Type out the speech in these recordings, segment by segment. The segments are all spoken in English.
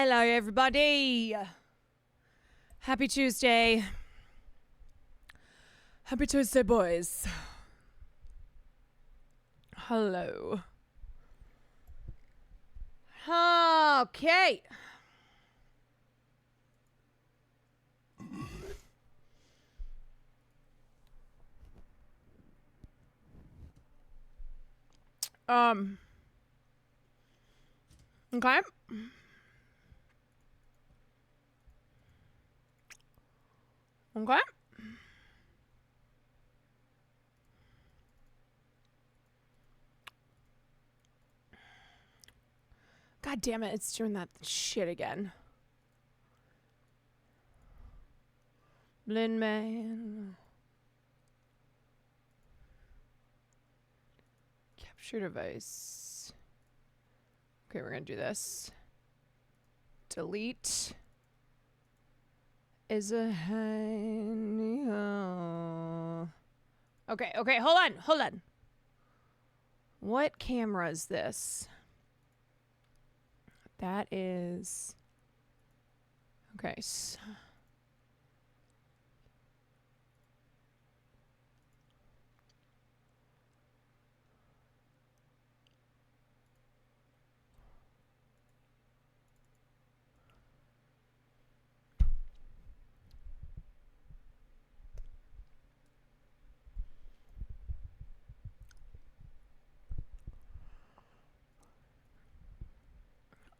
Hello, everybody. Happy Tuesday. Happy Tuesday, boys. Hello. Okay. Okay. Okay. God damn it, it's doing that shit again. Blind man. Capture device. Okay, we're gonna do this. Delete. Is a okay, hold on. What camera is this? That is... Okay.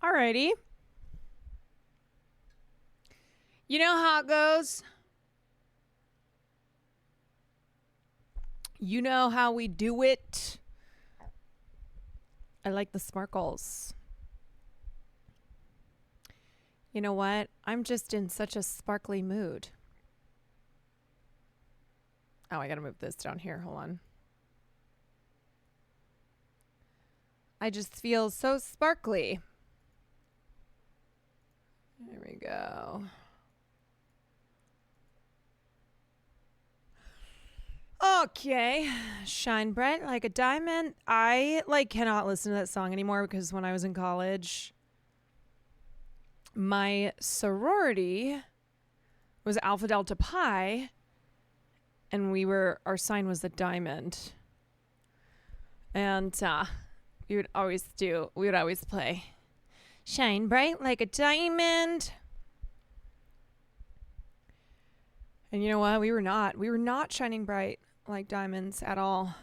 Alrighty. You know how it goes. You know how we do it. I like the sparkles. You know what? I'm just in such a sparkly mood. Oh, I gotta move this down here. Hold on. I just feel so sparkly. There we go. Okay. Shine bright like a diamond. I cannot listen to that song anymore because when I was in college, my sorority was Alpha Delta Pi, and our sign was the diamond. And we would always play Shine bright like a diamond. And you know what? We were not shining bright like diamonds at all.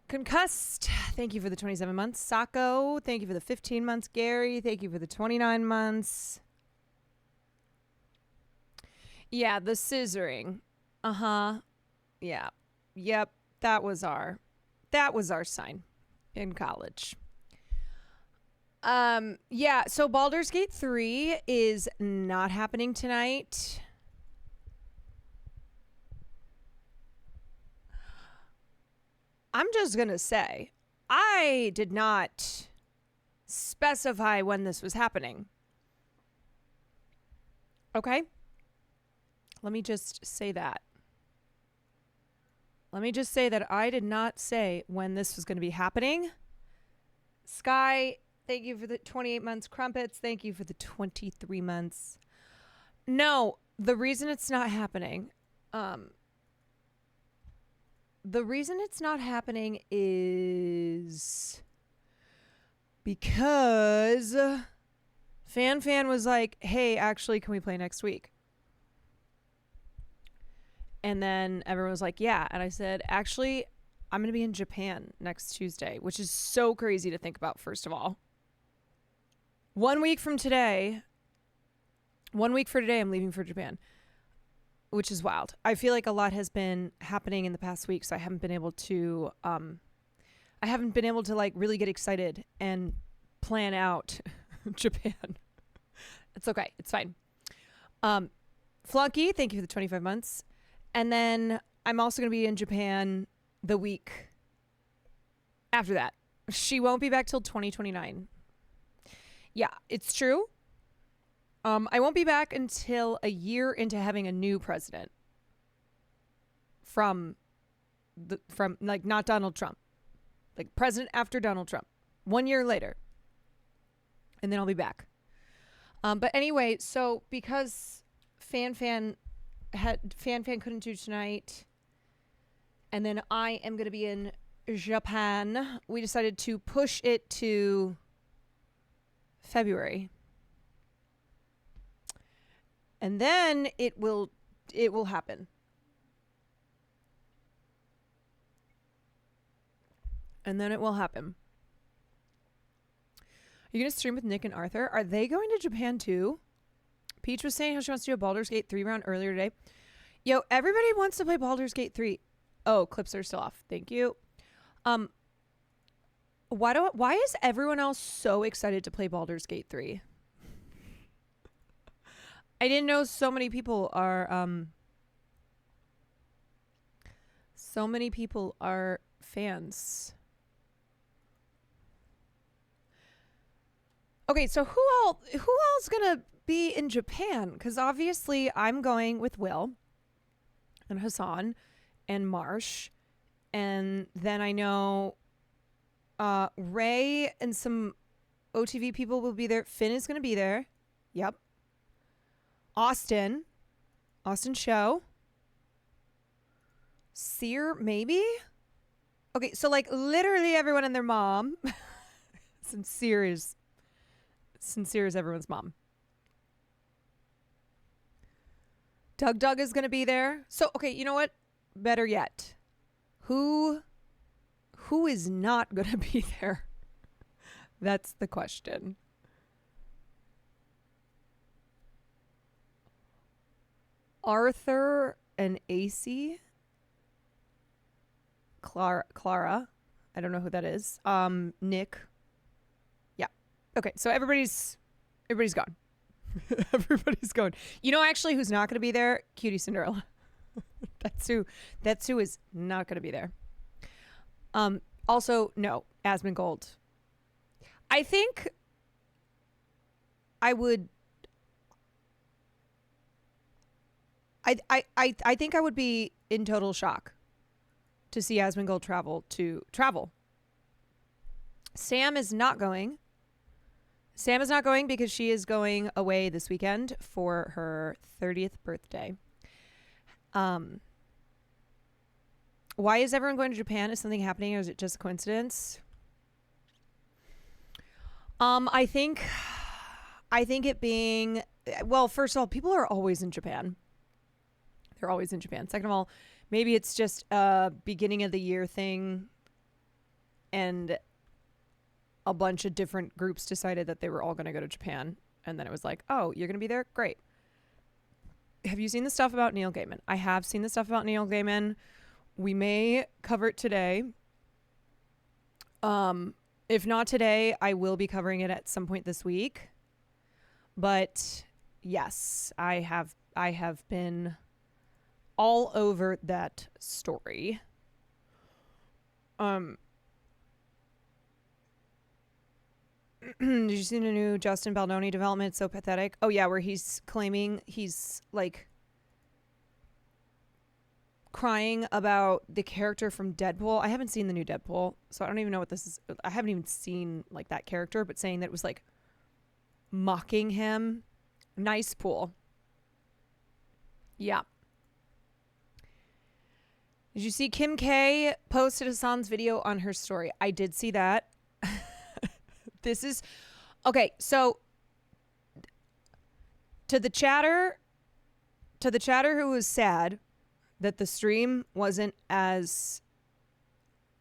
Concussed, thank you for the 27 months. Sako, thank you for the 15 months. Gary, thank you for the 29 months. Yeah, the scissoring. Yeah. Yep, that was our sign in college. Yeah, so Baldur's Gate 3 is not happening tonight. I'm just going to say, I did not specify when this was happening. Okay? Let me just say that. I did not say when this was going to be happening. Sky, thank you for the 28 months. Crumpets, thank you for the 23 months. No, the reason it's not happening... The reason it's not happening is because Fan was like, hey, actually, can we play next week? And then everyone was like, yeah. And I said, actually, I'm going to be in Japan next Tuesday, which is so crazy to think about, first of all. 1 week from today, 1 week for today, I'm leaving for Japan. Which is wild. I feel like a lot has been happening in the past week, so I haven't been able to really get excited and plan out Japan. It's okay. It's fine. Flunky, thank you for the 25 months. And then I'm also going to be in Japan the week after that. She won't be back till 2029. Yeah, it's true. I won't be back until a year into having a new president. From not Donald Trump. Like president after Donald Trump. 1 year later. And then I'll be back. But anyway, so because Fan couldn't do tonight, and then I am going to be in Japan, we decided to push it to February. And then it will happen. And then it will happen. Are you going to stream with Nick and Arthur? Are they going to Japan too? Peach was saying how she wants to do a Baldur's Gate 3 round earlier today. Yo, everybody wants to play Baldur's Gate 3. Oh, clips are still off. Thank you. Why is everyone else so excited to play Baldur's Gate 3? I didn't know so many people are fans. Okay, so who else gonna be in Japan? Because obviously I'm going with Will and Hassan and Marsh, and then I know Ray and some OTV people will be there. Finn is gonna be there. Yep. Austin Show. Seer, maybe? Okay, so like literally everyone and their mom. Sincere is everyone's mom. Doug is going to be there. So, okay, you know what? Better yet. Who is not going to be there? That's the question. Arthur and AC. Clara. I don't know who that is. Nick. Yeah. Okay, so everybody's gone. Everybody's going. You know actually who's not going to be there? Cutie Cinderella. That's who is not going to be there. Also, no, Asmongold. I think I would I think I would be in total shock to see Asmongold travel. Sam is not going. Sam is not going because she is going away this weekend for her 30th birthday. Why is everyone going to Japan? Is something happening or is it just a coincidence? I think it being, well, first of all, people are always in Japan. They're always in Japan. Second of all, maybe it's just a beginning of the year thing and a bunch of different groups decided that they were all going to go to Japan. And then it was like, oh, you're going to be there? Great. Have you seen the stuff about Neil Gaiman? I have seen the stuff about Neil Gaiman. We may cover it today. If not today, I will be covering it at some point this week. But yes, I have been all over that story. Did you see the new Justin Baldoni development? It's so pathetic. Oh yeah, where he's claiming he's like crying about the character from Deadpool. I haven't seen the new Deadpool, so I don't even know what this is. I haven't even seen like that character, but saying that it was like mocking him. Nice pool. Yeah. Did you see Kim K posted Hassan's video on her story? I did see that. This is okay. So to the chatter who was sad that the stream wasn't as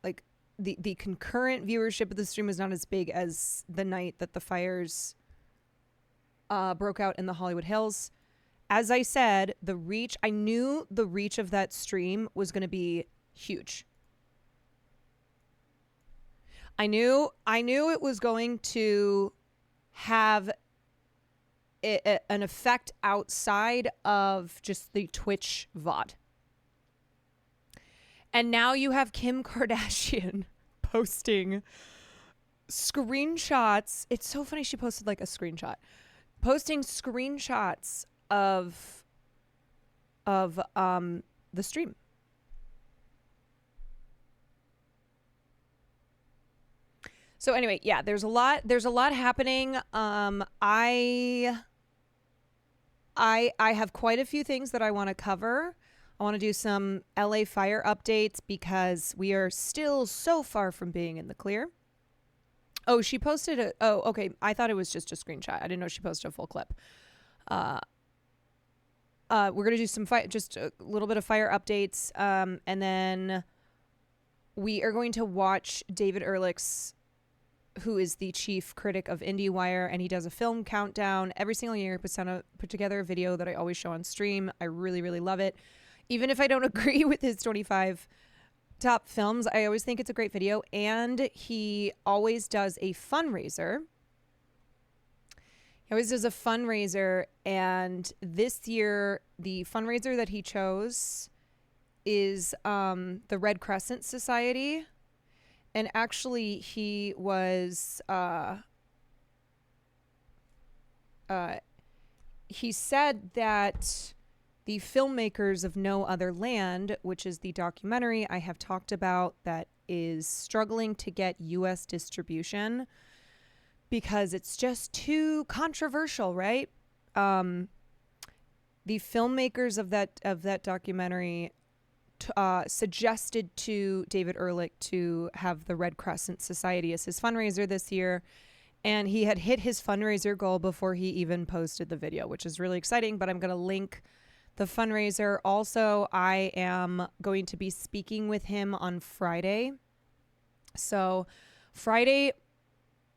like the concurrent viewership of the stream was not as big as the night that the fires broke out in the Hollywood Hills. As I said, I knew the reach of that stream was going to be huge. I knew it was going to have an effect outside of just the Twitch VOD. And now you have Kim Kardashian posting screenshots. It's so funny she posted like a screenshot. Posting screenshots of the stream. So anyway, yeah, there's a lot happening. I I have quite a few things that I want to cover. I want to do some LA fire updates because we are still so far from being in the clear. Oh, she posted a. Oh, okay. I thought it was just a screenshot. I didn't know she posted a full clip. We're gonna do some just a little bit of fire updates, and then we are going to watch David Ehrlich's, who is the chief critic of IndieWire, and he does a film countdown every single year. Put together a video that I always show on stream. I really, really love it. Even if I don't agree with his 25 top films, I always think it's a great video. And he always does a fundraiser. He always does a fundraiser. And this year, the fundraiser that he chose is the Red Crescent Society. And actually, he was, he said that the filmmakers of No Other Land, which is the documentary I have talked about that is struggling to get U.S. distribution because it's just too controversial, right? The filmmakers of that documentary suggested to David Ehrlich to have the Red Crescent Society as his fundraiser this year. And he had hit his fundraiser goal before he even posted the video, which is really exciting. But I'm going to link the fundraiser. Also, I am going to be speaking with him on Friday. So Friday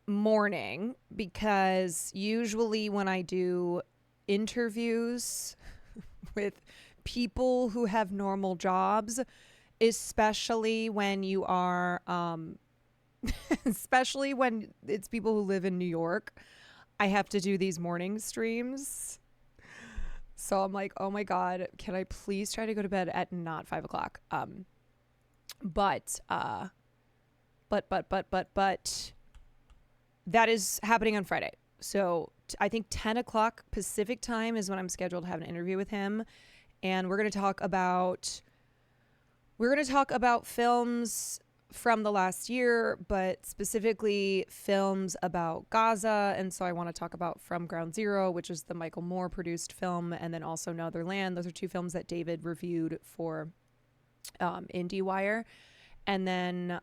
morning, because usually when I do interviews with people who have normal jobs, especially when you are, especially when it's people who live in New York, I have to do these morning streams. So I'm like, oh my God, can I please try to go to bed at not 5 o'clock? But that is happening on Friday. So I think 10 o'clock Pacific time is when I'm scheduled to have an interview with him. And we're going to talk about films from the last year, but specifically films about Gaza. And so I want to talk about From Ground Zero, which is the Michael Moore produced film, and then also No Other Land. Those are two films that David reviewed for IndieWire. And then,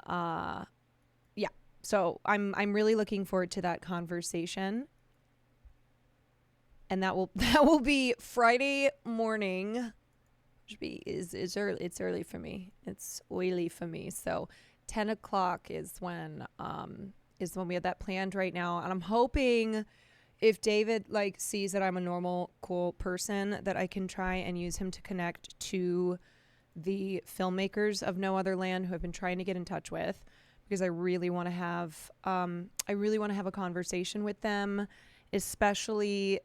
yeah, so I'm really looking forward to that conversation. And that will be Friday morning. It's early for me. It's oily for me. So 10 o'clock is when we have that planned right now. And I'm hoping if David sees that I'm a normal, cool person, that I can try and use him to connect to the filmmakers of No Other Land who I've been trying to get in touch with, because I really want to have a conversation with them, especially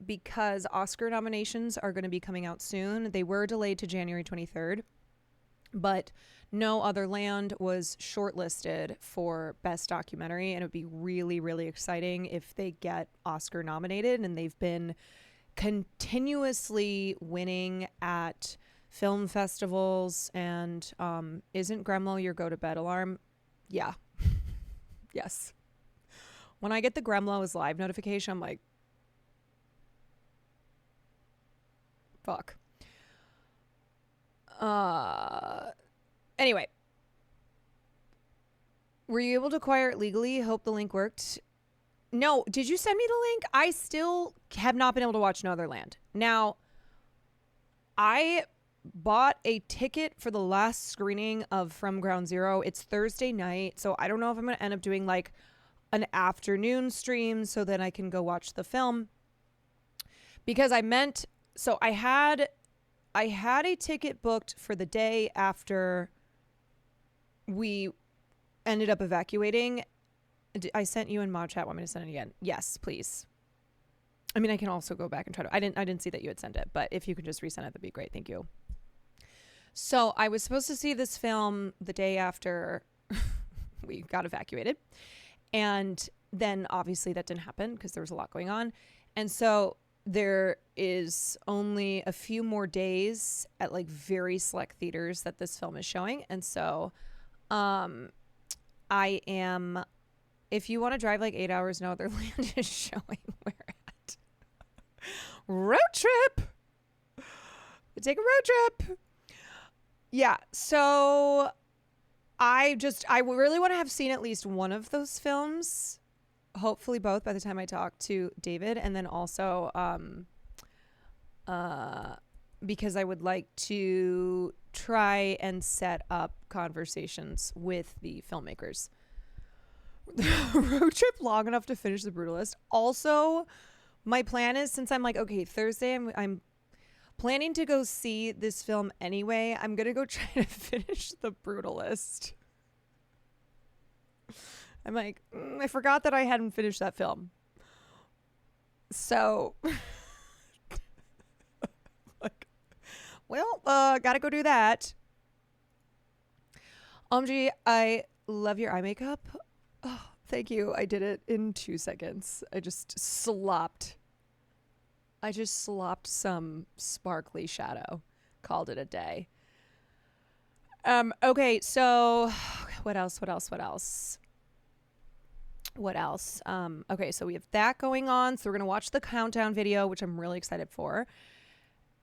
because Oscar nominations are going to be coming out soon. They were delayed to January 23rd, but No Other Land was shortlisted for Best Documentary, and it would be really, really exciting if they get Oscar nominated. And they've been continuously winning at film festivals. And isn't Gremlo your go-to-bed alarm? Yeah. Yes. When I get the Gremlo is live notification, I'm like, fuck. Anyway. Were you able to acquire it legally? Hope the link worked. No, did you send me the link? I still have not been able to watch No Other Land. Now, I bought a ticket for the last screening of From Ground Zero. It's Thursday night, so I don't know if I'm going to end up doing an afternoon stream so that I can go watch the film, because I had a ticket booked for the day after we ended up evacuating. I sent you in mod chat. Want me to send it again? Yes, please. I mean, I can also go back and try to. I didn't see that you had sent it, but if you could just resend it, that'd be great. Thank you. So I was supposed to see this film the day after we got evacuated. And then obviously that didn't happen because there was a lot going on. And so there is only a few more days at very select theaters that this film is showing. And so if you want to drive 8 hours, No Other Land is showing wherever. Road trip. Take a road trip. Yeah. So I really want to have seen at least one of those films. Hopefully both by the time I talk to David, and then also because I would like to try and set up conversations with the filmmakers. Road trip long enough to finish The Brutalist. Also, my plan is, since I'm like, okay, Thursday I'm planning to go see this film anyway, I'm gonna go try to finish The Brutalist. I'm like, I forgot that I hadn't finished that film. So, like, well, gotta go do that. OMG, I love your eye makeup. Oh, thank you. I did it in 2 seconds. I just slopped some sparkly shadow. Called it a day. Okay, so what else? Okay, so we have that going on. So we're going to watch the countdown video, which I'm really excited for.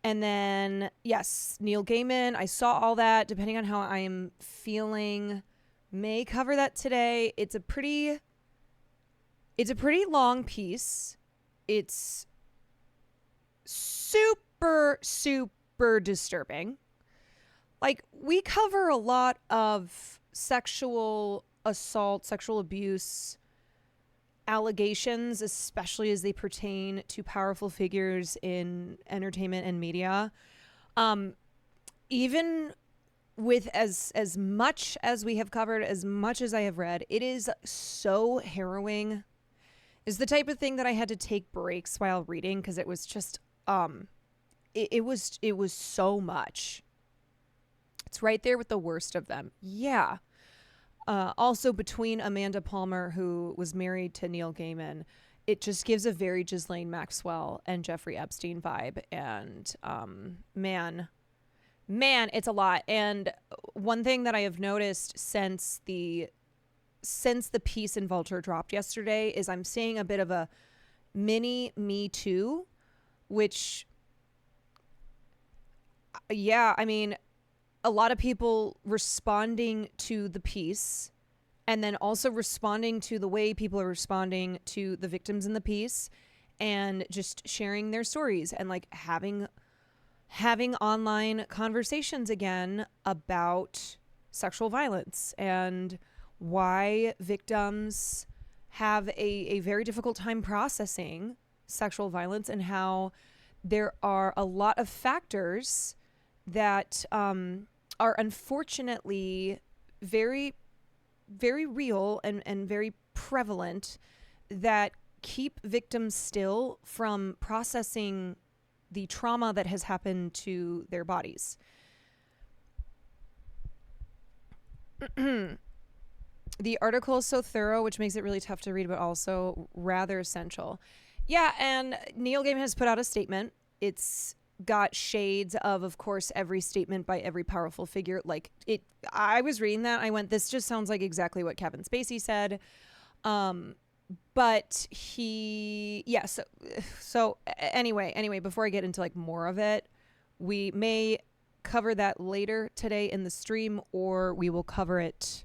And then, yes, Neil Gaiman. I saw all that. Depending on how I'm feeling, may cover that today. It's a pretty long piece. It's super, super disturbing. Like, we cover a lot of sexual assault, sexual abuse allegations, especially as they pertain to powerful figures in entertainment and media. Even with as much as we have covered, as much as I have read, it is so harrowing. It's the type of thing that I had to take breaks while reading because it was just it was so much. It's right there with the worst of them. Yeah. Also, between Amanda Palmer, who was married to Neil Gaiman, it just gives a very Ghislaine Maxwell and Jeffrey Epstein vibe. And man, it's a lot. And one thing that I have noticed since the piece in Vulture dropped yesterday is I'm seeing a bit of a mini Me Too, which, yeah, I mean, a lot of people responding to the piece and then also responding to the way people are responding to the victims in the piece and just sharing their stories and like having online conversations again about sexual violence and why victims have a very difficult time processing sexual violence and how there are a lot of factors that are unfortunately very, very real and very prevalent that keep victims still from processing the trauma that has happened to their bodies. The article is so thorough, which makes it really tough to read, but also rather essential. Yeah, and Neil Gaiman has put out a statement. It's got shades of course, every statement by every powerful figure. Like it, I was reading that, I went, this just sounds like exactly what Kevin Spacey said. But so anyway, before I get into like more of it, we may cover that later today in the stream, or we will cover it.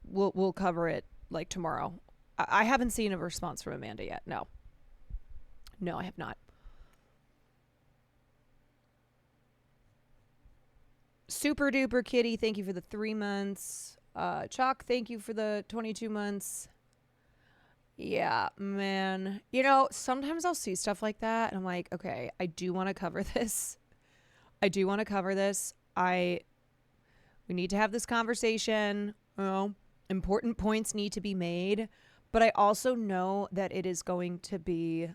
We'll cover it like tomorrow. I haven't seen a response from Amanda yet. No, I have not. Super duper kitty, thank you for the 3 months. Chalk, thank you for the 22 months. Yeah, man. You know, sometimes I'll see stuff like that and I'm like, okay, I do want to cover this. We need to have this conversation. You know, important points need to be made. But I also know that it is going to be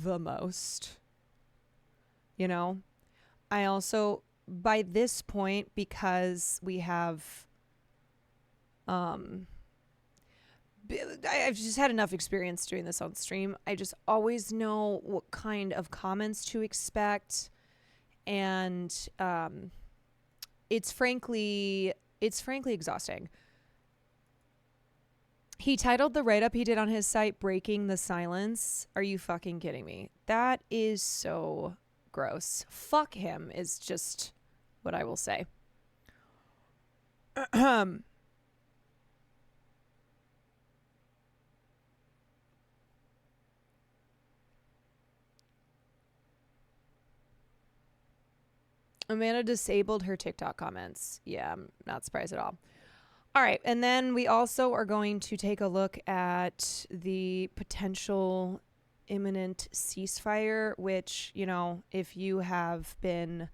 the most. You know? I also, by this point, because we have I've just had enough experience doing this on stream. I just always know what kind of comments to expect, and it's frankly exhausting. He titled the write-up he did on his site "Breaking the Silence." Are you fucking kidding me? That is so gross. Fuck him is just what I will say. Amanda disabled her TikTok comments. Yeah, I'm not surprised at all. All right, and then we also are going to take a look at the potential imminent ceasefire, which, you know, if you have been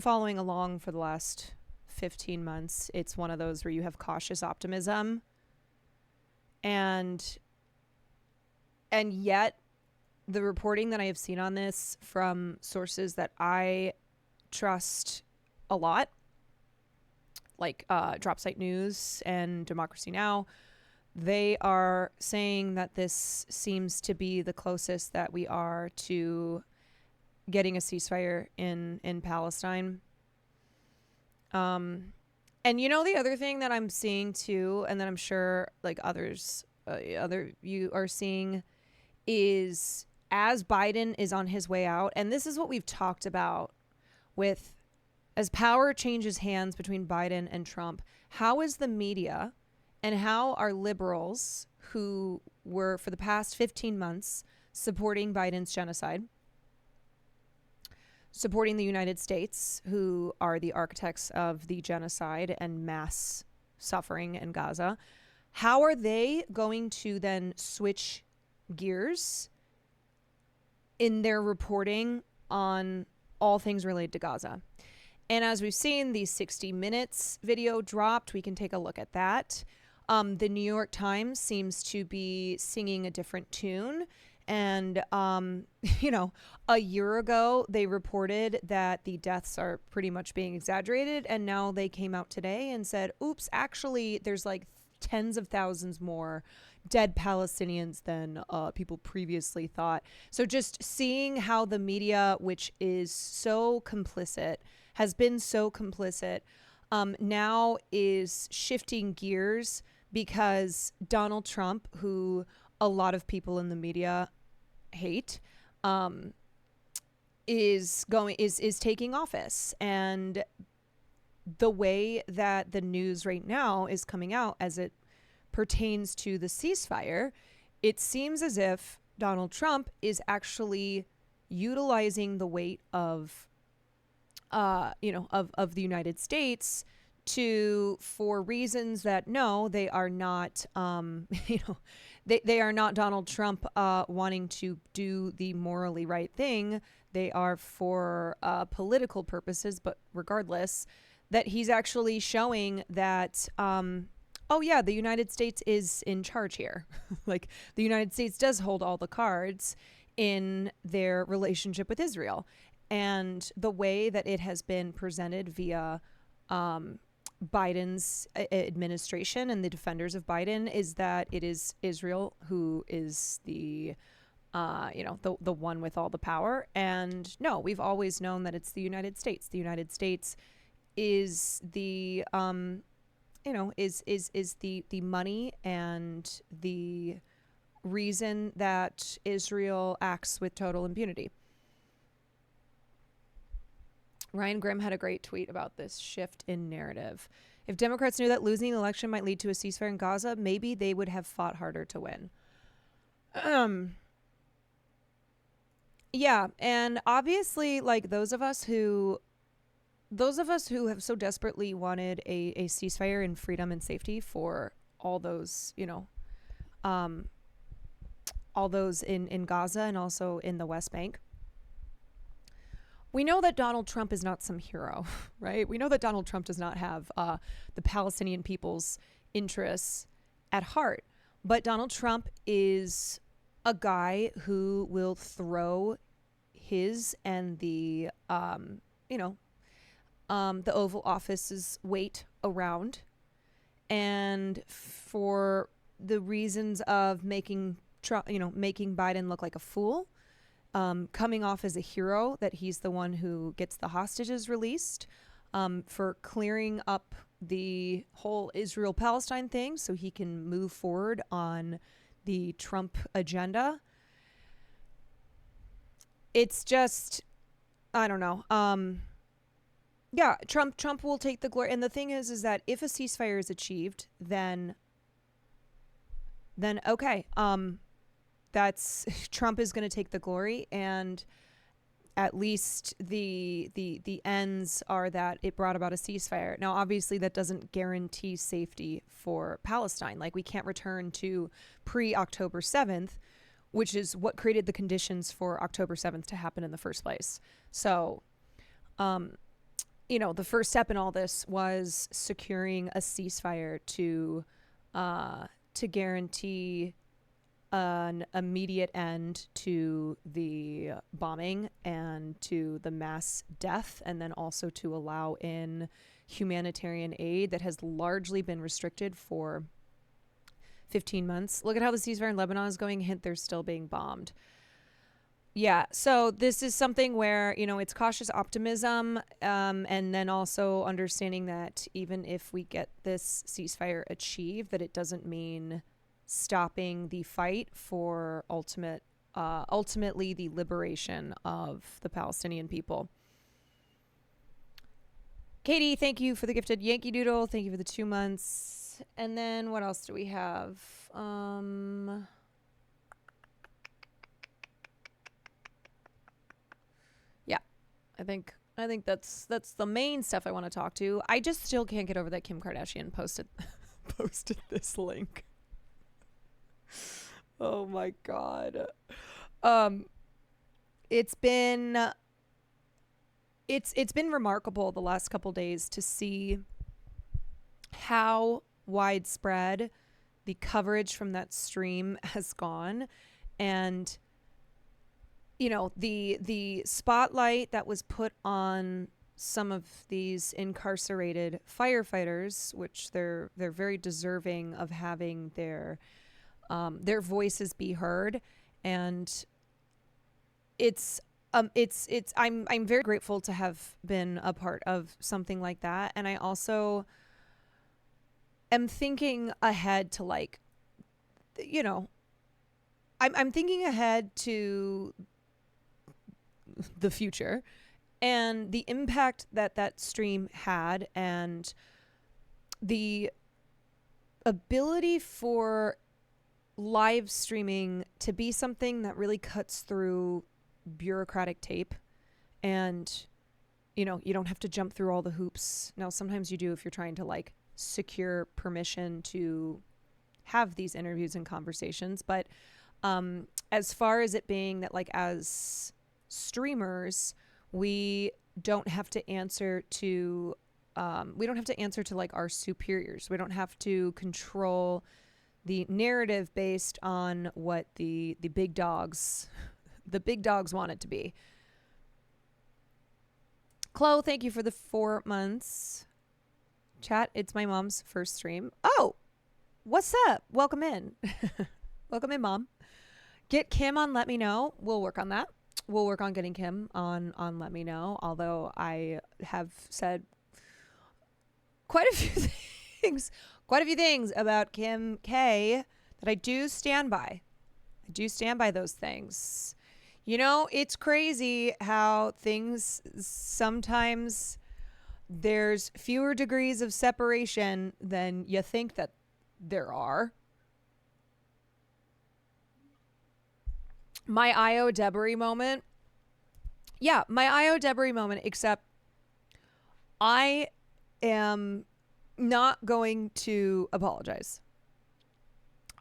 following along for the last 15 months, it's one of those where you have cautious optimism. And yet the reporting that I have seen on this from sources that I trust a lot, like Dropsite News and Democracy Now!, they are saying that this seems to be the closest that we are to getting a ceasefire in Palestine. And you know, the other thing that I'm seeing too, and that I'm sure like others, other you are seeing, is as Biden is on his way out, and this is what we've talked about with, as power changes hands between Biden and Trump, how is the media and how are liberals who were for the past 15 months supporting Biden's genocide, supporting the United States, who are the architects of the genocide and mass suffering in Gaza, how are they going to then switch gears in their reporting on all things related to Gaza? And as we've seen, the 60 Minutes video dropped. We can take a look at that. The New York Times seems to be singing a different tune. And, you know, a year ago, they reported that the deaths are pretty much being exaggerated. And now they came out today and said, oops, actually, there's like tens of thousands more dead Palestinians than people previously thought. So just seeing how the media, which is so complicit, has been so complicit, now is shifting gears because Donald Trump, who a lot of people in the media hate, is taking office. And the way that the news right now is coming out as it pertains to the ceasefire, it seems as if Donald Trump is actually utilizing the weight of the United States for reasons that no, they are not, they are not Donald Trump wanting to do the morally right thing. They are for political purposes, but regardless, that he's actually showing that, oh yeah, the United States is in charge here. Like the United States does hold all the cards in their relationship with Israel. And the way that it has been presented via Biden's administration and the defenders of Biden is that it is Israel who is the one with all the power. And no, we've always known that it's the United States. The United States is the is the money and the reason that Israel acts with total impunity. Ryan Grimm had a great tweet about this shift in narrative. If Democrats knew that losing the election might lead to a ceasefire in Gaza, maybe they would have fought harder to win. Yeah, and obviously, like those of us who have so desperately wanted a ceasefire and freedom and safety for all those, all those in Gaza and also in the West Bank. We know that Donald Trump is not some hero, right? We know that Donald Trump does not have the Palestinian people's interests at heart. But Donald Trump is a guy who will throw his and the Oval Office's weight around, and for the reasons of making Biden look like a fool, coming off as a hero, that he's the one who gets the hostages released, for clearing up the whole Israel-Palestine thing so he can move forward on the Trump agenda. It's just, I don't know. Yeah, Trump will take the glory. And the thing is that if a ceasefire is achieved, then okay, that's Trump is going to take the glory, and at least the ends are that it brought about a ceasefire. Now, obviously, that doesn't guarantee safety for Palestine. Like, we can't return to pre-October 7th, which is what created the conditions for October 7th to happen in the first place. So, the first step in all this was securing a ceasefire to guarantee an immediate end to the bombing and to the mass death, and then also to allow in humanitarian aid that has largely been restricted for 15 months. Look at how the ceasefire in Lebanon is going. Hint, they're still being bombed. Yeah, so this is something where, it's cautious optimism, and then also understanding that even if we get this ceasefire achieved, that it doesn't mean stopping the fight for ultimately the liberation of the Palestinian people. Katie, thank you for the gifted Yankee Doodle. Thank you for the 2 months. And then what else do we have? Yeah, I think that's the main stuff I want to talk to. I just still can't get over that Kim Kardashian posted this link. Oh my God. It's been remarkable the last couple days to see how widespread the coverage from that stream has gone, and the spotlight that was put on some of these incarcerated firefighters, which they're very deserving of having their voices be heard. And I'm very grateful to have been a part of something like that. And I also am thinking ahead to I'm thinking ahead to the future and the impact that stream had, and the ability for live streaming to be something that really cuts through bureaucratic tape, and you don't have to jump through all the hoops. Now, sometimes you do if you're trying to secure permission to have these interviews and conversations, but as far as it being that as streamers, we don't have to answer to our superiors. We don't have to control the narrative based on what the big dogs want it to be. Chloe, thank you for the 4 months. Chat, it's my mom's first stream. Oh, what's up? Welcome in. Welcome in, Mom. Get Kim on Let Me Know. We'll work on that. We'll work on getting Kim on Let Me Know, although I have said quite a few things about Kim K that I do stand by. I do stand by those things. It's crazy how things sometimes there's fewer degrees of separation than you think that there are. My Io Debris moment. Yeah, my Io Debris moment, except I am not going to apologize.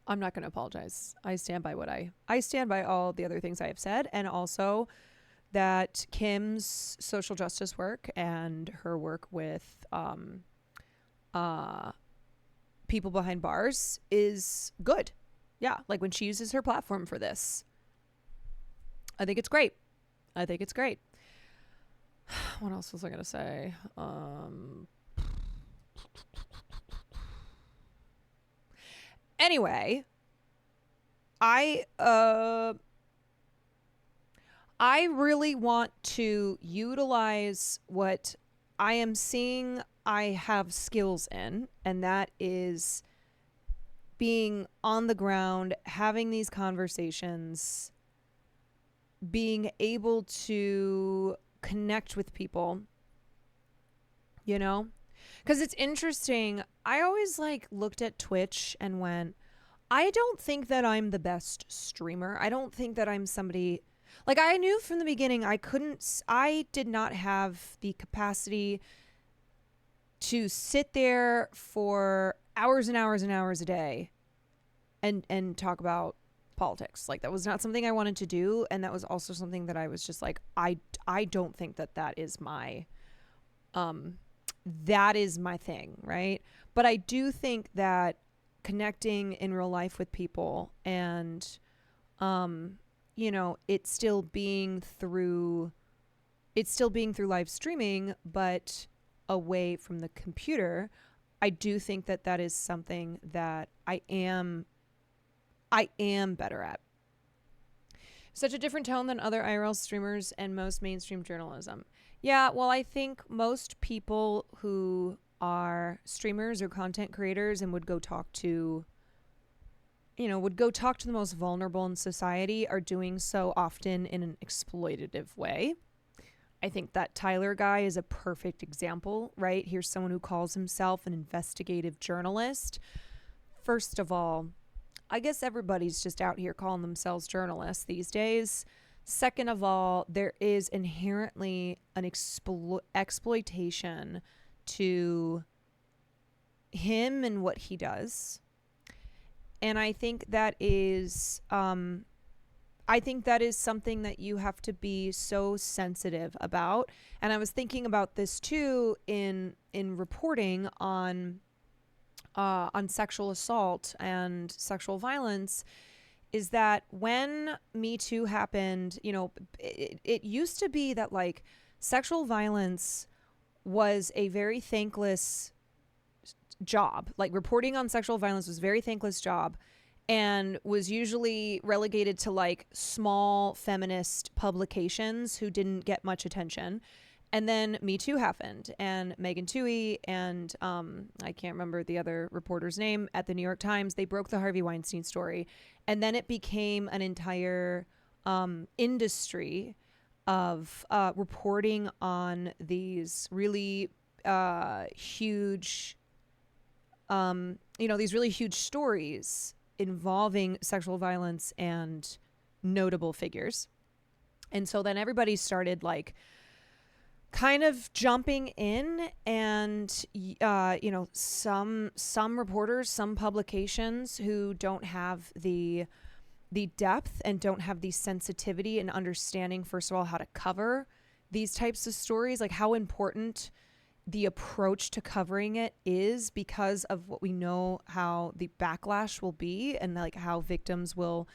I'm not going to apologize. I stand by I stand by all the other things I have said, and also that Kim's social justice work and her work with people behind bars is good. Yeah, when she uses her platform for this, I think it's great. What else was I going to say? Anyway, I really want to utilize what I am seeing I have skills in, and that is being on the ground, having these conversations, being able to connect with people, you know? Because it's interesting. I always like looked at Twitch and went, I don't think that I'm the best streamer. I don't think that I'm somebody, like, I knew from the beginning I did not have the capacity to sit there for hours and hours and hours a day and talk about politics. Like, that was not something I wanted to do, and that was also something that I was just like, I don't think that is my thing, right? But I do think that connecting in real life with people and you know, it's still being through live streaming, but away from the computer, I do think that is something that I am better at. Such a different tone than other IRL streamers and most mainstream journalism. Yeah, well, I think most people who are streamers or content creators and would go talk to the most vulnerable in society are doing so often in an exploitative way. I think that Tyler guy is a perfect example, right? Here's someone who calls himself an investigative journalist. First of all, I guess everybody's just out here calling themselves journalists these days. Second of all, there is inherently an exploitation to him and what he does. And I think that is something that you have to be so sensitive about. And I was thinking about this too in reporting on sexual assault and sexual violence, is that when Me Too happened, you know, it used to be that like sexual violence was a very thankless job. Like, reporting on sexual violence was a very thankless job and was usually relegated to like small feminist publications who didn't get much attention. And then Me Too happened, and Megan Twohey and I can't remember the other reporter's name at the New York Times, they broke the Harvey Weinstein story. And then it became an entire industry of reporting on these really huge, these really huge stories involving sexual violence and notable figures. And so then everybody started like kind of jumping in, and some reporters, some publications who don't have the depth and don't have the sensitivity and understanding, first of all, how to cover these types of stories, like how important the approach to covering it is, because of what we know how the backlash will be, and like how victims will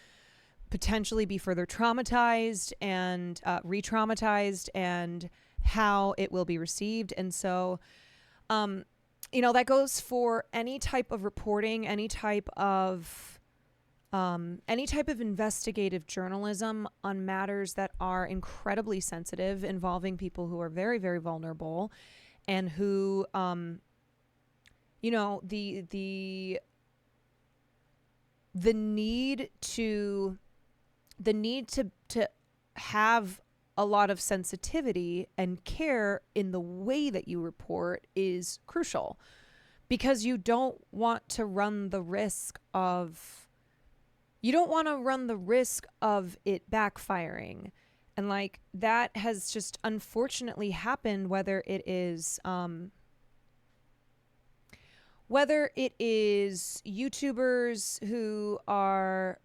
potentially be further traumatized and re-traumatized, and how it will be received. And so, that goes for any type of reporting, any type of investigative journalism on matters that are incredibly sensitive, involving people who are very, very vulnerable, and who, the need to have a lot of sensitivity and care in the way that you report is crucial, because you don't want to run the risk of it backfiring. And like, that has just unfortunately happened, whether it is YouTubers who are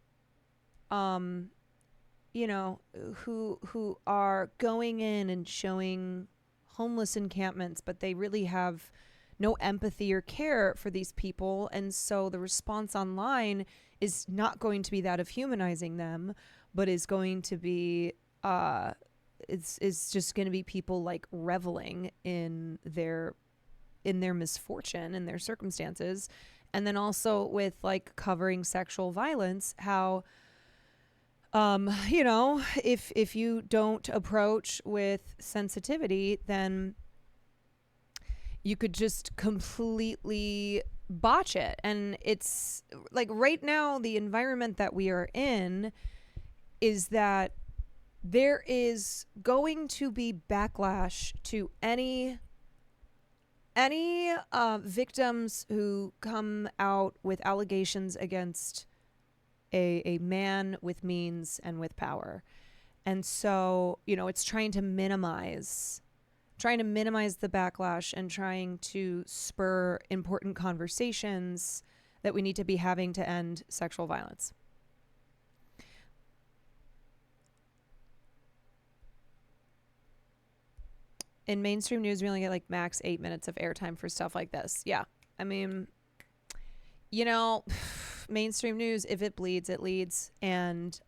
who are going in and showing homeless encampments, but they really have no empathy or care for these people. And so the response online is not going to be that of humanizing them, but is going to be, it's just going to be people like reveling in their misfortune and their circumstances. And then also with like covering sexual violence, how, if you don't approach with sensitivity, then you could just completely botch it. And it's like right now, the environment that we are in is that there is going to be backlash to any victims who come out with allegations against a man with means and with power. And so, you know, it's trying to minimize the backlash and trying to spur important conversations that we need to be having to end sexual violence. In mainstream news, we only get like max 8 minutes of airtime for stuff like this. Yeah. I mean, you know, mainstream news, if it bleeds, it leads. And,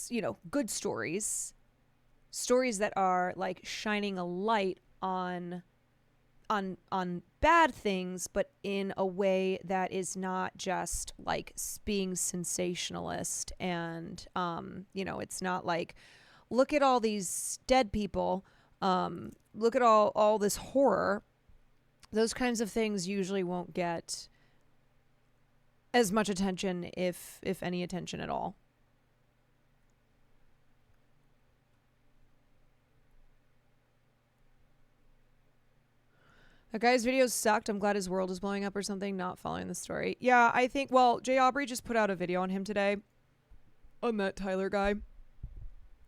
you know, good stories that are like shining a light on bad things, but in a way that is not just like being sensationalist. And, you know, it's not like, look at all these dead people. Look at all this horror. Those kinds of things usually won't get as much attention, if any attention at all. That guy's video sucked. I'm glad his world is blowing up or something. Not following the story. Yeah, I think, well, Jay Aubrey just put out a video on him today. On that Tyler guy.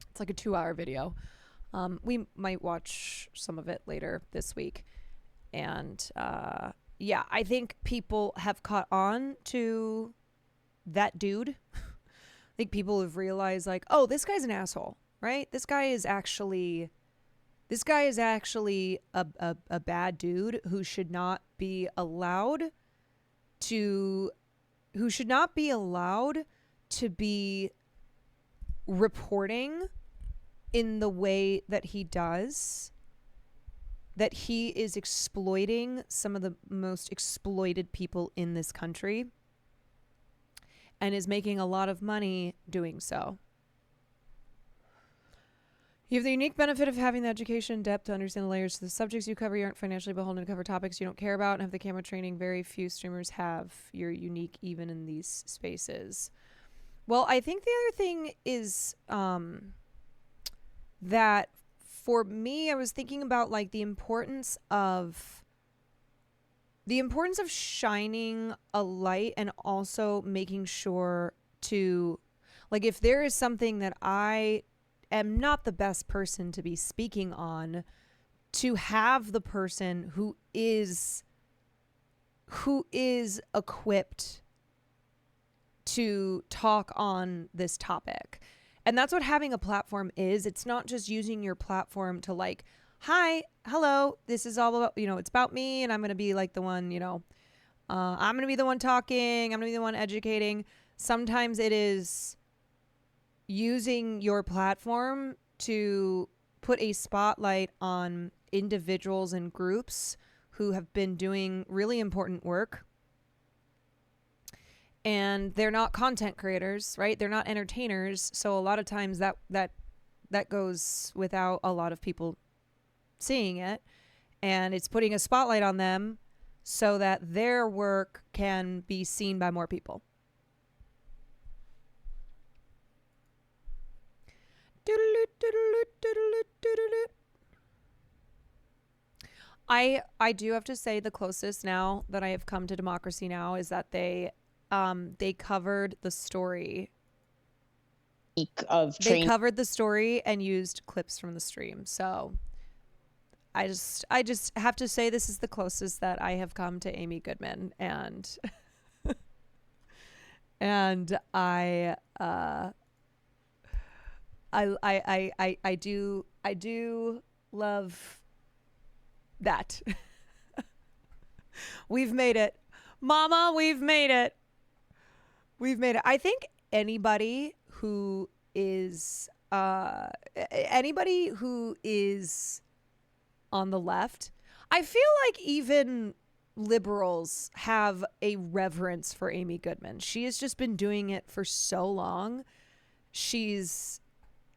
It's like a 2-hour video. We might watch some of it later this week. And yeah, I think people have caught on to that dude. I think people have realized like, oh, this guy's an asshole, right? This guy is actually a bad dude who should not be allowed to be reporting in the way that he does, that he is exploiting some of the most exploited people in this country and is making a lot of money doing so. You have the unique benefit of having the education and depth to understand the layers to the subjects you cover. You aren't financially beholden to cover topics you don't care about and have the camera training very few streamers have. You're unique even in these spaces. Well, I think the other thing is that for me, I was thinking about like the importance of shining a light and also making sure to, like, if there is something that I am not the best person to be speaking on, to have the person who is equipped to talk on this topic. And that's what having a platform is. It's not just using your platform to like, hi, hello, this is all about, you know, it's about me and I'm going to be like the one, you know, I'm going to be the one talking, I'm going to be the one educating. Sometimes it is using your platform to put a spotlight on individuals and groups who have been doing really important work. And they're not content creators, right? They're not entertainers. So a lot of times that goes without a lot of people seeing it. And it's putting a spotlight on them so that their work can be seen by more people. I do have to say the closest now that I have come to Democracy Now! Is that they covered the story. They covered the story and used clips from the stream. So I just have to say this is the closest that I have come to Amy Goodman, and and I do love that. We've made it. Mama, we've made it. We've made it. I think anybody who is on the left, I feel like even liberals have a reverence for Amy Goodman. She has just been doing it for so long. She's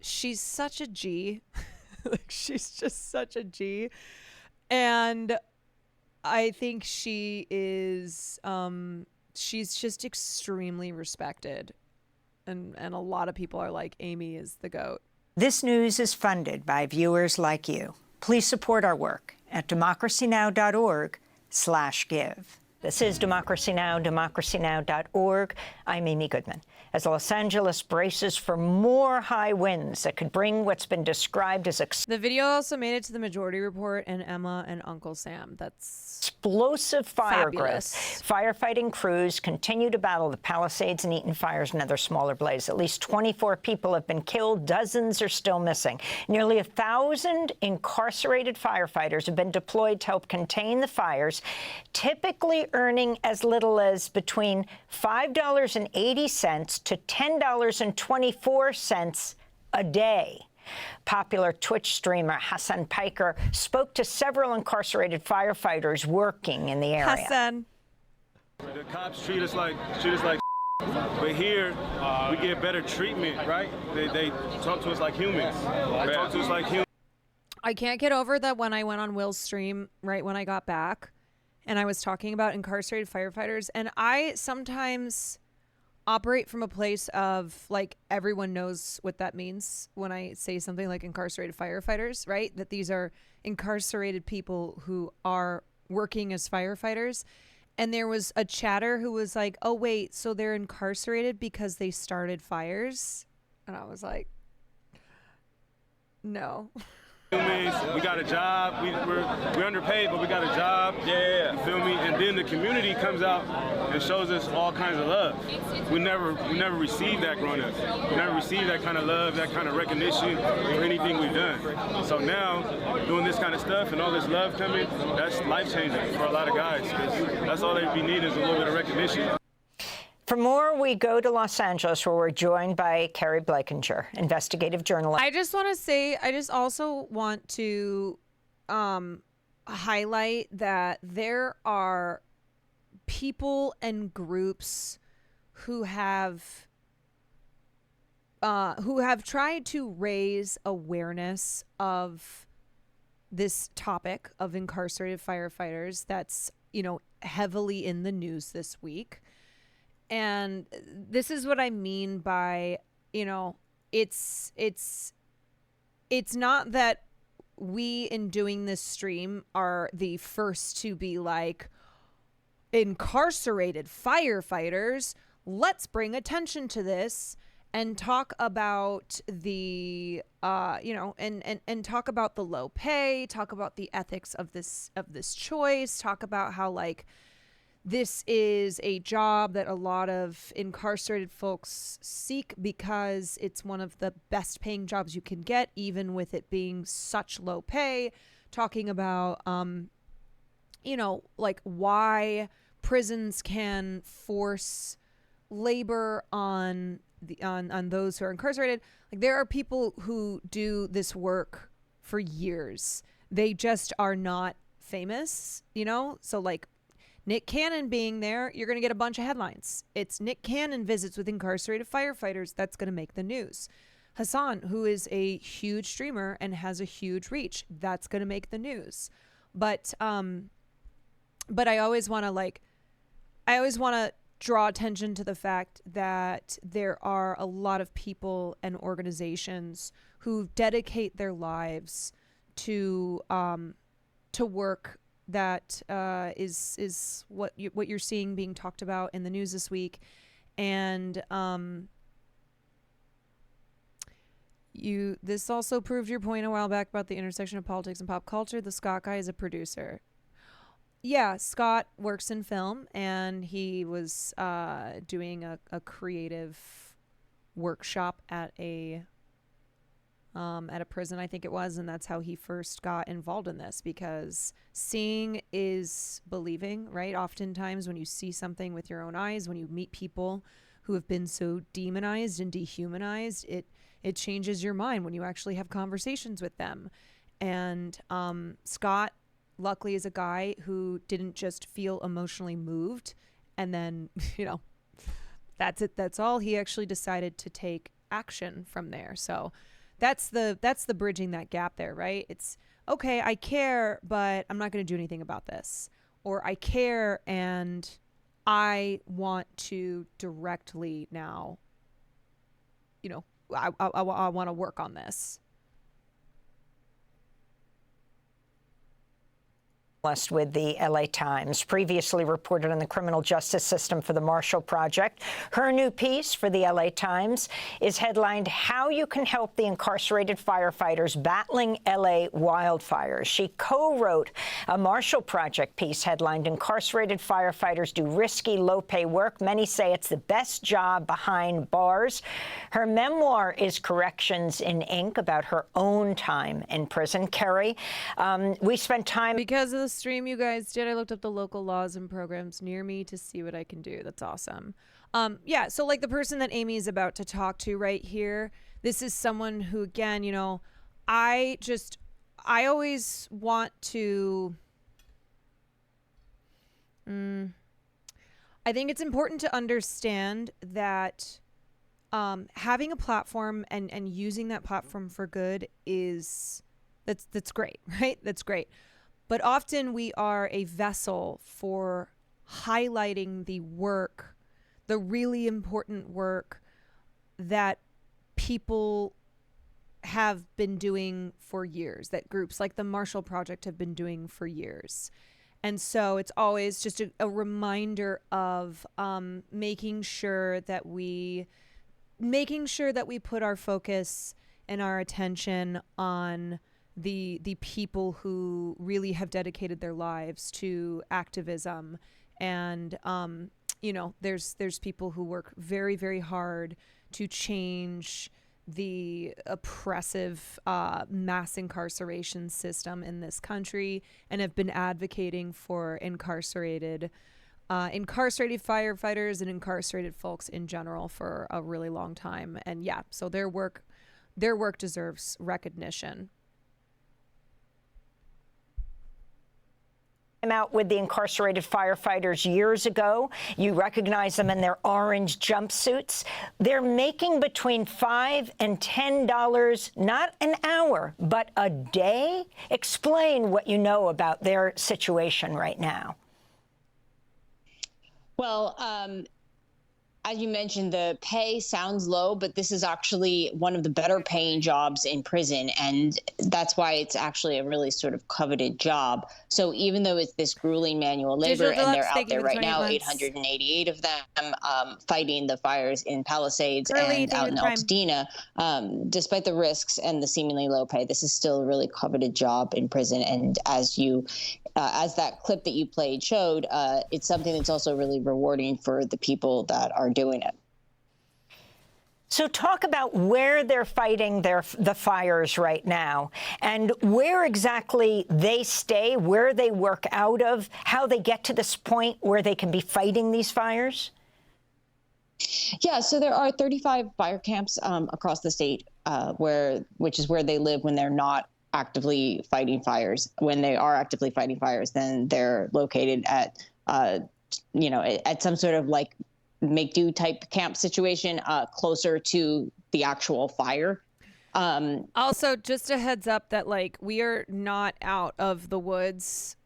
such a G. Like, she's just such a G. And I think she is she's just extremely respected, and a lot of people are like, Amy is the GOAT. This news is funded by viewers like you. Please support our work at democracynow.org/give. This is Democracy Now!, democracynow.org. I'm Amy Goodman. As Los Angeles braces for more high winds that could bring what's been described as the video also made it to the Majority Report and Emma and Uncle Sam. That's explosive fire fabulous. growth. Firefighting crews continue to battle the Palisades and Eaton fires and other smaller blazes. At least 24 people have been killed. Dozens are still missing. Nearly 1,000 incarcerated firefighters have been deployed to help contain the fires, typically earning as little as between $5.80 to $10.24 a day. Popular Twitch streamer Hassan Piker spoke to several incarcerated firefighters working in the area. Hassan. The cops treat us like but here we get better treatment, right? They talk to us like humans. They talk to us like humans. I can't get over that when I went on Will's stream right when I got back and I was talking about incarcerated firefighters, and I sometimes operate from a place of like everyone knows what that means when I say something like incarcerated firefighters, right? That these are incarcerated people who are working as firefighters. And there was a chatter who was like, oh, wait, so they're incarcerated because they started fires? And I was like, no. We got a job. We're underpaid, but we got a job. Yeah. You feel me? And then the community comes out and shows us all kinds of love. We never received that growing up. We never received that kind of love, that kind of recognition for anything we've done. So now, doing this kind of stuff and all this love coming, that's life-changing for a lot of guys. 'Cause that's all they be needing is a little bit of recognition. For more, we go to Los Angeles, where we're joined by Carrie Blankenshire, investigative journalist. I just want to say, I just also want to highlight that there are people and groups who have tried to raise awareness of this topic of incarcerated firefighters that's, you know, heavily in the news this week. And this is what I mean by, you know, it's not that we, in doing this stream, are the first to be like, incarcerated firefighters, let's bring attention to this and talk about the, you know, and talk about the low pay, talk about the ethics of this choice, talk about how, like, this is a job that a lot of incarcerated folks seek because it's one of the best paying jobs you can get, even with it being such low pay. Talking about, you know, like why prisons can force labor on those who are incarcerated. Like, there are people who do this work for years. They just are not famous, you know? So like, Nick Cannon being there, you're going to get a bunch of headlines. It's Nick Cannon visits with incarcerated firefighters. That's going to make the news. Hassan, who is a huge streamer and has a huge reach, that's going to make the news. But I always want to draw attention to the fact that there are a lot of people and organizations who dedicate their lives to work that is what you're seeing being talked about in the news this week. And this also proved your point a while back about the intersection of politics and pop culture. The Scott guy is a producer. Yeah, Scott works in film, and he was doing a creative workshop at a prison, I think it was, and that's how he first got involved in this, because seeing is believing, right? Oftentimes when you see something with your own eyes, when you meet people who have been so demonized and dehumanized, it changes your mind when you actually have conversations with them. And Scott, luckily, is a guy who didn't just feel emotionally moved and then, you know, that's it, that's all. He actually decided to take action from there. So that's the bridging that gap there, right? It's okay, I care, but I'm not going to do anything about this. or I care and I want to directly now, you know, I want to work on this. With the LA Times, previously reported on the criminal justice system for the Marshall Project. Her new piece for the LA Times is headlined, How You Can Help the Incarcerated Firefighters Battling LA Wildfires. She co-wrote a Marshall Project piece headlined, Incarcerated Firefighters Do Risky, Low-Pay Work. Many say it's the best job behind bars. Her memoir is Corrections in Ink, about her own time in prison. Kerry, we spent time... Because of the stream you guys did, I looked up the local laws and programs near me to see what I can do. That's awesome. Yeah, so like the person that Amy is about to talk to right here, this is someone who, again, you know, I always want to, I think it's important to understand that having a platform and using that platform for good that's great, right? That's great. But often we are a vessel for highlighting the work, the really important work that people have been doing for years, that groups like the Marshall Project have been doing for years. And so it's always just a reminder of making sure that we put our focus and our attention on the people who really have dedicated their lives to activism. And you know, there's people who work very, very hard to change the oppressive mass incarceration system in this country, and have been advocating for incarcerated firefighters and incarcerated folks in general for a really long time. And yeah, so their work deserves recognition. Out with the incarcerated firefighters years ago. You recognize them in their orange jumpsuits. They're making between $5 and $10, not an hour, but a day. Explain what you know about their situation right now. Well, as you mentioned, the pay sounds low, but this is actually one of the better paying jobs in prison. And that's why it's actually a really sort of coveted job. So even though it's this grueling manual labor, and they're out there right now, 888 of them fighting the fires in Palisades and out in Altadena, despite the risks and the seemingly low pay, this is still a really coveted job in prison. And as that clip that you played showed, it's something that's also really rewarding for the people that are doing it. So talk about where they're fighting the fires right now, and where exactly they stay, where they work out of, how they get to this point where they can be fighting these fires. Yeah, so there are 35 fire camps across the state, which is where they live when they're not actively fighting fires. When they are actively fighting fires, then they're located at, at some sort of like make-do type camp situation closer to the actual fire. Also, just a heads up that like we are not out of the woods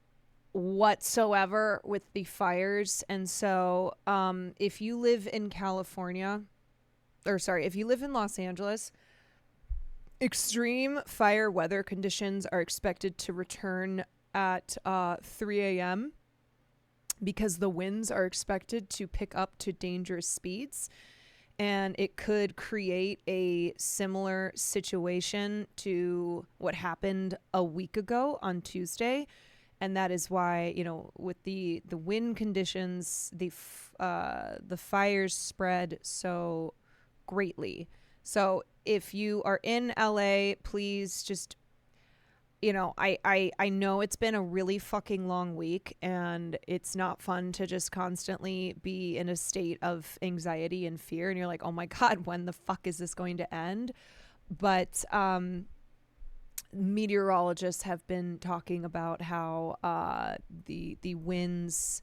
whatsoever with the fires. And so if you live in if you live in Los Angeles, extreme fire weather conditions are expected to return at 3 a.m. because the winds are expected to pick up to dangerous speeds, and it could create a similar situation to what happened a week ago on Tuesday. And that is why, with the wind conditions, the fires spread so greatly. So if you are in LA, please just, I know it's been a really fucking long week, and it's not fun to just constantly be in a state of anxiety and fear. And you're like, oh my God, when the fuck is this going to end? But meteorologists have been talking about how the winds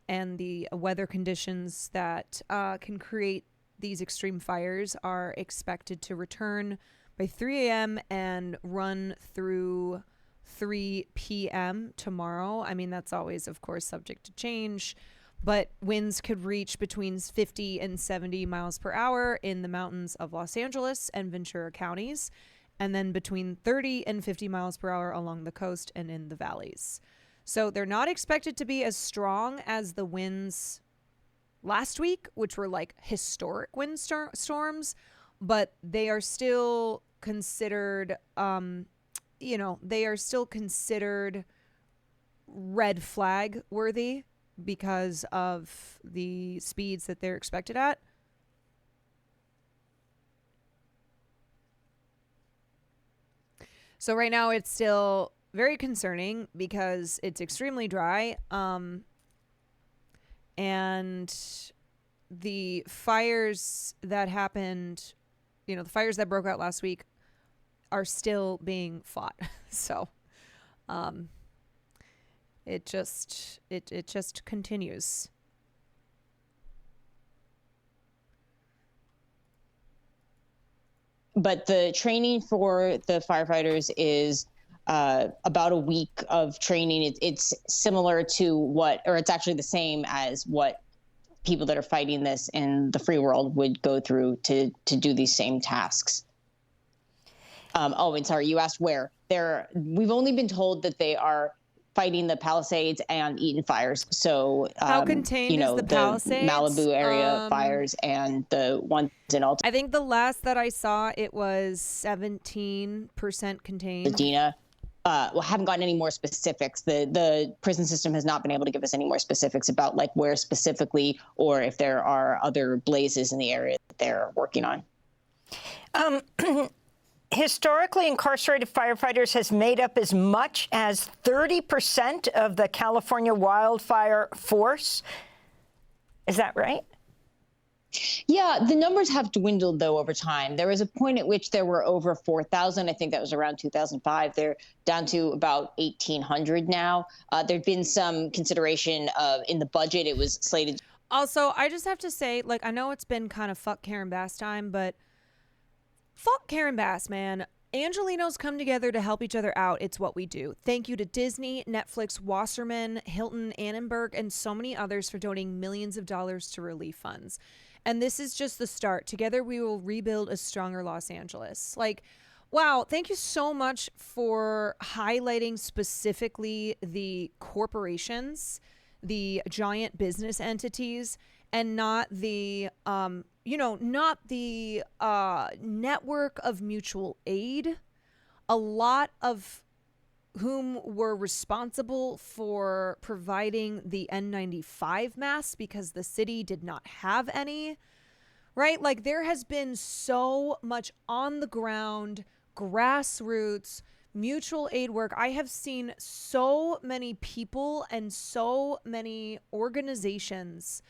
and the weather conditions that can create these extreme fires are expected to return by 3 a.m. and run through 3 p.m. tomorrow. I mean, that's always, of course, subject to change, but winds could reach between 50 and 70 miles per hour in the mountains of Los Angeles and Ventura counties, and then between 30 and 50 miles per hour along the coast and in the valleys. So they're not expected to be as strong as the winds last week, which were like historic wind storms, but they are still considered, they are still considered red flag worthy because of the speeds that they're expected at. So right now it's still very concerning because it's extremely dry. And the fires that happened, the fires that broke out last week are still being fought. So it just continues. But the training for the firefighters is about a week of training. It's similar to it's actually the same as what people that are fighting this in the free world would go through to do these same tasks. And sorry, you asked where. We've only been told that they are fighting the Palisades and Eaton fires. So how contained is the Palisades? Malibu area fires and the ones in Alta. I think the last that I saw, it was 17% contained. Medina. Haven't gotten any more specifics. The prison system has not been able to give us any more specifics about like where specifically, or if there are other blazes in the area that they're working on. Historically, incarcerated firefighters has made up as much as 30% of the California wildfire force. Is that right? Yeah, the numbers have dwindled, though, over time. There was a point at which there were over 4,000. I think that was around 2005. They're down to about 1,800 now. There'd been some consideration of in the budget. It was slated. Also, I just have to say, like, I know it's been kind of fuck Karen Bass time, but fuck Karen Bass, man. Angelinos come together to help each other out. It's what we do. Thank you to Disney, Netflix, Wasserman, Hilton, Annenberg, and so many others for donating millions of dollars to relief funds. And this is just the start. Together, we will rebuild a stronger Los Angeles. Like, wow, thank you so much for highlighting specifically the corporations, the giant business entities, and not the network of mutual aid, a lot of whom were responsible for providing the N95 masks because the city did not have any, right? Like, there has been so much on the ground, grassroots, mutual aid work. I have seen so many people and so many organizations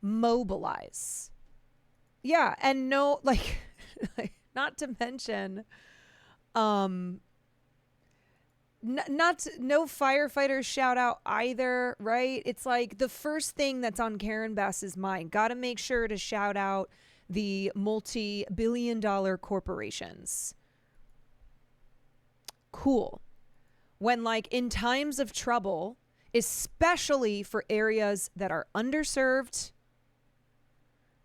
mobilize. Yeah, and no, like not to mention, no firefighters shout out either, right? It's like the first thing that's on Karen Bass's mind. Got to make sure to shout out the multi-billion-dollar corporations. Cool. When, like, in times of trouble, especially for areas that are underserved,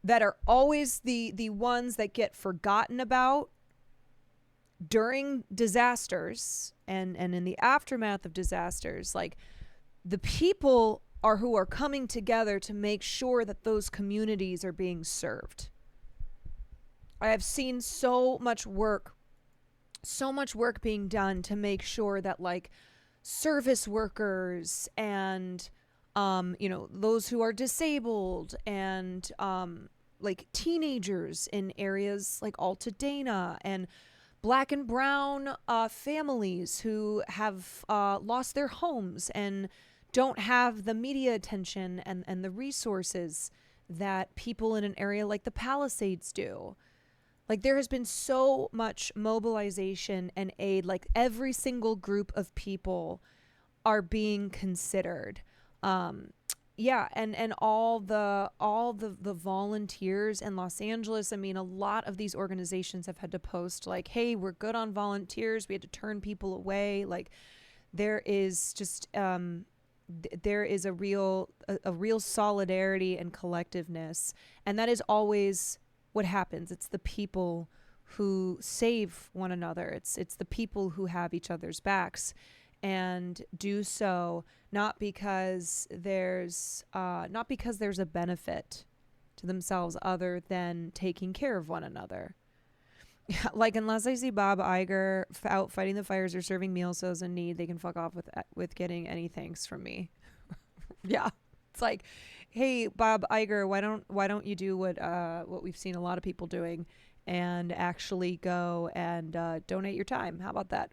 that are always the ones that get forgotten about during disasters and in the aftermath of disasters, like, the people are who are coming together to make sure that those communities are being served. I have seen so much work being done to make sure that, like, service workers and those who are disabled and like teenagers in areas like Altadena and Black and brown families who have lost their homes and don't have the media attention and the resources that people in an area like the Palisades do. Like, there has been so much mobilization and aid. Like, every single group of people are being considered. And all the volunteers in Los Angeles. I mean, a lot of these organizations have had to post like, hey, we're good on volunteers. We had to turn people away. Like, there is just there is a real solidarity and collectiveness, and that is always what happens. It's the people who save one another. It's the people who have each other's backs, and do so not because there's a benefit to themselves other than taking care of one another. Like, unless I see Bob Iger out fighting the fires or serving meals to those in need, they can fuck off with getting any thanks from me. Yeah, it's like, hey, Bob Iger, why don't you do what we've seen a lot of people doing, and actually go and donate your time? How about that?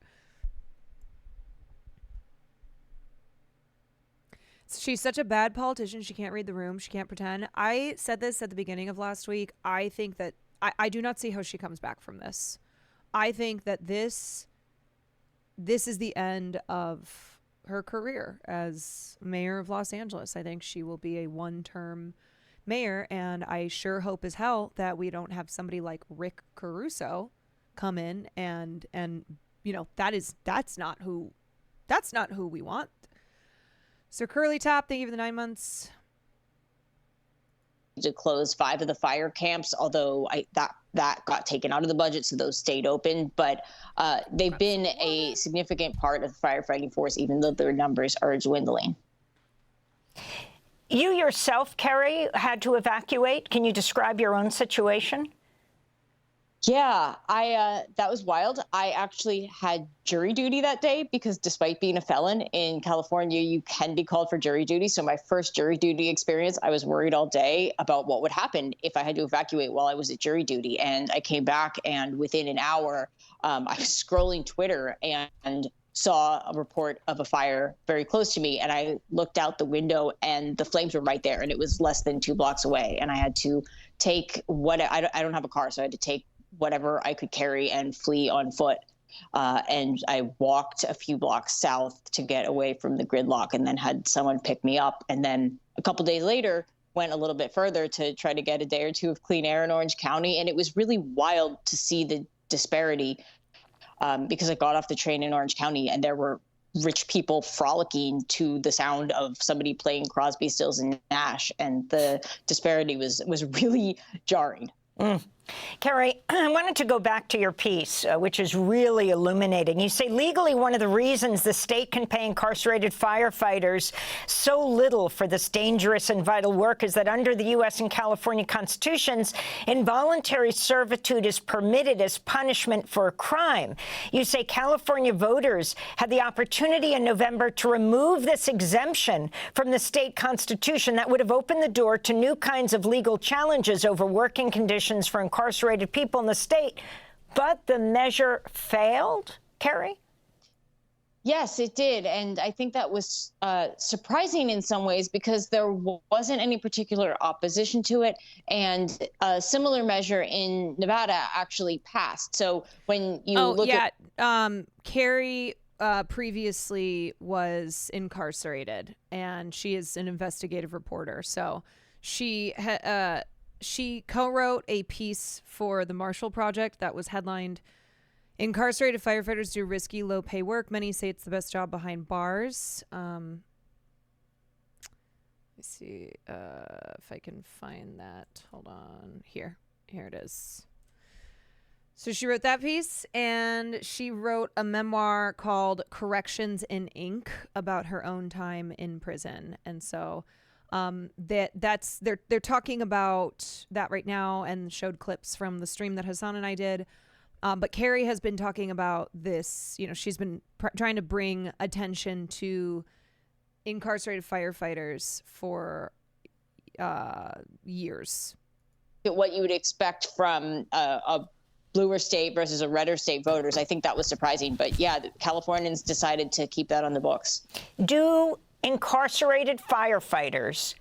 She's such a bad politician. She can't read the room. She can't pretend. I said this at the beginning of last week. I think that I do not see how she comes back from this. I think that this is the end of her career as mayor of Los Angeles. I think she will be a one-term mayor, and I sure hope as hell that we don't have somebody like Rick Caruso come in and that's not who we want. So Curly Top, thank you for the 9 months. To close 5 of the fire camps, although that got taken out of the budget, so those stayed open. But they've been a significant part of the firefighting force, even though their numbers are dwindling. You yourself, Kerry, had to evacuate. Can you describe your own situation? Yeah, that was wild. I actually had jury duty that day because despite being a felon in California, you can be called for jury duty. So my first jury duty experience, I was worried all day about what would happen if I had to evacuate while I was at jury duty. And I came back, and within an hour, I was scrolling Twitter and saw a report of a fire very close to me. And I looked out the window, and the flames were right there, and it was less than 2 blocks away. And I had to take I don't have a car, so I had to take whatever I could carry and flee on foot. And I walked a few blocks south to get away from the gridlock, and then had someone pick me up. And then a couple days later, went a little bit further to try to get a day or two of clean air in Orange County. And it was really wild to see the disparity because I got off the train in Orange County, and there were rich people frolicking to the sound of somebody playing Crosby, Stills, and Nash. And the disparity was really jarring. Kerry, I wanted to go back to your piece, which is really illuminating. You say legally one of the reasons the state can pay incarcerated firefighters so little for this dangerous and vital work is that under the U.S. and California constitutions, involuntary servitude is permitted as punishment for a crime. You say California voters had the opportunity in November to remove this exemption from the state constitution that would have opened the door to new kinds of legal challenges over working conditions for incarcerated people in the state, but the measure failed, Kerry? Yes, it did. And I think that was surprising in some ways because there wasn't any particular opposition to it. And a similar measure in Nevada actually passed. So when you look at... Kerry previously was incarcerated, and she is an investigative reporter. So she co-wrote a piece for the Marshall Project that was headlined, "Incarcerated Firefighters Do Risky, Low-Pay Work. Many Say It's the Best Job Behind Bars." Let me see if I can find that. Hold on. Here it is. So she wrote that piece, and she wrote a memoir called Corrections in Ink about her own time in prison. And so they're talking about that right now, and showed clips from the stream that Hassan and I did. But Kerry has been talking about this. She's been trying to bring attention to incarcerated firefighters for years. What you would expect from a bluer state versus a redder state voters. I think that was surprising. But yeah, the Californians decided to keep that on the books. Do incarcerated firefighters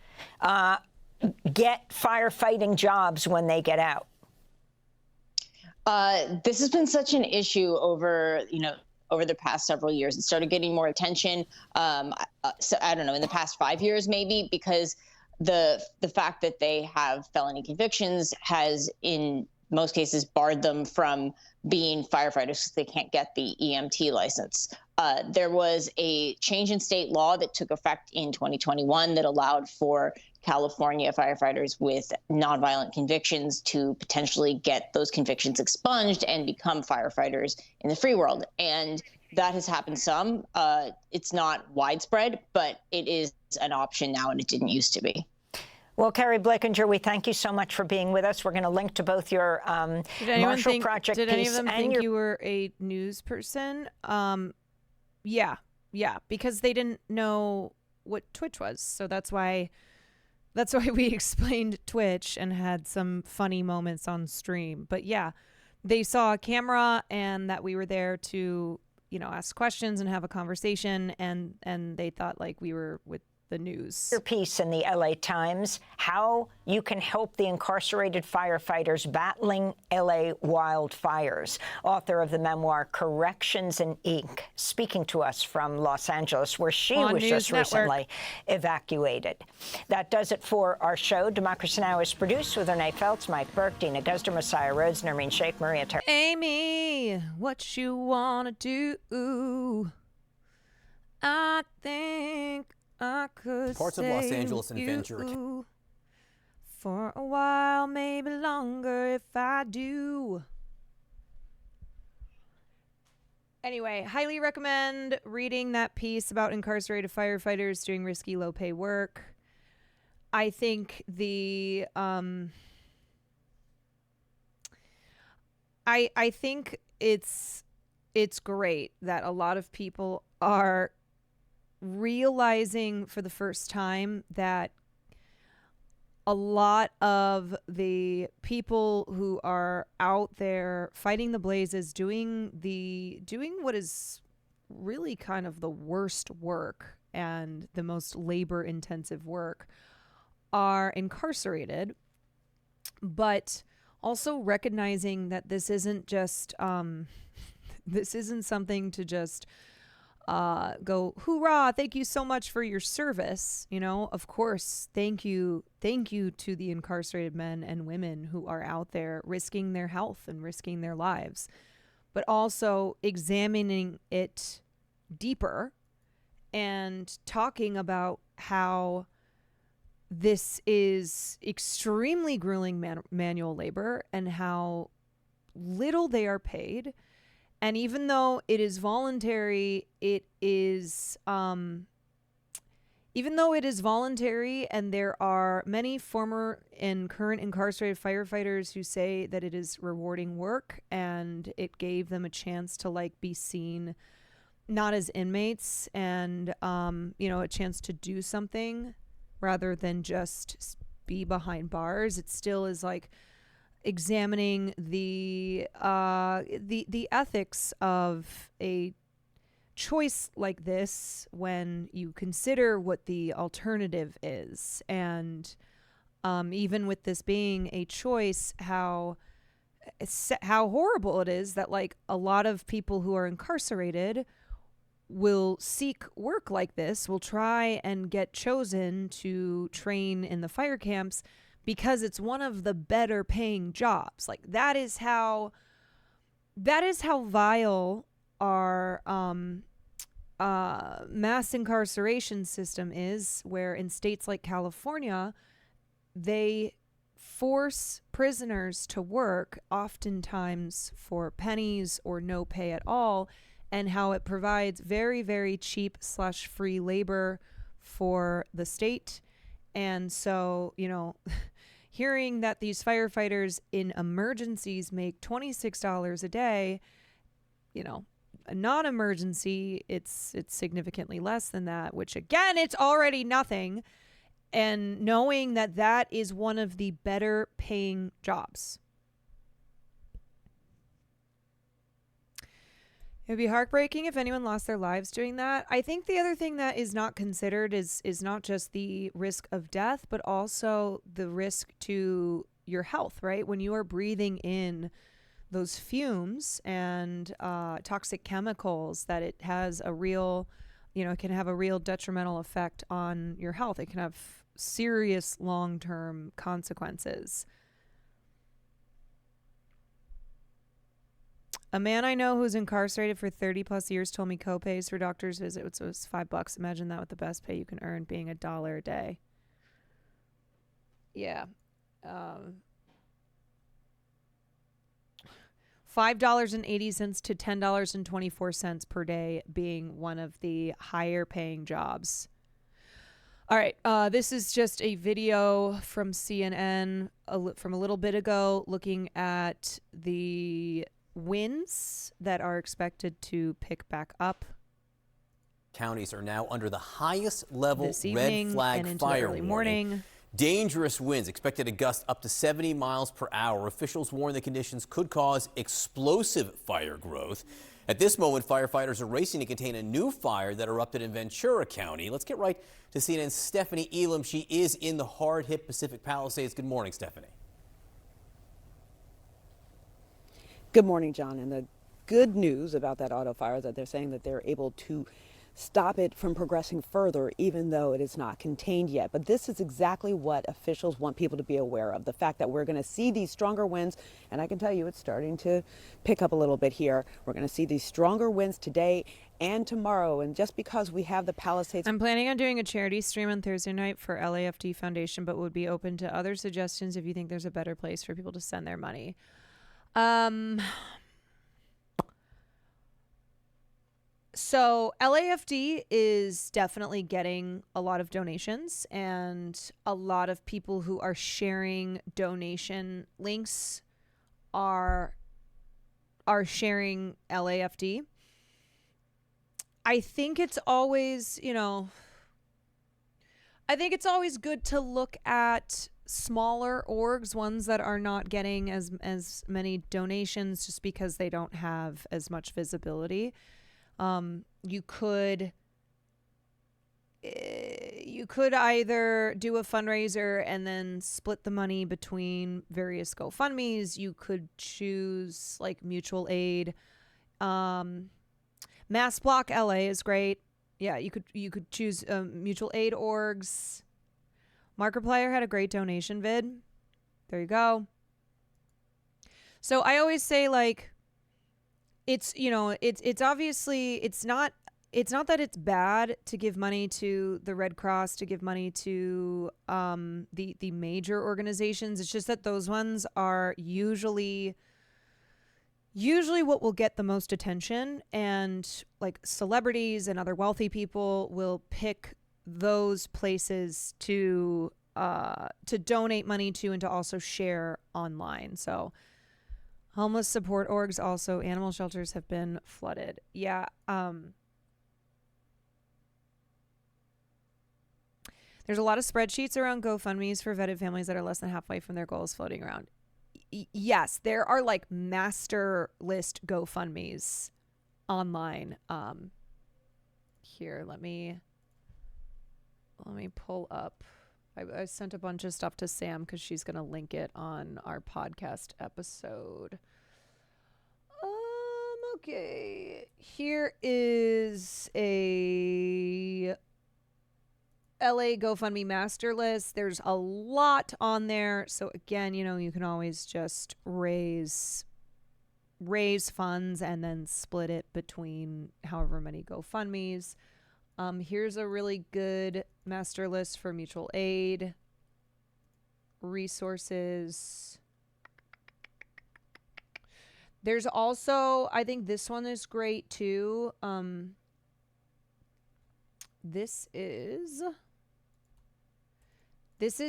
get firefighting jobs when they get out? This has been such an issue over the past several years. It started getting more attention. So I don't know, in the past 5 years, maybe, because the fact that they have felony convictions has, in most cases, barred them from being firefighters because they can't get the EMT license. There was a change in state law that took effect in 2021 that allowed for California firefighters with nonviolent convictions to potentially get those convictions expunged and become firefighters in the free world. And that has happened some. It's not widespread, but it is an option now, and it didn't used to be. Well, Carrie Blakinger, we thank you so much for being with us. We're going to link to both your Marshall Project piece and your... Did any of them think you were a news person? Yeah, because they didn't know what Twitch was, so that's why we explained Twitch and had some funny moments on stream. But yeah, they saw a camera and that we were there to, ask questions and have a conversation, and they thought like we were with the news. Your piece in the LA Times, how you can help the incarcerated firefighters battling LA wildfires. Author of the memoir Corrections in Ink, speaking to us from Los Angeles, where she was just recently evacuated. That does it for our show. Democracy Now! Is produced with Renee Feltz, Mike Burke, Dina Guzder, Messiah Rhodes, Nermeen Sheikh, Maria Ter. Amy, what you wanna do? I think I could parts of Los Angeles and Ventura for a while, maybe longer if I do. Anyway, highly recommend reading that piece about incarcerated firefighters doing risky, low-pay work. I think I think it's great that a lot of people are realizing for the first time that a lot of the people who are out there fighting the blazes, doing what is really kind of the worst work and the most labor intensive work, are incarcerated, but also recognizing that this isn't just this isn't something to just go, hoorah, thank you so much for your service. Of course, thank you to the incarcerated men and women who are out there risking their health and risking their lives, but also examining it deeper and talking about how this is extremely grueling manual labor and how little they are paid. And even though it is voluntary, and there are many former and current incarcerated firefighters who say that it is rewarding work and it gave them a chance to be seen not as inmates and, a chance to do something rather than just be behind bars. It still is examining the ethics of a choice like this when you consider what the alternative is, and even with this being a choice, how horrible it is that a lot of people who are incarcerated will seek work like this, will try and get chosen to train in the fire camps because it's one of the better paying jobs. That is how vile our mass incarceration system is, where in states like California, they force prisoners to work oftentimes for pennies or no pay at all, and how it provides very, very cheap / free labor for the state. And so, hearing that these firefighters in emergencies make $26 a day, a non-emergency, it's significantly less than that, which again, it's already nothing. And knowing that that is one of the better paying jobs. It would be heartbreaking if anyone lost their lives doing that. I think the other thing that is not considered is not just the risk of death, but also the risk to your health, right? When you are breathing in those fumes and toxic chemicals, that it has a real, it can have a real detrimental effect on your health. It can have serious long-term consequences. A man I know who's incarcerated for 30 plus years told me co-pays for doctor's visits was $5. Imagine that with the best pay you can earn being $1 a day. Yeah. $5.80 to $10.24 per day being one of the higher paying jobs. All right. This is just a video from CNN from a little bit ago looking at the winds that are expected to pick back up. Counties are now under the highest level this evening red flag and into fire early warning. morning. Dangerous winds expected to gust up to 70 miles per hour. Officials warn the conditions could cause explosive fire growth. At this moment, firefighters are racing to contain a new fire that erupted in Ventura County. Let's get right to CNN's Stephanie Elam. She is in the hard-hit Pacific Palisades. Good morning, Stephanie. Good morning, John. And the good news about that auto fire is that they're saying that they're able to stop it from progressing further, even though it is not contained yet. But this is exactly what officials want people to be aware of, the fact that we're going to see these stronger winds. And I can tell you it's starting to pick up a little bit here. We're going to see these stronger winds today and tomorrow. And just because we have the Palisades. I'm planning on doing a charity stream on Thursday night for LAFD Foundation, but would be open to other suggestions if you think there's a better place for people to send their money. So LAFD is definitely getting a lot of donations, and a lot of people who are sharing donation links are sharing LAFD. I think it's always, I think it's always good to look at smaller orgs, ones that are not getting as many donations just because they don't have as much visibility. You could either do a fundraiser and then split the money between various GoFundMes. You could choose like mutual aid. Mass Block LA is great. Yeah, you could choose mutual aid orgs. Markiplier had a great donation vid. There you go. So I always say, like, it's obviously it's not that it's bad to give money to the Red Cross, to give money to the major organizations. It's just that those ones are usually what will get the most attention, and like celebrities and other wealthy people will pick those places to donate money to and to also share online. So homeless support orgs, also animal shelters have been flooded. Yeah. There's a lot of spreadsheets around GoFundMes for vetted families that are less than halfway from their goals floating around. Yes, there are like master list GoFundMes online. Here, let me pull up. I sent a bunch of stuff to Sam because she's going to link it on our podcast episode. Okay. Here is a LA GoFundMe master list. There's a lot on there. So again, you can always just raise funds and then split it between however many GoFundMes. Here's a really good master list for mutual aid resources. There's also, I think this one is great too. This is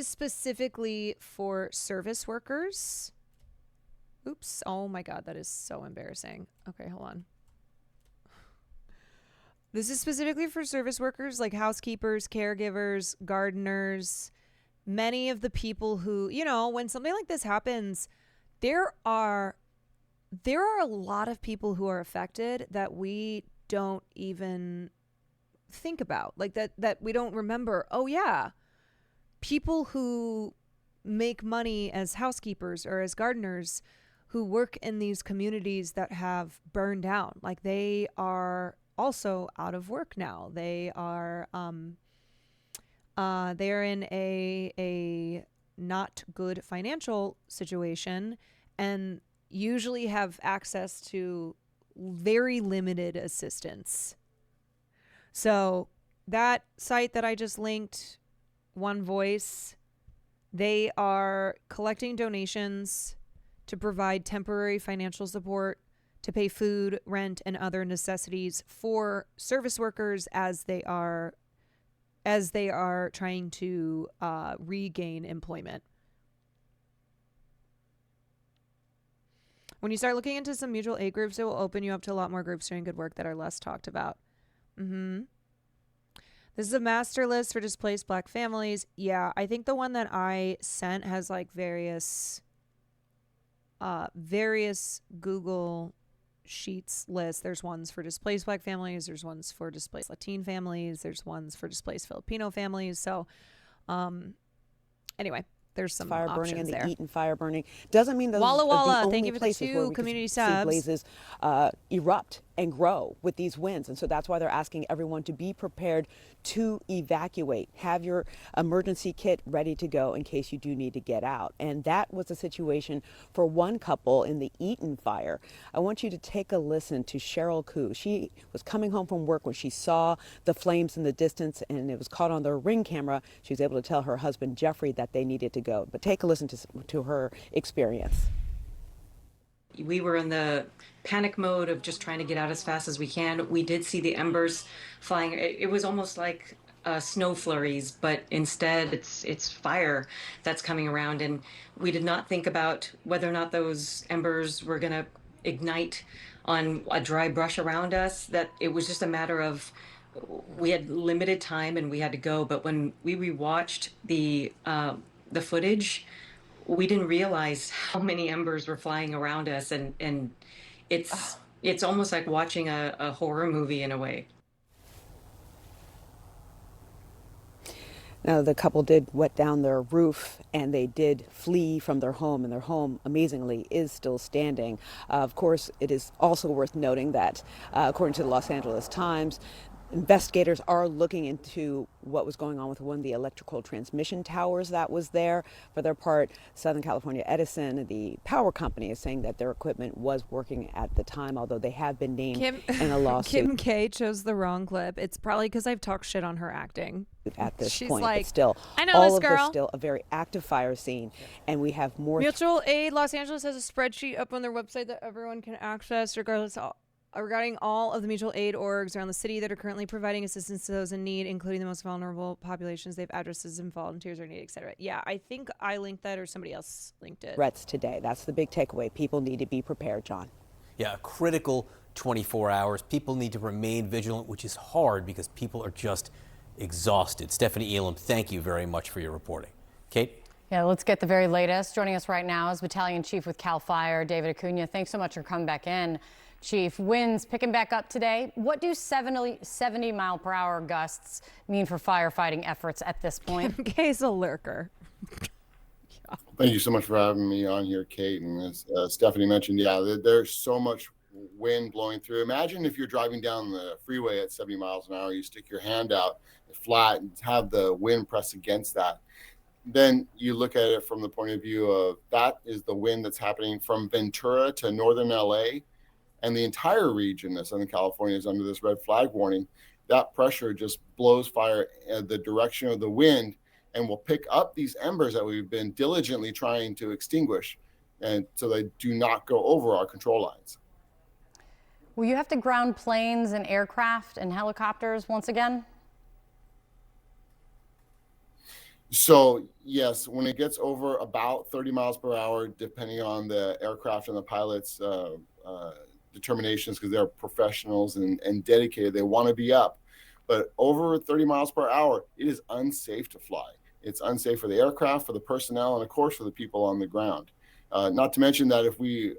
specifically for service workers. Oops. Oh my God, that is so embarrassing. Okay, hold on. This is specifically for service workers like housekeepers, caregivers, gardeners, many of the people who, when something like this happens, there are a lot of people who are affected that we don't even think about, like that we don't remember. Oh yeah, people who make money as housekeepers or as gardeners who work in these communities that have burned down, like they are also out of work now. They are they're in a not good financial situation, and usually have access to very limited assistance. So that site that I just linked, One Voice, they are collecting donations to provide temporary financial support to pay food, rent, and other necessities for service workers as they are trying to regain employment. When you start looking into some mutual aid groups, it will open you up to a lot more groups doing good work that are less talked about. This is a master list for displaced Black families. Yeah, I think the one that I sent has like various Google Sheets lists. There's ones for displaced Black families. There's ones for displaced Latin families. There's ones for displaced Filipino families. So, anyway, there's some fire burning options and the there. Eaton fire burning doesn't mean those Walla are Walla, the only thank you for the places where 2 we community can see subs. blazes erupt and grow with these winds, and so that's why they're asking everyone to be prepared to evacuate. Have your emergency kit ready to go in case you do need to get out. And that was the situation for one couple in the Eaton fire. I want you to take a listen to Cheryl Koo. She was coming home from work when she saw the flames in the distance, and it was caught on their Ring camera. She was able to tell her husband Jeffrey that they needed to go. But take a listen to her experience. We were in the panic mode of just trying to get out as fast as we can. We did see the embers flying. It was almost like snow flurries, but instead it's fire that's coming around. And we did not think about whether or not those embers were going to ignite on a dry brush around us. That it was just a matter of we had limited time and we had to go. But when we rewatched the footage, we didn't realize how many embers were flying around us, and it's almost like watching a horror movie in a way. Now, the couple did wet down their roof, and they did flee from their home, and their home, amazingly, is still standing. Of course, it is also worth noting that, according to the Los Angeles Times, investigators are looking into what was going on with one of the electrical transmission towers that was there. For their part, Southern California Edison, the power company, is saying that their equipment was working at the time, although they have been named in a lawsuit. Kim K chose the wrong clip. It's probably because I've talked shit on her acting. At this She's point, like, but still, I know all this of girl. this still a very active fire scene, and we have more. Mutual Aid Los Angeles has a spreadsheet up on their website that everyone can access regarding all of the mutual aid orgs around the city that are currently providing assistance to those in need, including the most vulnerable populations. They have addresses and volunteers are needed, etc. Yeah, I think I linked that or somebody else linked it. Threats today. That's the big takeaway. People need to be prepared, John. Yeah, a critical 24 hours. People need to remain vigilant, which is hard because people are just exhausted. Stephanie Elam, thank you very much for your reporting. Kate? Yeah, let's get the very latest. Joining us right now is Battalion Chief with CAL FIRE, David Acuna. Thanks so much for coming back in. Chief, winds picking back up today. What do 70-mile-per-hour gusts mean for firefighting efforts at this point? Kim K's a lurker. Thank you so much for having me on here, Kate. And as Stephanie mentioned, yeah, there's so much wind blowing through. Imagine if you're driving down the freeway at 70 miles an hour, you stick your hand out flat and have the wind press against that. Then you look at it from the point of view of that is the wind that's happening from Ventura to northern LA. And the entire region of Southern California is under this red flag warning. That pressure just blows fire in the direction of the wind and will pick up these embers that we've been diligently trying to extinguish, and so they do not go over our control lines. Will you have to ground planes and aircraft and helicopters once again? So yes, when it gets over about 30 miles per hour, depending on the aircraft and the pilots' determinations, because they're professionals and dedicated, they want to be up. But over 30 miles per hour, it is unsafe to fly. It's unsafe for the aircraft, for the personnel, and of course for the people on the ground. Not to mention that if we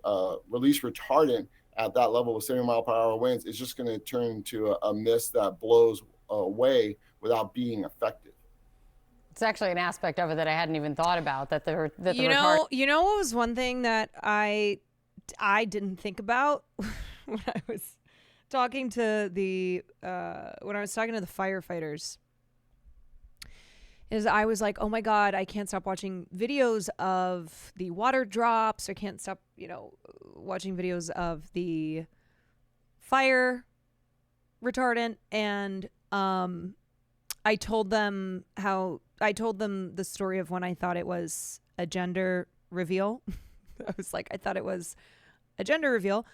release retardant at that level with 70 mile per hour winds, it's just going to turn into a mist that blows away without being effective. It's actually an aspect of it that I hadn't even thought about. You know what was one thing that I didn't think about when I was talking to the firefighters is I was like, oh my God, I can't stop watching videos of the water drops. I can't stop, watching videos of the fire retardant. And I told them the story of when I thought it was a gender reveal. I was like, I thought it was a gender reveal.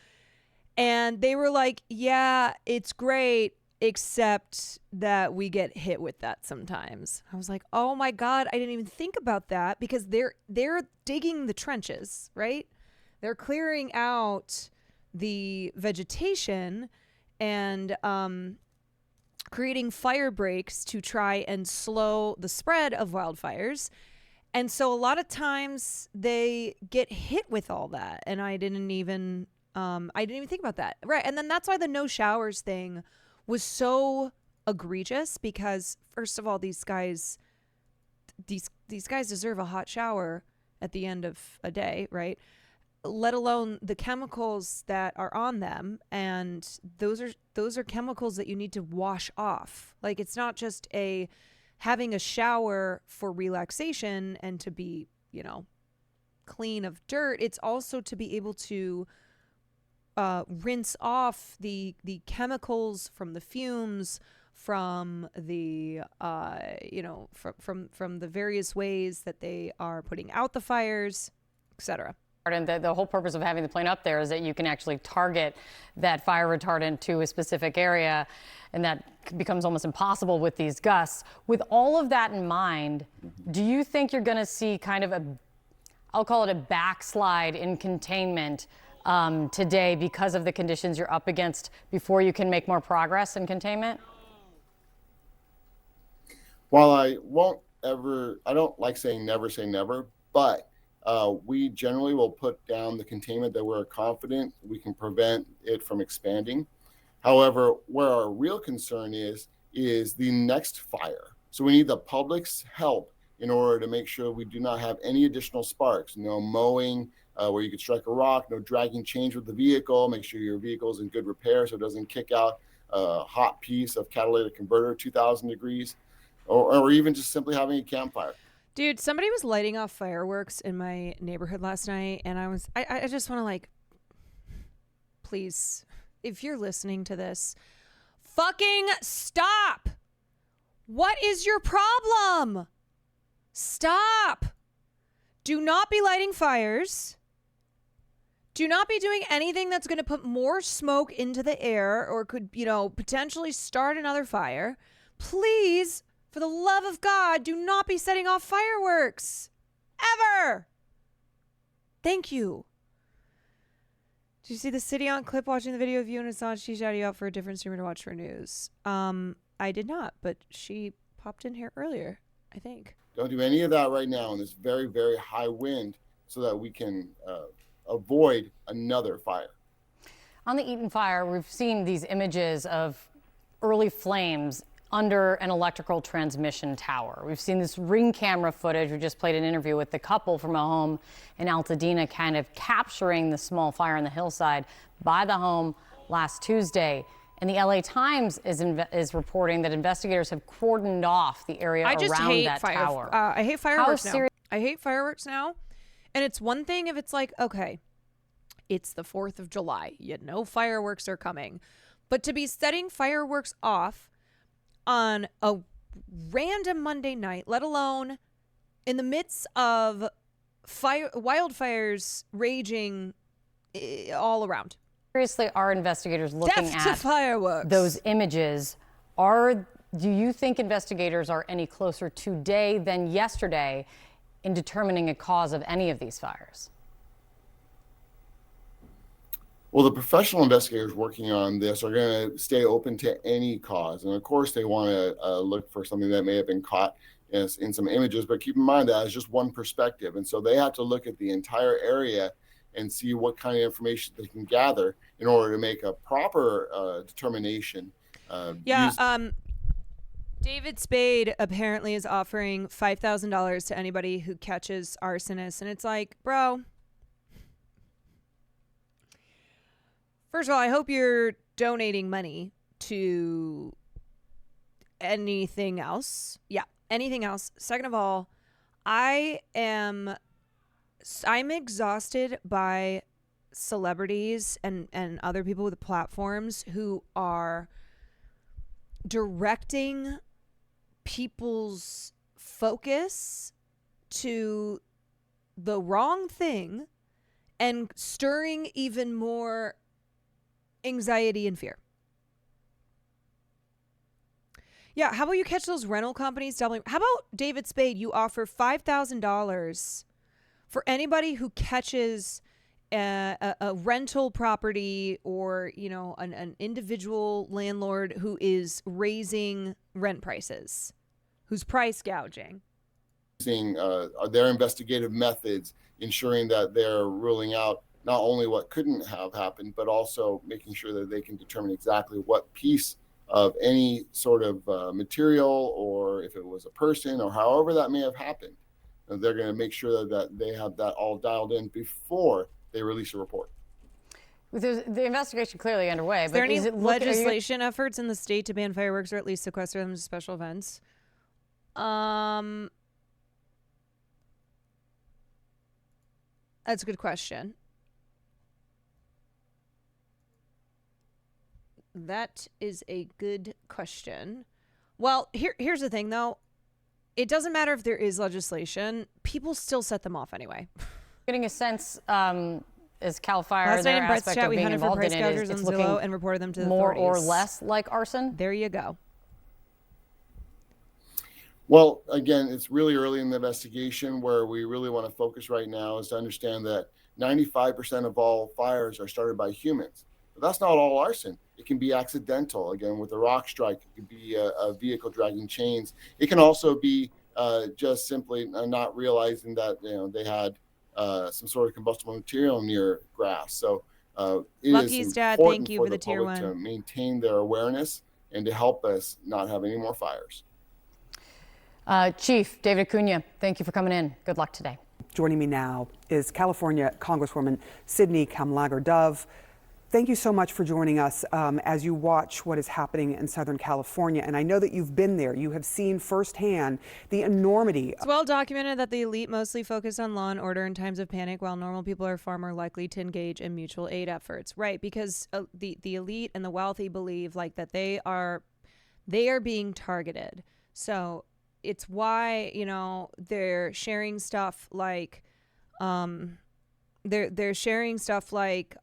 And they were like, yeah, it's great, except that we get hit with that sometimes. I was like, oh my God, I didn't even think about that, because they're digging the trenches, right? They're clearing out the vegetation and creating fire breaks to try and slow the spread of wildfires. And so a lot of times they get hit with all that. And I didn't even think about that. Right. And then that's why the no showers thing was so egregious, because first of all, these guys deserve a hot shower at the end of a day, right? Let alone the chemicals that are on them. And those are chemicals that you need to wash off. Like, it's not just having a shower for relaxation and to be, clean of dirt. It's also to be able to rinse off the chemicals from the fumes, from the from the various ways that they are putting out the fires, etc. And the whole purpose of having the plane up there is that you can actually target that fire retardant to a specific area, and that becomes almost impossible with these gusts. With all of that in mind, do you think you're going to see kind of I'll call it a backslide in containment today because of the conditions you're up against before you can make more progress in containment? While I don't like saying never say never, but we generally will put down the containment that we're confident we can prevent it from expanding. However, where our real concern is the next fire. So we need the public's help in order to make sure we do not have any additional sparks. No mowing where you could strike a rock, no dragging change with the vehicle, make sure your vehicle is in good repair so it doesn't kick out a hot piece of catalytic converter 2,000 degrees, or even just simply having a campfire. Dude, somebody was lighting off fireworks in my neighborhood last night, and I just want to, please, if you're listening to this, fucking stop. What is your problem? Stop. Do not be lighting fires. Do not be doing anything that's going to put more smoke into the air or could, potentially start another fire. Please, for the love of God, do not be setting off fireworks. Ever. Thank you. Did you see the City on clip watching the video of you and Assange? She shouted you out for a different streamer to watch for news. I did not, but she popped in here earlier, I think. Don't do any of that right now in this very, very high wind so that we can avoid another fire. On the Eaton fire, we've seen these images of early flames under an electrical transmission tower. We've seen this ring camera footage. We just played an interview with the couple from a home in Altadena, kind of capturing the small fire on the hillside by the home last Tuesday. And the LA Times is reporting that investigators have cordoned off the area around that tower. I hate fireworks now. I hate fireworks now. And it's one thing if it's like, okay, it's the 4th of July. You know fireworks are coming. But to be setting fireworks off on a random Monday night, let alone in the midst of wildfires raging all around. Seriously, are investigators looking at fireworks? Those images? Do you think investigators are any closer today than yesterday in determining a cause of any of these fires? Well, the professional investigators working on this are going to stay open to any cause. And of course, they want to look for something that may have been caught in some images. But keep in mind that is just one perspective. And so they have to look at the entire area and see what kind of information they can gather in order to make a proper determination. David Spade apparently is offering $5,000 to anybody who catches arsonists. And it's like, bro, first of all, I hope you're donating money to anything else. Yeah. anything else. Second of all, I'm exhausted by celebrities and other people with platforms who are directing people's focus to the wrong thing and stirring even more anxiety and fear. Yeah, how about you catch those rental companies doubling? How about David Spade, you offer $5,000 for anybody who catches a rental property or, you know, an individual landlord who is raising rent prices, who's price gouging. Using their investigative methods, ensuring that they're ruling out not only what couldn't have happened, but also making sure that they can determine exactly what piece of any sort of material, or if it was a person, or however that may have happened. And they're going to make sure that they have that all dialed in before they release a report. The investigation clearly underway. Is there any legislation efforts in the state to ban fireworks or at least sequester them to special events? That's a good question. That is a good question. Well, here's the thing, though. It doesn't matter if there is legislation. People still set them off anyway. Getting a sense, as CAL FIRE, last night in Brett's chat, we being hunted for involved price in it gougers on is Zillow and reported them to the more authorities. or less like arson. There you go. Well, again, it's really early in the investigation. Where we really want to focus right now is to understand that 95% of all fires are started by humans. But that's not all arson. It can be accidental. Again, with a rock strike, it could be a vehicle dragging chains. It can also be just simply not realizing that they had some sort of combustible material near grass. So it Lucky's is dad, important thank you for for the tier public to one. maintain their awareness and to help us not have any more fires. Chief David Acuna, thank you for coming in. Good luck today. Joining me now is California Congresswoman Sydney Kamlager-Dove. Thank you so much for joining us as you watch what is happening in Southern California. And I know that you've been there. You have seen firsthand the enormity. It's well documented that the elite mostly focus on law and order in times of panic, while normal people are far more likely to engage in mutual aid efforts. Right, because the elite and the wealthy believe like that they are being targeted. So it's why, they're sharing stuff like they're sharing stuff like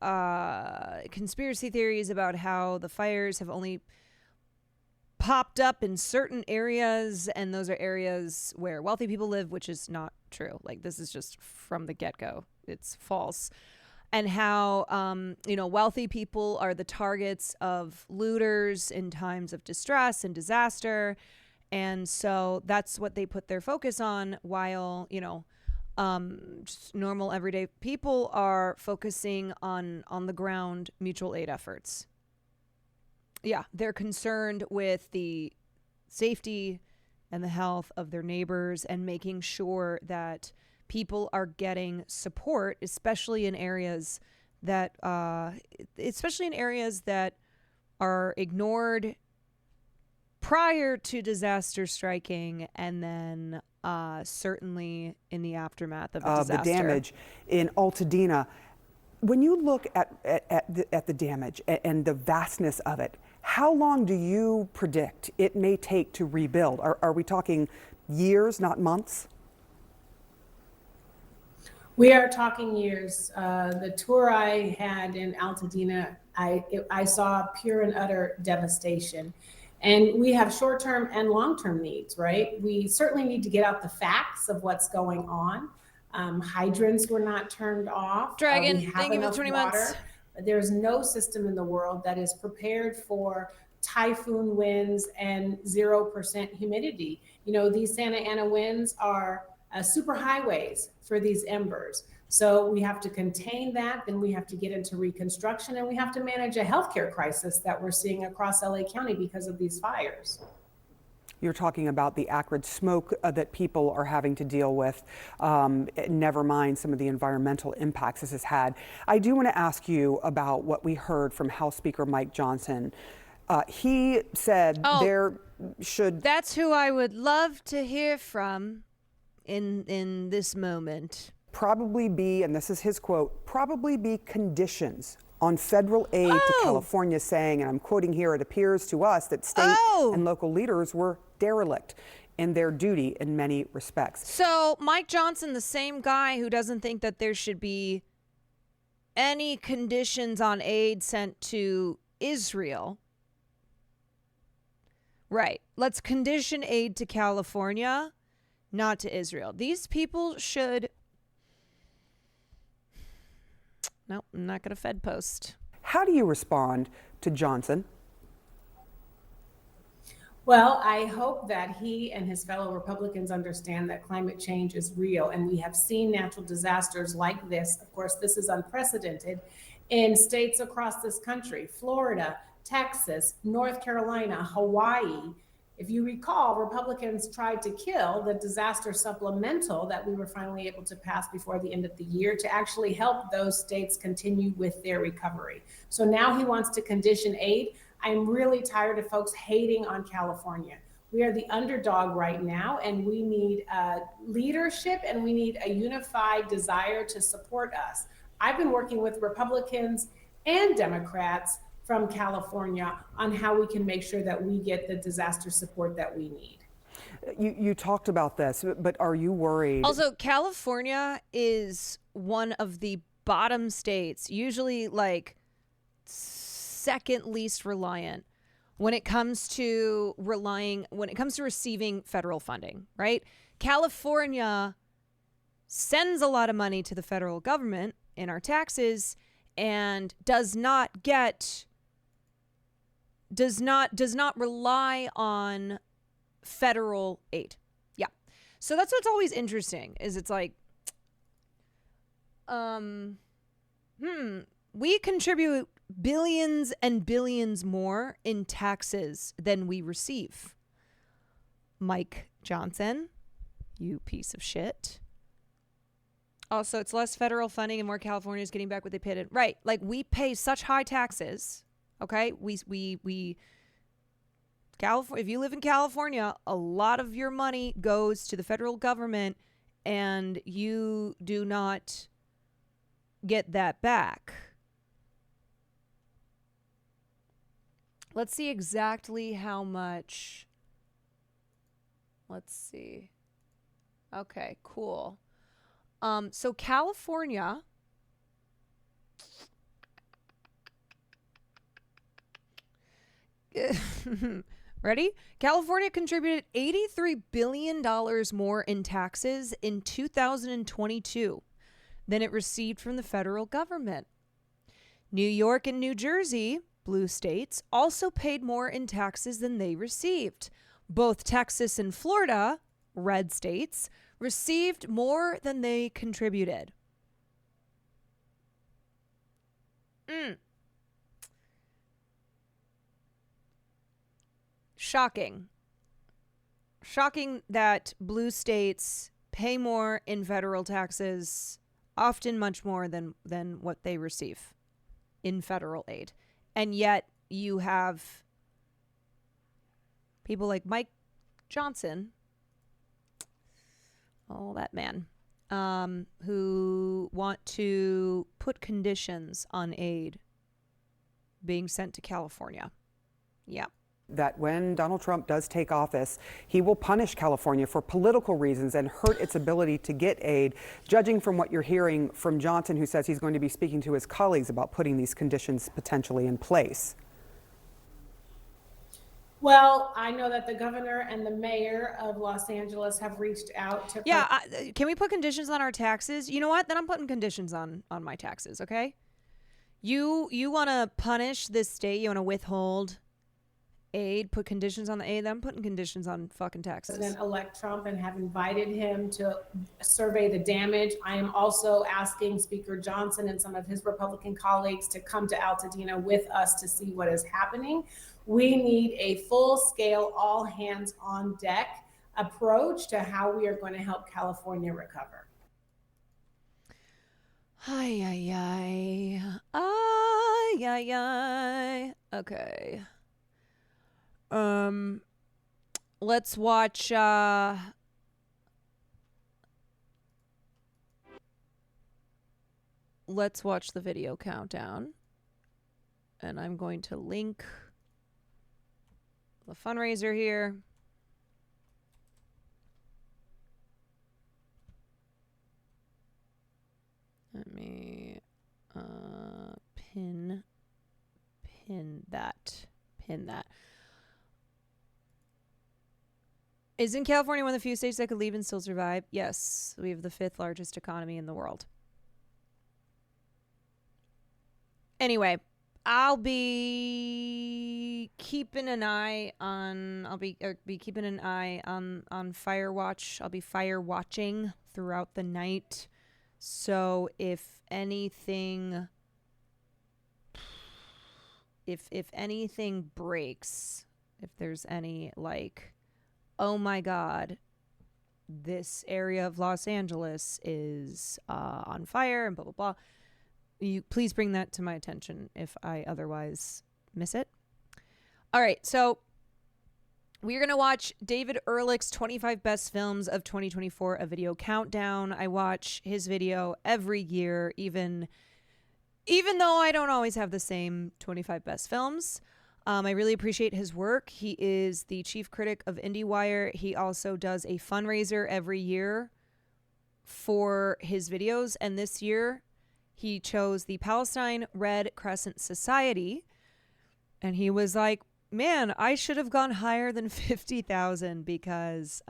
conspiracy theories about how the fires have only popped up in certain areas, and those are areas where wealthy people live, which is not true. Like, this is just from the get-go. It's false. And how, wealthy people are the targets of looters in times of distress and disaster. And so that's what they put their focus on, while, just normal everyday people are focusing on the ground mutual aid efforts. Yeah, they're concerned with the safety and the health of their neighbors and making sure that people are getting support, especially in areas that are ignored prior to disaster striking, and then certainly in the aftermath of a disaster. The damage in Altadena. When you look at the damage and the vastness of it, how long do you predict it may take to rebuild? Are we talking years, not months? We are talking years. The tour I had in Altadena, I saw pure and utter devastation. And we have short-term and long-term needs, right? We certainly need to get out the facts of what's going on. Hydrants were not turned off. Dragon, we have thank you for enough 20 water. months. There's no system in the world that is prepared for typhoon winds and 0% humidity. These Santa Ana winds are superhighways for these embers. So we have to contain that, then we have to get into reconstruction, and we have to manage a healthcare crisis that we're seeing across LA County because of these fires. You're talking about the acrid smoke that people are having to deal with, never mind some of the environmental impacts this has had. I do want to ask you about what we heard from House Speaker Mike Johnson He said there should... That's who I would love to hear from in this moment. Probably be, and this is his quote, probably be conditions on federal aid to California, saying, and I'm quoting here, it appears to us that state and local leaders were derelict in their duty in many respects. So Mike Johnson, the same guy who doesn't think that there should be any conditions on aid sent to Israel. Right. Let's condition aid to California, not to Israel. These people should... Nope, I'm not going to Fed post. How do you respond to Johnson? Well, I hope that he and his fellow Republicans understand that climate change is real, and we have seen natural disasters like this. Of course, this is unprecedented in states across this country: Florida, Texas, North Carolina, Hawaii. If you recall, Republicans tried to kill the disaster supplemental that we were finally able to pass before the end of the year to actually help those states continue with their recovery. So now he wants to condition aid. I'm really tired of folks hating on California. We are the underdog right now, and we need leadership, and we need a unified desire to support us. I've been working with Republicans and Democrats from California on how we can make sure that we get the disaster support that we need. You talked about this, but are you worried? Also, California is one of the bottom states, usually like second least reliant when it comes to receiving federal funding, right? California sends a lot of money to the federal government in our taxes and does not rely on federal aid. Yeah. So that's what's always interesting, is it's like, we contribute billions and billions more in taxes than we receive. Mike Johnson, you piece of shit. Also, it's less federal funding and more California is getting back what they paid. Right. Like, we pay such high taxes. Okay. If you live in California, a lot of your money goes to the federal government and you do not get that back. Let's see exactly how much. Let's see. Okay, cool. So California ready? California contributed $83 billion more in taxes in 2022 than it received from the federal government. New York and New Jersey, blue states, also paid more in taxes than they received. Both Texas and Florida, red states, received more than they contributed. Shocking. Shocking that blue states pay more in federal taxes, often much more than what they receive in federal aid. And yet you have people like Mike Johnson, that man, who want to put conditions on aid being sent to California. Yeah. That when Donald Trump does take office, he will punish California for political reasons and hurt its ability to get aid, judging from what you're hearing from Johnson, who says he's going to be speaking to his colleagues about putting these conditions potentially in place. Well, I know that the governor and the mayor of Los Angeles have reached out to... Yeah, can we put conditions on our taxes? You know what? Then I'm putting conditions on my taxes, okay? You want to punish this state, you want to withhold aid, put conditions on the aid, then I'm putting conditions on fucking taxes. President-elect Trump, and have invited him to survey the damage. I am also asking Speaker Johnson and some of his Republican colleagues to come to Altadena with us to see what is happening. We need a full-scale, all-hands-on-deck approach to how we are going to help California recover. Ay. Okay. Let's watch the video countdown. And I'm going to link the fundraiser here. Let me pin that. Isn't California one of the few states that could leave and still survive? Yes, we have the 5th largest economy in the world. Anyway, I'll be keeping an eye on keeping an eye on Firewatch. I'll be fire watching throughout the night. So if anything breaks, if there's any like, oh my God, this area of Los Angeles is on fire and blah, blah, blah, you please bring that to my attention if I otherwise miss it. All right, so we're going to watch David Ehrlich's 25 Best Films of 2024, a video countdown. I watch his video every year, even though I don't always have the same 25 best films. I really appreciate his work. He is the chief critic of IndieWire. He also does a fundraiser every year for his videos. And this year, he chose the Palestine Red Crescent Society. And he was like, man, I should have gone higher than 50,000 because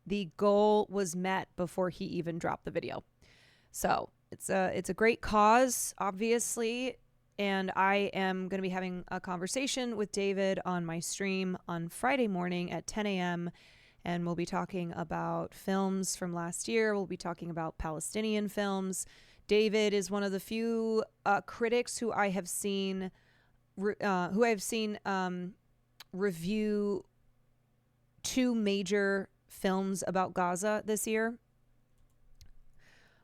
the goal was met before he even dropped the video. So it's a great cause, obviously. And I am going to be having a conversation with David on my stream on Friday morning at 10 a.m. And we'll be talking about films from last year. We'll be talking about Palestinian films. David is one of the few critics who I have seen review 2 major films about Gaza this year,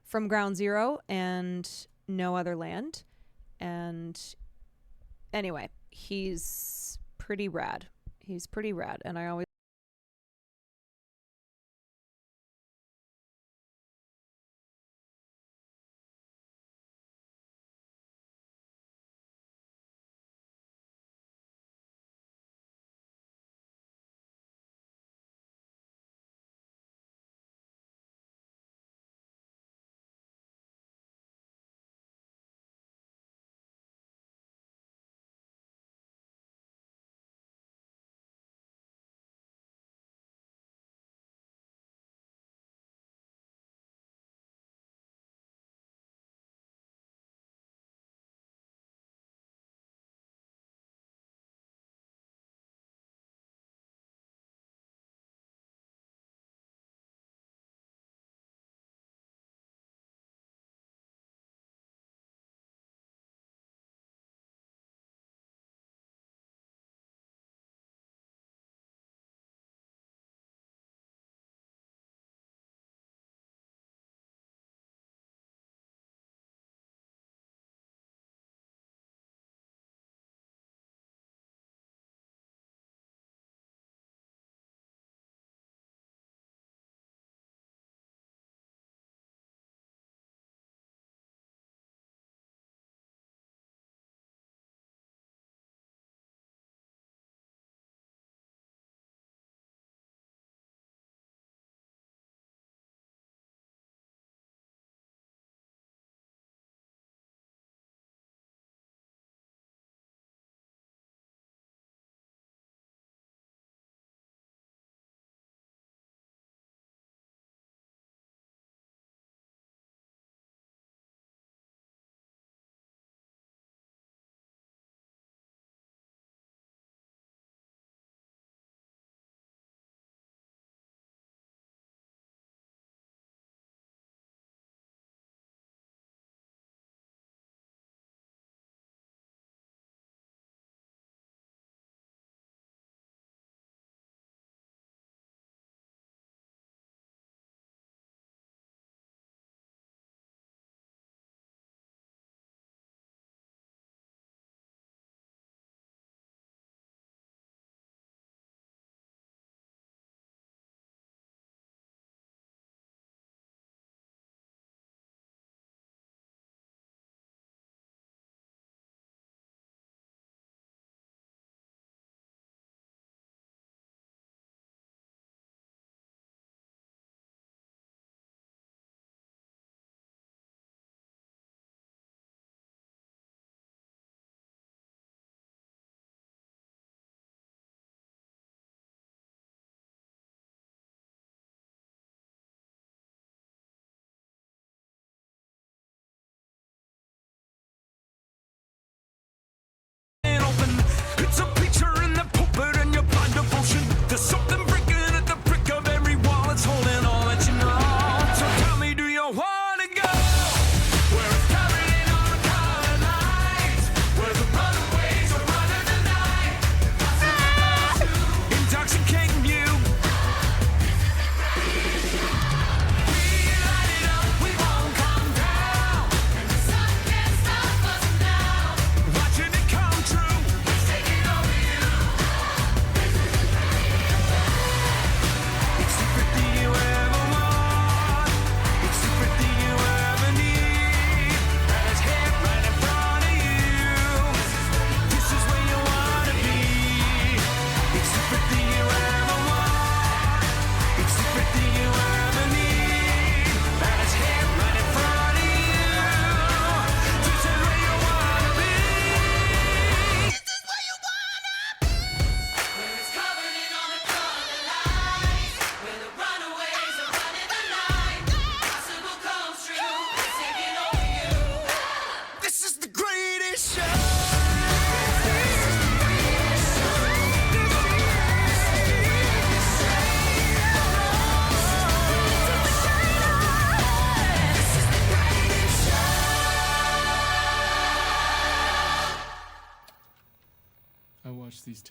From Ground Zero and No Other Land. And anyway, he's pretty rad. And I always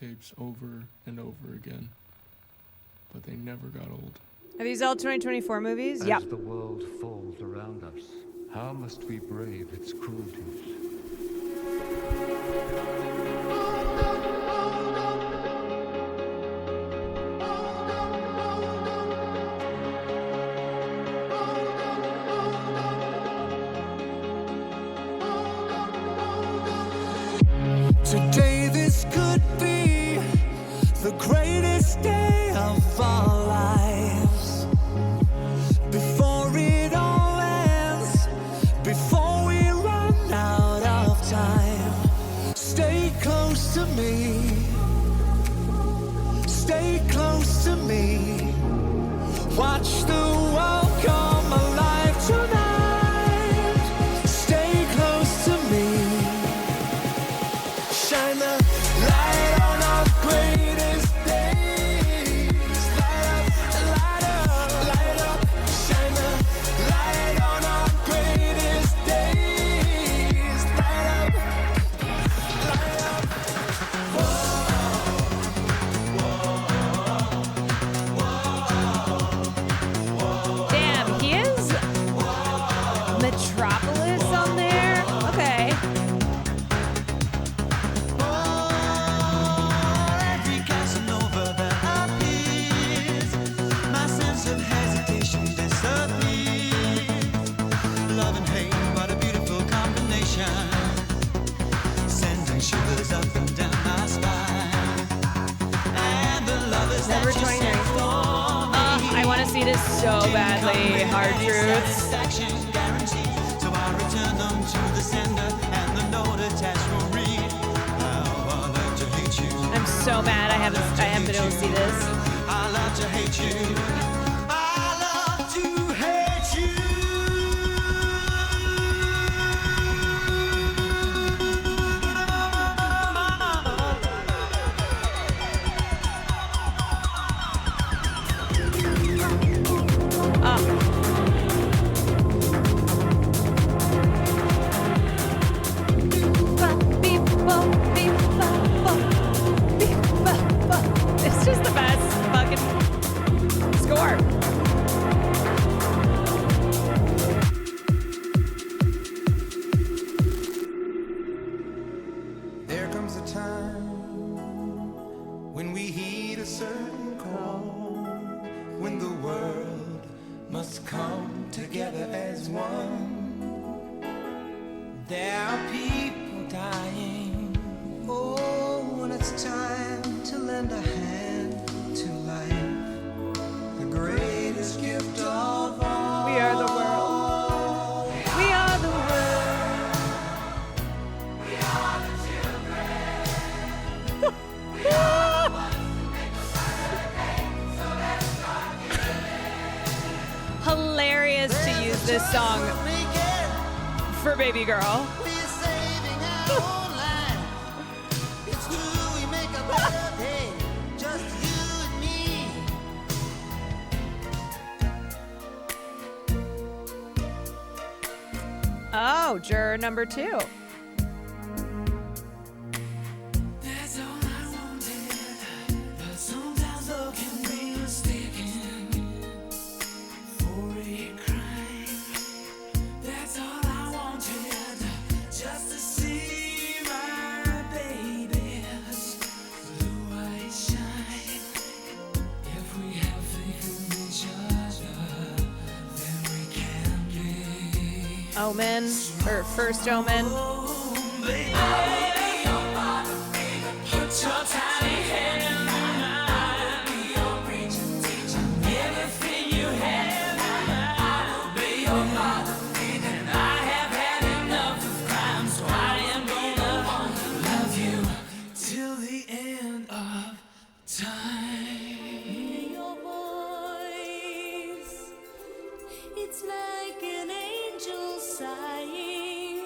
tapes over and over again, but they never got old. Are these all 2024 movies? As Yep. the world falls around us, how must we brave its cruelties? Today this could be the greatest day of our lives. Before it all ends, before we run out of time, stay close to me. Stay close to me. Watch the world come alive tonight. Stay close to me. Shine the light on our greatest days. Light up, shine the light on our greatest days. Light up. Damn, he is Metropolis on there? Okay. Every Casanova that appears, my sense of hesitation disappears. Love and hate, what a beautiful combination, sending shivers up and down my spine. And the lovers Number that you 23. sent for me, I want to see this so badly. Hard Truths. satisfaction guaranteed. So I return them to the sender, and the note attached will read, how I love to hate you. I'm so mad I haven't been able to see this. I love to hate you. I love to hate you. It's just the best fucking score. There comes a time when we heed a certain call, when the world must come together as one. There are people dying. Oh, when it's time to lend a hand to life, the greatest gift of all. We are the world. We are the world. Hilarious to use this song for Baby Girl. Oh, juror number 2. That's all I wanted, but sometimes love can be mistaken for a crime. That's all I wanted, just to see my baby's blue eyes shine. If we have faith in each other, then we can be. Omen, or First Omen. Put your tiny hand in mine. Everything you have, I will be your mother. And I have had enough of crime, so I am gonna love you till the end of time. Your voice, it's like an angel sighing.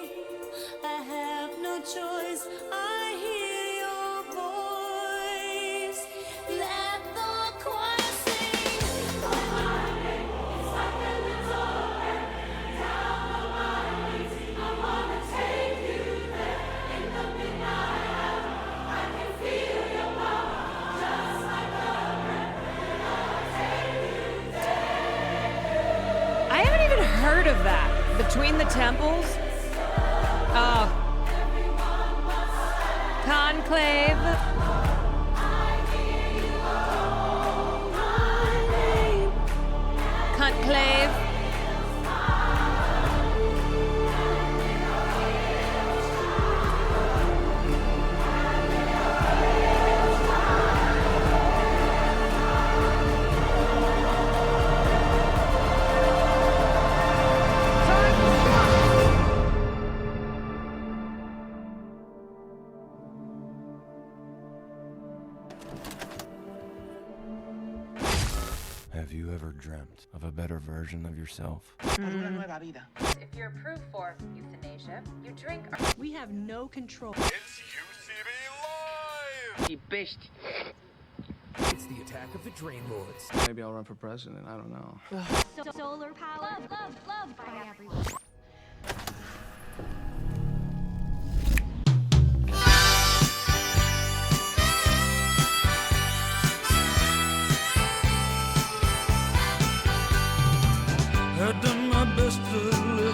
I have no choice. I hear your voice. Let the choir sing. My name is like an altar. Down on my knees, I wanna take you there. In the midnight hour, I can feel your body. heard of that. Between the Temples. Oh. Conclave. Conclave. Have you ever dreamt of a better version of yourself? If you're approved for euthanasia, you drink. We have no control. It's UCB Live! He bitched. It's the attack of the Drain Lords. Maybe I'll run for president. I don't know. Solar power. Love by everyone.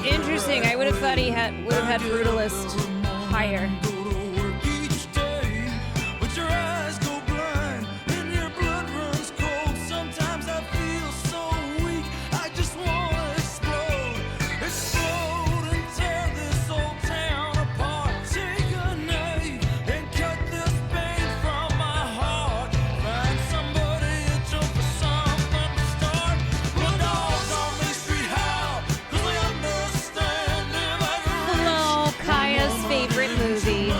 Interesting. I would have thought he would have had Brutalist higher. Kaya's favorite movie.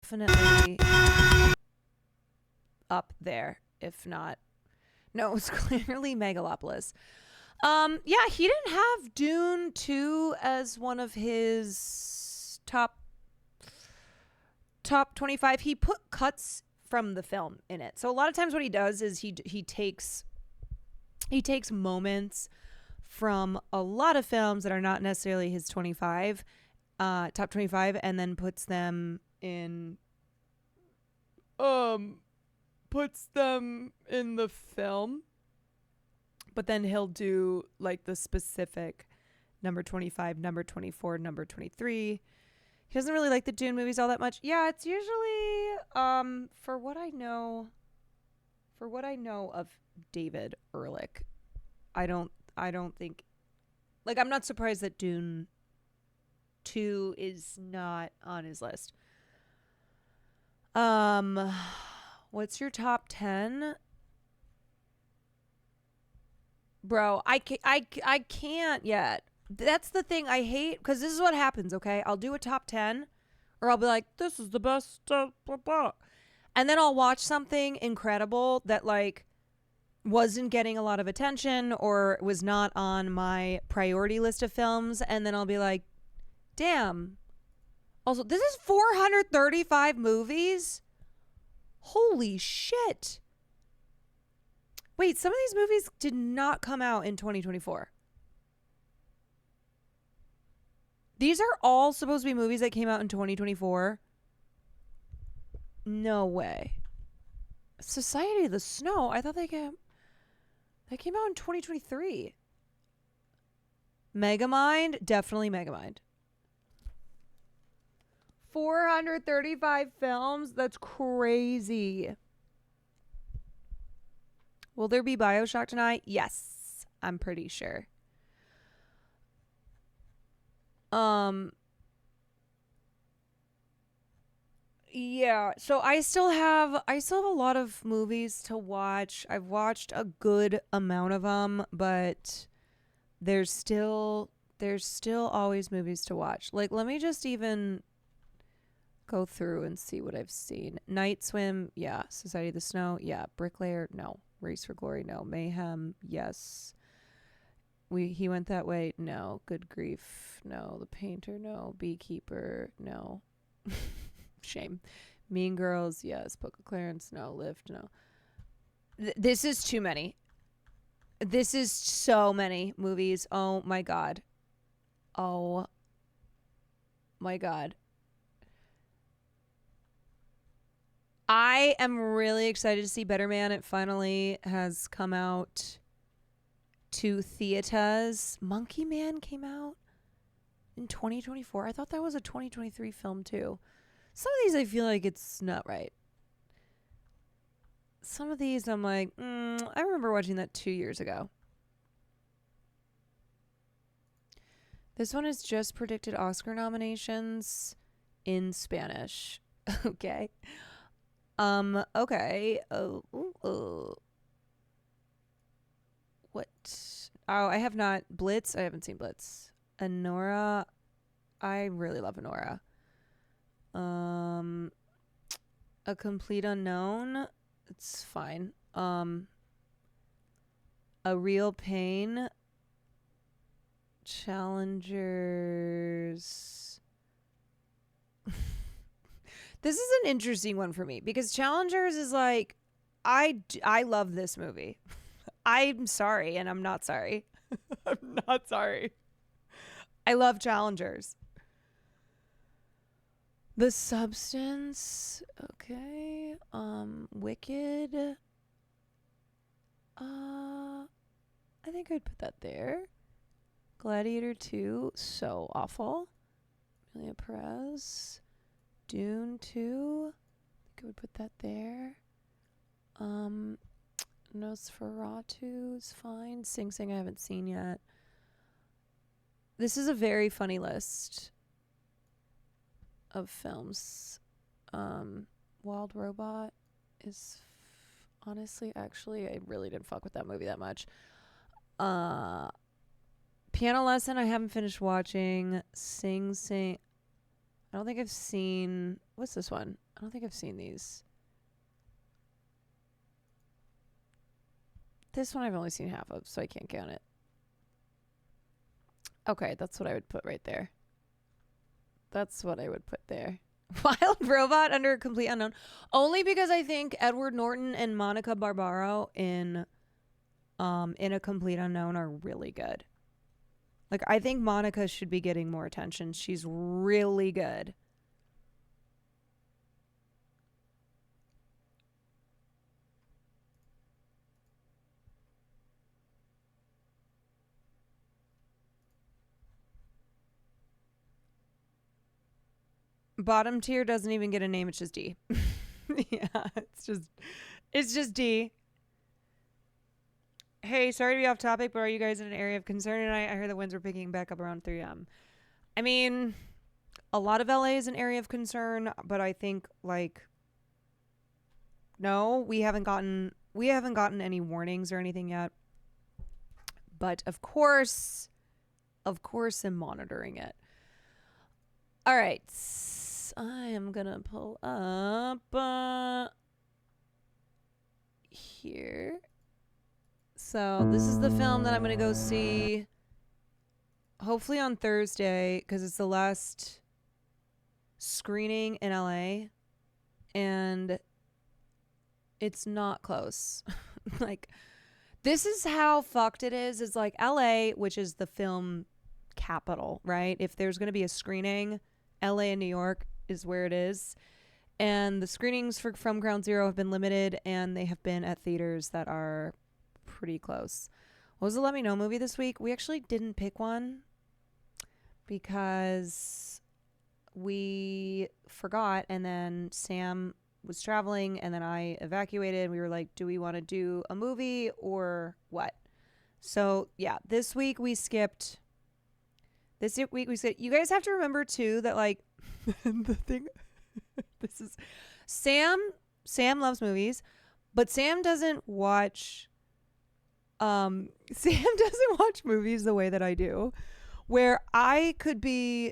definitely up there, if not. No, it's clearly Megalopolis. Yeah, he didn't have Dune 2 as one of his top 25. He put cuts from the film in it. So a lot of times what he does is he takes moments from a lot of films that are not necessarily his top 25, and then puts them in the film. But then he'll do like the specific number 25, number 24, number 23. He doesn't really like the Dune movies all that much. Yeah, it's usually for what I know of David Ehrlich, I don't think, like, I'm not surprised that Dune 2 is not on his list. What's your top 10? Bro, I can't yet. That's the thing I hate, because this is what happens, okay? I'll do a top 10, or I'll be like, this is the best, blah, blah. And then I'll watch something incredible that, like, wasn't getting a lot of attention or was not on my priority list of films, and then I'll be like, damn. Also, this is 435 movies? Holy shit. Wait, some of these movies did not come out in 2024. These are all supposed to be movies that came out in 2024? No way. Society of the Snow? I thought they came out in 2023. Megamind? Definitely Megamind. 435 films? That's crazy. Will there be BioShock tonight? Yes, I'm pretty sure. Yeah, so I still have a lot of movies to watch. I've watched a good amount of them, but there's still always movies to watch. Like, let me just even go through and see what I've seen. Night Swim, yeah. Society of the Snow, yeah. Bricklayer, no. Race for Glory, no. Mayhem, yes. He Went That Way, no. Good Grief, no. The Painter, no. Beekeeper, no. Shame. Mean Girls, yes. Book of Clarence, no. Lift, no. This is too many. This is so many movies. Oh my god. Oh my god. I am really excited to see Better Man. It finally has come out to theaters. Monkey Man came out in 2024. I thought that was a 2023 film too. Some of these I feel like it's not right. Some of these I'm like, I remember watching that 2 years ago. This one is just predicted Oscar nominations in Spanish. Okay. Okay. What? Oh, I have not. Blitz? I haven't seen Blitz. Anora. I really love Anora. A Complete Unknown. It's fine. A Real Pain. Challengers. This is an interesting one for me because Challengers is like, I love this movie. I'm sorry, and I'm not sorry. I'm not sorry. I love Challengers. The Substance. Okay. Wicked. I think I'd put that there. Gladiator 2. So awful. Amelia Perez. Dune 2. I think I would put that there. Nosferatu is fine. Sing Sing I haven't seen yet. This is a very funny list of films. Wild Robot is honestly, actually, I really didn't fuck with that movie that much. Piano Lesson I haven't finished watching. Sing Sing. I don't think I've seen... What's this one? I don't think I've seen these. This one I've only seen half of, so I can't count it. Okay, that's what I would put right there. That's what I would put there. Wild Robot under a complete unknown. Only because I think Edward Norton and Monica Barbaro in A Complete Unknown are really good. Like, I think Monica should be getting more attention. She's really good. Bottom tier doesn't even get a name. It's just D. Yeah, it's just D. Hey, sorry to be off topic, but are you guys in an area of concern tonight? I heard the winds were picking back up around 3 a.m. I mean, a lot of LA is an area of concern, but I think, like, no, we haven't gotten any warnings or anything yet. But of course, I'm monitoring it. All right. I am going to pull up here. So this is the film that I'm going to go see hopefully on Thursday because it's the last screening in LA and it's not close. Like, this is how fucked it is. It's like LA, which is the film capital, right? If there's going to be a screening, LA and New York is where it is. And the screenings for From Ground Zero have been limited and they have been at theaters that are pretty close. What was the Let Me Know movie this week? We actually didn't pick one because we forgot and then Sam was traveling and then I evacuated. We were like, do we want to do a movie or what? So yeah, this week we skipped. You guys have to remember too that, like, the thing, this is Sam loves movies, but Sam doesn't watch movies the way that I do, where I could be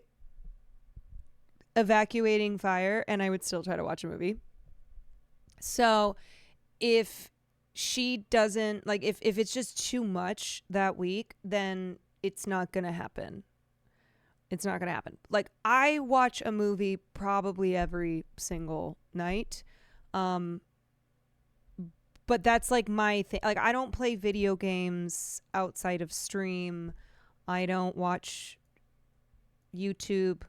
evacuating fire and I would still try to watch a movie. So if she doesn't, like, if it's just too much that week, then it's not going to happen. It's not going to happen. Like, I watch a movie probably every single night. But that's like my thing. Like, I don't play video games outside of stream. I don't watch YouTube.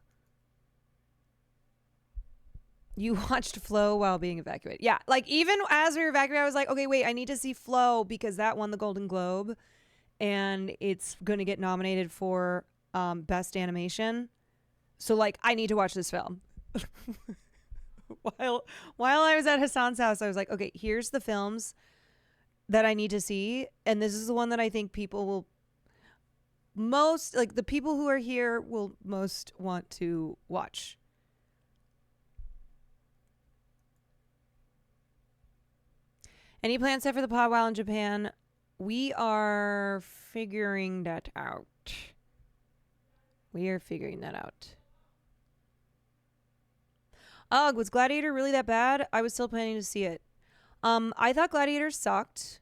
You watched Flow while being evacuated. Yeah. Like, even as we were evacuated, I was like, okay, wait, I need to see Flow because that won the Golden Globe and it's going to get nominated for Best Animation. So, like, I need to watch this film. While I was at Hassan's house, I was like, okay, here's the films that I need to see. And this is the one that I think people will most, like, the people who are here will most want to watch. Any plans set for the pod while in Japan? We are figuring that out. Ugh, was Gladiator really that bad? I was still planning to see it. I thought Gladiator sucked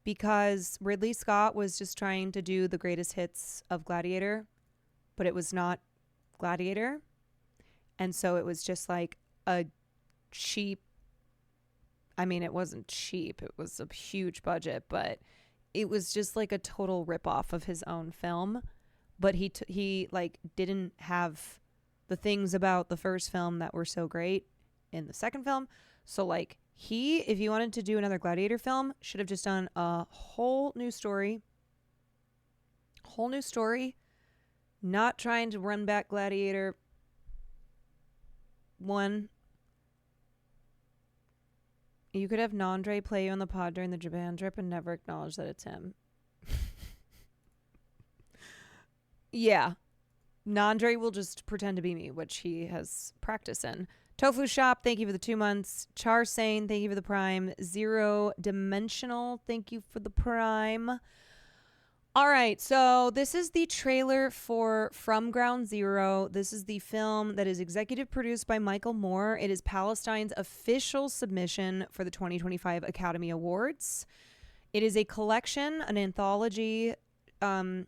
because Ridley Scott was just trying to do the greatest hits of Gladiator, but it was not Gladiator. And so it was just like a cheap, I mean, it wasn't cheap. It was a huge budget, but it was just like a total ripoff of his own film. But he like didn't have the things about the first film that were so great in the second film. So, like, if he wanted to do another Gladiator film, should have just done a whole new story. Not trying to run back Gladiator 1. You could have Nandre play you on the pod during the Japan trip and never acknowledge that it's him. Yeah. Nandre will just pretend to be me, which he has practice in. Tofu Shop, thank you for the 2 months. Char Sane, thank you for the Prime. Zero Dimensional, thank you for the Prime. All right, so this is the trailer for From Ground Zero. This is the film that is executive produced by Michael Moore. It is Palestine's official submission for the 2025 Academy Awards. It is a collection, an anthology film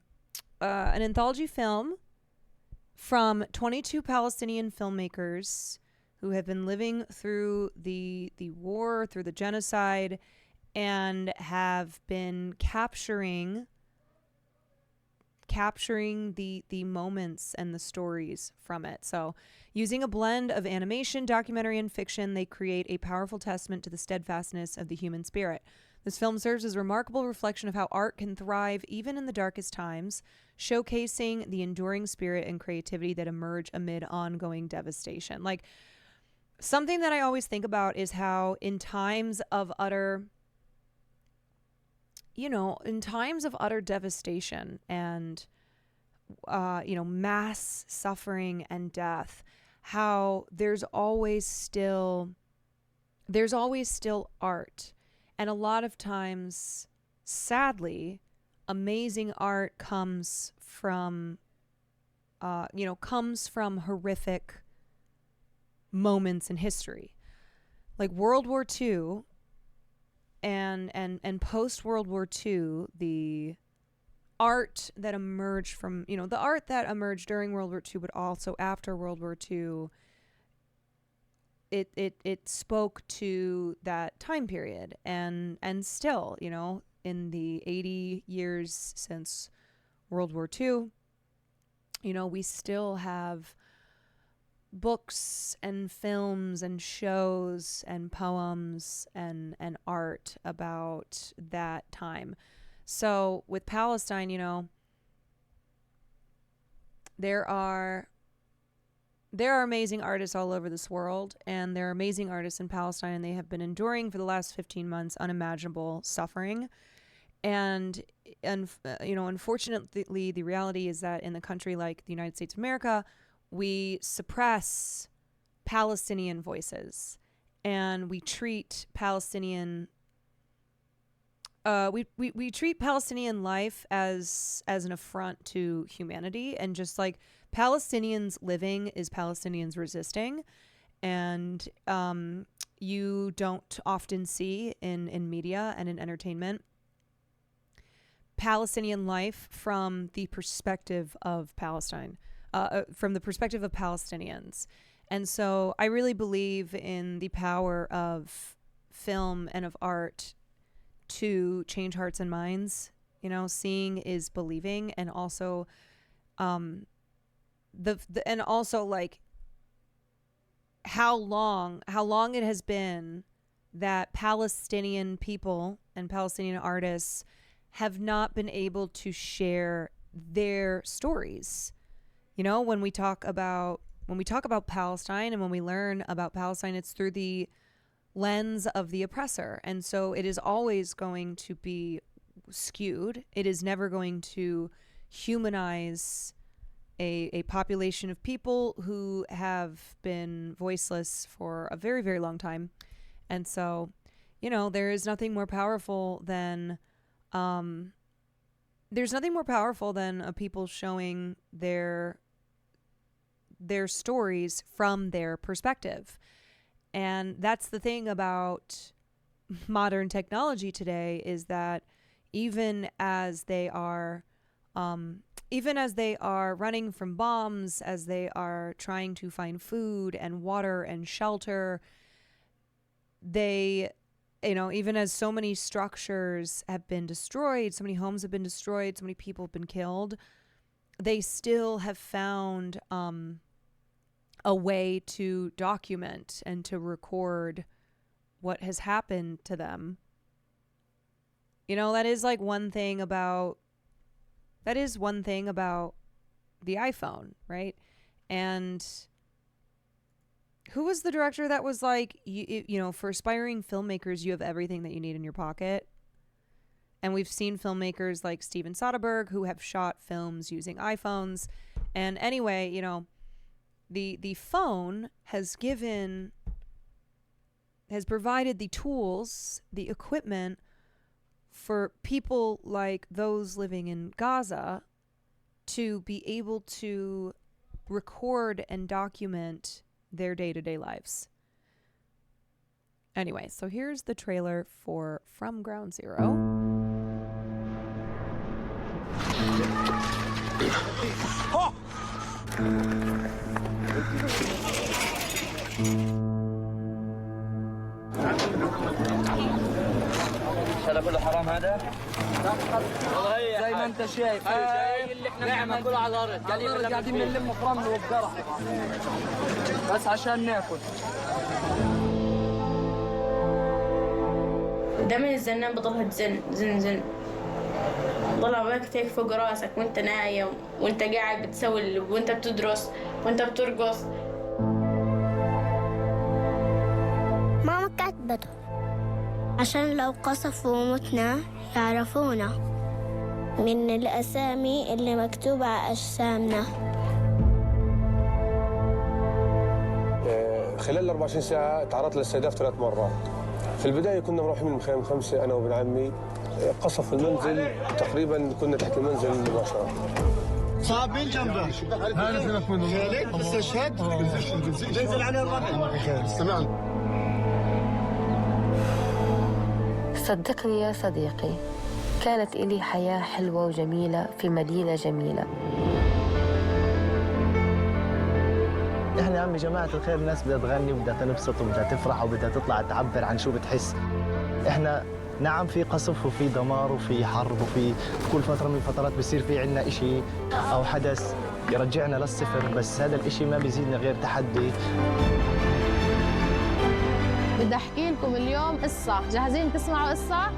from 22 Palestinian filmmakers who have been living through the war, through the genocide, and have been capturing the moments and the stories from it. So using a blend of animation, documentary, and fiction, they create a powerful testament to the steadfastness of the human spirit. This film serves as a remarkable reflection of how art can thrive even in the darkest times, showcasing the enduring spirit and creativity that emerge amid ongoing devastation. Like, something that I always think about is how in times of utter devastation and, mass suffering and death, how there's always still art. And a lot of times, sadly, amazing art comes from horrific moments in history. Like World War II and post World War II, the art that emerged from, the art that emerged during World War II, but also after World War II, it spoke to that time period. And still, in the 80 years since World War II, we still have books and films and shows and poems and art about that time. So with Palestine, there are amazing artists all over this world, and there are amazing artists in Palestine, and they have been enduring for the last 15 months unimaginable suffering. And unfortunately, the reality is that in a country like the United States of America, we suppress Palestinian voices, and we treat Palestinian we treat Palestinian life as an affront to humanity, and just like Palestinians living is Palestinians resisting. And you don't often see in media and in entertainment Palestinian life from the perspective of Palestine, from the perspective of Palestinians. And so I really believe in the power of film and of art to change hearts and minds. Seeing is believing, and also and also like how long it has been that Palestinian people and Palestinian artists have not been able to share their stories. When we talk about Palestine, and when we learn about Palestine, it's through the lens of the oppressor. And so it is always going to be skewed. It is never going to humanize a population of people who have been voiceless for a very, very long time. And so, there is nothing more powerful than a people showing their stories from their perspective. And that's the thing about modern technology today, is that even as they are running from bombs, as they are trying to find food and water and shelter, they, even as so many structures have been destroyed, so many homes have been destroyed, so many people have been killed, they still have found a way to document and to record what has happened to them. That is one thing about the iPhone, right? And who was the director that was like, for aspiring filmmakers, you have everything that you need in your pocket? And we've seen filmmakers like Steven Soderbergh who have shot films using iPhones. And anyway, the phone has provided the tools, the equipment for people like those living in Gaza to be able to record and document their day-to-day lives. Anyway, so here's the trailer for From Ground Zero. هذا كله حرام هذا؟ والله هي زي ما انت شايف هاي اللي احنا نعمل كله على الارض قاعدين بنلم فرمل وبقرح بس عشان ناكل. دايما الزنان بضلها تزن زن زن ضلها وقت هيك فوق راسك وانت نايم وانت قاعد بتسوي وانت بتدرس وانت بترقص. ماما كتبته عشان لو قصفوا ومتنا يعرفونا من الأسامي اللي مكتوبة على أجسامنا. خلال 24 ساعة تعرضت للاستهداف 3 مرات. في البداية كنا مروحين من مخيم 5 أنا وابن عمي، قصف المنزل تقريبا كنا تحت المنزل مباشرة. صابين جنبه هذا سلك منه خالد استشهد ننزل عليه الربع استمعنا. صدقني يا صديقي، كانت إلي حياة حلوة وجميلة في مدينة جميلة. احنا يا عمي جماعة الخير الناس بدها تغني وبدها تنبسط وبدها تفرح وبدها تطلع تعبر عن شو بتحس. احنا نعم في قصف وفي دمار وفي حرب وفي كل فترة من الفترات بصير في عنا اشي او حدث يرجعنا للصفر، بس هذا الاشي ما بيزيدنا غير تحدي. بدي احكي لكم اليوم قصة، جاهزين تسمعوا قصة؟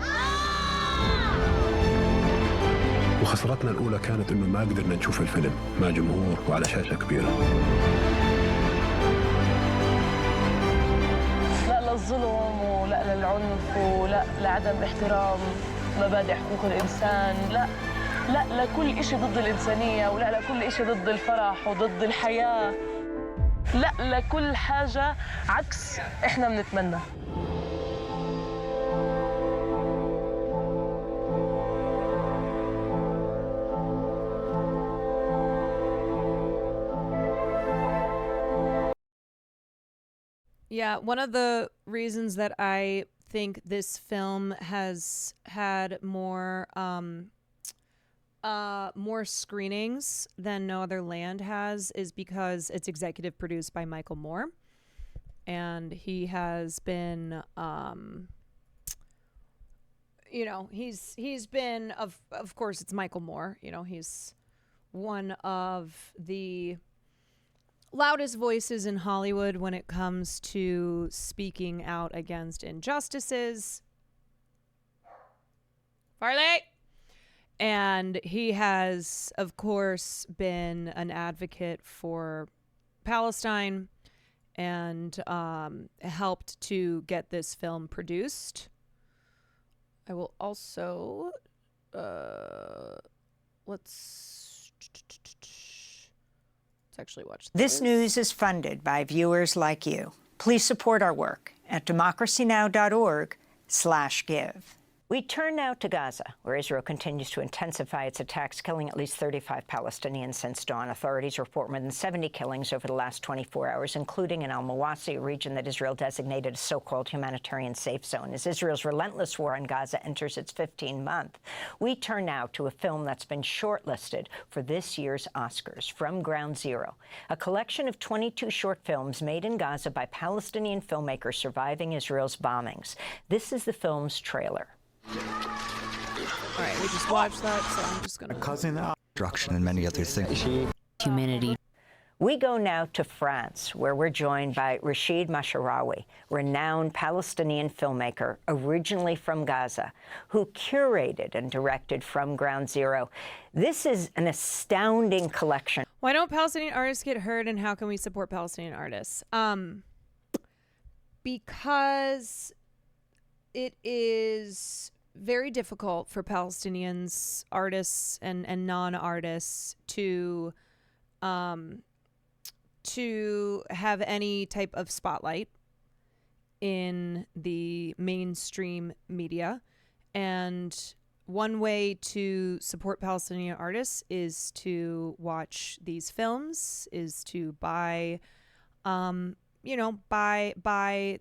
وخسارتنا الأولى كانت إنه ما قدرنا نشوف الفيلم مع جمهور وعلى شاشة كبيرة. لا للظلم ولا للعنف ولا لعدم احترام مبادئ حقوق الإنسان، لا لكل إشي ضد الإنسانية ولا لكل إشي ضد الفرح وضد الحياة، لا لكل حاجة عكس إحنا بنتمنى. Yeah, one of the reasons that I think this film has had more screenings than No Other Land has is because it's executive produced by Michael Moore, and he has been he's been of course it's Michael Moore, he's one of the loudest voices in Hollywood when it comes to speaking out against injustices. Farley! And he has, of course, been an advocate for Palestine and helped to get this film produced. I will also, let's actually watch this news is funded by viewers like you. Please support our work at democracynow.org/give. We turn now to Gaza, where Israel continues to intensify its attacks, killing at least 35 Palestinians since dawn. Authorities report more than 70 killings over the last 24 hours, including in al-Mawasi, a region that Israel designated a so-called humanitarian safe zone. As Israel's relentless war on Gaza enters its 15th month, we turn now to a film that's been shortlisted for this year's Oscars, From Ground Zero, a collection of 22 short films made in Gaza by Palestinian filmmakers surviving Israel's bombings. This is the film's trailer. All right, we just watched that, so I'm just going to... Causing destruction and many other things. Humanity. We go now to France, where we're joined by Rashid Masharawi, renowned Palestinian filmmaker originally from Gaza, who curated and directed From Ground Zero. This is an astounding collection. Why don't Palestinian artists get heard, and how can we support Palestinian artists? Because it is very difficult for Palestinians, artists and non-artists to have any type of spotlight in the mainstream media. And one way to support Palestinian artists is to watch these films, is to buy, buy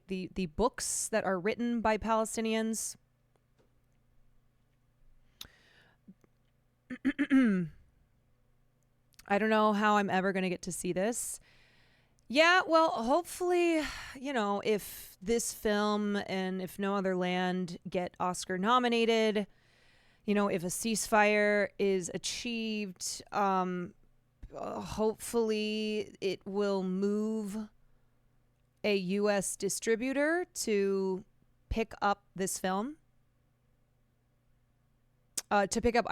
the books that are written by Palestinians. I don't know how I'm ever going to get to see this. Yeah, well, hopefully, if this film and If No Other Land get Oscar nominated, if a ceasefire is achieved, hopefully it will move a U.S. distributor to pick up this film, to pick up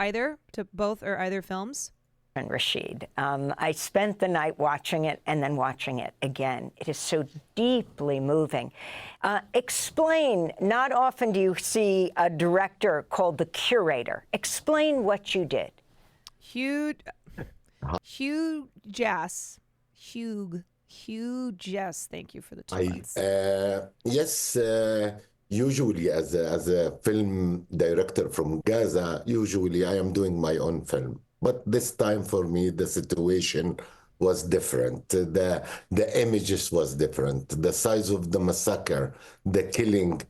both or either films. And Rashid, I spent the night watching it and then watching it again. It is so deeply moving. Explain, not often do you see a director called the curator. Explain what you did. Hugh Jass, thank you for the 2 months. Yes, usually as a film director from Gaza, usually I am doing my own film. But this time for me, the situation was different. The images was different. The size of the massacre, the killing,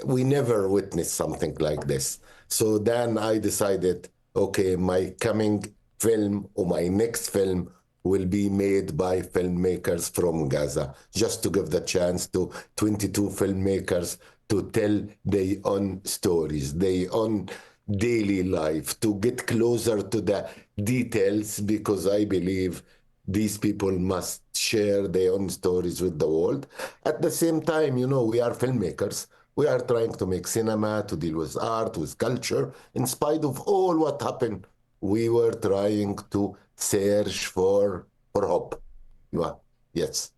we never witnessed something like this. So then I decided, okay, my coming film or my next film will be made by filmmakers from Gaza, just to give the chance to 22 filmmakers to tell their own stories, their own daily life, to get closer to the details, because I believe these people must share their own stories with the world. At the same time, we are filmmakers. We are trying to make cinema, to deal with art, with culture. In spite of all what happened, we were trying to search for hope. Yes.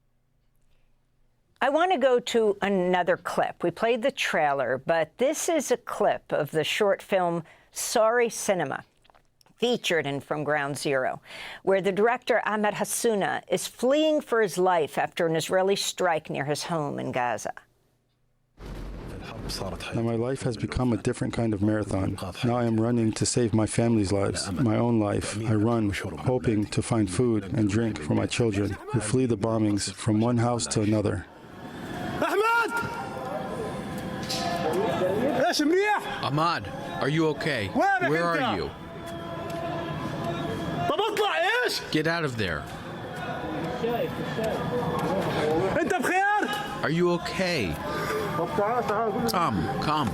I want to go to another clip. We played the trailer, but this is a clip of the short film Sorry Cinema, featured in From Ground Zero, where the director Ahmed Hassouna is fleeing for his life after an Israeli strike near his home in Gaza. Now my life has become a different kind of marathon. Now I am running to save my family's lives, my own life. I run, hoping to find food and drink for my children who flee the bombings from one house to another. Ahmad, are you okay? Where are you? Get out of there. Are you okay? Come.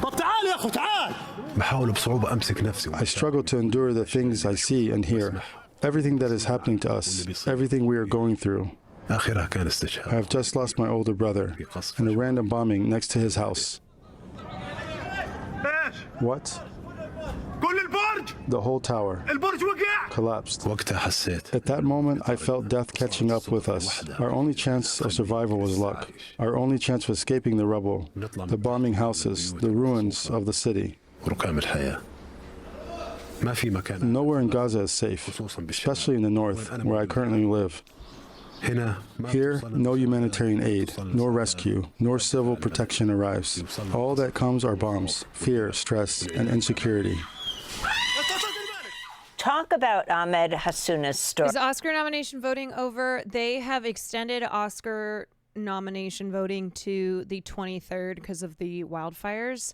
I struggle to endure the things I see and hear. Everything that is happening to us, everything we are going through. I have just lost my older brother in a random bombing next to his house. What? The whole tower collapsed. At that moment, I felt death catching up with us. Our only chance of survival was luck. Our only chance of escaping the rubble, the bombing houses, the ruins of the city. Nowhere in Gaza is safe, especially in the north, where I currently live. Here, no humanitarian aid, nor rescue, nor civil protection arrives. All that comes are bombs, fear, stress, and insecurity. Talk about Ahmed Hassouna's story. Is Oscar nomination voting over? They have extended Oscar nomination voting to the 23rd because of the wildfires.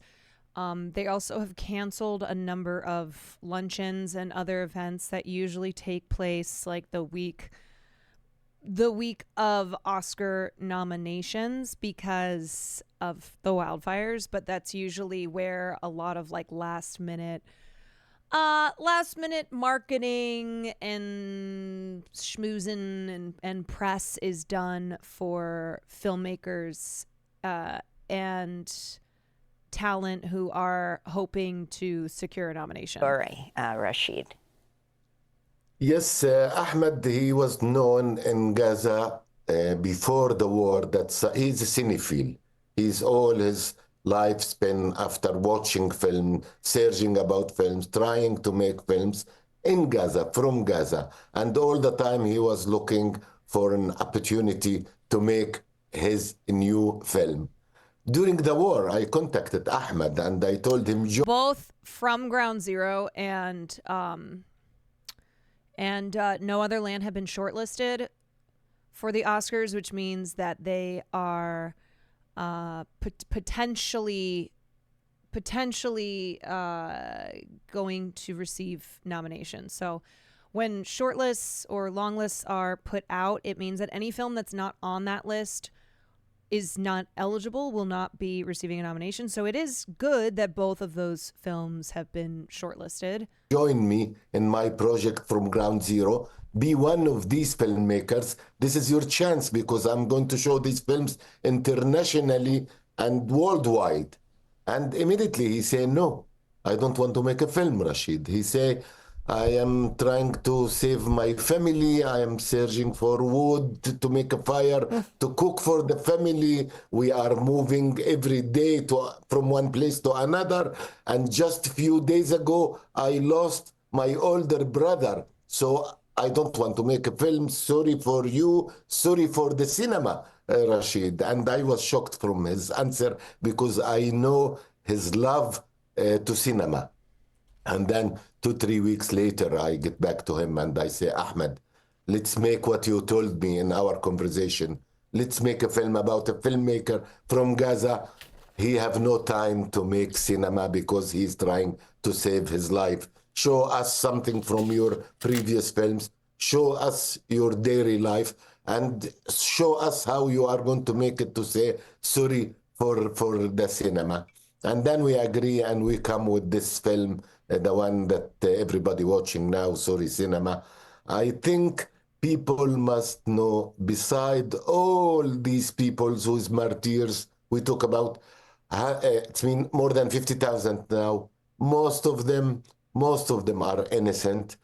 They also have canceled a number of luncheons and other events that usually take place like the week of Oscar nominations because of the wildfires, but that's usually where a lot of like last minute marketing and schmoozing and press is done for filmmakers and talent who are hoping to secure a nomination. Sorry, Rashid. Yes, Ahmed, he was known in Gaza before the war that he's a cinephile. He's all his life spent after watching film, searching about films, trying to make films in Gaza, from Gaza. And all the time he was looking for an opportunity to make his new film. During the war, I contacted Ahmed and I told him, both From Ground Zero and No Other Land have been shortlisted for the Oscars, which means that they are potentially going to receive nominations. So when shortlists or long lists are put out, it means that any film that's not on that list is not eligible, will not be receiving a nomination. So it is good that both of those films have been shortlisted. Join me in my project From Ground Zero. Be one of these filmmakers. This is your chance because I'm going to show these films internationally and worldwide. And immediately he said, no, I don't want to make a film, Rashid. He said, I am trying to save my family. I am searching for wood to make a fire, to cook for the family. We are moving every day from one place to another. And just a few days ago, I lost my older brother. So I don't want to make a film. Sorry for you. Sorry for the cinema, Rashid. And I was shocked from his answer because I know his love to cinema. And then 2-3 weeks later, I get back to him and I say, Ahmed, let's make what you told me in our conversation. Let's make a film about a filmmaker from Gaza. He have no time to make cinema because he's trying to save his life. Show us something from your previous films. Show us your daily life and show us how you are going to make it to say sorry for the cinema. And then we agree and we come with this film, the one that everybody watching now, Sorry Cinema. I think people must know, beside all these people whose martyrs we talk about, it's been more than 50,000 now. Most of them are innocent.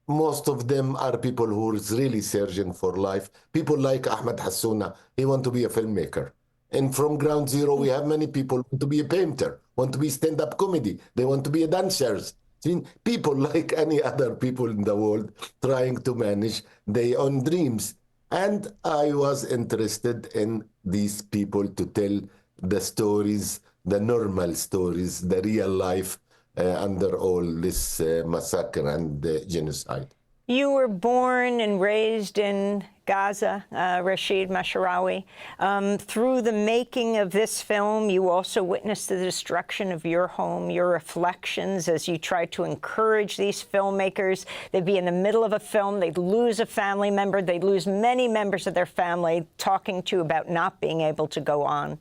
Most of them are people who is really searching for life. People like Ahmed Hassouna, he want to be a filmmaker. And From Ground Zero, we have many people who want to be a painter, want to be stand-up comedy. They want to be dancers. I mean, people like any other people in the world trying to manage their own dreams. And I was interested in these people to tell the stories, the normal stories, the real life under all this massacre and genocide. You were born and raised in Gaza, Rashid Masharawi. Through the making of this film, you also witnessed the destruction of your home, your reflections as you try to encourage these filmmakers. They'd be in the middle of a film, they'd lose a family member, they'd lose many members of their family, talking to you about not being able to go on.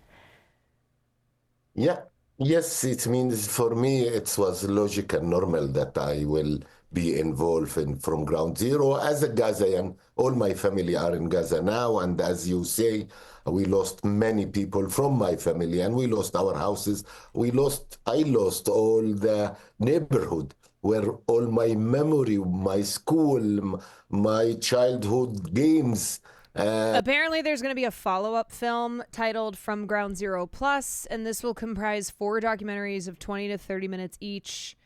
Yeah. Yes, it means for me it was logical and normal that I will be involved in From Ground Zero. As a Gazayan, all my family are in Gaza now, and as you say, we lost many people from my family, and we lost our houses. I lost all the neighborhood where all my memory, my school, my childhood games. Apparently, there's going to be a follow-up film titled From Ground Zero Plus, and this will comprise 4 documentaries of 20 to 30 minutes each,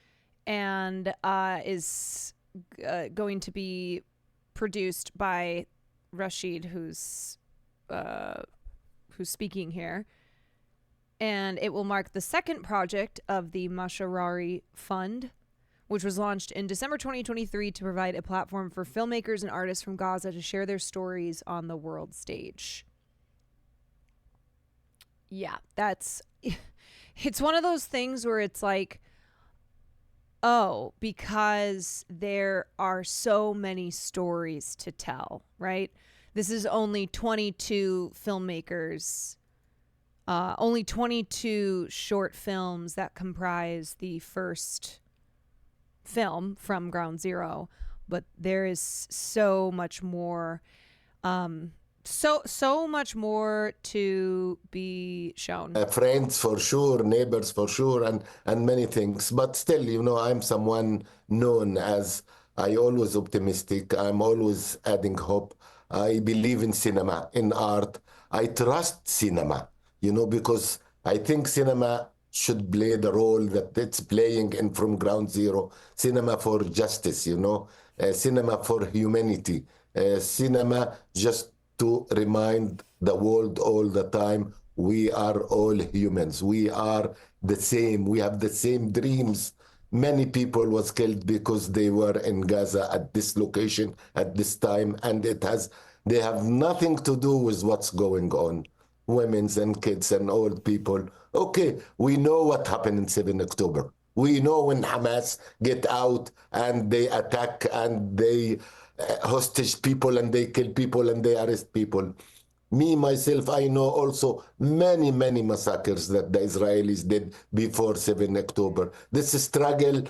and is going to be produced by Rashid, who's speaking here. And it will mark the second project of the Masharawi Fund, which was launched in December 2023 to provide a platform for filmmakers and artists from Gaza to share their stories on the world stage. Yeah, it's one of those things where it's like, oh, because there are so many stories to tell, right? This is only 22 filmmakers, only 22 short films that comprise the first film From Ground Zero, but there is so much more, so much more to be shown. Friends for sure, neighbors for sure, and many things. But still, you know, I'm someone known as I always optimistic. I'm always adding hope. I believe in cinema, in art. I trust cinema, you know, because I think cinema should play the role that it's playing in From Ground Zero. Cinema for justice, you know, cinema for humanity, cinema just to remind the world all the time we are all humans. We are the same. We have the same dreams. Many people was killed because they were in Gaza at this location at this time, and they have nothing to do with what's going on. Women and kids and old people. Okay, we know what happened in 7 October. We know when Hamas get out and they attack and they hostage people and they kill people and they arrest people. Me, myself, I know also many, many massacres that the Israelis did before 7 October. This struggle,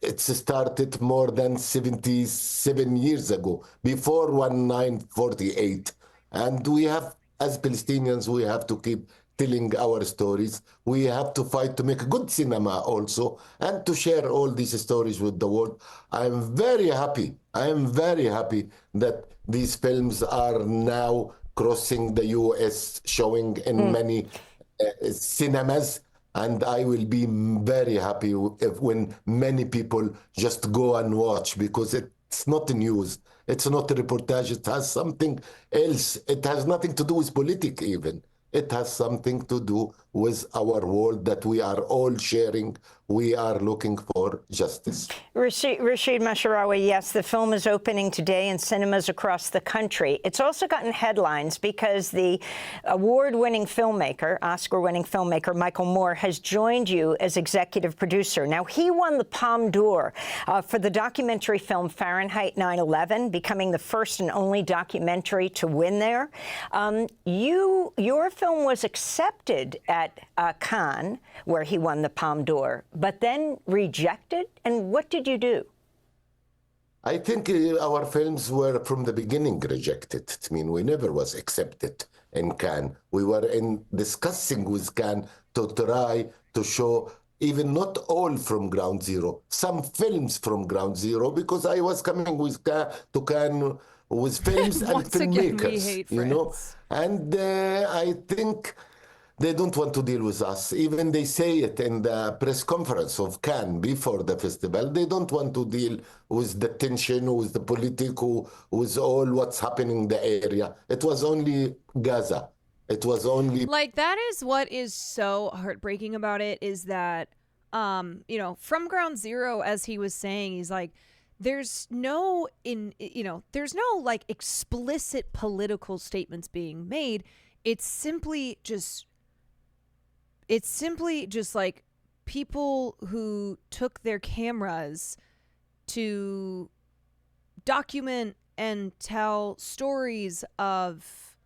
it started more than 77 years ago, before 1948. And we have, as Palestinians, we have to keep telling our stories. We have to fight to make good cinema also and to share all these stories with the world. I am very happy that these films are now crossing the US, showing in many cinemas. And I will be very happy when many people just go and watch, because it's not news. It's not a reportage. It has something else. It has nothing to do with politics even. It has something to do with our world that we are all sharing. We are looking for justice. Rashid Masharawi, yes, the film is opening today in cinemas across the country. It's also gotten headlines because the award-winning filmmaker, Oscar-winning filmmaker, Michael Moore, has joined you as executive producer. Now, he won the Palme d'Or for the documentary film Fahrenheit 9/11, becoming the first and only documentary to win there. Your film was accepted at Kwan, where he won the Palme d'Or, but then rejected. And what did you do? I think our films were from the beginning rejected. I mean, we never was accepted in Cannes. We were discussing with Cannes to try to show even not all from ground zero, some films from ground zero, because I was coming with to Cannes with films and filmmakers, you know. And I think they don't want to deal with us. Even they say it in the press conference of Cannes before the festival. They don't want to deal with the tension, with the political, with all what's happening in the area. It was only Gaza. It was only... Like, that is what is so heartbreaking about it, is that, you know, from ground zero, as he was saying, he's like, there's no, there's no, like, explicit political statements being made. It's simply just like people who took their cameras to document and tell stories of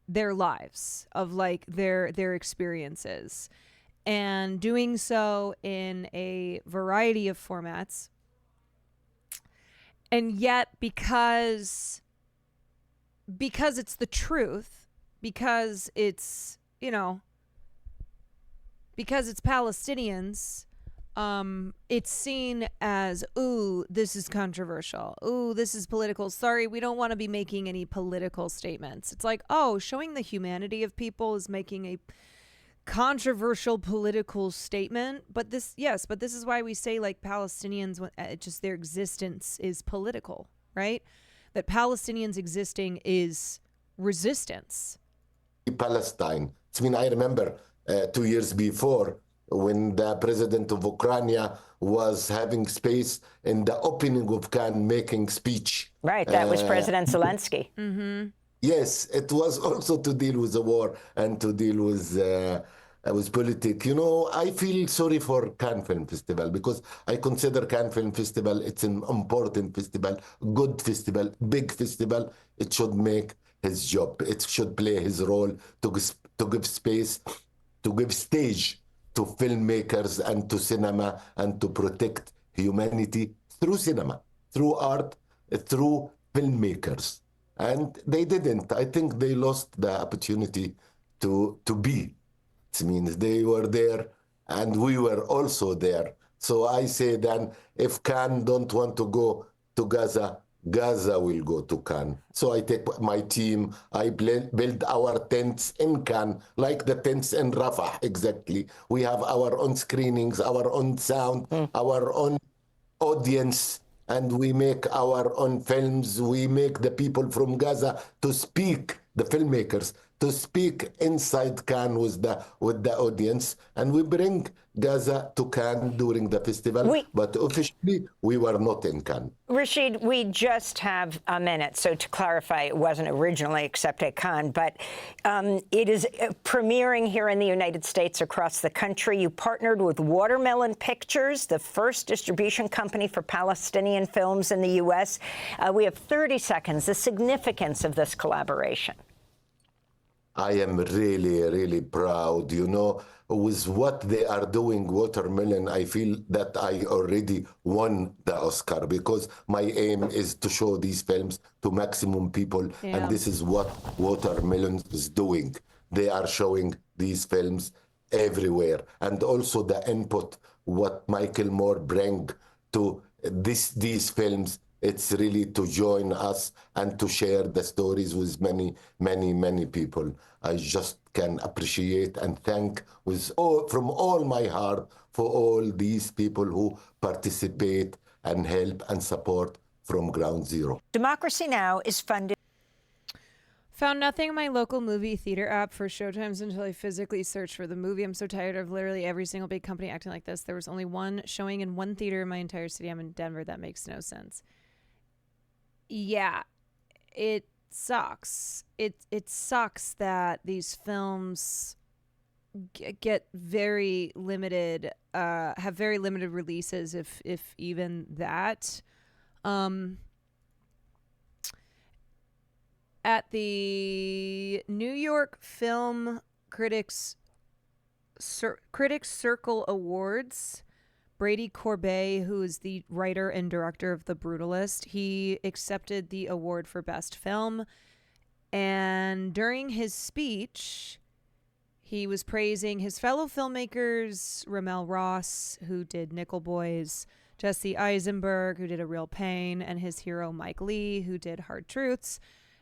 their lives, of like their experiences, and doing so in a variety of formats. And yet, because it's the truth, because it's, you know, because it's Palestinians, it's seen as, ooh, this is controversial. Ooh, this is political. Sorry, we don't want to be making any political statements. It's like, oh, showing the humanity of people is making a controversial political statement. But this is why we say, like, Palestinians, just their existence is political, right? That Palestinians existing is resistance. Palestine. I mean, I remember 2 years before, when the president of Ukraine was having space in the opening of Cannes, making speech. Right, that was President Zelensky. Mm-hmm. Yes, it was also to deal with the war and to deal with politics. You know, I feel sorry for Cannes Film Festival, because I consider Cannes Film Festival, it's an important festival, good festival, big festival. It should make his job. It should play his role to give space, to give stage to filmmakers and to cinema, and to protect humanity through cinema, through art, through filmmakers. And they didn't. I think they lost the opportunity to be. It means they were there and we were also there. So I say then, if Cannes don't want to go to Gaza, Gaza will go to Cannes. So I take my team, I build our tents in Cannes, like the tents in Rafah, exactly. We have our own screenings, our own sound, our own audience, and we make our own films. We make the people from Gaza to speak, the filmmakers, to speak inside Cannes with the audience, and we bring Gaza to Cannes during the festival, but officially we were not in Cannes. Rashid, we just have a minute. So to clarify, it wasn't originally except at Cannes, but it is premiering here in the United States across the country. You partnered with Watermelon Pictures, the first distribution company for Palestinian films in the U.S. We have 30 seconds, the significance of this collaboration. I am really, really proud. You know, with what they are doing, Watermelon, I feel that I already won the Oscar, because my aim is to show these films to maximum people. Yeah. And this is what Watermelon is doing. They are showing these films everywhere. And also the input, what Michael Moore bring to these films, it's really to join us and to share the stories with many, many, many people. I just can appreciate and thank from all my heart for all these people who participate and help and support from ground zero. Democracy Now! Is funded. Found nothing in my local movie theater app for showtimes until I physically searched for the movie. I'm so tired of literally every single big company acting like this. There was only one showing in one theater in my entire city. I'm in Denver. That makes no sense. Yeah, it sucks. It sucks that these films get very limited, have very limited releases, if even that. At the New York Film Critics Circle Awards, Brady Corbet, who is the writer and director of The Brutalist, he accepted the award for Best Film. And during his speech, he was praising his fellow filmmakers, Ramel Ross, who did Nickel Boys, Jesse Eisenberg, who did A Real Pain, and his hero Mike Lee, who did Hard Truths.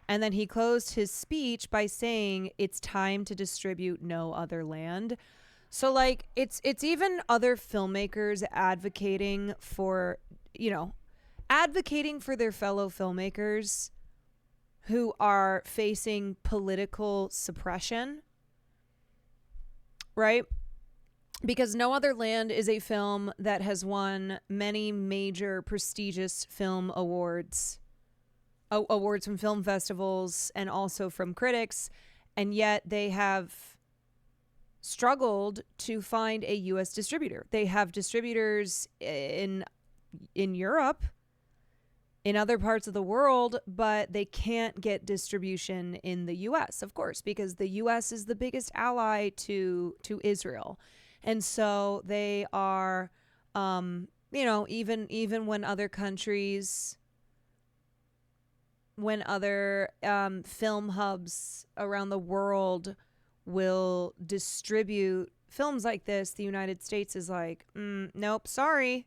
And then he closed his speech by saying, "It's time to distribute No Other Land." So, like, it's even other filmmakers advocating for their fellow filmmakers who are facing political suppression, right? Because No Other Land is a film that has won many major prestigious film awards from film festivals and also from critics, and yet they have struggled to find a U.S. distributor. They have distributors in Europe, in other parts of the world, but they can't get distribution in the U.S., of course, because the U.S. is the biggest ally to Israel. And so they are, even when other countries, when other film hubs around the world will distribute films like this, the United States is like, nope, sorry.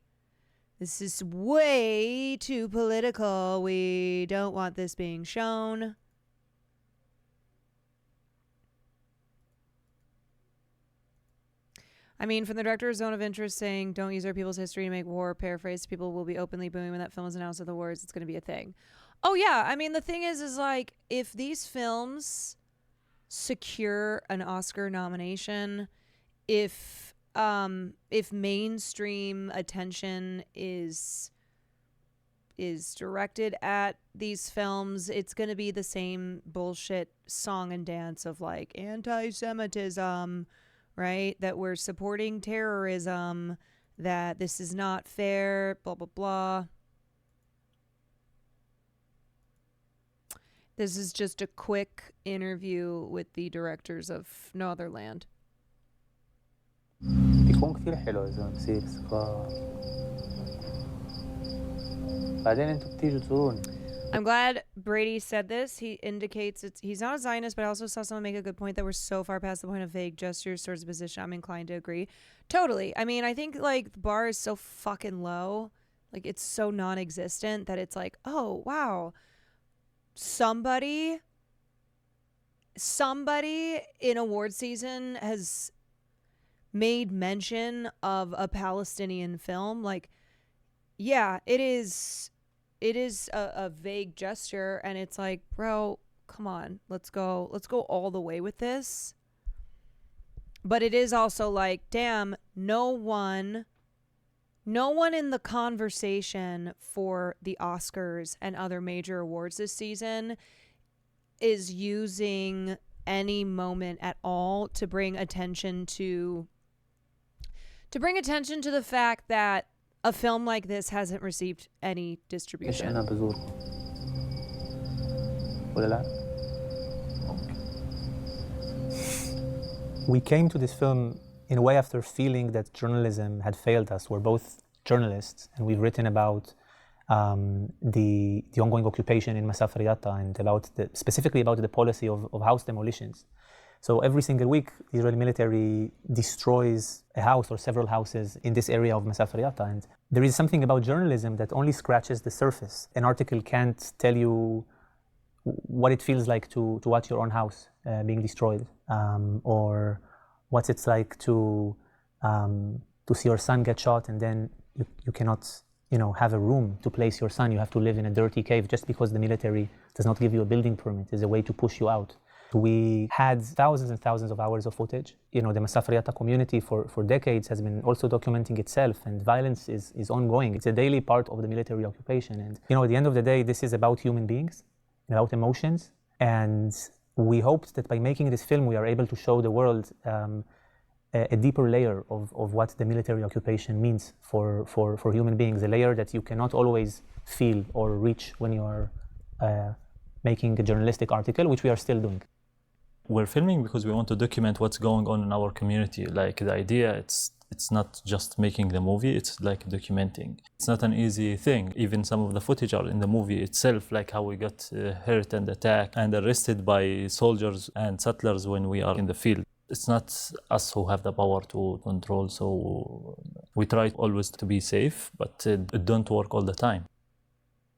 This is way too political. We don't want this being shown. I mean, from the director's zone of interest saying, don't use our people's history to make war, paraphrase, people will be openly booing when that film is announced at the wars, it's going to be a thing. Oh, yeah. I mean, the thing is like, if these films secure an Oscar nomination, if mainstream attention is directed at these films, it's going to be the same bullshit song and dance of like anti-Semitism, right? That we're supporting terrorism, that this is not fair, blah, blah, blah. This is just a quick interview with the directors of No Other Land. بيكون كثير حلو إذا بصير بعدين أنتوا بتيجوا تزوروني. I'm glad Brady said this. He indicates he's not a Zionist, but I also saw someone make a good point that we're so far past the point of vague gestures towards the position. I'm inclined to agree. Totally. I mean, I think like the bar is so fucking low. Like it's so non-existent that it's like, oh, wow. Somebody in award season has made mention of a Palestinian film. Like, yeah, it is a vague gesture, and it's like, bro, come on, let's go all the way with this. But it is also like, damn, no one in the conversation for the Oscars and other major awards this season is using any moment at all to bring attention to the fact that a film like this hasn't received any distribution. We came to this film in a way after feeling that journalism had failed us. We're both journalists, and we've written about the ongoing occupation in Masaf Riyata and specifically about the policy of house demolitions. So every single week, the Israeli military destroys a house or several houses in this area of Masaf Riyata. And there is something about journalism that only scratches the surface. An article can't tell you what it feels like to watch your own house being destroyed, or what it's like to see your son get shot, and then you cannot have a room to place your son. You have to live in a dirty cave just because the military does not give you a building permit. It's a way to push you out. We had thousands and thousands of hours of footage. The Masaf Riyata community for decades has been also documenting itself, and violence is ongoing. It's a daily part of the military occupation. And at the end of the day, this is about human beings, about emotions. And we hoped that by making this film, we are able to show the world a deeper layer of what the military occupation means for human beings, a layer that you cannot always feel or reach when you are making a journalistic article, which we are still doing. We're filming because we want to document what's going on in our community. Like the idea, it's not just making the movie, it's like documenting. It's not an easy thing. Even some of the footage are in the movie itself, like how we got hurt and attacked and arrested by soldiers and settlers when we are in the field. It's not us who have the power to control, so we try always to be safe, but it don't work all the time.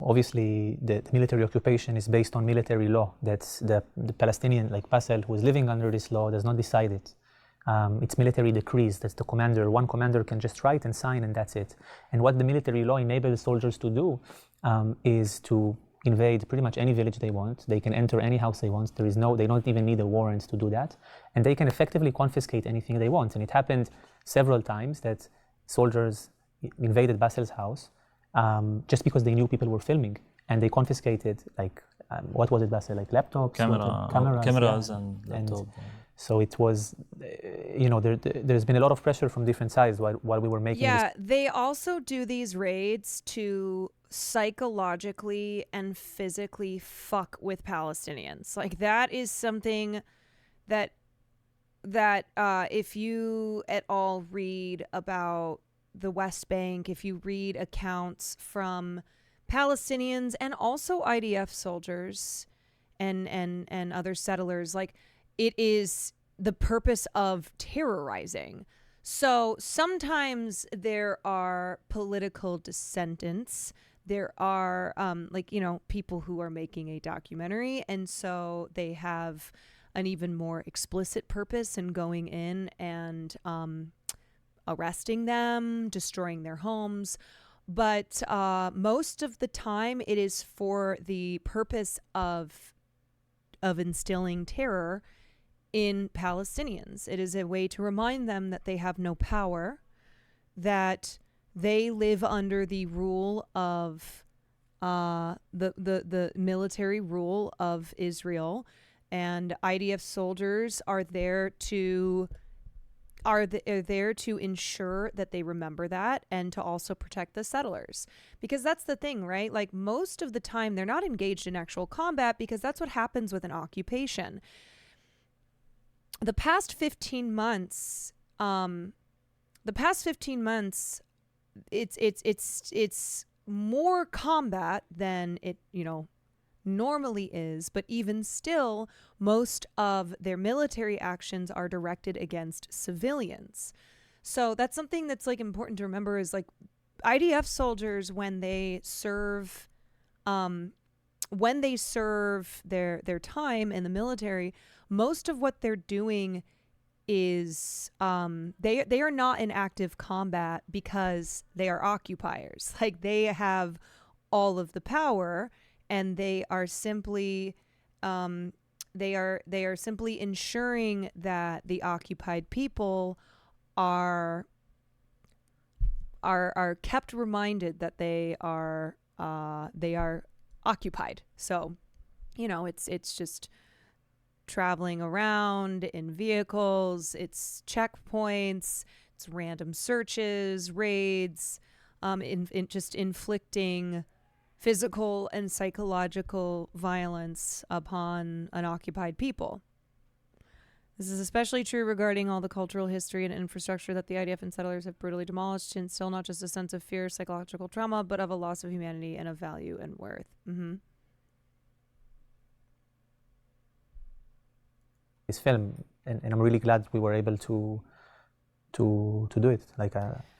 Obviously, the military occupation is based on military law. That's the Palestinian, like Basel, who is living under this law, does not decide it. It's military decrees. That's the commander. One commander can just write and sign, and that's it. And what the military law enables soldiers to do is to invade pretty much any village they want. They can enter any house they want. They don't even need a warrant to do that. And they can effectively confiscate anything they want. And it happened several times that soldiers invaded Basel's house just because they knew people were filming, and they confiscated, what was it, Basel? Like laptops? Cameras yeah. and laptops. So it was, there's been a lot of pressure from different sides while we were making this. Yeah, they also do these raids to psychologically and physically fuck with Palestinians. Like, that is something that if you at all read about the West Bank, if you read accounts from Palestinians and also IDF soldiers and other settlers, like, it is the purpose of terrorizing. So sometimes there are political dissentants. There are people who are making a documentary, and so they have an even more explicit purpose in going in and arresting them, destroying their homes. But most of the time it is for the purpose of instilling terror in Palestinians. It is a way to remind them that they have no power, that they live under the rule of the military rule of Israel, and IDF soldiers are there to ensure that they remember that, and to also protect the settlers. Because that's the thing, right? Like, most of the time they're not engaged in actual combat, because that's what happens with an occupation. The past 15 months, it's more combat than it, normally is, but even still, most of their military actions are directed against civilians. So that's something that's important to remember, is IDF soldiers, when they serve their time in the military, most of what they're doing is they are not in active combat because they are occupiers. Like, they have all of the power, and they are simply they are simply ensuring that the occupied people are kept reminded that they are occupied. So, it's just traveling around in vehicles, it's checkpoints, it's random searches, raids, in just inflicting physical and psychological violence upon unoccupied people. This is especially true regarding all the cultural history and infrastructure that the IDF and settlers have brutally demolished, and still not just a sense of fear, psychological trauma, but of a loss of humanity and of value and worth. This film, and I'm really glad we were able to do it.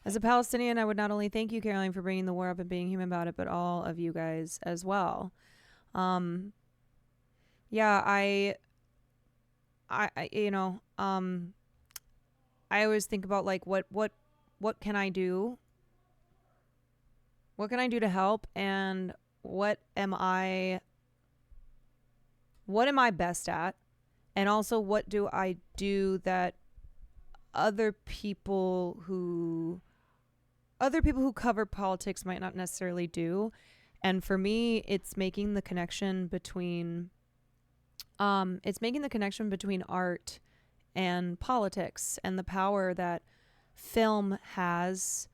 As a Palestinian, I would not only thank you, Caroline, for bringing the war up and being human about it, but all of you guys as well. I always think about like what can I do? What can I do to help? And what am I best at? And also, what do I do that other people who cover politics might not necessarily do? And for me, it's making the connection between art and politics and the power that film has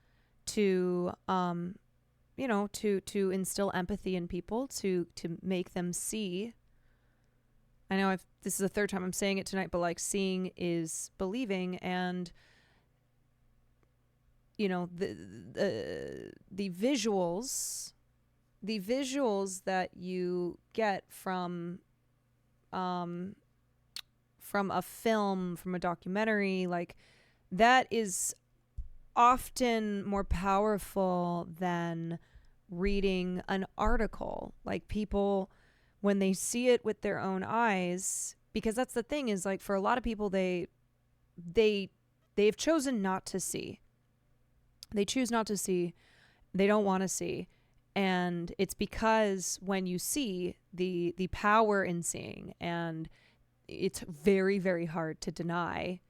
to to instill empathy in people, to make them see. I know this is the third time I'm saying it tonight, but like, seeing is believing, and the visuals that you get from a film, from a documentary, like, that is often more powerful than reading an article. Like, people, when they see it with their own eyes, because that's the thing, is like, for a lot of people, they've chosen not to see. They choose not to see. They don't want to see. And it's because when you see the power in seeing, and it's very, very hard to deny.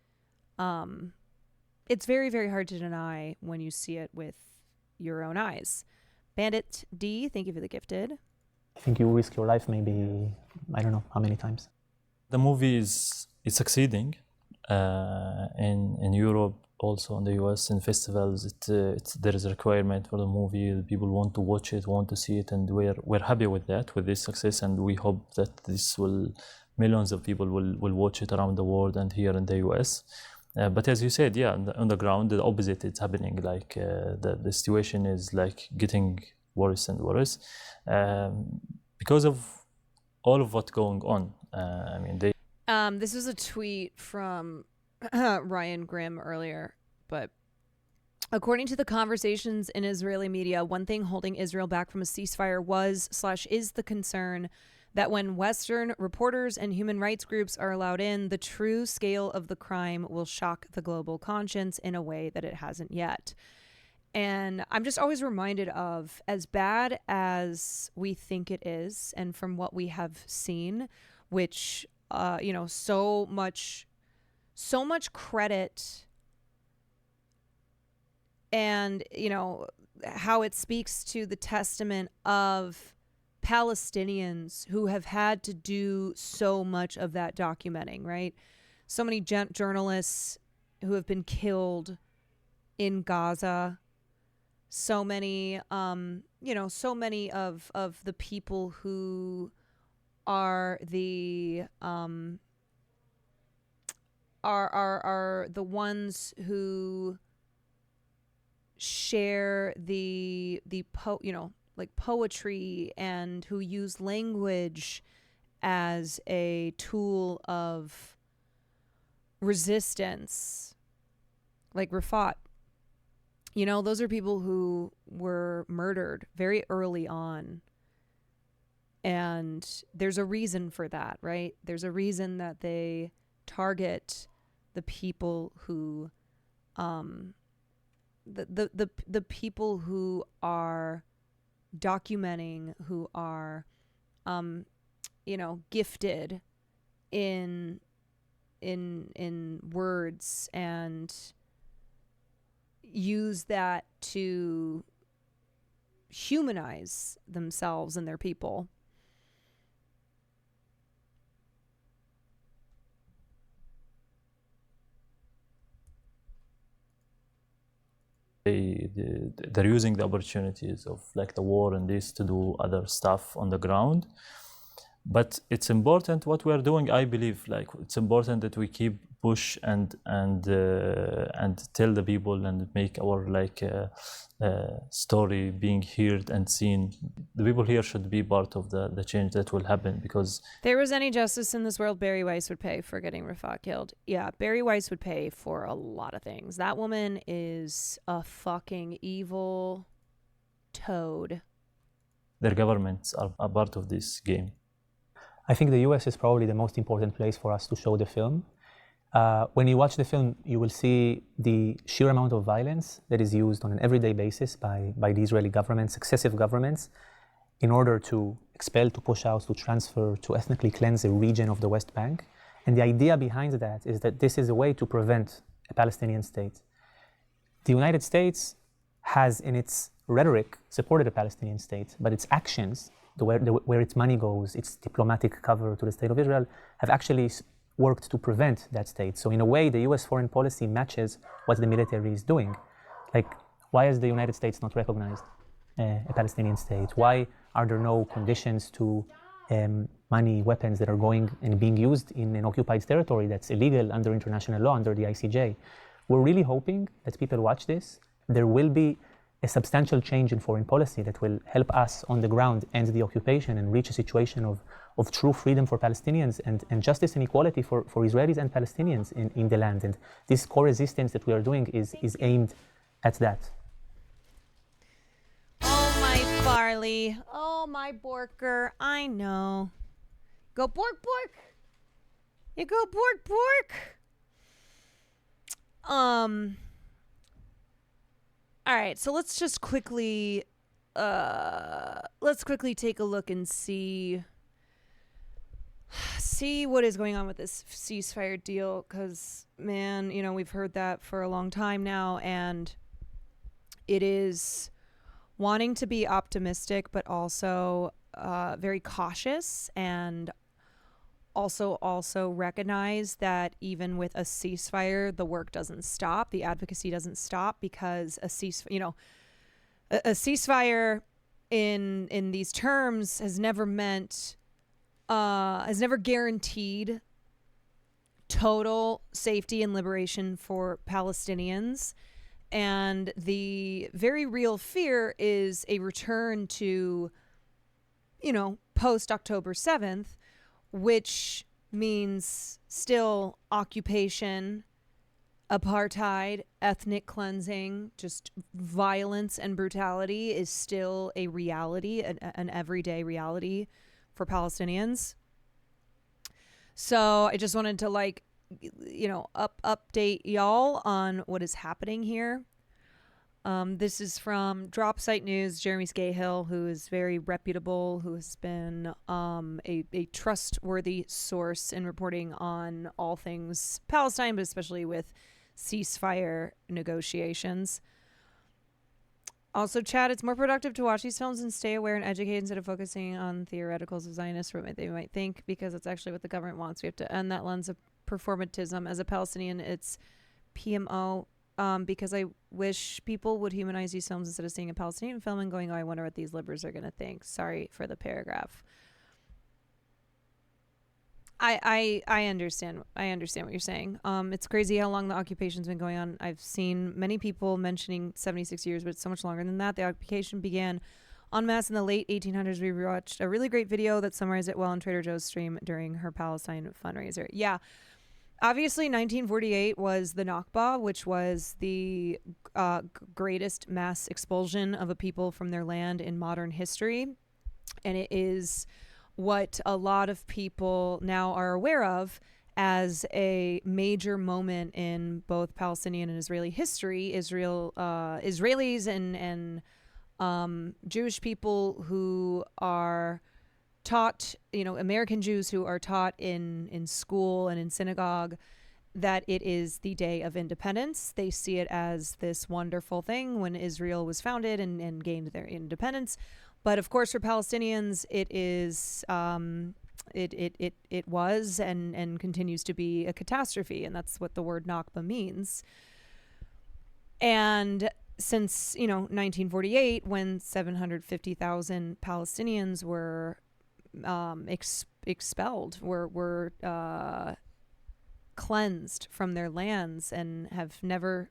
It's very, very hard to deny when you see it with your own eyes. Bandit D, thank you for the gifted. I think you risk your life maybe, I don't know how many times. The movie is succeeding in Europe, also in the US, in festivals. There is a requirement for the movie. People want to watch it, want to see it, and we're happy with that, with this success, and we hope that millions of people will watch it around the world and here in the US. But as you said, on the ground, the opposite is happening. Like the situation is like getting worse and worse because of all of what's going on. This was a tweet from Ryan Grimm earlier, but according to the conversations in Israeli media, one thing holding Israel back from a ceasefire was/is the concern that when Western reporters and human rights groups are allowed in, the true scale of the crime will shock the global conscience in a way that it hasn't yet. And I'm just always reminded of, as bad as we think it is, and from what we have seen, which, so much credit, and, how it speaks to the testament of Palestinians who have had to do so much of that documenting, right? So many journalists who have been killed in Gaza, so many, so many of the people who are the are the ones who share like poetry, and who use language as a tool of resistance, like Rafat. Those are people who were murdered very early on. And there's a reason for that, right? There's a reason that they target the people who, the people who are documenting, who are gifted in words and use that to humanize themselves and their people. They're using the opportunities of like the war and this to do other stuff on the ground. But it's important what we're doing. I believe like it's important that we keep push and tell the people and make our story being heard and seen. The people here should be part of the change that will happen, because if there was any justice in this world, Barry Weiss would pay for getting Rafat killed. Yeah, Barry Weiss would pay for a lot of things. That woman is a fucking evil toad. Their governments are a part of this game. I think the US is probably the most important place for us to show the film. When you watch the film, you will see the sheer amount of violence that is used on an everyday basis by the Israeli government, successive governments, in order to expel, to push out, to transfer, to ethnically cleanse a region of the West Bank. And the idea behind that is that this is a way to prevent a Palestinian state. The United States has, in its rhetoric, supported a Palestinian state, but its actions, where its money goes, its diplomatic cover to the State of Israel, have actually worked to prevent that state. So in a way, the US foreign policy matches what the military is doing. Like, why has the United States not recognized a Palestinian state? Why are there no conditions to money, weapons that are going and being used in an occupied territory that's illegal under international law, under the ICJ? We're really hoping that people watch this. There will be a substantial change in foreign policy that will help us on the ground end the occupation and reach a situation of true freedom for Palestinians and justice and equality for Israelis and Palestinians in the land. And this co-resistance that we are doing is aimed at that. Oh, my Farley. Oh, my Borker. I know. Go Bork, Bork. You go Bork, Bork. All right, so let's just quickly take a look and see what is going on with this ceasefire deal, because, man, we've heard that for a long time now, and it is wanting to be optimistic, but also very cautious, and also recognize that even with a ceasefire, the work doesn't stop, the advocacy doesn't stop, because a ceasefire in these terms has never guaranteed total safety and liberation for Palestinians. And the very real fear is a return to, post October 7th, which means still occupation, apartheid, ethnic cleansing, just violence and brutality is still a reality, an everyday reality for Palestinians. So I just wanted to update y'all on what is happening here. This is from Drop Site News, Jeremy Scahill, who is very reputable, who has been a trustworthy source in reporting on all things Palestine, but especially with ceasefire negotiations. Also, Chad, it's more productive to watch these films and stay aware and educate instead of focusing on theoreticals of Zionists or what they might think, because it's actually what the government wants. We have to end that lens of performatism. As a Palestinian, it's PMO. Because I wish people would humanize these films instead of seeing a Palestinian film and going, oh, I wonder what these liberals are going to think. Sorry for the paragraph. I understand. I understand what you're saying. It's crazy how long the occupation's been going on. I've seen many people mentioning 76 years, but it's so much longer than that. The occupation began en masse in the late 1800s. We watched a really great video that summarized it well on Trader Joe's stream during her Palestine fundraiser. Yeah. Obviously, 1948 was the Nakba, which was the greatest mass expulsion of a people from their land in modern history. And it is what a lot of people now are aware of as a major moment in both Palestinian and Israeli history. Israelis and Jewish people who are taught, American Jews who are taught in school and in synagogue that it is the Day of Independence. They see it as this wonderful thing when Israel was founded and gained their independence. But of course, for Palestinians, it is it was and continues to be a catastrophe, and that's what the word Nakba means. And since 1948, when 750,000 Palestinians were expelled, were cleansed from their lands and have never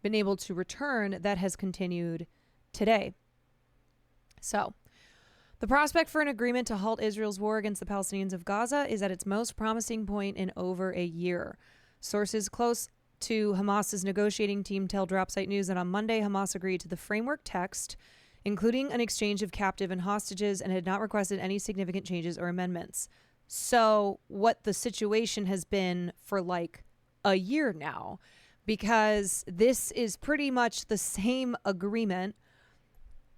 been able to return, that has continued today. So, the prospect for an agreement to halt Israel's war against the Palestinians of Gaza is at its most promising point in over a year. Sources close to Hamas's negotiating team tell Dropsite News that on Monday, Hamas agreed to the framework text, including an exchange of captive and hostages, and had not requested any significant changes or amendments. So what the situation has been for like a year now, because this is pretty much the same agreement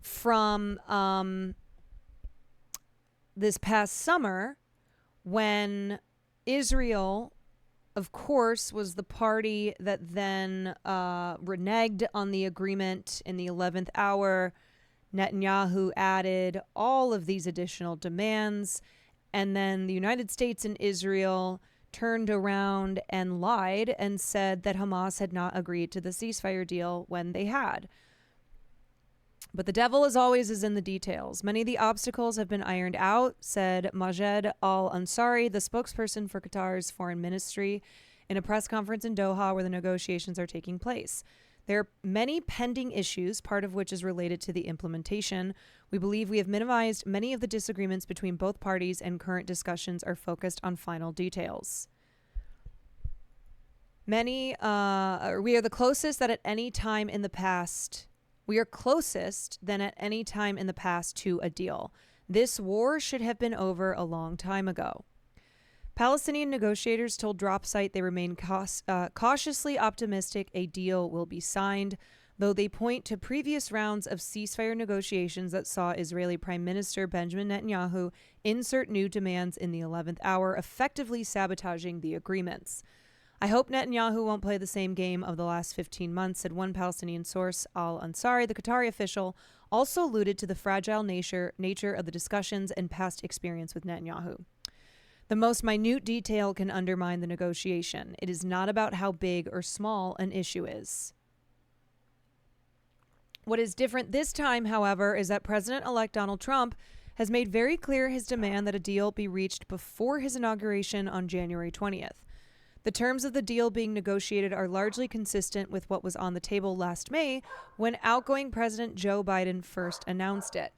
from this past summer, when Israel, of course, was the party that then reneged on the agreement in the 11th hour. Netanyahu added all of these additional demands, and then the United States and Israel turned around and lied and said that Hamas had not agreed to the ceasefire deal when they had. But the devil, as always, is in the details. Many of the obstacles have been ironed out, said Majed al-Ansari, the spokesperson for Qatar's foreign ministry, in a press conference in Doha where the negotiations are taking place. There are many pending issues, part of which is related to the implementation. We believe we have minimized many of the disagreements between both parties, and current discussions are focused on final details. We are the closest that at any time in the past... We are closest than at any time in the past to a deal. This war should have been over a long time ago. Palestinian negotiators told Dropsite they remain cautiously optimistic a deal will be signed, though they point to previous rounds of ceasefire negotiations that saw Israeli Prime Minister Benjamin Netanyahu insert new demands in the 11th hour, effectively sabotaging the agreements. I hope Netanyahu won't play the same game of the last 15 months, said one Palestinian source. Al-Ansari, the Qatari official, also alluded to the fragile nature of the discussions and past experience with Netanyahu. The most minute detail can undermine the negotiation. It is not about how big or small an issue is. What is different this time, however, is that President-elect Donald Trump has made very clear his demand that a deal be reached before his inauguration on January 20th. The terms of the deal being negotiated are largely consistent with what was on the table last May when outgoing President Joe Biden first announced it.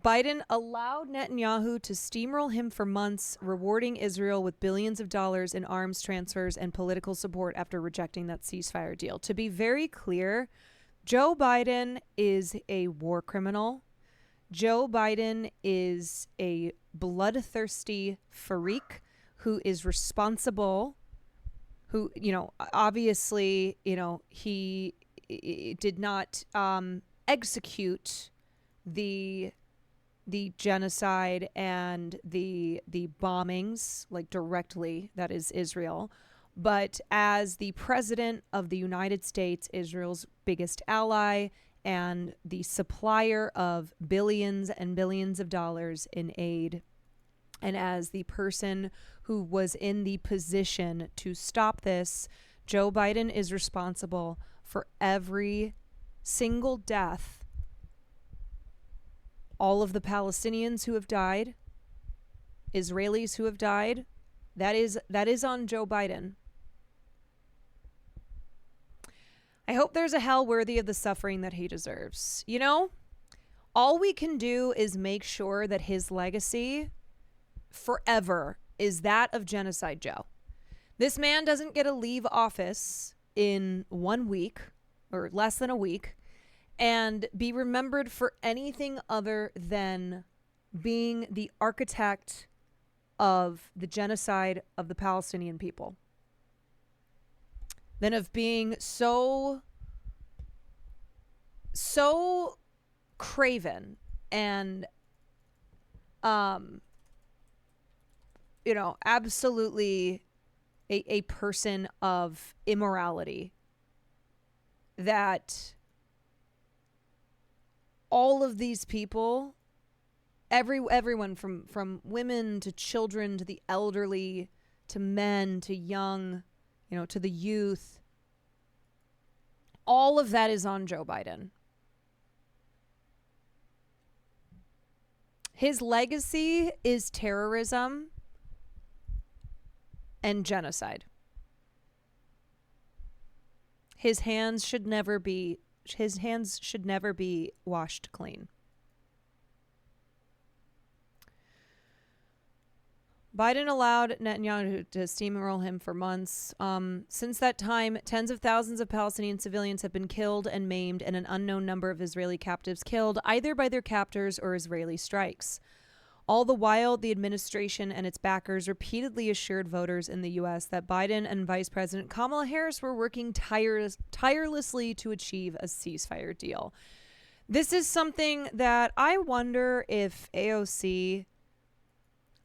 Biden allowed Netanyahu to steamroll him for months, rewarding Israel with billions of dollars in arms transfers and political support after rejecting that ceasefire deal. To be very clear, Joe Biden is a war criminal. Joe Biden is a bloodthirsty freak who is responsible, who, obviously, he did not execute the genocide and the bombings, like directly, that is Israel. But as the president of the United States, Israel's biggest ally, and the supplier of billions and billions of dollars in aid, and as the person who was in the position to stop this, Joe Biden is responsible for every single death, all of the Palestinians who have died, Israelis who have died. That is on Joe Biden. I hope there's a hell worthy of the suffering that he deserves. All we can do is make sure that his legacy forever is that of Genocide Joe. This man doesn't get to leave office in 1 week or less than a week and be remembered for anything other than being the architect of the genocide of the Palestinian people, than of being so craven and you know, absolutely a person of immorality, that all of these people, everyone from women to children to the elderly to men to young, you know, to the youth, all of that is on Joe Biden. His legacy is terrorism and genocide. His hands should never be washed clean. Biden allowed Netanyahu to steamroll him for months. Since that time, tens of thousands of Palestinian civilians have been killed and maimed, and an unknown number of Israeli captives killed, either by their captors or Israeli strikes. All the while, the administration and its backers repeatedly assured voters in the U.S. that Biden and Vice President Kamala Harris were working tirelessly to achieve a ceasefire deal. This is something that I wonder if AOC...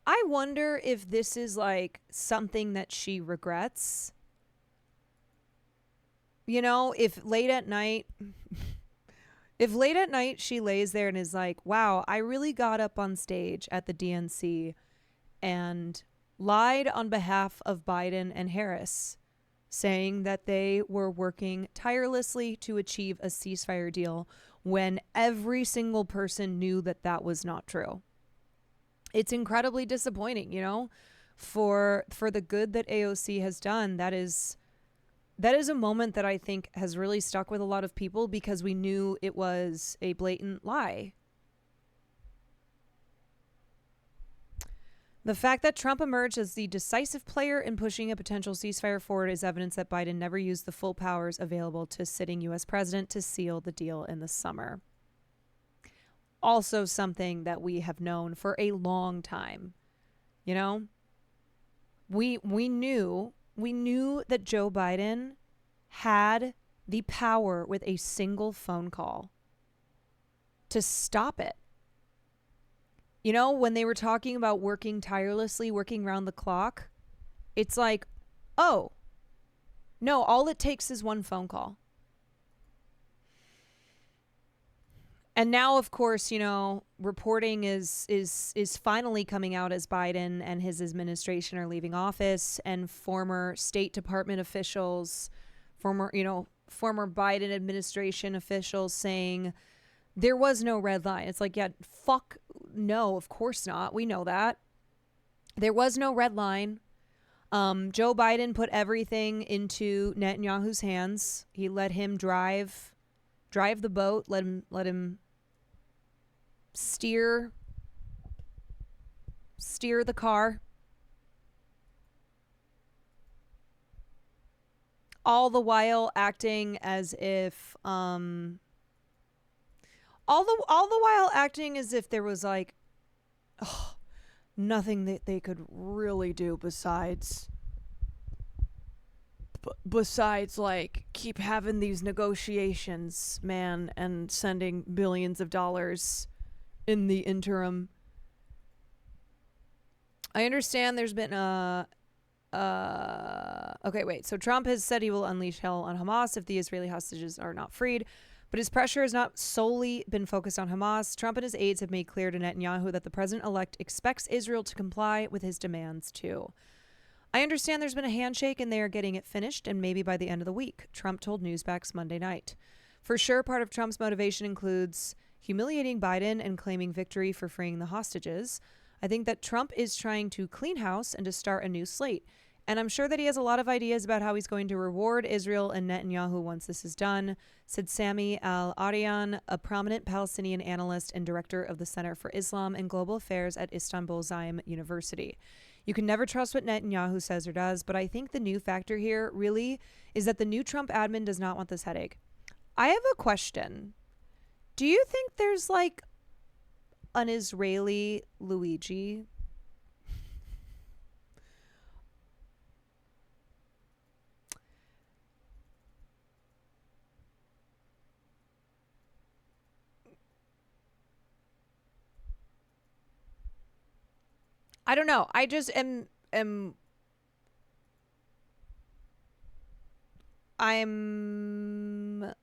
I wonder if this is like something that she regrets. You know, if late at night she lays there and is like, wow, I really got up on stage at the DNC and lied on behalf of Biden and Harris, saying that they were working tirelessly to achieve a ceasefire deal when every single person knew that that was not true. It's incredibly disappointing, you know, for the good that AOC has done. That is a moment that I think has really stuck with a lot of people because we knew it was a blatant lie. The fact that Trump emerged as the decisive player in pushing a potential ceasefire forward is evidence that Biden never used the full powers available to sitting U.S. president to seal the deal in the summer. Also something that we have known for a long time. You know, we knew that Joe Biden had the power with a single phone call to stop it. You know, when they were talking about working tirelessly, working around the clock, it's like, oh, no, all it takes is one phone call. And now, of course, you know, reporting is finally coming out as Biden and his administration are leaving office, and former State Department officials, former Biden administration officials saying there was no red line. It's like, yeah, fuck no, of course not. We know that. There was no red line. Joe Biden put everything into Netanyahu's hands. He let him drive the boat, let him steer the car, all the while acting as if there was like nothing that they could really do besides like keep having these negotiations, man, and sending billions of dollars in the interim. I understand there's been okay, wait. So Trump has said he will unleash hell on Hamas if the Israeli hostages are not freed, but his pressure has not solely been focused on Hamas. Trump and his aides have made clear to Netanyahu that the president-elect expects Israel to comply with his demands too. I understand there's been a handshake and they are getting it finished, and maybe by the end of the week, Trump told Newsmax Monday night. For sure, part of Trump's motivation includes humiliating Biden and claiming victory for freeing the hostages. I think that Trump is trying to clean house and to start a new slate. And I'm sure that he has a lot of ideas about how he's going to reward Israel and Netanyahu once this is done, said Sami Al-Arian, a prominent Palestinian analyst and director of the Center for Islam and Global Affairs at Istanbul Zaim University. You can never trust what Netanyahu says or does, but I think the new factor here really is that the new Trump admin does not want this headache. I have a question. Do you think there's like an Israeli Luigi? I don't know. I just am I'm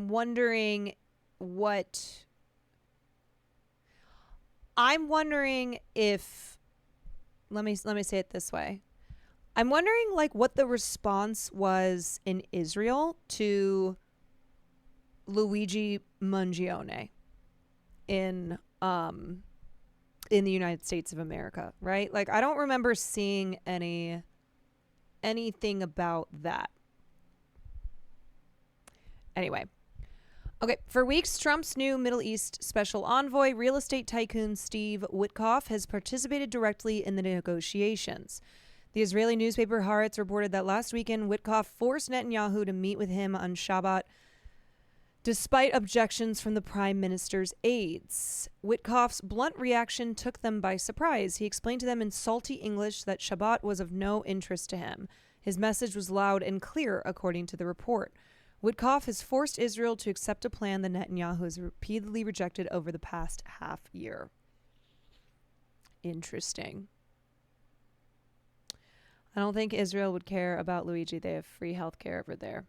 wondering what I'm wondering if let me say it this way. I'm wondering like what the response was in Israel to Luigi Mangione in the United States of America, right? Like I don't remember seeing anything about that. Anyway. Okay, for weeks, Trump's new Middle East special envoy, real estate tycoon Steve Witkoff, has participated directly in the negotiations. The Israeli newspaper Haaretz reported that last weekend, Witkoff forced Netanyahu to meet with him on Shabbat, despite objections from the prime minister's aides. Witkoff's blunt reaction took them by surprise. He explained to them in salty English that Shabbat was of no interest to him. His message was loud and clear, according to the report. Witkoff has forced Israel to accept a plan that Netanyahu has repeatedly rejected over the past half year. Interesting. I don't think Israel would care about Luigi. They have free health care over there.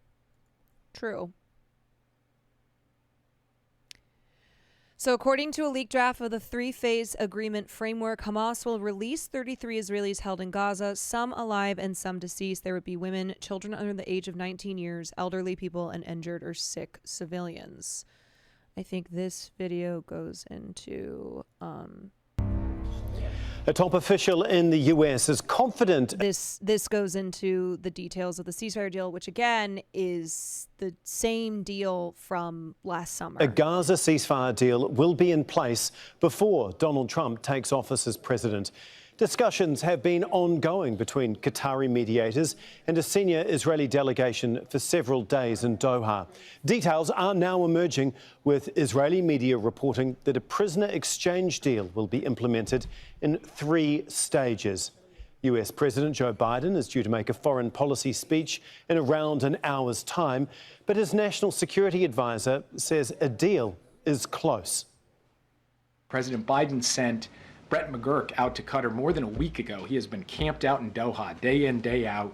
True. So according to a leaked draft of the three-phase agreement framework, Hamas will release 33 Israelis held in Gaza, some alive and some deceased. There would be women, children under the age of 19 years, elderly people, and injured or sick civilians. I think this video goes into... A top official in the U.S. is confident. This goes into the details of the ceasefire deal, which again is the same deal from last summer. A Gaza ceasefire deal will be in place before Donald Trump takes office as president. Discussions have been ongoing between Qatari mediators and a senior Israeli delegation for several days in Doha. Details are now emerging, with Israeli media reporting that a prisoner exchange deal will be implemented in 3 stages. US President Joe Biden is due to make a foreign policy speech in around an hour's time, but his national security advisor says a deal is close. President Biden sent Brett McGurk out to Qatar more than a week ago. He has been camped out in Doha, day in, day out,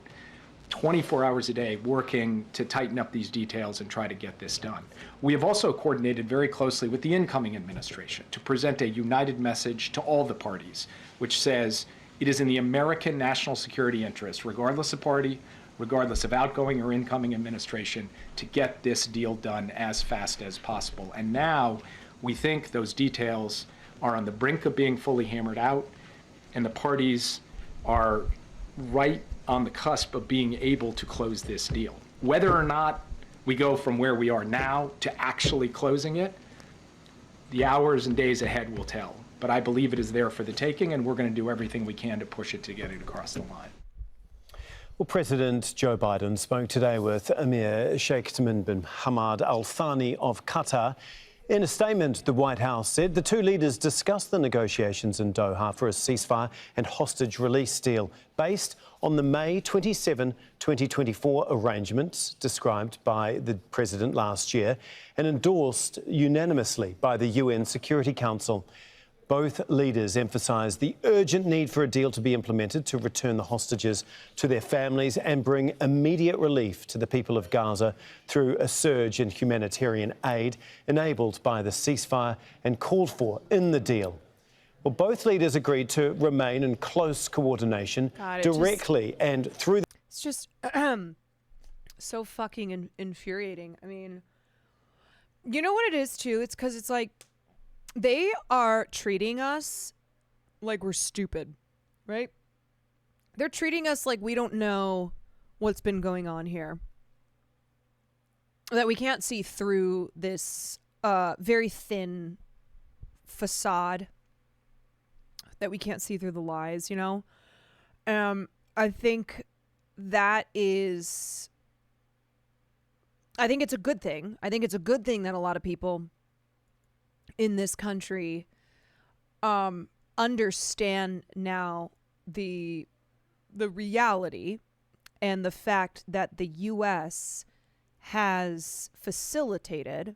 24 hours a day, working to tighten up these details and try to get this done. We have also coordinated very closely with the incoming administration to present a united message to all the parties, which says it is in the American national security interest, regardless of party, regardless of outgoing or incoming administration, to get this deal done as fast as possible. And now we think those details are on the brink of being fully hammered out, and the parties are right on the cusp of being able to close this deal. Whether or not we go from where we are now to actually closing it, the hours and days ahead will tell. But I believe it is there for the taking, and we're going to do everything we can to push it to get it across the line. Well, President Joe Biden spoke today with Emir Sheikh Tamim bin Hamad Al Thani of Qatar. In a statement, the White House said the two leaders discussed the negotiations in Doha for a ceasefire and hostage release deal based on the May 27, 2024 arrangements described by the president last year and endorsed unanimously by the UN Security Council. Both leaders emphasised the urgent need for a deal to be implemented to return the hostages to their families and bring immediate relief to the people of Gaza through a surge in humanitarian aid enabled by the ceasefire and called for in the deal. Well, both leaders agreed to remain in close coordination directly and through the... It's just so fucking infuriating. I mean, you know what it is, too? It's because it's like, they are treating us like we're stupid, right? They're treating us like we don't know what's been going on here. That we can't see through this very thin facade. That we can't see through the lies, you know? I think that is... I think it's a good thing. I think it's a good thing that a lot of people in this country understand now the reality and the fact that the U.S. has facilitated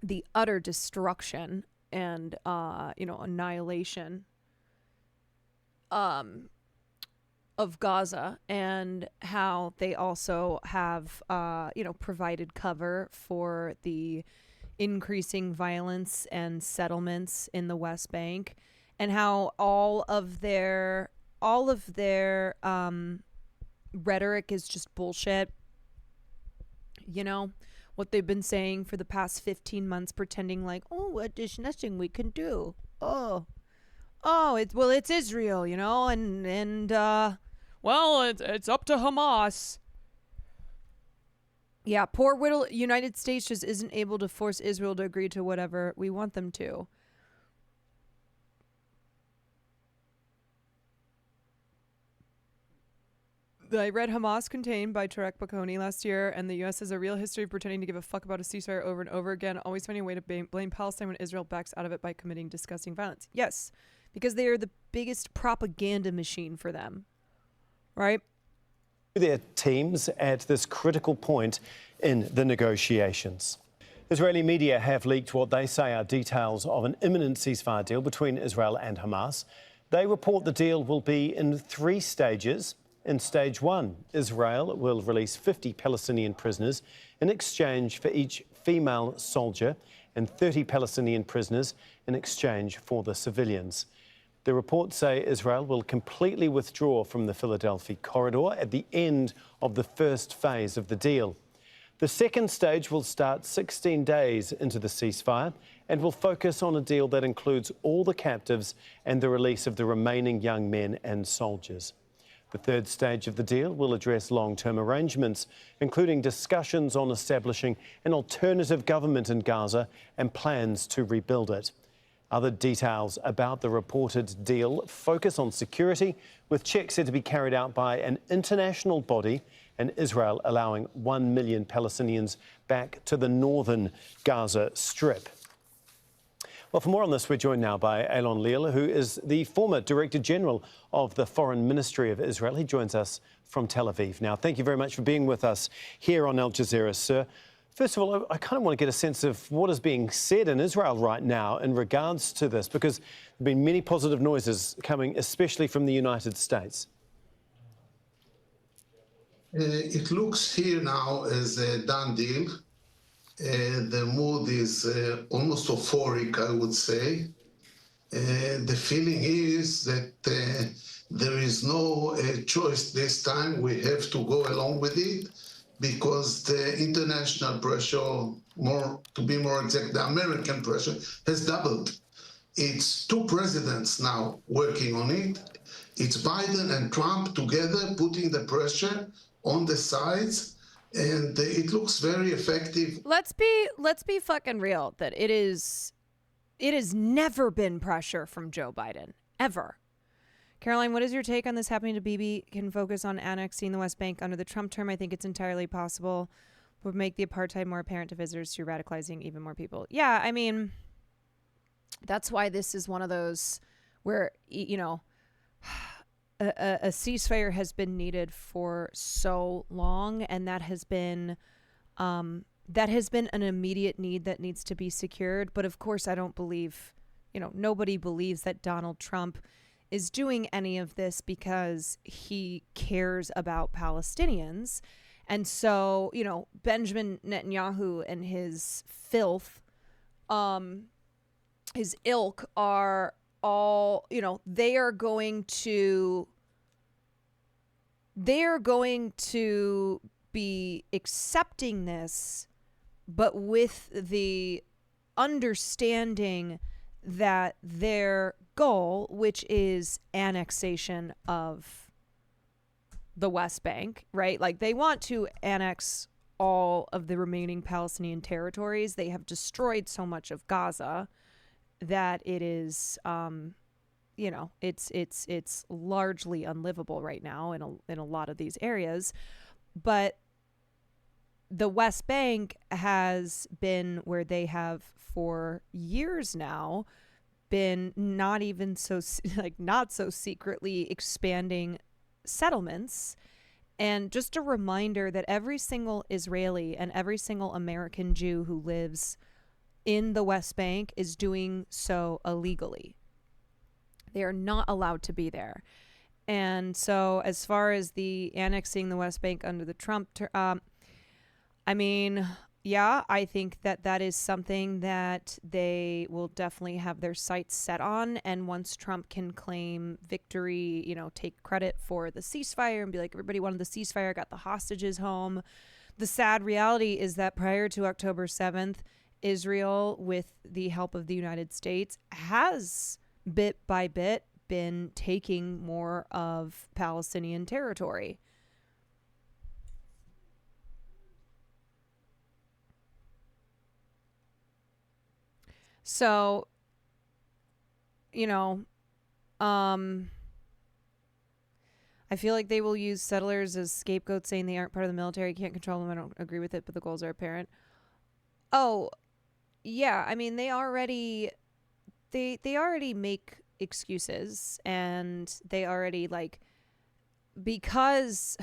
the utter destruction and annihilation of Gaza, and how they also have provided cover for the increasing violence and settlements in the West Bank, and how all of their rhetoric is just bullshit. What they've been saying for the past 15 months, pretending like, there's nothing we can do. It's Israel, and it's up to Hamas. Yeah, poor little United States just isn't able to force Israel to agree to whatever we want them to. I read Hamas Contained by Tarek Bakoni last year, and the U.S. has a real history of pretending to give a fuck about a ceasefire over and over again, always finding a way to blame Palestine when Israel backs out of it by committing disgusting violence. Yes, because they are the biggest propaganda machine for them, right? Their teams at this critical point in the negotiations. Israeli media have leaked what they say are details of an imminent ceasefire deal between Israel and Hamas. They report the deal will be in 3 stages. In stage 1, Israel will release 50 Palestinian prisoners in exchange for each female soldier and 30 Palestinian prisoners in exchange for the civilians. The reports say Israel will completely withdraw from the Philadelphia corridor at the end of the first phase of the deal. The second stage will start 16 days into the ceasefire and will focus on a deal that includes all the captives and the release of the remaining young men and soldiers. The third stage of the deal will address long-term arrangements, including discussions on establishing an alternative government in Gaza and plans to rebuild it. Other details about the reported deal focus on security, with checks said to be carried out by an international body, and Israel allowing 1 million Palestinians back to the northern Gaza Strip. Well, for more on this, we're joined now by Alon Liel, who is the former Director General of the Foreign Ministry of Israel. He joins us from Tel Aviv. Now, thank you very much for being with us here on Al Jazeera, sir. First of all, I kind of want to get a sense of what is being said in Israel right now in regards to this, because there have been many positive noises coming, especially from the United States. It looks here now as a done deal. The mood is almost euphoric, I would say. The feeling is that there is no choice this time. We have to go along with it because the international pressure, to be more exact, the American pressure has doubled. It's 2 presidents now working on it. It's Biden and Trump together putting the pressure on the sides. And it looks very effective. Let's be fucking real that it has never been pressure from Joe Biden, ever. Caroline, what is your take on this happening to Bibi? Can focus on annexing the West Bank under the Trump term. I think it's entirely possible. Would make the apartheid more apparent to visitors through radicalizing even more people. Yeah, I mean, that's why this is one of those where, a ceasefire has been needed for so long, and that has been an immediate need that needs to be secured. But of course, I don't believe, nobody believes that Donald Trump is doing any of this because he cares about Palestinians. And so, Benjamin Netanyahu and his filth, his ilk are all, they are going to be accepting this, but with the understanding that their goal, which is annexation of the West Bank, right? Like, they want to annex all of the remaining Palestinian territories. They have destroyed so much of Gaza that it is, it's largely unlivable right now in a lot of these areas. But the West Bank has been where they have for years now been not so secretly expanding settlements. And just a reminder that every single Israeli and every single American Jew who lives in the West Bank is doing so illegally. They are not allowed to be there. And so as far as the annexing the West Bank under the Trump, I mean, yeah, I think that that is something that they will definitely have their sights set on. And once Trump can claim victory, you know, take credit for the ceasefire and be like, everybody wanted the ceasefire, got the hostages home. The sad reality is that prior to October 7th, Israel, with the help of the United States, has bit by bit been taking more of Palestinian territory. So, you know, I feel like they will use settlers as scapegoats, saying they aren't part of the military, can't control them. I don't agree with it, but the goals are apparent. Oh, yeah. I mean, they already make excuses, and they already, like, because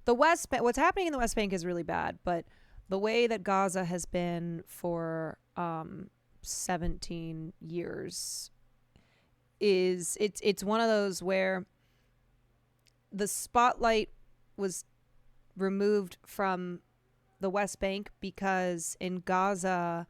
the West Bank, what's happening in the West Bank is really bad, but the way that Gaza has been for 17 years is it's one of those where the spotlight was removed from the West Bank because in Gaza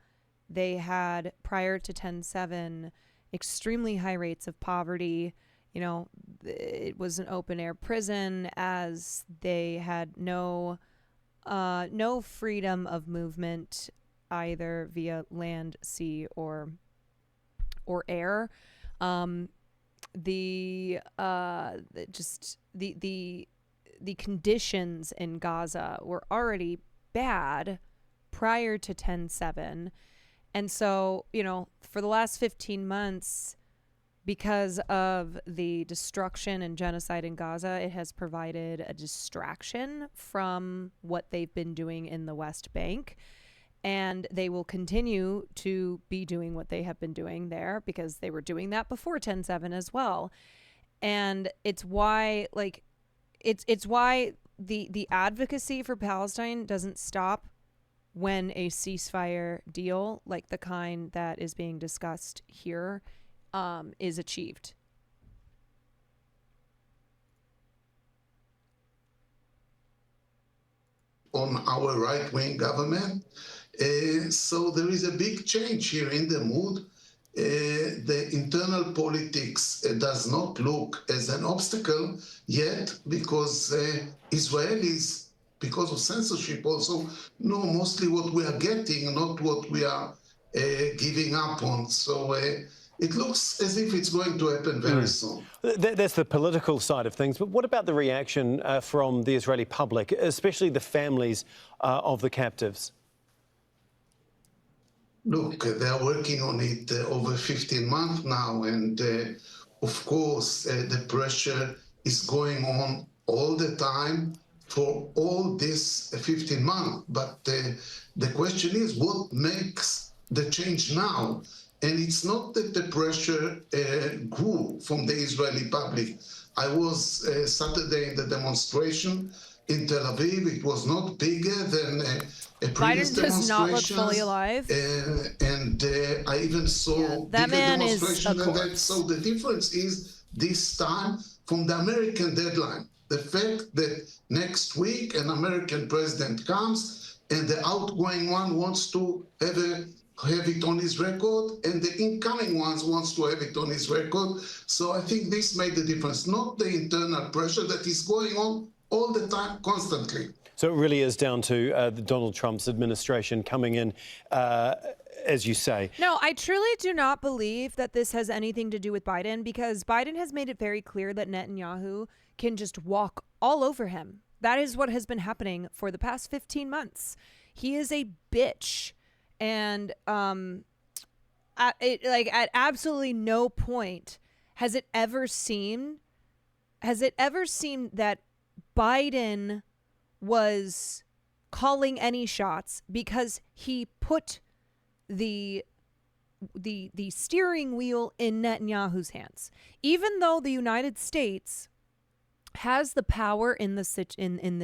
they had, prior to 10/7, extremely high rates of poverty. You know, it was an open air prison, as they had no freedom of movement, either via land, sea, or air. The conditions in Gaza were already bad prior to 10/7. And so, you know, for the last 15 months, because of the destruction and genocide in Gaza, it has provided a distraction from what they've been doing in the West Bank. And they will continue to be doing what they have been doing there, because they were doing that before 10/7 as well. And it's why, like, it's why the advocacy for Palestine doesn't stop when a ceasefire deal like the kind that is being discussed here is achieved. On our right-wing government. So there is a big change here in the mood. The internal politics does not look as an obstacle yet, because Israelis, because of censorship also, know mostly what we are getting, not what we are giving up on. So it looks as if it's going to happen very soon. That's the political side of things. But what about the reaction from the Israeli public, especially the families of the captives? Look, they are working on it over 15 months now. And of course, the pressure is going on all the time for all this 15 months. But the question is, what makes the change now? And it's not that the pressure grew from the Israeli public. I was Saturday in the demonstration in Tel Aviv. It was not bigger than a previous Biden does not look fully alive. And I even saw that bigger man is demonstration a than that. corpse. So the difference is this time from the American deadline. The fact that next week an American president comes and the outgoing one wants to have it on his record, and the incoming ones wants to have it on his record. So I think this made the difference, not the internal pressure that is going on all the time, constantly. So it really is down to Donald Trump's administration coming in, as you say. No, I truly do not believe that this has anything to do with Biden, because Biden has made it very clear that Netanyahu can just walk all over him. That is what has been happening for the past 15 months. He is a bitch. And at absolutely no point has it ever seemed that Biden was calling any shots, because he put the steering wheel in Netanyahu's hands. Even though the United States has the power in this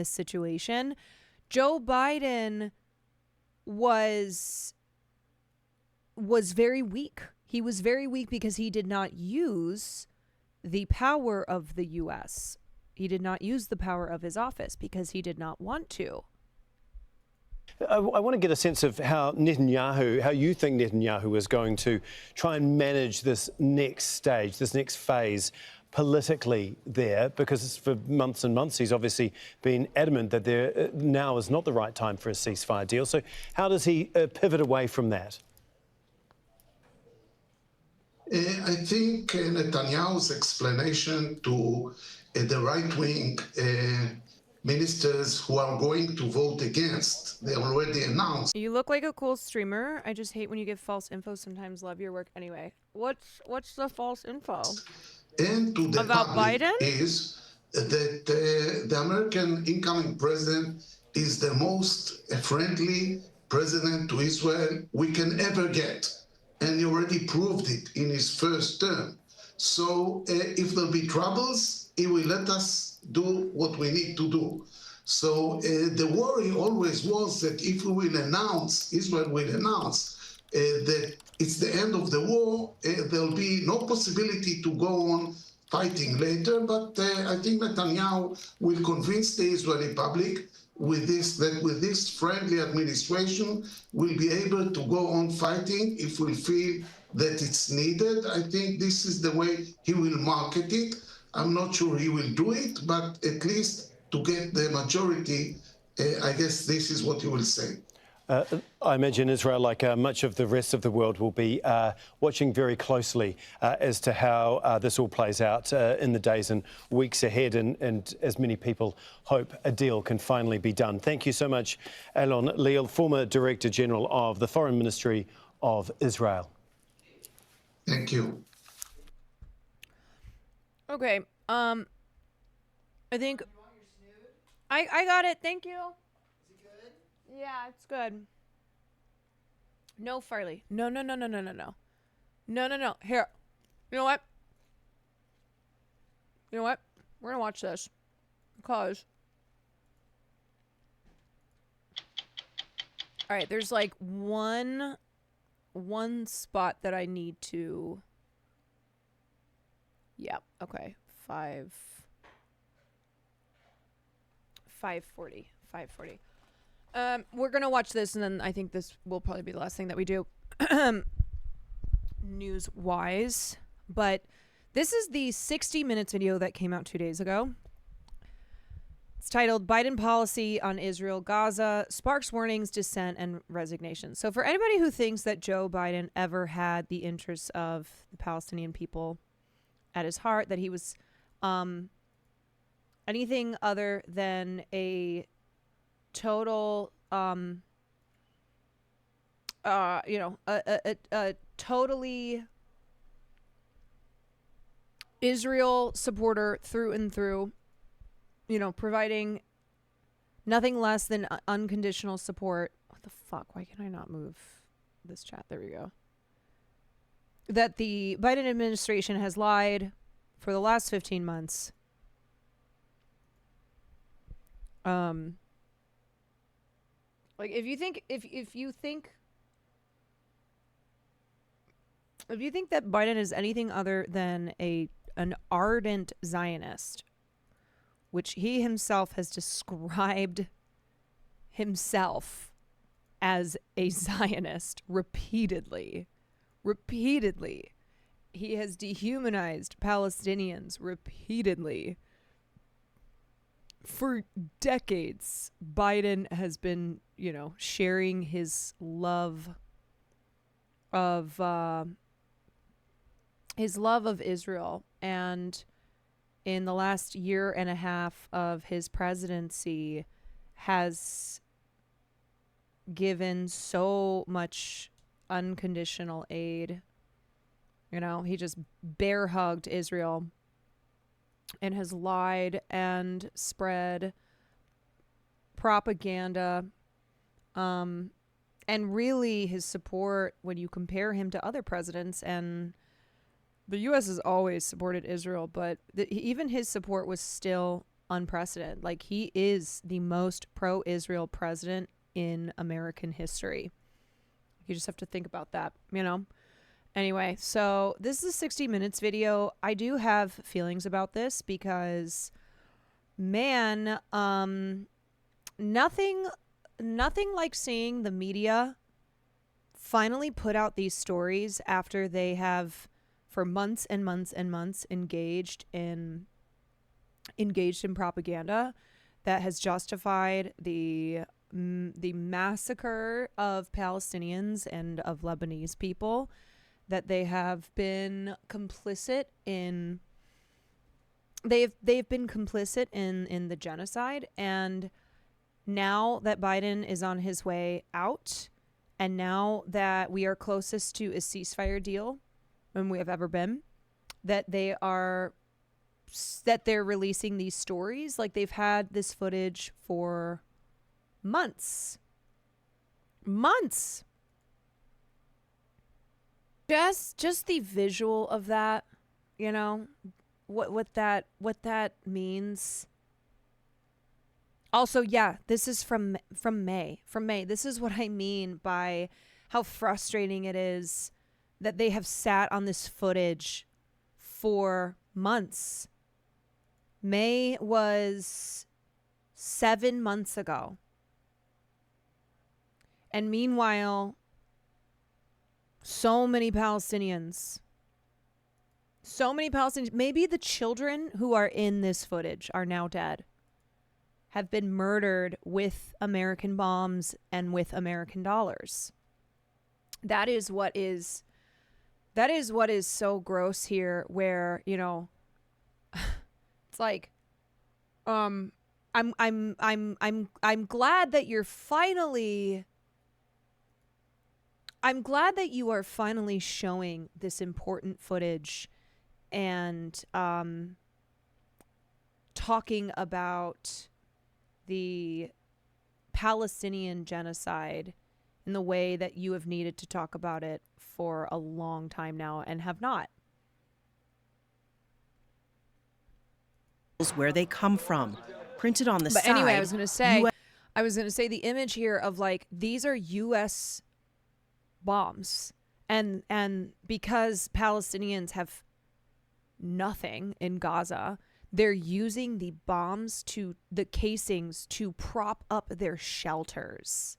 situation, Joe Biden was was very weak. He was very weak because he did not use the power of the U.S. He did not use the power of his office because he did not want to. I want to get a sense of how you think Netanyahu is going to try and manage this next stage, this next phase politically there, because for months and months he's obviously been adamant that there now is not the right time for a ceasefire deal. So how does he pivot away from that? I think Netanyahu's explanation to the right-wing ministers who are going to vote against, they already announced. You look like a cool streamer. I just hate when you give false info. Sometimes love your work anyway. What's the false info? And to the about public Biden is that the American incoming president is the most friendly president to Israel we can ever get. And he already proved it in his first term. So if there'll be troubles, he will let us do what we need to do. So the worry always was that if we will announce, Israel will announce that it's the end of the war, there'll be no possibility to go on fighting later. But I think Netanyahu will convince the Israeli public with this friendly administration we'll be able to go on fighting if we feel that it's needed. I think this is the way he will market it. I'm not sure he will do it, but at least to get the majority, I guess this is what he will say. I imagine Israel, like much of the rest of the world, will be watching very closely as to how this all plays out in the days and weeks ahead, and as many people hope a deal can finally be done. Thank you so much, Alon Leal, former Director General of the Foreign Ministry of Israel. Thank you. Okay. I think I got it. Thank you. Yeah, it's good. No, Farley. No. No. Here. You know what? We're going to watch this. Because. All right, there's like one spot that I need to. Yeah, okay. 5:40. We're going to watch this, and then I think this will probably be the last thing that we do news-wise. But this is the 60 Minutes video that came out 2 days ago. It's titled, Biden Policy on Israel, Gaza, Sparks Warnings, Dissent, and Resignation. So for anybody who thinks that Joe Biden ever had the interests of the Palestinian people at his heart, that he was anything other than a total, a totally Israel supporter through and through, providing nothing less than unconditional support. What the fuck? Why can I not move this chat? There we go. That the Biden administration has lied for the last 15 months. Like if you think that Biden is anything other than an ardent Zionist, which he himself has described himself as a Zionist repeatedly. He has dehumanized Palestinians repeatedly. For decades, Biden has been, sharing his love of Israel. And in the last year and a half of his presidency has given so much unconditional aid. He just bear hugged Israel and has lied and spread propaganda. And really his support, when you compare him to other presidents, and the U.S. has always supported Israel, but even his support was still unprecedented. Like, he is the most pro-Israel president in American history. You just have to think about that, you know? Anyway, so this is a 60 minutes video. I do have feelings about this because, man, nothing like seeing the media finally put out these stories after they have, for months and months and months, engaged in propaganda that has justified the massacre of Palestinians and of Lebanese people, that they have been complicit in. They've been complicit in the genocide, and now that Biden is on his way out, and now that we are closest to a ceasefire deal than we have ever been, that they're releasing these stories. Like, they've had this footage for months. Just the visual of that, you know, what that means. Also, yeah, this is from May. This is what I mean by how frustrating it is that they have sat on this footage for months. May was 7 months ago. And meanwhile, so many Palestinians, maybe the children who are in this footage are now dead, have been murdered with American bombs and with American dollars. That is what is so gross here, where, you know, it's like, I'm glad that you are finally showing this important footage and talking about the Palestinian genocide in the way that you have needed to talk about it for a long time now and have not. Where they come from, printed on the side. But anyway, I was going to say the image here of, like, these are U.S. bombs, and because Palestinians have nothing in Gaza, they're using the bombs, the casings, to prop up their shelters.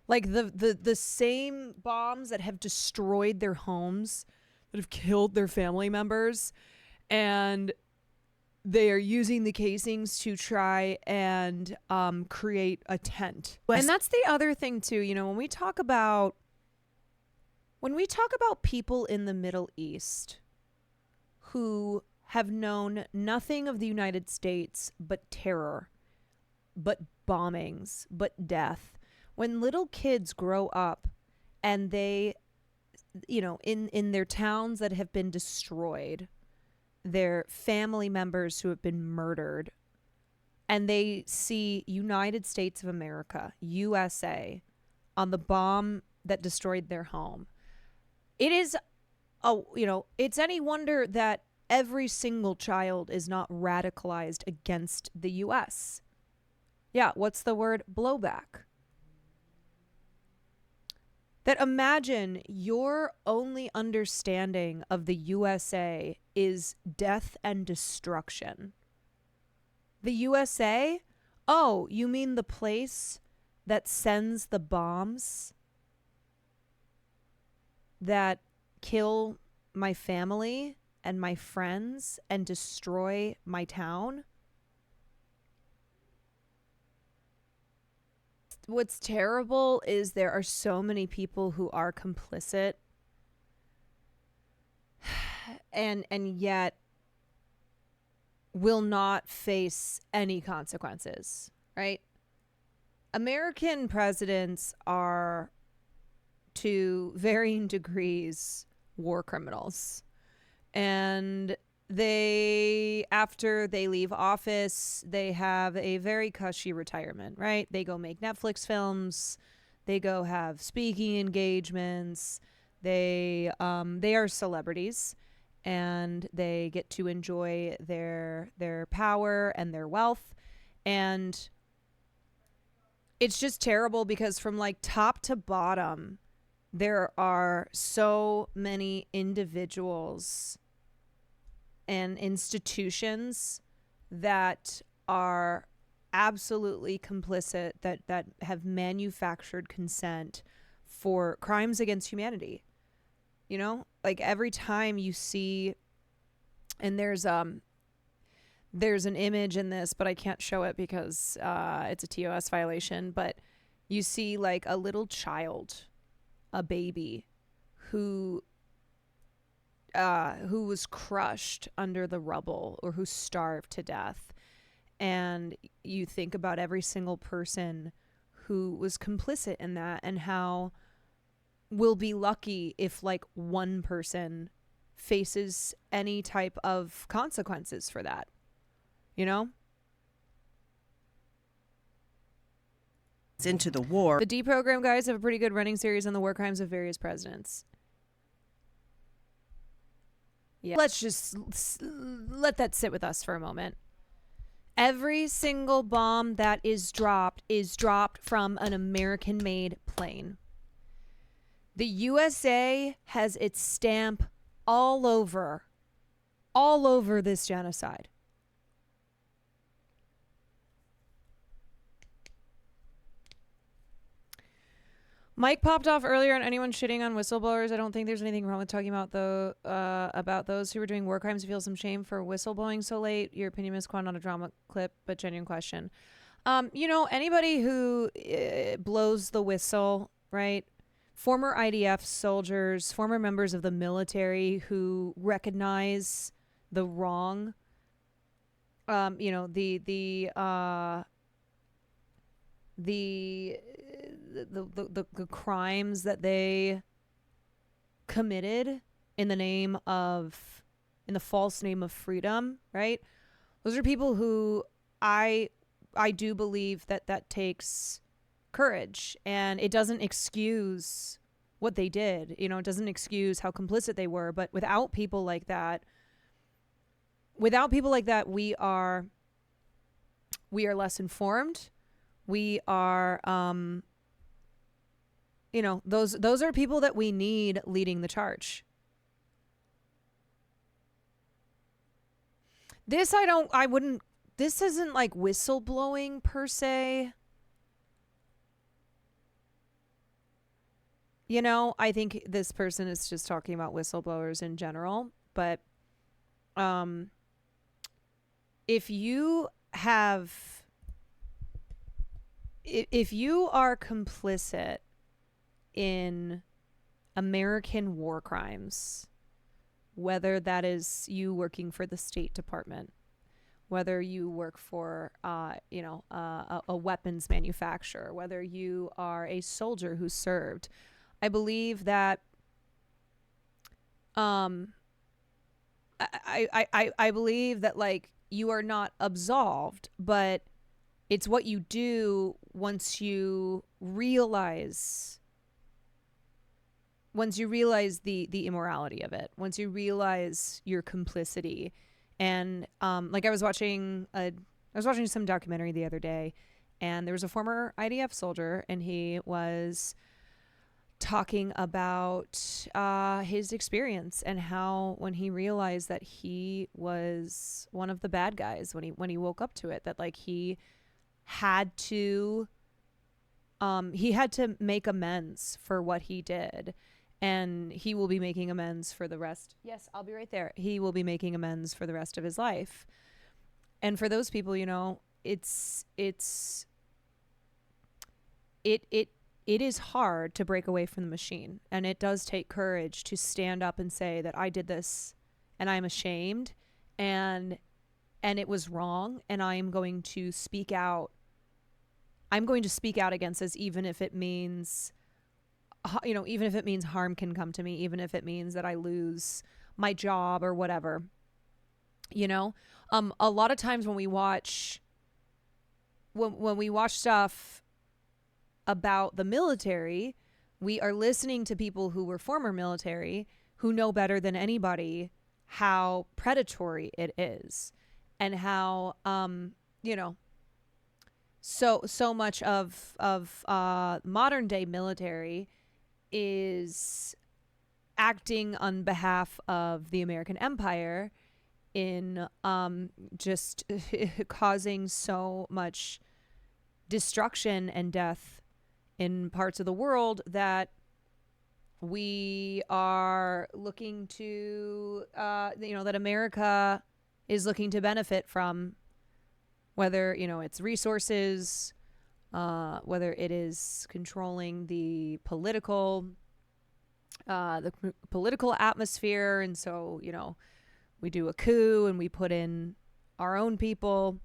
Like the same bombs that have destroyed their homes, that have killed their family members, and they are using the casings to try and create a tent. And that's the other thing too, you know, when we talk about people in the Middle East who have known nothing of the United States but terror, but bombings, but death. When little kids grow up and they, you know, in their towns that have been destroyed, their family members who have been murdered, and they see United States of America, USA, on the bomb that destroyed their home, it is, it's any wonder that every single child is not radicalized against the U.S. Yeah, what's the word? Blowback. That imagine your only understanding of the USA is death and destruction. The USA? Oh, you mean the place that sends the bombs that kill my family and my friends and destroy my town? What's terrible is there are so many people who are complicit and yet will not face any consequences, right? American presidents are, to varying degrees, war criminals. And they, after they leave office, they have a very cushy retirement, right? They go make Netflix films. They go have speaking engagements. They are celebrities, and they get to enjoy their power and their wealth. And it's just terrible because from like top to bottom, there are so many individuals and institutions that are absolutely complicit, that have manufactured consent for crimes against humanity. You know, like every time you see, and there's an image in this, but I can't show it because it's a TOS violation, but you see like a little child, a baby, who was crushed under the rubble or who starved to death. And you think about every single person who was complicit in that, and how we'll be lucky if like one person faces any type of consequences for that, you know? It's into the war. The Deprogram guys have a pretty good running series on the war crimes of various presidents. Yeah. Let's just let that sit with us for a moment. Every single bomb that is dropped from an American-made plane. The USA has its stamp all over this genocide. Mike popped off earlier on anyone shitting on whistleblowers. I don't think there's anything wrong with talking about those who were doing war crimes feel some shame for whistleblowing so late. Your opinion, Ms. Kwan, not a drama clip, but genuine question. You know, anybody who blows the whistle, right? Former IDF soldiers, former members of the military who recognize the wrong, you know, the crimes that they committed in the false name of freedom, right? Those are people who I do believe that takes courage, and it doesn't excuse what they did. You know, it doesn't excuse how complicit they were, but without people like that, we are less informed. We are, you know, those are people that we need leading the charge. This isn't like whistleblowing per se. You know, I think this person is just talking about whistleblowers in general, but if you are complicit in American war crimes, whether that is you working for the State Department, whether you work for, a weapons manufacturer, whether you are a soldier who served, I believe that, I believe that like you are not absolved, but it's what you do once you realize the immorality of it, once you realize your complicity. And like I was watching some documentary the other day, and there was a former IDF soldier, and he was talking about his experience and how when he realized that he was one of the bad guys, when he woke up to it, that like he had to make amends for what he did, and he will be making amends for the rest. Yes, I'll be right there. He will be making amends for the rest of his life. And for those people, you know, it is hard to break away from the machine, and it does take courage to stand up and say that I did this and I'm ashamed and it was wrong, and I am going to speak out. I'm going to speak out against this, even if it means, you know, even if it means harm can come to me, even if it means that I lose my job or whatever. You know, a lot of times when we watch stuff about the military, we are listening to people who were former military, who know better than anybody how predatory it is, and how you know, so much of modern day military is acting on behalf of the American empire in just causing so much destruction and death in parts of the world that we are looking to, that America is looking to benefit from, whether, its resources, whether it is controlling the political atmosphere. And so, we do a coup and we put in our own people.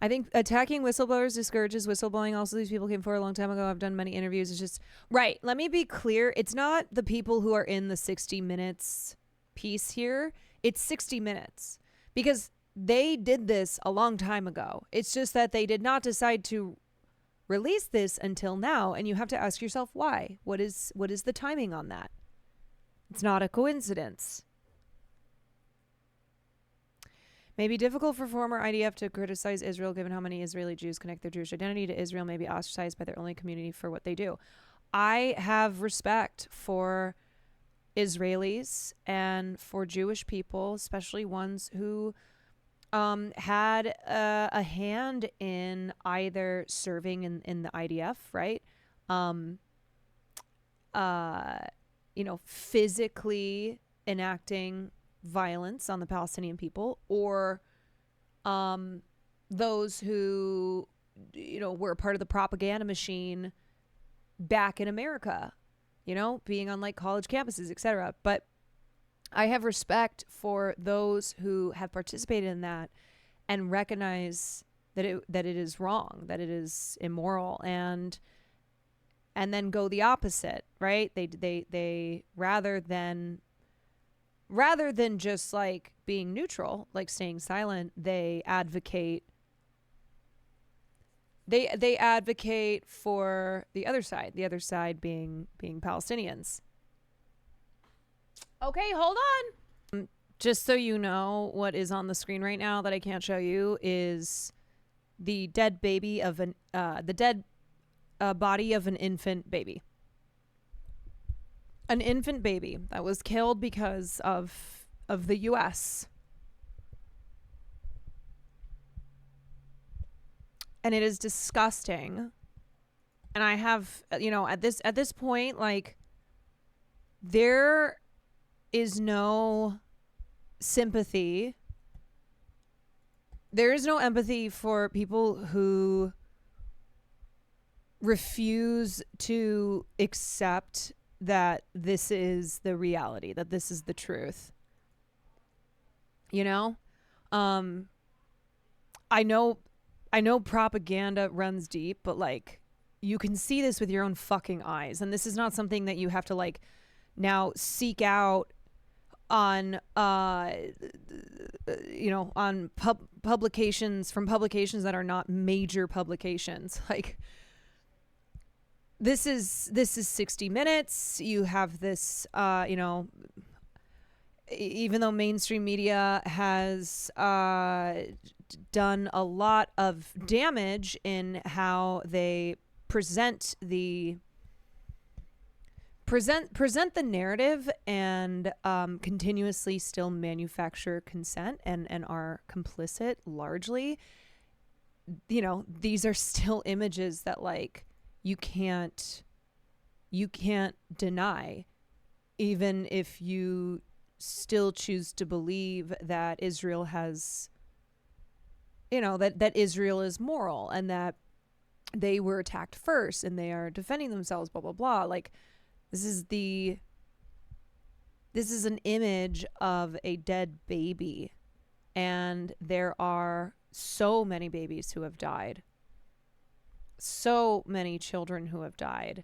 I think attacking whistleblowers discourages whistleblowing. Also, these people came forward a long time ago. I've done many interviews. It's just, right. Let me be clear. It's not the people who are in the 60 Minutes piece here. It's 60 Minutes because they did this a long time ago. It's just that they did not decide to release this until now. And you have to ask yourself why. What is the timing on that? It's not a coincidence. May be difficult for former IDF to criticize Israel given how many Israeli Jews connect their Jewish identity to Israel, may be ostracized by their only community for what they do. I have respect for Israelis and for Jewish people, especially ones who had a hand in either serving in the IDF, right? Physically enacting violence on the Palestinian people, or those who, were a part of the propaganda machine back in America, being on like college campuses, etc. But I have respect for those who have participated in that and recognize that it is wrong, that it is immoral, and then go the opposite, right? They rather than just like being neutral, like staying silent, they advocate for the other side being Palestinians. Okay, hold on. Just so you know, what is on the screen right now that I can't show you is the dead baby of the dead body of an infant baby. An infant baby that was killed because of the U.S. And it is disgusting. And I have, at this point, like, there is no sympathy. There is no empathy for people who refuse to accept that this is the reality, that this is the truth. I know propaganda runs deep, but like, you can see this with your own fucking eyes. And this is not something that you have to like now seek out on on publications that are not major publications. Like, this is 60 Minutes. You have this even though mainstream media has done a lot of damage in how they present the narrative and continuously still manufacture consent and are complicit largely, these are still images that like you can't deny, even if you still choose to believe that Israel has, that Israel is moral and that they were attacked first and they are defending themselves, blah, blah, blah. Like, this is an image of a dead baby, and there are so many babies who have died, so many children who have died.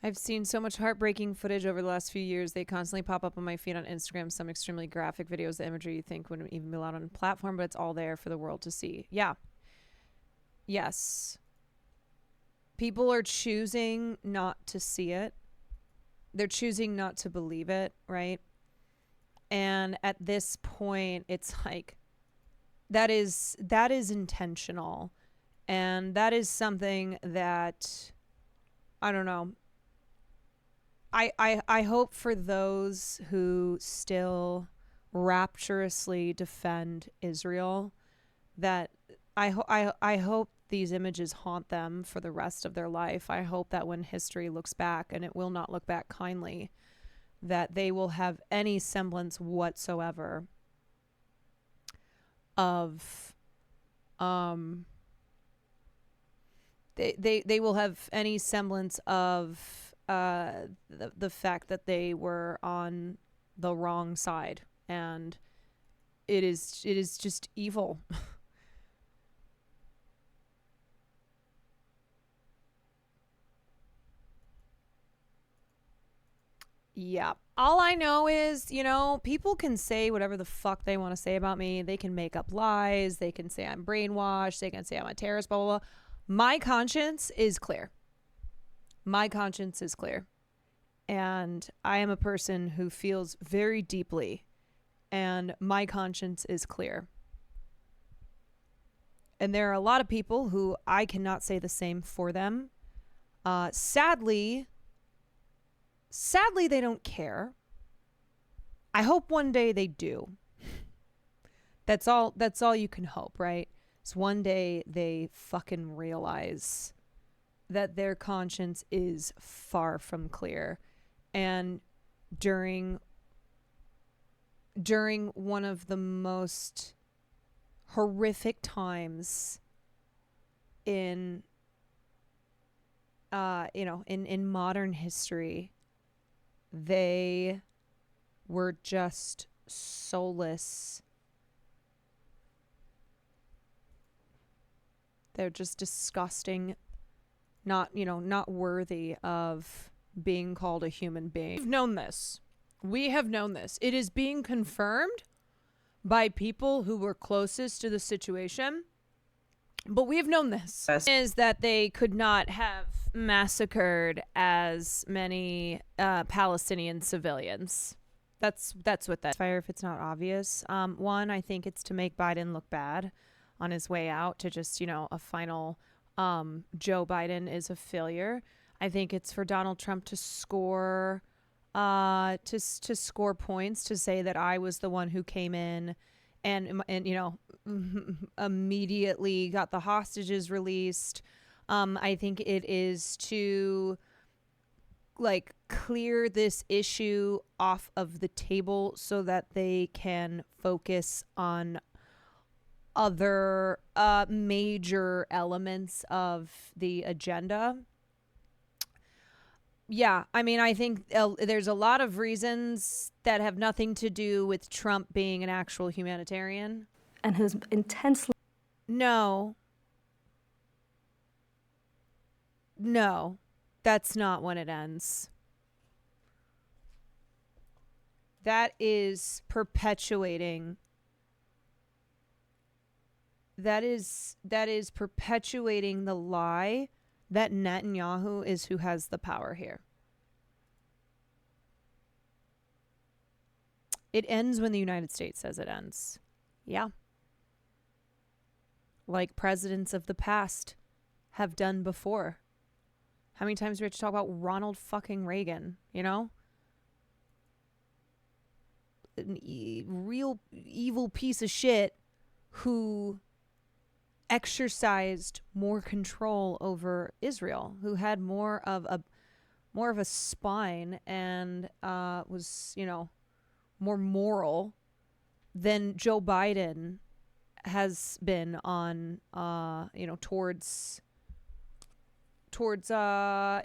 I've seen so much heartbreaking footage over the last few years. They constantly pop up on my feed on Instagram, some extremely graphic videos, the imagery you think wouldn't even be allowed on a platform, but it's all there for the world to see. Yeah. Yes. People are choosing not to see it. They're choosing not to believe it, right? And at this point, it's like that is intentional. And that is something that, I don't know. I hope for those who still rapturously defend Israel that I hope these images haunt them for the rest of their life. I hope that when history looks back, and it will not look back kindly, that they will have any semblance whatsoever of they will have any semblance of the fact that they were on the wrong side, and it is just evil. Yeah. All I know is, people can say whatever the fuck they want to say about me. They can make up lies. They can say I'm brainwashed. They can say I'm a terrorist, blah, blah, blah. My conscience is clear. My conscience is clear. And I am a person who feels very deeply. And my conscience is clear. And there are a lot of people who I cannot say the same for them. Sadly, they don't care. I hope one day they do. That's all you can hope, right? It's one day they fucking realize that their conscience is far from clear. And during one of the most horrific times in modern history, they were just soulless. They're just disgusting, not worthy of being called a human being. We've known this. We have known this. It is being confirmed by people who were closest to the situation. But we have known this. Is that they could not have massacred as many Palestinian civilians. That's what that fire, if it's not obvious. One, I think it's to make Biden look bad on his way out, to just, a final Joe Biden is a failure. I think it's for Donald Trump to score to score points, to say that I was the one who came in and immediately got the hostages released. I think it is to clear this issue off of the table so that they can focus on other major elements of the agenda. Yeah, I think there's a lot of reasons that have nothing to do with Trump being an actual humanitarian. And who's intensely... No, that's not when it ends. That is perpetuating. That is perpetuating the lie that Netanyahu is who has the power here. It ends when the United States says it ends. Yeah. Like presidents of the past have done before. How many times do we have to talk about Ronald fucking Reagan, An real evil piece of shit who exercised more control over Israel, who had more of a spine and was, more moral than Joe Biden has been on, towards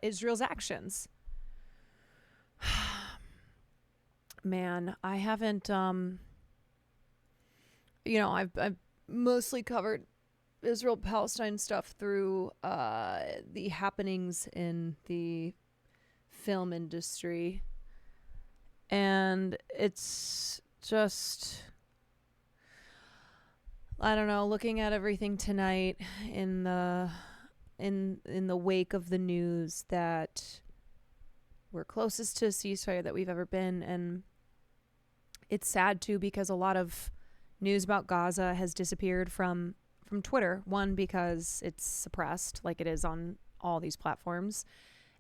Israel's actions. Man, I haven't, I've mostly covered Israel-Palestine stuff through the happenings in the film industry. And it's just, I don't know, looking at everything tonight in the in the wake of the news that we're closest to a ceasefire that we've ever been. And it's sad too, because a lot of news about Gaza has disappeared from Twitter. One, because it's suppressed like it is on all these platforms,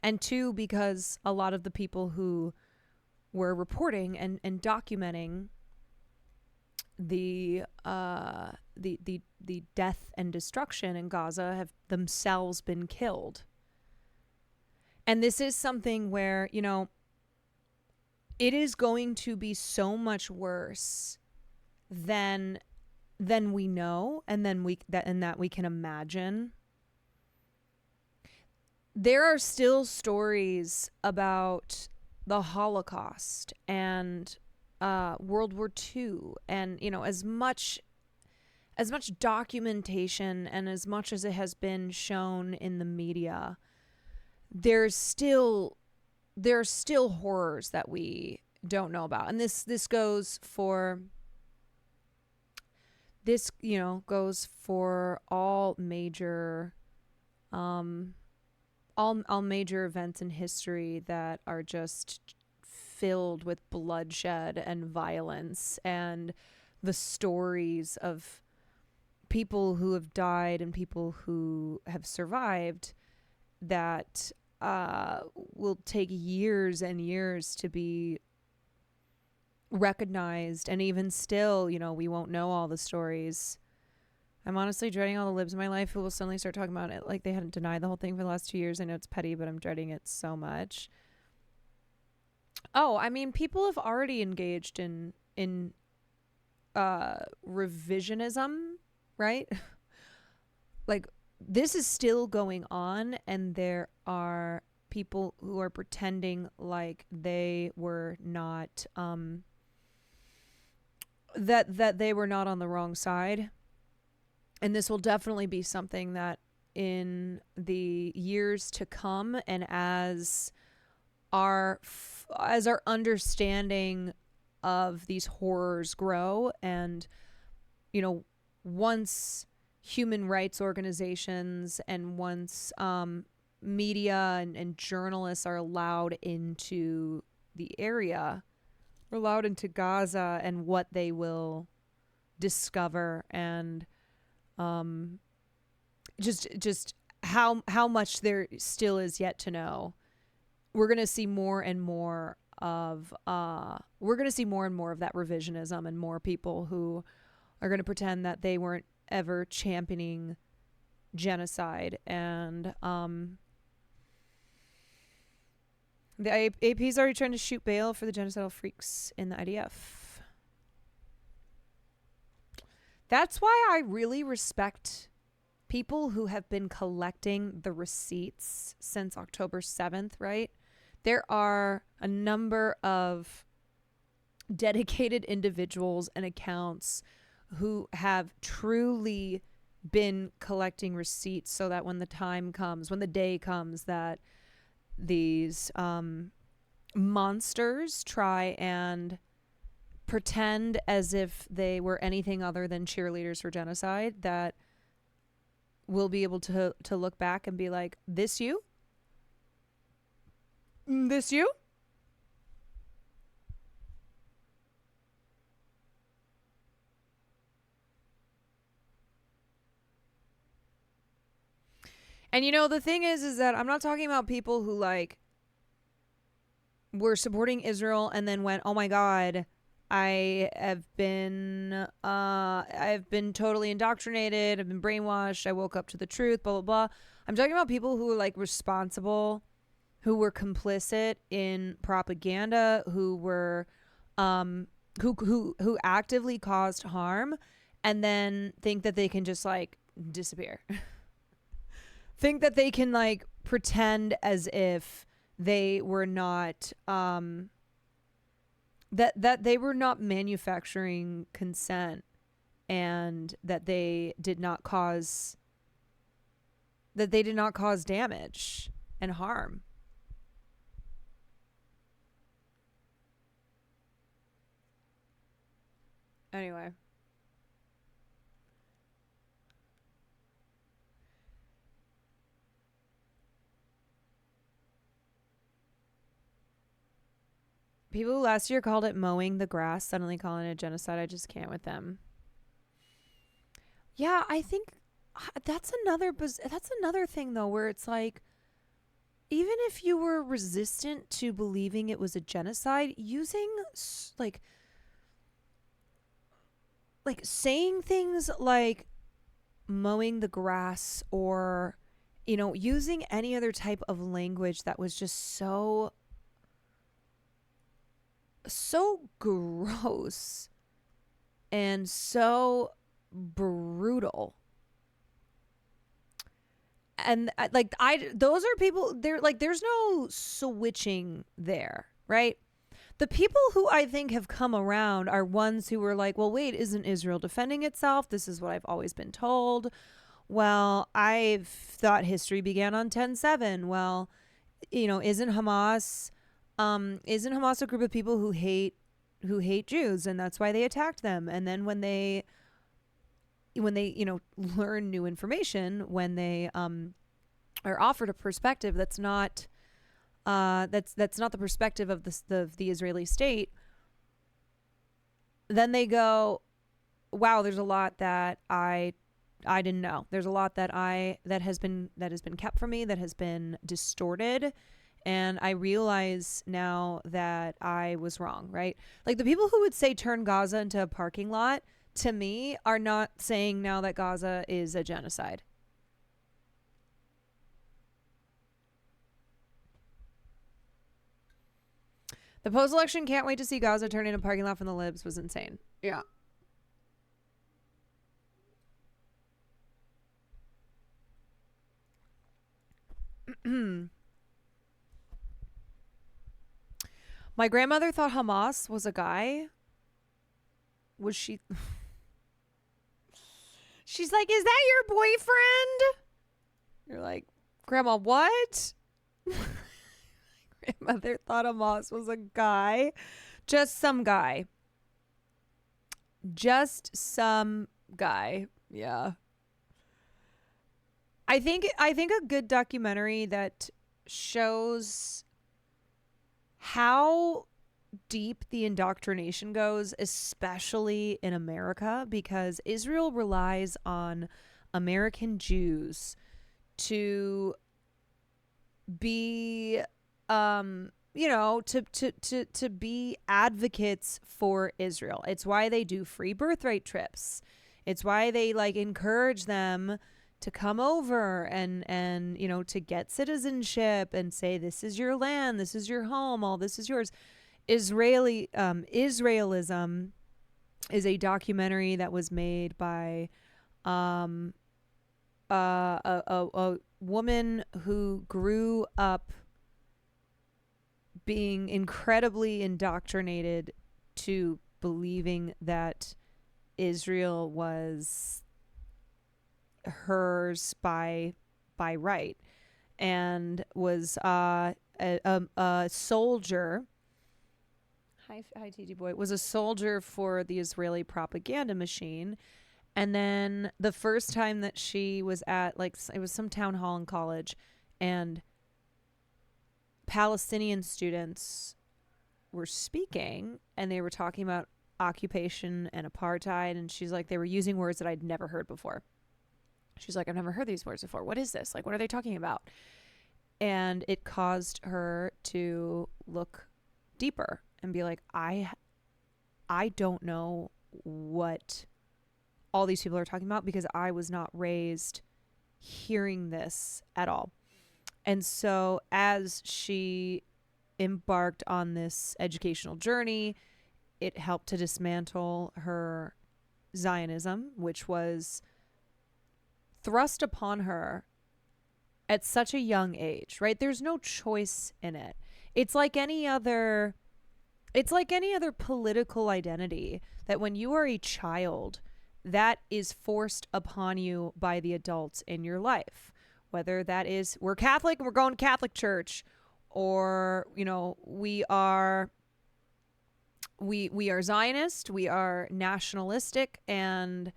and two, because a lot of the people who were reporting and documenting the death and destruction in Gaza have themselves been killed. And this is something where, you know, it is going to be so much worse than we know and that we can imagine. There are still stories about the Holocaust and World War II, and, you know, as much documentation and as much as it has been shown in the media, there are still horrors that we don't know about. And this goes for all major all major events in history that are just filled with bloodshed and violence, and the stories of people who have died and people who have survived that will take years and years to be recognized. And even still, you know, we won't know all the stories. I'm honestly dreading all the libs in my life who will suddenly start talking about it like they hadn't denied the whole thing for the last 2 years. I know it's petty, but I'm dreading it so much. Oh, I mean, people have already engaged in revisionism, right? Like, this is still going on, and there are people who are pretending like they were not that they were not on the wrong side. And this will definitely be something that in the years to come, and as our understanding of these horrors grow, and, you know, once human rights organizations and once media and journalists are allowed into the area, or allowed into Gaza, and what they will discover, and just how much there still is yet to know. We're going to see more and more of that revisionism, and more people who are going to pretend that they weren't ever championing genocide. And the AP's already trying to shoot bail for the genocidal freaks in the IDF. That's why I really respect people who have been collecting the receipts since October 7th, right? There are a number of dedicated individuals and accounts who have truly been collecting receipts, so that when the time comes, when the day comes that these monsters try and pretend as if they were anything other than cheerleaders for genocide, that we'll be able to look back and be like, this you? This you? And, you know, the thing is that I'm not talking about people who, like, were supporting Israel and then went, oh my God, I've been totally indoctrinated, I've been brainwashed, I woke up to the truth, blah, blah, blah. I'm talking about people who were, like, responsible, who were complicit in propaganda, who were who actively caused harm, and then think that they can just, like, disappear. Think that they can, like, pretend as if they were not that they were not manufacturing consent, and that they did not cause damage and harm. Anyway. People who last year called it mowing the grass, suddenly calling it genocide. I just can't with them. Yeah, I think that's another thing though, where it's like, even if you were resistant to believing it was a genocide, using like saying things like mowing the grass, or using any other type of language that was just so gross and so brutal. And those are people, they're like, there's no switching there, right? The people who I think have come around are ones who were like, well, wait, isn't Israel defending itself? This is what I've always been told. Well, I've thought history began on 10/7. Well, isn't Hamas a group of people who hate Jews, and that's why they attacked them? And then when they learn new information, when they are offered a perspective that's not the perspective of the Israeli state, then they go, wow, there's a lot that I didn't know. There's a lot that has been kept from me, that has been distorted. And I realize now that I was wrong, right? Like, the people who would say turn Gaza into a parking lot, to me, are not saying now that Gaza is a genocide. The post-election can't wait to see Gaza turn into a parking lot from the libs was insane. Yeah. My grandmother thought Hamas was a guy. Was she? She's like, is that your boyfriend? You're like, Grandma, what? Grandmother thought Hamas was a guy. Just some guy. Just some guy. Yeah. I think a good documentary that shows how deep the indoctrination goes, especially in America, because Israel relies on American Jews to be to be advocates for Israel. It's why they do free birthright trips. It's why they encourage them to come over and to get citizenship and say, this is your land, this is your home, all this is yours. Israelism is a documentary that was made by a woman who grew up being incredibly indoctrinated to believing that Israel was hers by right, and was a soldier. Hi TT boy, was a soldier for the Israeli propaganda machine. And then the first time that she was at, it was some town hall in college, and Palestinian students were speaking, and they were talking about occupation and apartheid, and she's like, they were using words that I'd never heard before. She's like, I've never heard these words before. What is this? What are they talking about? And it caused her to look deeper and be like, I don't know what all these people are talking about, because I was not raised hearing this at all. And so as she embarked on this educational journey, it helped to dismantle her Zionism, which was thrust upon her at such a young age, right? There's no choice in it. It's like any other political identity, that when you are a child, that is forced upon you by the adults in your life. Whether that is, we're Catholic and we're going to Catholic church, or, we are Zionist, we are nationalistic, and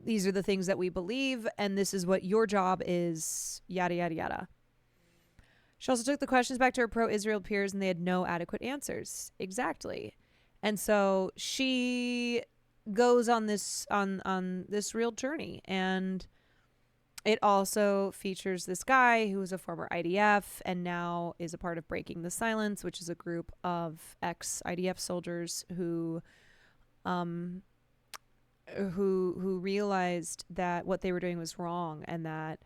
these are the things that we believe, and this is what your job is, yada, yada, yada. She also took the questions back to her pro-Israel peers, and they had no adequate answers. Exactly. And so she goes on this real journey, and it also features this guy who was a former IDF and now is a part of Breaking the Silence, which is a group of ex-IDF soldiers who realized that what they were doing was wrong and that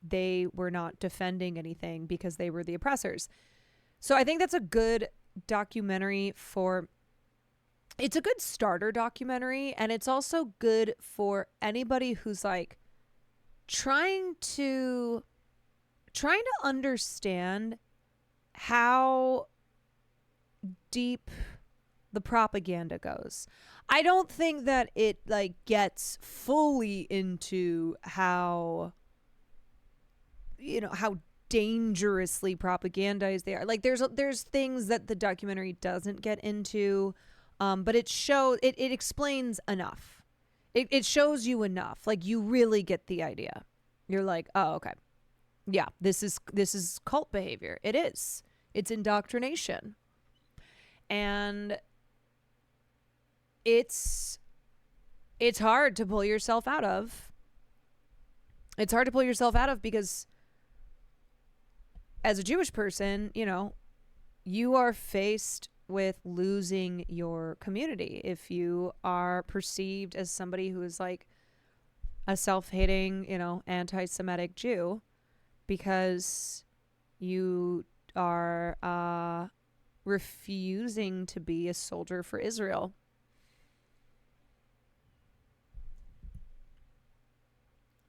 they were not defending anything because they were the oppressors. So I think that's a good documentary it's a good starter documentary, and it's also good for anybody who's like trying to understand how deep the propaganda goes. I don't think that it like gets fully into how dangerously propagandized they are. Like there's things that the documentary doesn't get into, but it explains enough. It shows you enough. Like you really get the idea. You're like, oh, okay. Yeah, this is cult behavior. It is. It's indoctrination. And it's hard to pull yourself out of. It's hard to pull yourself out of because as a Jewish person, you are faced with losing your community if you are perceived as somebody who is like a self-hating, anti-Semitic Jew, because you are refusing to be a soldier for Israel.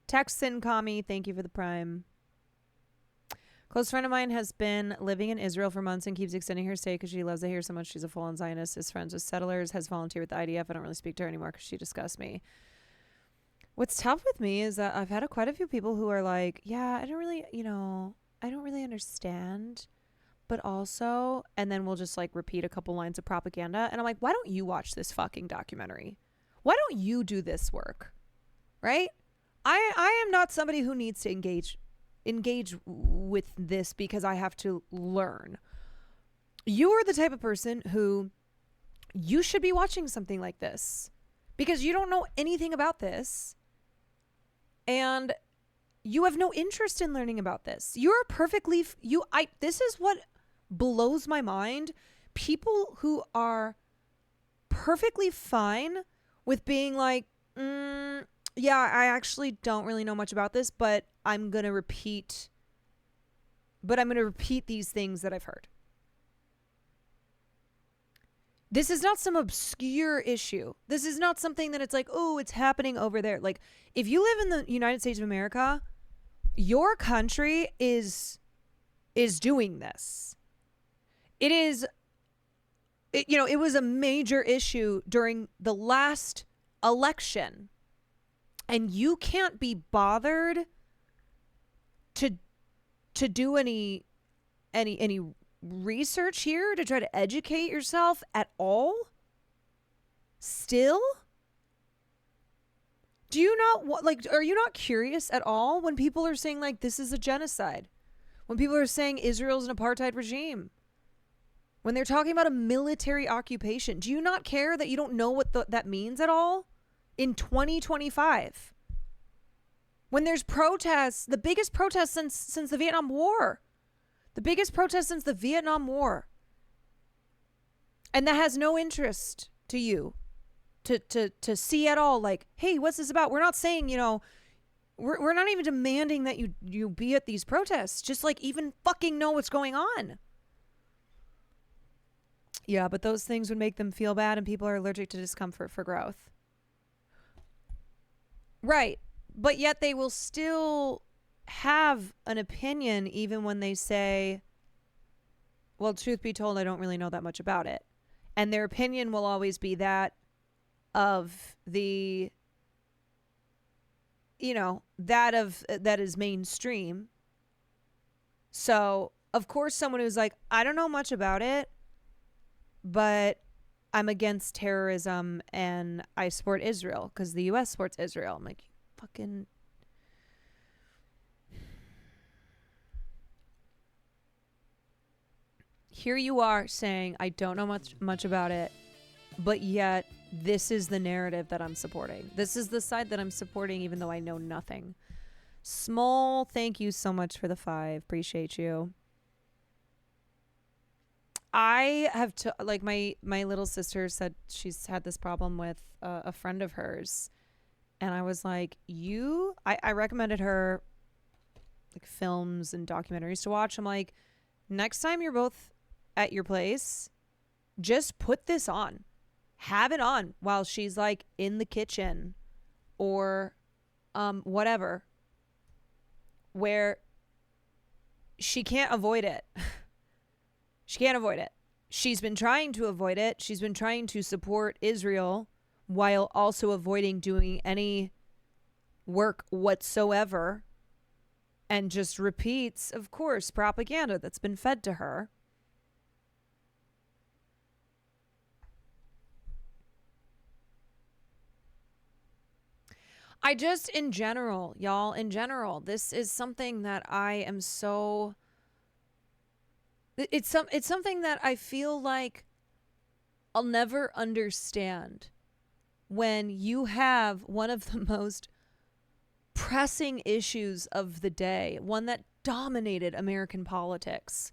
Text in Kami, thank you for the Prime. Close friend of mine has been living in Israel for months and keeps extending her stay because she loves it here so much. She's a full-on Zionist, is friends with settlers, has volunteered with the IDF. I don't really speak to her anymore because she disgusts me. What's tough with me is that I've had quite a few people who are like, yeah, I don't really understand, but also, and then we'll just like repeat a couple lines of propaganda. And I'm like, why don't you watch this fucking documentary? Why don't you do this work? Right? I am not somebody who needs to engage with this because I have to learn. You are the type of person who you should be watching something like this because you don't know anything about this and you have no interest in learning about this. You're perfectly this is what blows my mind. People who are perfectly fine with being like, yeah, I actually don't really know much about this, but I'm going to repeat these things that I've heard. This is not some obscure issue. This is not something that it's like, oh, it's happening over there. Like, if you live in the United States of America, your country is doing this. It was a major issue during the last election. And you can't be bothered to do any research here to try to educate yourself at all? Still? Do you not are you not curious at all when people are saying like this is a genocide? When people are saying Israel's an apartheid regime? When they're talking about a military occupation, do you not care that you don't know what that means at all? In 2025, when there's protests, the biggest protests since the Vietnam War, and that has no interest to you to see at all. Like, hey, what's this about? We're not saying, we're not even demanding that you be at these protests. Just like even fucking know what's going on. Yeah, but those things would make them feel bad, and people are allergic to discomfort for growth. Right. But yet they will still have an opinion even when they say, well, truth be told, I don't really know that much about it. And their opinion will always be that of the, that is mainstream. So, of course, someone who's like, I don't know much about it, but I'm against terrorism and I support Israel because the U.S. supports Israel. I'm like, fucking. here you are saying, I don't know much about it, but yet this is the narrative that I'm supporting. This is the side that I'm supporting, even though I know nothing. Small, thank you so much for the 5. Appreciate you. I have to, like, my little sister said she's had this problem with a friend of hers. And I was like, I recommended her like films and documentaries to watch. I'm like, next time you're both at your place, just put this on. Have it on while she's like in the kitchen or whatever, where she can't avoid it. She can't avoid it. She's been trying to avoid it. She's been trying to support Israel while also avoiding doing any work whatsoever, and just repeats, of course, propaganda that's been fed to her. I just, in general, y'all, in general, this is something that I am so... It's something that I feel like I'll never understand when you have one of the most pressing issues of the day, one that dominated American politics,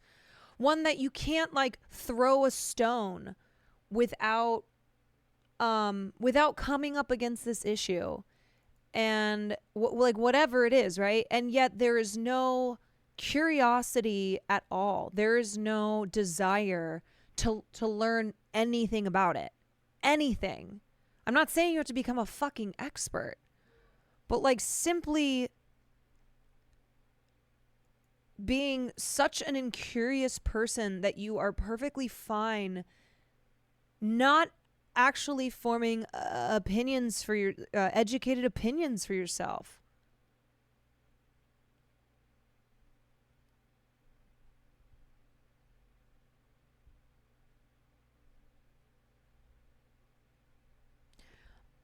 one that you can't like throw a stone without coming up against this issue, and like whatever it is, right? And yet there is no curiosity at all. There is no desire to learn anything about it. Anything. I'm not saying you have to become a fucking expert, but like simply being such an incurious person that you are perfectly fine not actually forming opinions for your educated opinions for yourself.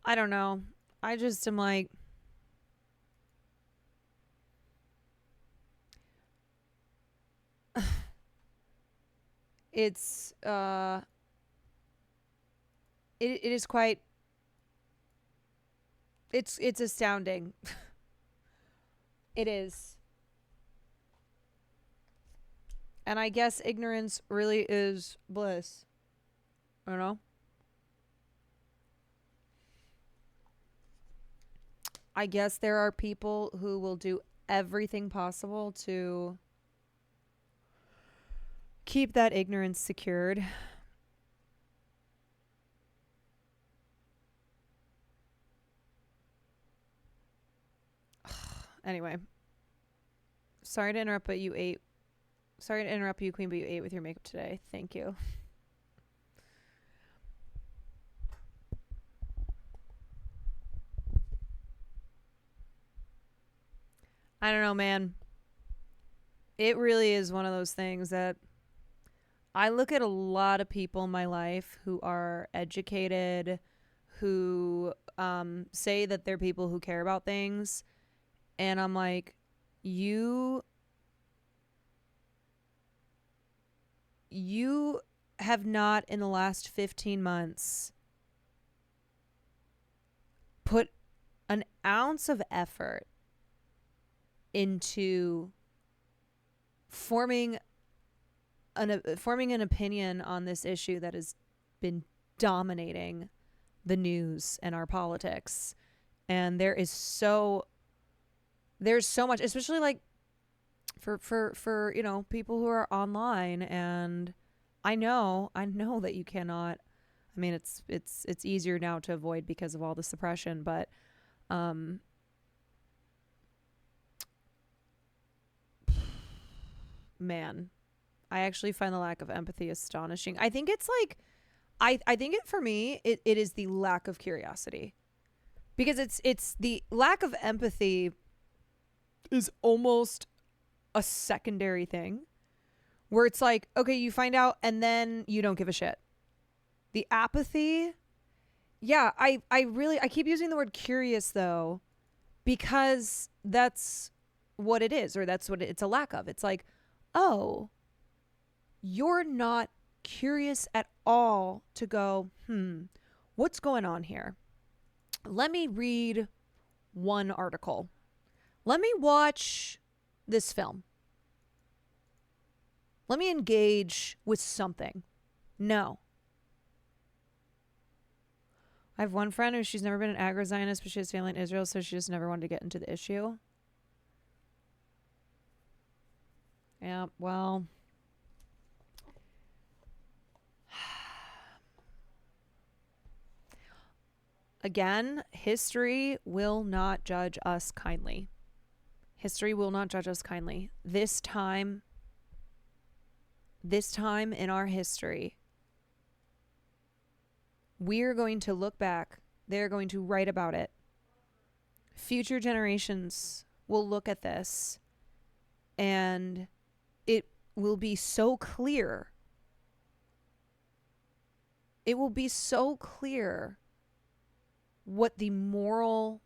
I don't know. I just am like, it's it is quite, it's astounding. It is. And I guess ignorance really is bliss. I don't know. I guess there are people who will do everything possible to keep that ignorance secured. Anyway. Sorry to interrupt, but you ate. Sorry to interrupt you, Queen, but you ate with your makeup today. Thank you. I don't know, man. It really is one of those things that I look at a lot of people in my life who are educated, who say that they're people who care about things. And I'm like, you have not in the last 15 months put an ounce of effort into forming an opinion on this issue that has been dominating the news and our politics. And there's so much, especially like for you know, people who are online. And I know that you cannot, I mean, it's easier now to avoid because of all the suppression, but man, I actually find the lack of empathy astonishing. I think it's like, I think it, for me, it is the lack of curiosity, because it's the lack of empathy is almost a secondary thing, where it's like, okay, you find out and then you don't give a shit. The apathy, yeah, I keep using the word curious though, because that's what it is, or that's what it's a lack of. It's like, oh, you're not curious at all to go, what's going on here? Let me read one article. Let me watch this film. Let me engage with something. No. I have one friend who she's never been an agro-Zionist, but she has family in Israel, so she just never wanted to get into the issue. Yeah, well. Again, history will not judge us kindly. History will not judge us kindly. This time in our history, we're going to look back. They're going to write about it. Future generations will look at this, and it will be so clear. It will be so clear what the moral,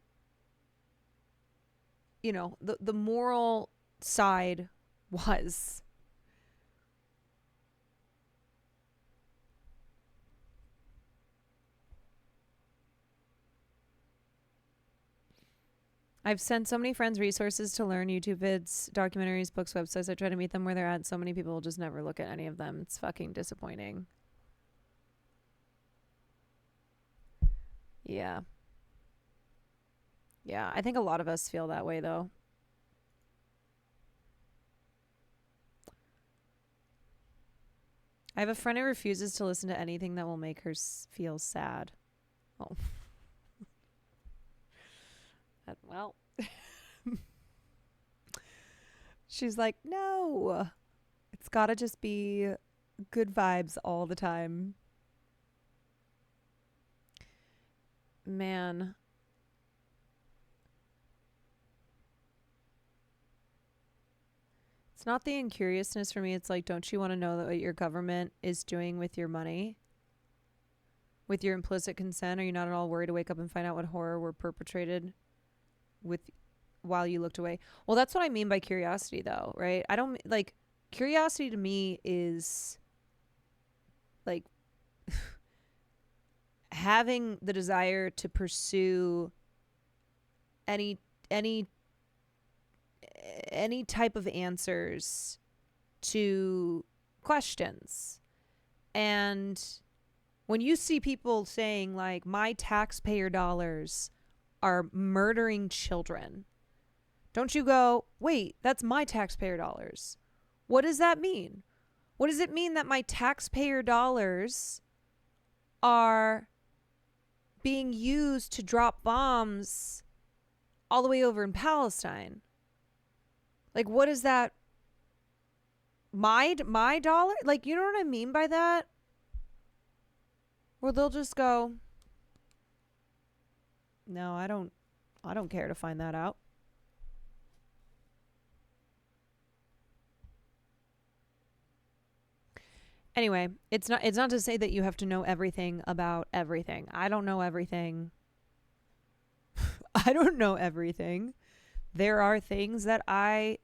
the moral side was. I've sent so many friends resources to learn, YouTube vids, documentaries, books, websites. I try to meet them where they're at. So many people will just never look at any of them. It's fucking disappointing. Yeah. Yeah, I think a lot of us feel that way, though. I have a friend who refuses to listen to anything that will make her feel sad. Oh. Well, she's like, no, it's gotta just be good vibes all the time. Man. It's not the incuriousness for me. It's like, don't you want to know what your government is doing with your money? With your implicit consent? Are you not at all worried to wake up and find out what horror were perpetrated while you looked away? Well, that's what I mean by curiosity, though, right? I don't like curiosity. To me is like having the desire to pursue any type of answers to questions. And when you see people saying like, my taxpayer dollars are murdering children, don't you go, wait, that's my taxpayer dollars. What does that mean? What does it mean that my taxpayer dollars are being used to drop bombs all the way over in Palestine? Like, what is that? My dollar? Like, you know what I mean by that? Or they'll just go, no, I don't care to find that out. Anyway, it's not to say that you have to know everything about everything. I don't know everything. I don't know everything. There are things that I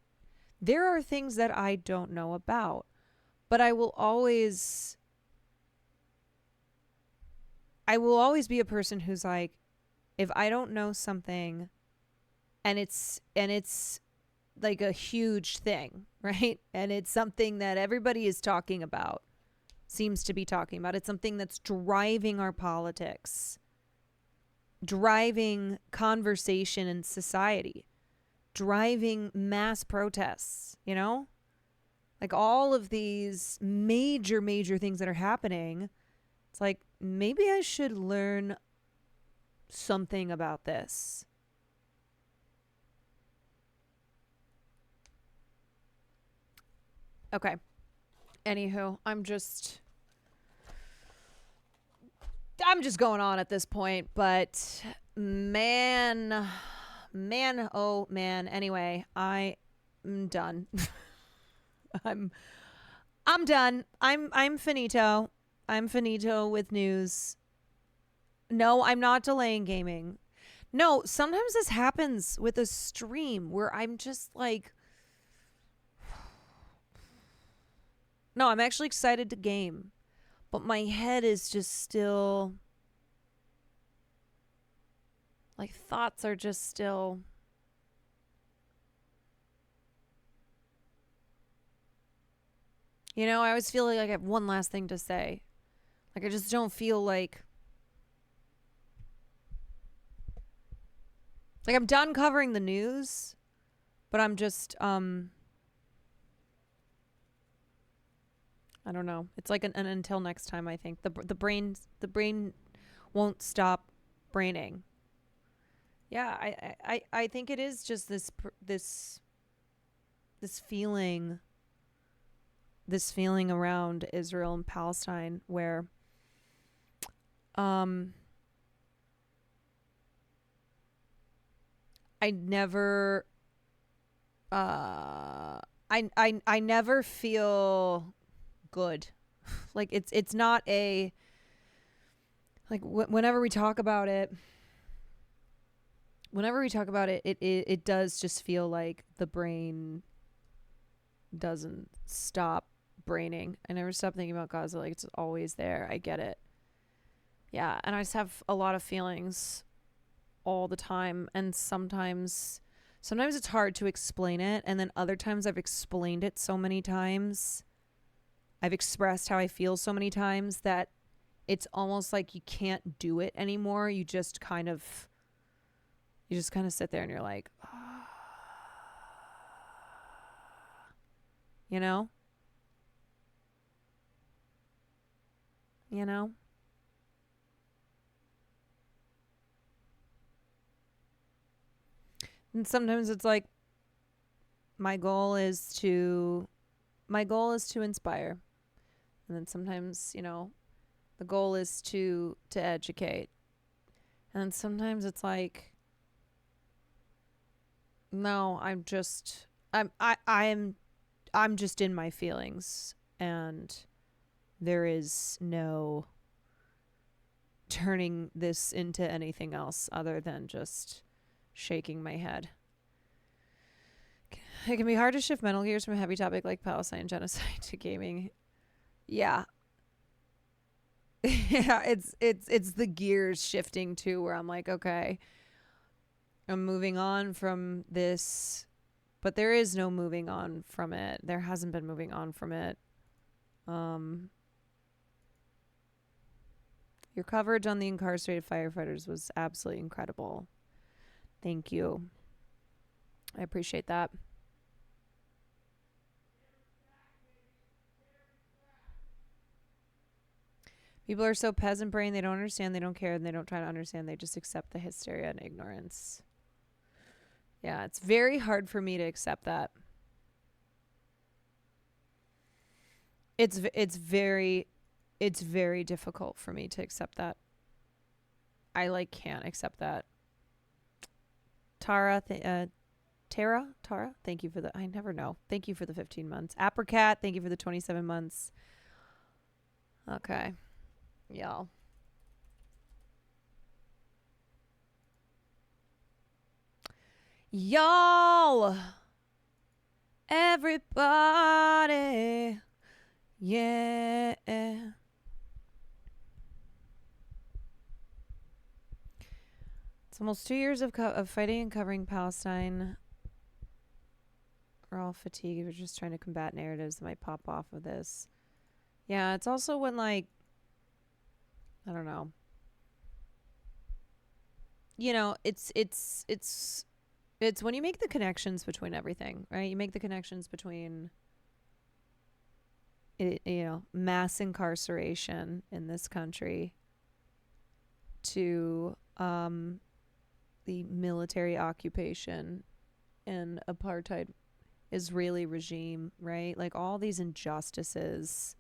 don't know about. But I will always be a person who's like, if I don't know something and it's like a huge thing, right? And it's something that everybody is talking about, seems to be talking about. It's something that's driving our politics, driving conversation in society, driving mass protests, you know? Like all of these major things that are happening. It's like, maybe I should learn something about this. Okay. Anywho, I'm just going on at this point, but man, oh man. Anyway, I'm done. I'm done. I'm finito. I'm finito with news. No, I'm not delaying gaming. No, sometimes this happens with a stream where I'm just like, No, I'm actually excited to game. But my head is just still... Like, thoughts are just still... You know, I always feel like I have one last thing to say. Like, I just don't feel like... Like, I'm done covering the news, but I'm just, I don't know. It's like an until next time, I think. The brain won't stop braining. Yeah, I think it is just this feeling around Israel and Palestine where I never I never feel good. Like it's not a like whenever we talk about it it does just feel like the brain doesn't stop braining. I never stop thinking about Gaza. Like, it's always there. I get it. Yeah, and I just have a lot of feelings all the time, and sometimes it's hard to explain it, and then other times I've explained it so many times, I've expressed how I feel so many times that it's almost like you can't do it anymore. You just kind of sit there and you're like, you know? And sometimes it's like my goal is to inspire. And then sometimes, the goal is to educate. And then sometimes it's like, no, I'm just in my feelings, and there is no turning this into anything else other than just shaking my head. It can be hard to shift mental gears from a heavy topic like Palestine genocide to gaming. Yeah. Yeah, it's the gears shifting too, where I'm like, okay, I'm moving on from this, but there is no moving on from it. There hasn't been moving on from it. Your coverage on the incarcerated firefighters was absolutely incredible. Thank you. I appreciate that. People are so peasant brain, they don't understand, they don't care, and they don't try to understand. They just accept the hysteria and ignorance. Yeah, it's very hard for me to accept that. It's very difficult for me to accept that. I can't accept that. Tara, thank you for the, I never know. Thank you for the 15 months. Apricot, thank you for the 27 months. Okay. Y'all. Everybody. Yeah. It's almost 2 years of fighting and covering Palestine. We're all fatigued. We're just trying to combat narratives that might pop off of this. Yeah, it's also when, like, I don't know. It's when you make the connections between everything, right? You make the connections between mass incarceration in this country to the military occupation and apartheid Israeli regime, right? Like all these injustices.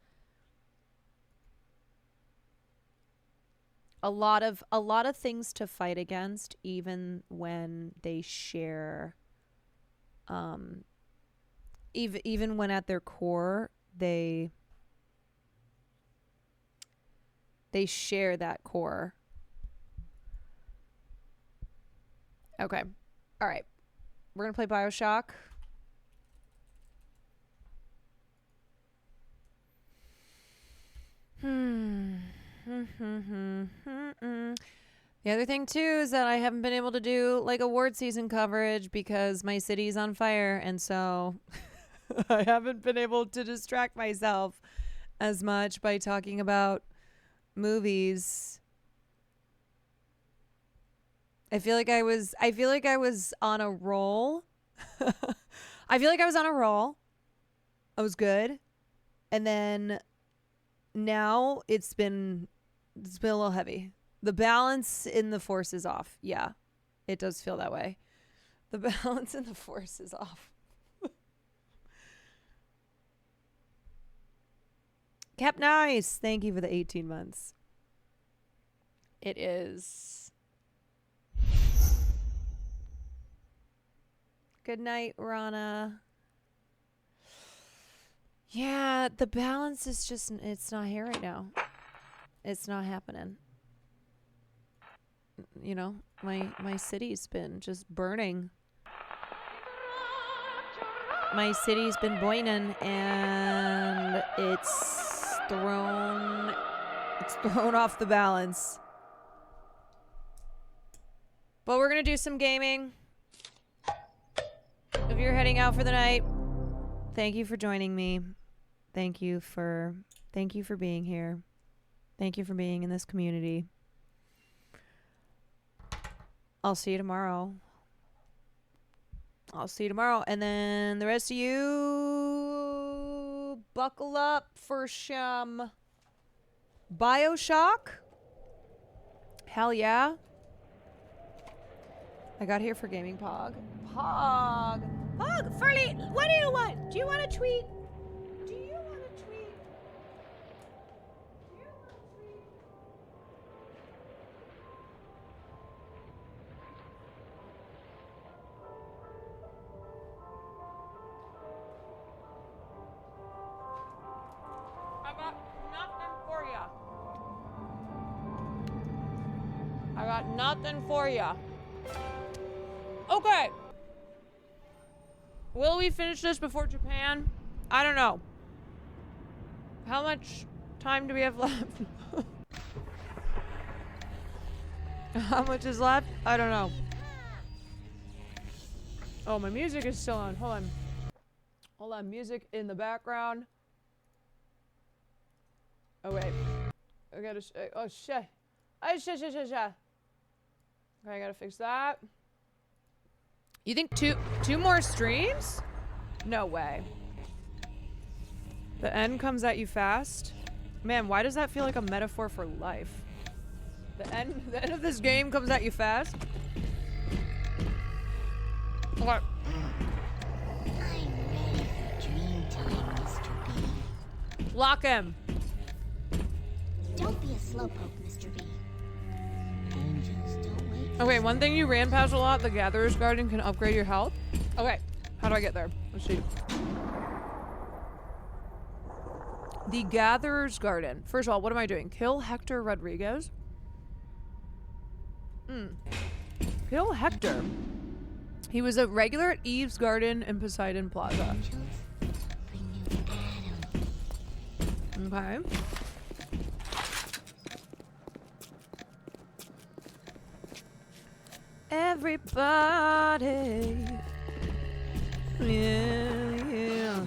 A lot of things to fight against, even when they share even when at their core they share that core. Okay. All right. We're going to play BioShock. The other thing too is that I haven't been able to do like award season coverage because my city's on fire, and so I haven't been able to distract myself as much by talking about movies. I feel like I was on a roll. I feel like I was on a roll. I was good. And then now it's been a little heavy. The balance in the force is off. Yeah, it does feel that way. The balance in the force is off. Kept nice. Thank you for the 18 months. It is. Good night, Rana. Yeah, the balance is just, it's not here right now. It's not happening. You know, my city's been just burning. My city's been boiling, and it's thrown off the balance. But we're gonna do some gaming. If you're heading out for the night, thank you for joining me. Thank you for being here. Thank you for being in this community. I'll see you tomorrow. And then the rest of you, buckle up for some BioShock. Hell yeah. I got here for Gaming Pog. Pog, Furley, what do you want? Do you want a tweet? I got nothing for ya. Okay. Will we finish this before Japan? I don't know. How much time do we have left? How much is left? I don't know. Oh, my music is still on. Hold on. Hold on. Music in the background. Oh, wait. I gotta... Oh, shit. Oh, shit. Okay, I gotta fix that. You think two more streams? No way. The end comes at you fast. Man, why does that feel like a metaphor for life? The end of this game comes at you fast. What? Lock him. Don't be a slowpoke, Mr. B. Angels don't wait. Okay, one thing you ran past a lot, the Gatherer's Garden can upgrade your health. Okay, how do I get there? Let's see. The Gatherer's Garden. First of all, what am I doing? Kill Hector Rodriguez? Kill Hector. He was a regular at Eve's Garden in Poseidon Plaza. Okay. Everybody. Yeah.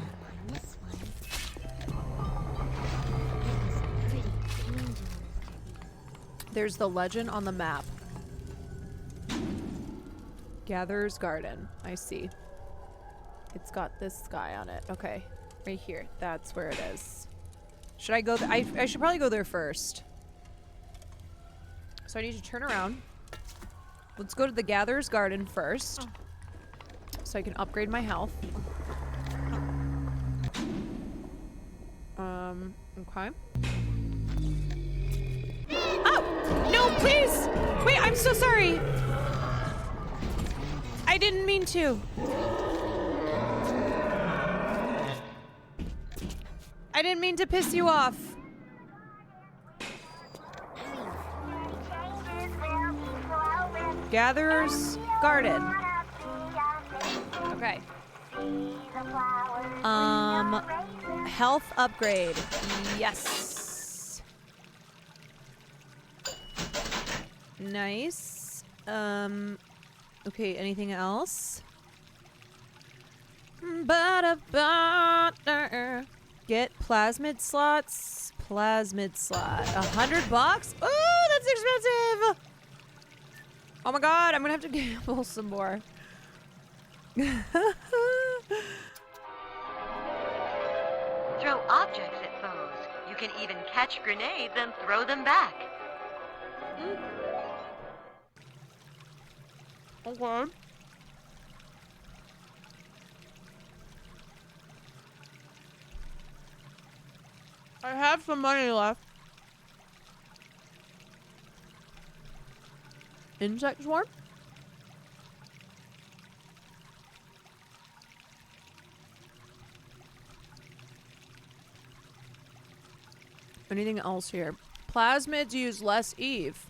There's the legend on the map. Gatherer's Garden. I see. It's got this guy on it. Okay. Right here. That's where it is. Should I go there? I should probably go there first. So I need to turn around. Let's go to the Gatherer's Garden first. So I can upgrade my health. Okay. Oh! No, please! Wait, I'm so sorry! I didn't mean to. I didn't mean to piss you off. Gatherer's Garden. Okay. Health upgrade. Yes. Nice. Okay, anything else? Get plasmid slots. Plasmid slot. $100? Oh, that's expensive! Oh my god, I'm gonna have to gamble some more. Throw objects at foes. You can even catch grenades and throw them back. Okay. I have some money left. Insect swarm? Anything else here? Plasmids use less Eve.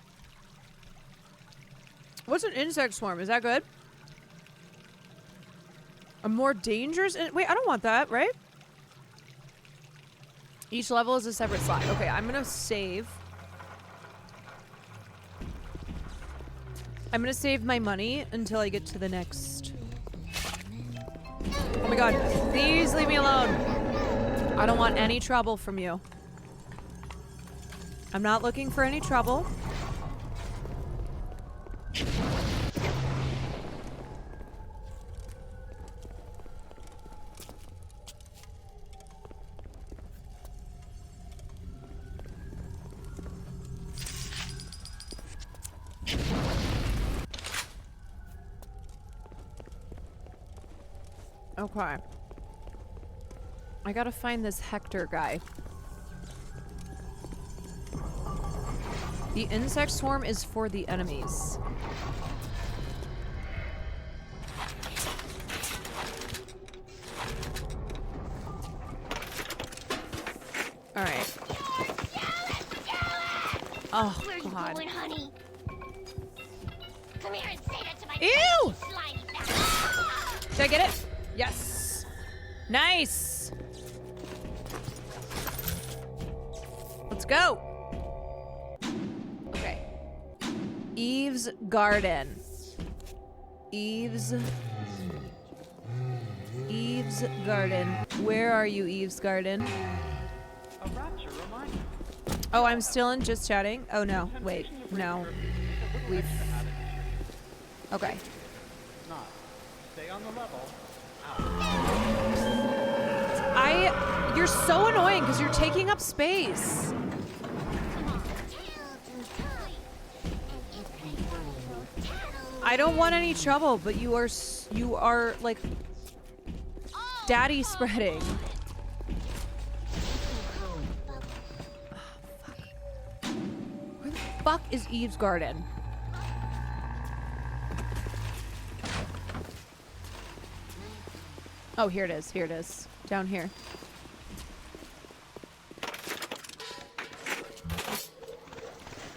What's an insect swarm? Is that good? A more dangerous? Wait, I don't want that, right? Each level is a separate slot. Okay, I'm gonna save. I'm gonna save my money until I get to the next. Oh my god, please leave me alone. I don't want any trouble from you. I'm not looking for any trouble. Okay. I gotta find this Hector guy. The insect swarm is for the enemies. Alright. Oh, Where you God. going, honey? Come here and say that to my Ew! face, slimy bastard. Did I get it? Yes. Nice. Let's go. Okay. Eve's Garden. Eve's Garden. Where are you, Eve's Garden? Oh, I'm still in just chatting? Oh, no. Wait. No. We've... Okay. Stay on the level. You're so annoying because you're taking up space. I don't want any trouble, but you are like daddy spreading. Where the fuck is Eve's Garden? Oh, here it is. Here it is. Down here.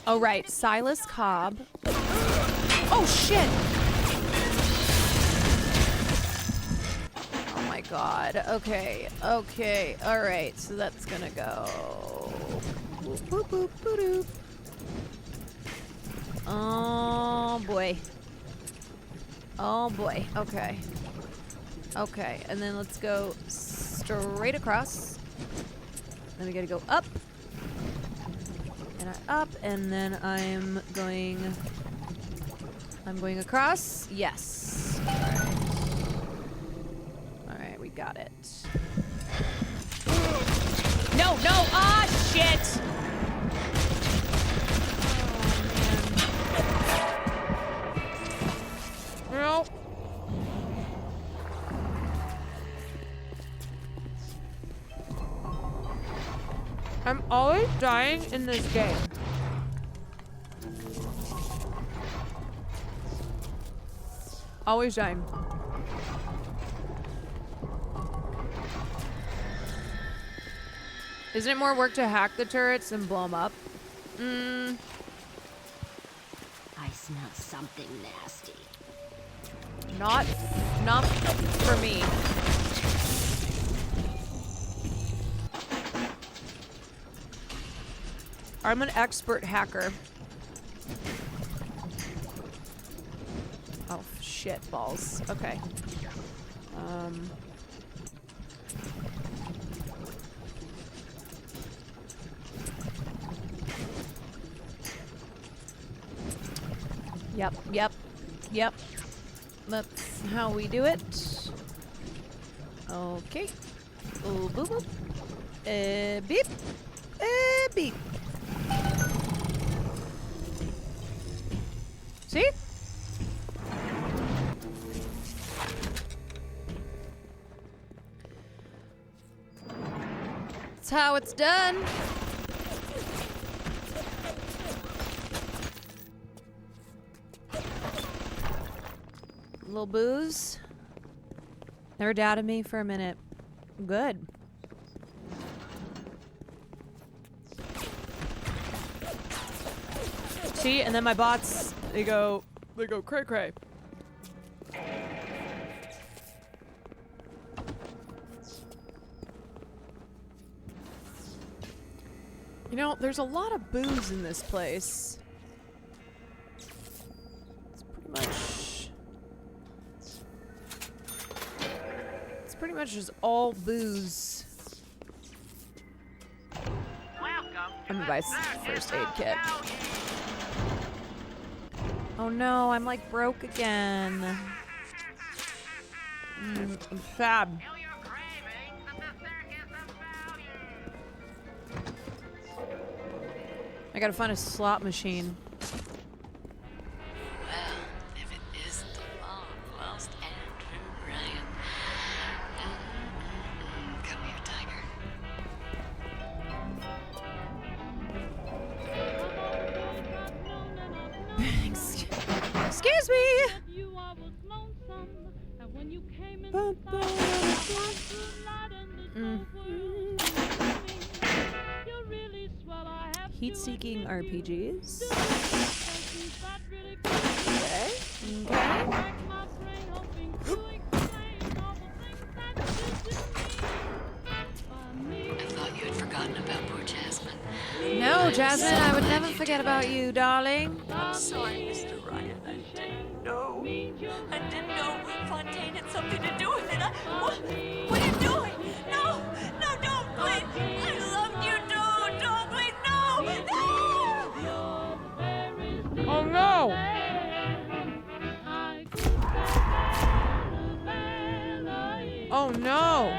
Oh, right. Silas Cobb. Oh, shit! Oh, my God. Okay. Okay. All right. So that's gonna go... Boop, boop, boop, boop, boop. Oh, boy. Oh, boy. Okay. Okay, and then let's go straight across. Then we gotta go up. And up, and then I'm going across. Yes. Alright, we got it. No, no! Ah, shit! Oh, man. No. I'm always dying in this game. Always dying. Isn't it more work to hack the turrets than blow them up? I smell something nasty. Not for me. I'm an expert hacker. shit balls. Okay. Yep. That's how we do it. Okay. Oh, boop, boop. Beep. Beep. See? That's how it's done. Little booze. Never doubted me for a minute. Good. See, and then my bots, they go cray cray. You know, there's a lot of booze in this place. It's pretty much just all booze. I'm gonna buy a first aid kit. Oh no, I'm like broke again. I'm sad. I gotta find a slot machine. Well, if it isn't the long-lost Andrew Ryan. Come here, Tiger. Excuse me! Heat-seeking RPGs. Okay. I thought you had forgotten about poor Jasmine. No, Jasmine, I would never forget about you, darling. I'm sorry, Mr. Ryan. I didn't know. I didn't know Fontaine had something to do with it. What are you doing? No, don't, please. I love you, don't, please, no. Oh no! Oh no!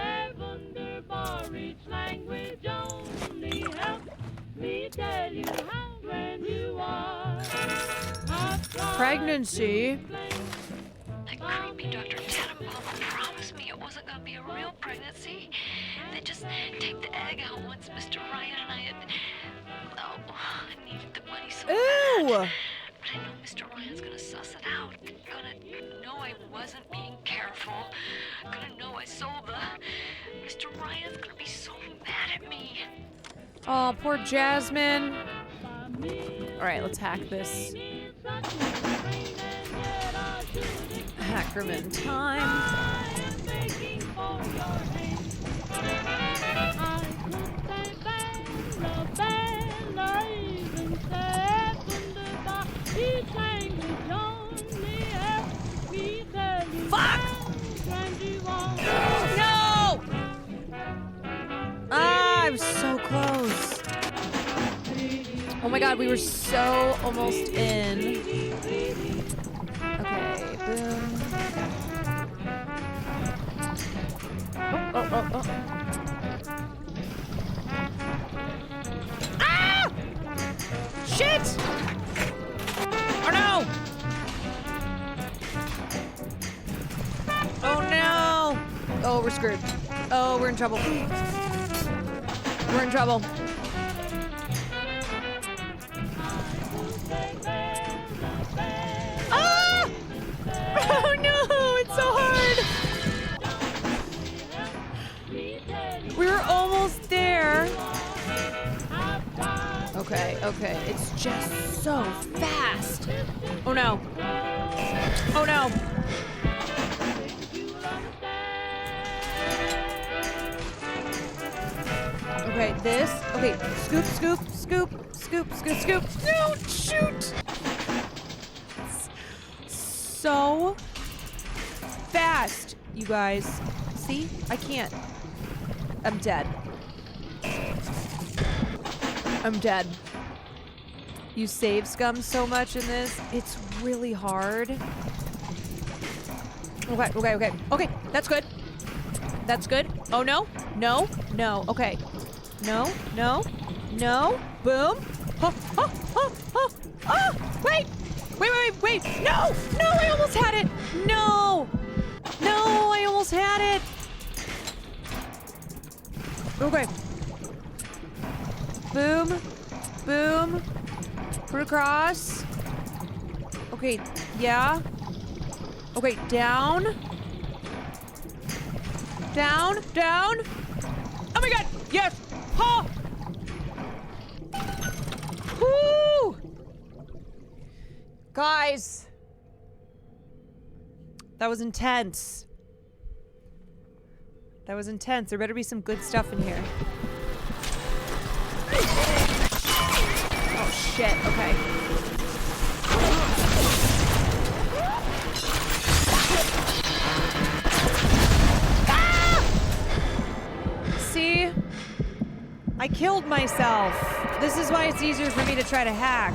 Pregnancy? That creepy Dr. Tannenbaum promised me it wasn't going to be a real pregnancy. They just take the egg out once Mr. Ryan and I had... Oh, I needed the money so bad. But I know Mr. Ryan's going to suss it out. Gonna know I wasn't being careful. Gonna know I sold the... Mr. Ryan's going to be so mad at me. Oh, poor Jasmine. Alright, let's hack this. Hackerman time. Fuck! No! Ah, I was so close. Oh my god, we were so almost in. Okay, boom. Oh. Ah! Shit! Oh no! Oh no! Oh, we're screwed. Oh, we're in trouble. We're in trouble. Ah! Oh no, it's so hard. We were almost there. Okay, it's just so fast. Oh no. Oh no. Okay, this. Okay, scoop. No, shoot! So fast, you guys. See? I can't. I'm dead. I'm dead. You save scum so much in this. It's really hard. Okay, that's good. That's good. Oh, no. No. No. Okay. No. No. No. Boom. Oh, oh, oh, oh. Oh, wait. Wait. No. No, I almost had it. No. No, I almost had it. Okay. Boom. Boom. Put across. Okay, yeah. Okay, down. Down. Oh my god, yes! Oh! Woo! Guys. That was intense. That was intense. There better be some good stuff in here. Oh shit, okay. See? I killed myself. This is why it's easier for me to try to hack.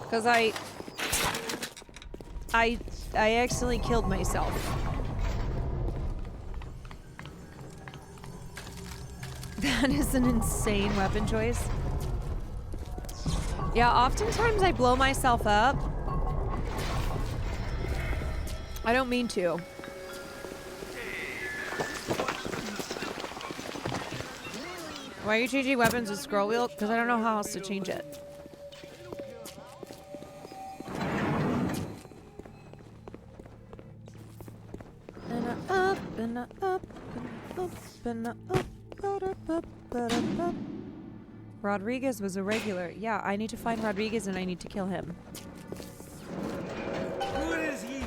Because I accidentally killed myself. That is an insane weapon choice. Yeah, oftentimes I blow myself up. I don't mean to. Why are you changing weapons with scroll wheel? Because I don't know how else to change it. Rodriguez was a regular. Yeah, I need to find Rodriguez and I need to kill him. Who is he?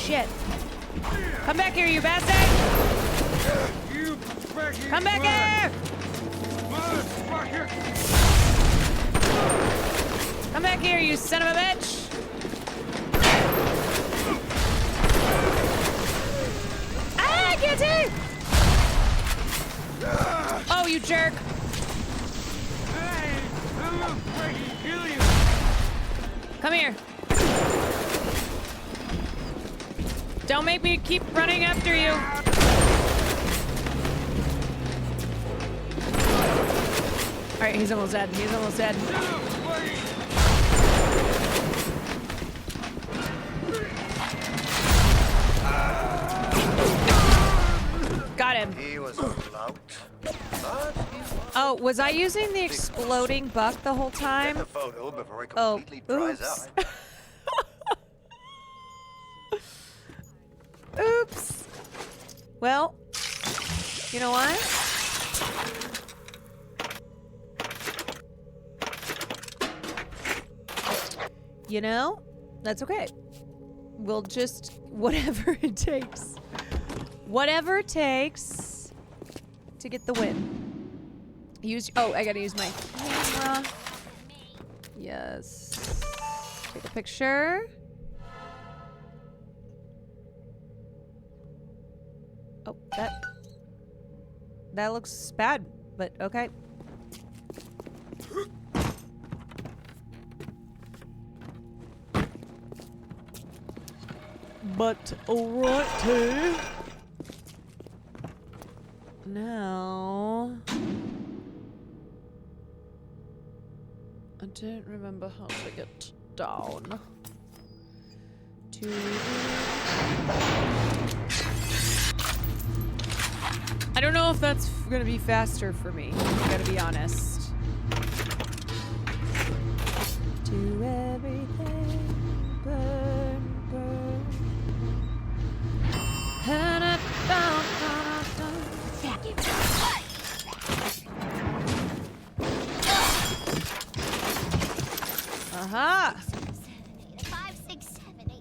Shit. Come back here, you bastard! Come back here! Come back here, you son of a bitch! Ah, I can't see! Oh, you jerk! Hey, I'm gonna freaking kill you! Come here. Don't make me keep running after you. Alright, he's almost dead. He's almost dead. Got him. He was a lout. Oh, was I using the exploding buck the whole time? Get the photo before it completely dries oops. out. Oops. Well, you know what? You know, that's okay. We'll just, whatever it takes. Whatever it takes to get the win. Oh, I gotta use my camera. Yes. Take a picture. Oh, that looks bad, but okay. But alrighty. Now I don't remember how to get down to I don't know if that's gonna be faster for me. I gotta be honest. Do everything burn, burn. Aha! 5, 6, 7, 8, 7.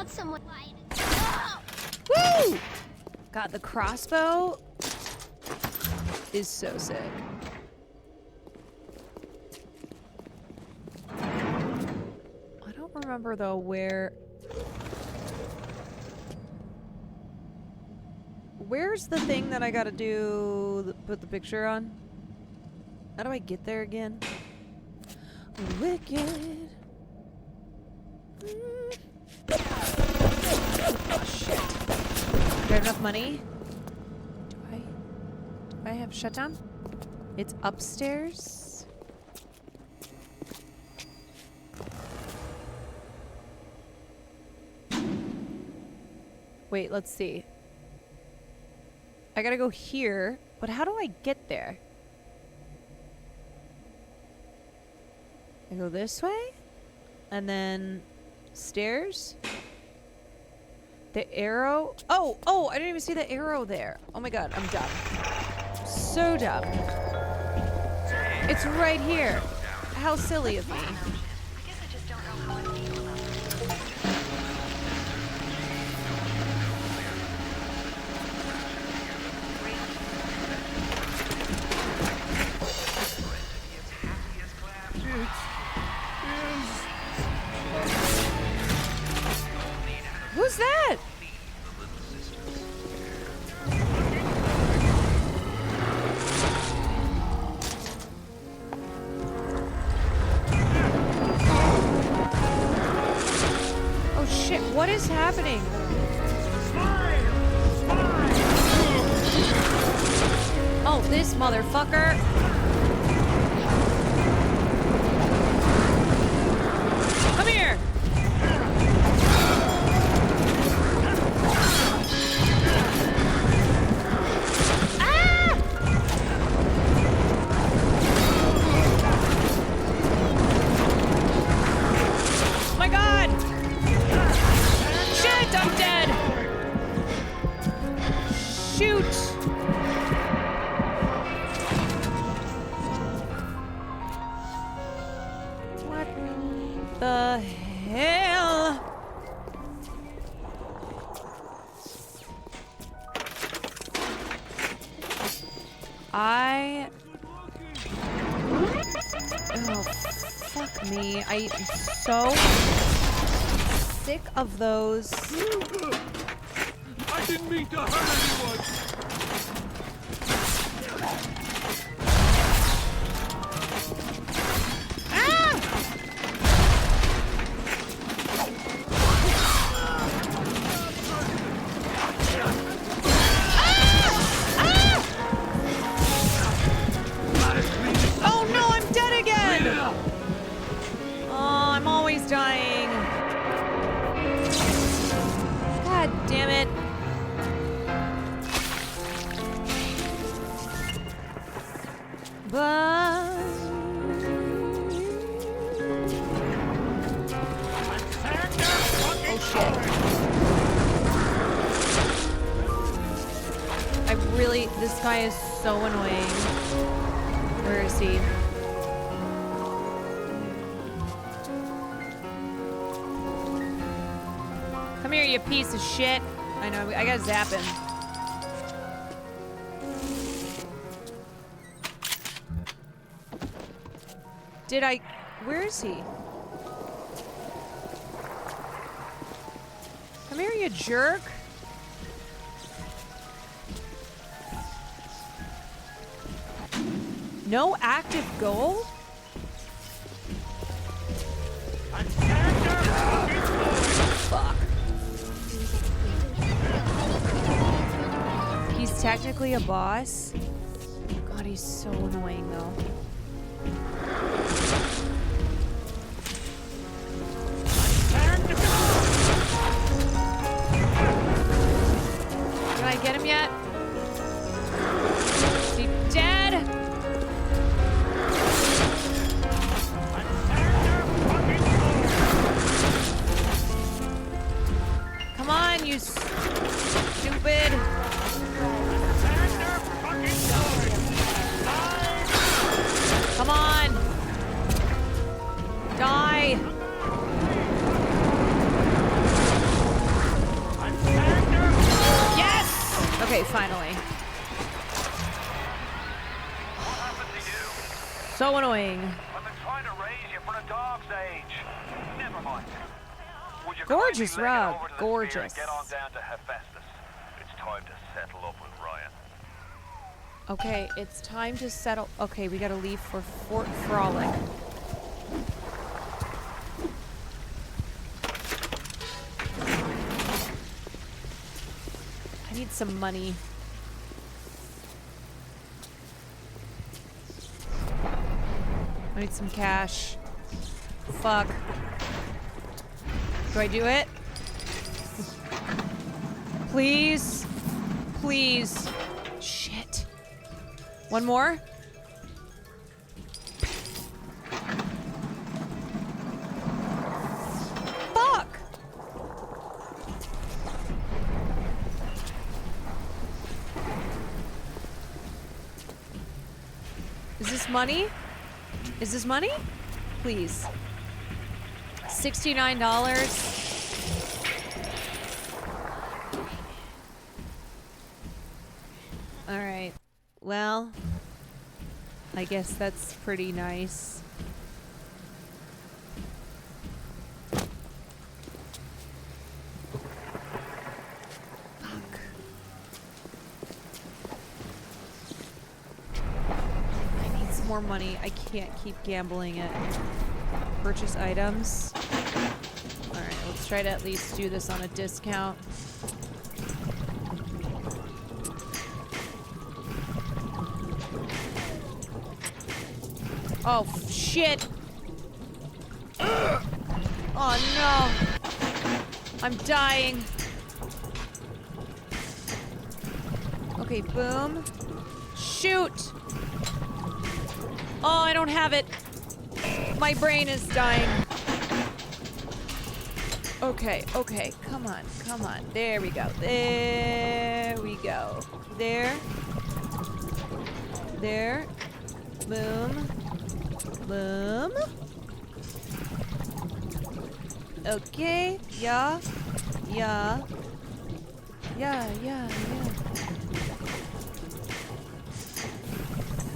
about someone. Woo! God, the crossbow is so sick. I don't remember though where's the thing that I gotta do, put the picture on? How do I get there again? Wicked. Oh shit. Do I have enough money? Do I have shutdown? It's upstairs. Wait, let's see. I gotta go here, but how do I get there? I go this way, and then stairs. The arrow. Oh, I didn't even see the arrow there. Oh my god, I'm dumb. So dumb. It's right here. How silly of me. Who's that? Oh shit, what is happening? Oh, this motherfucker. Come here. The hell? Oh, fuck me. I am so sick of those. I didn't mean to hurt anyone. Dying. God damn it. But oh shit. This guy is so annoying. Where is he? Come here, you piece of shit. I know, I gotta zap him. Where is he? Come here, you jerk. No active goal? Fuck. He's technically a boss. God, he's so annoying though. Did I get him yet? Is he dead? Come on, you stupid. Come on. So annoying. I've been trying to raise you for a dog's age. Never mind. Would you Gorgeous kindly leg it rug. over to the Gorgeous. sphere and get on down to Hephaestus? It's time to settle up with Ryan. Okay, it's time to settle. Okay, we gotta leave for Fort Frolic. I need some money. I need some cash. Fuck. Do I do it? Please? Please. Shit. One more? Fuck! Is this money? Is this money? Please. $69. All right. Well, I guess that's pretty nice. Fuck. I need some more money. I can't keep gambling it. Purchase items. All right, let's try to at least do this on a discount. Oh, shit. Oh, no. I'm dying. Okay, boom. Shoot. Oh, I don't have it. My brain is dying. Okay, okay. Come on, come on. There we go. There we go. There. There. Boom. Boom. Okay. Yeah. Yeah. Yeah, yeah, yeah.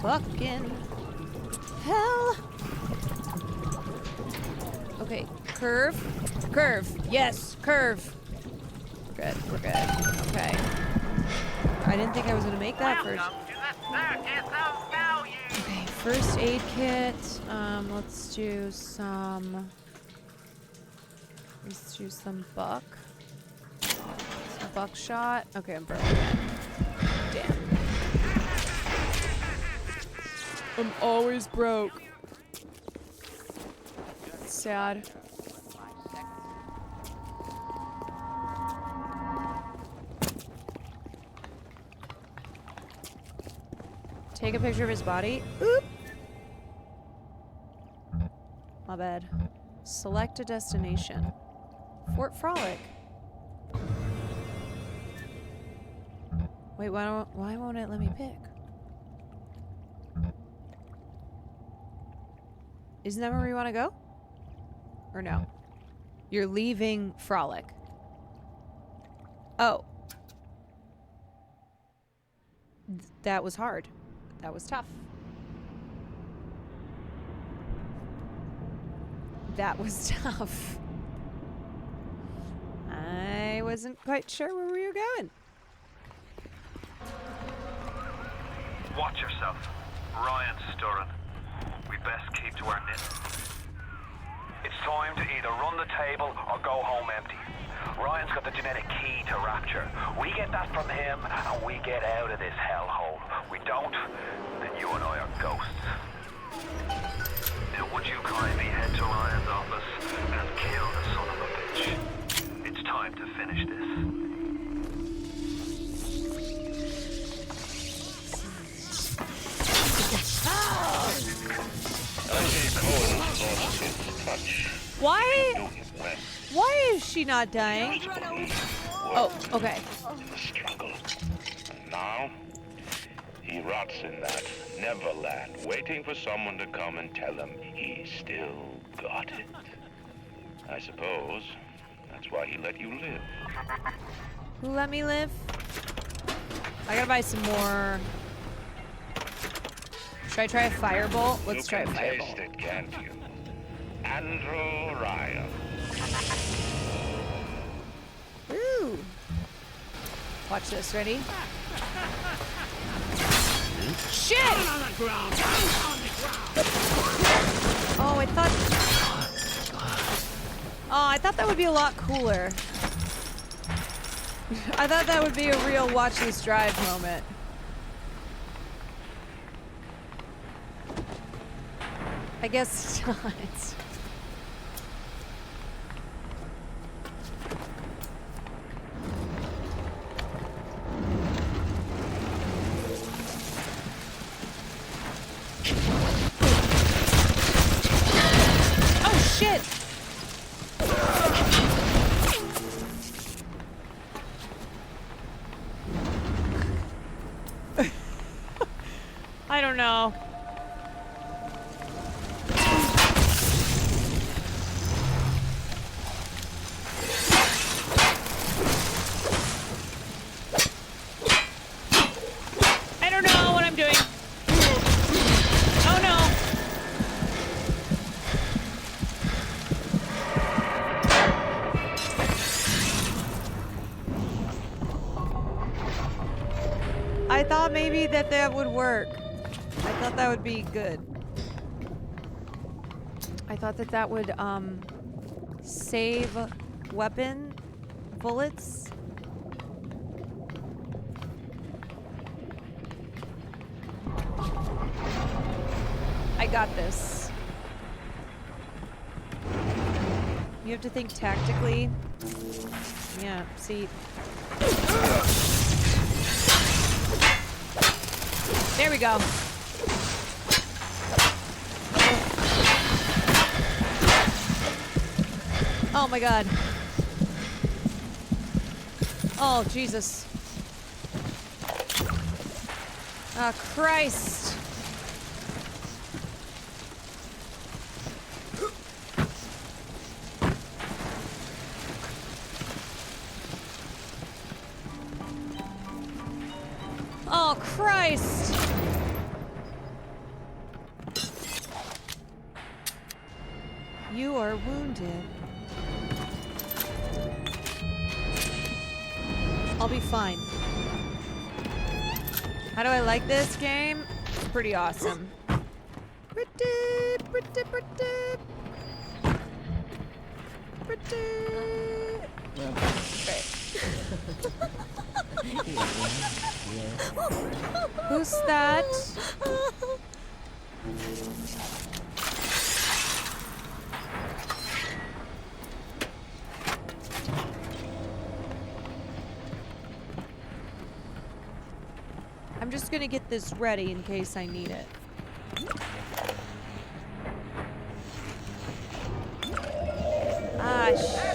Fucking hell. Okay. Curve. Curve. Yes. Curve. We're good. We're good. Okay. I didn't think I was going to make that first. Okay, first aid kit. Let's do some buck. Some buckshot. Okay, I'm broke again. Damn. I'm always broke. It's sad. Take a picture of his body. Oop. My bad. Select a destination. Fort Frolic. Wait, why won't it let me pick? Isn't that where we want to go? Or no? You're leaving Frolic. Oh. That was hard. That was tough. That was tough. I wasn't quite sure where we were going. Watch yourself. Ryan's stirring. We best keep to our knitting. It's time to either run the table or go home empty. Ryan's got the genetic key to Rapture. We get that from him and we get out of this hellhole. We don't, then you and I are ghosts. Now would you kindly head to Ryan's office and kill the son of a bitch? It's time to finish this. Why is she not dying? Oh, okay. The struggle. And now, he rots in that Neverland, waiting for someone to come and tell him he still got it. I suppose that's why he let you live. Who let me live? I gotta buy some more Should I try a firebolt? Let's try a firebolt. Taste it, can't you? Andrew Ryan. Ooh. Watch this. Ready? Shit! Oh, I thought that would be a lot cooler. I thought that would be a real watch this drive moment. I guess not. Oh shit! I don't know. I don't know what I'm doing. Oh no. I thought maybe that would work. I thought that would be good. I thought that would save weapon bullets. I got this. You have to think tactically. Yeah, see. There we go. Oh my god. Oh, Jesus. Oh, Christ. Oh, Christ. You are wounded. I'll be fine. How do I like this game? It's pretty awesome. Pretty. Great. Who's that? I'm just gonna get this ready in case I need it. Ah, shit.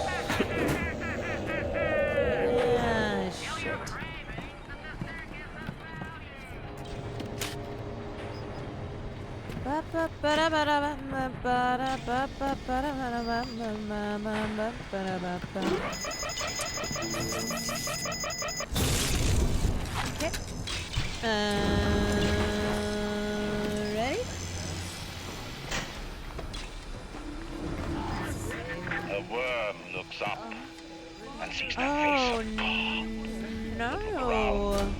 Okay. Ready? A worm looks up and sees the face of God. No.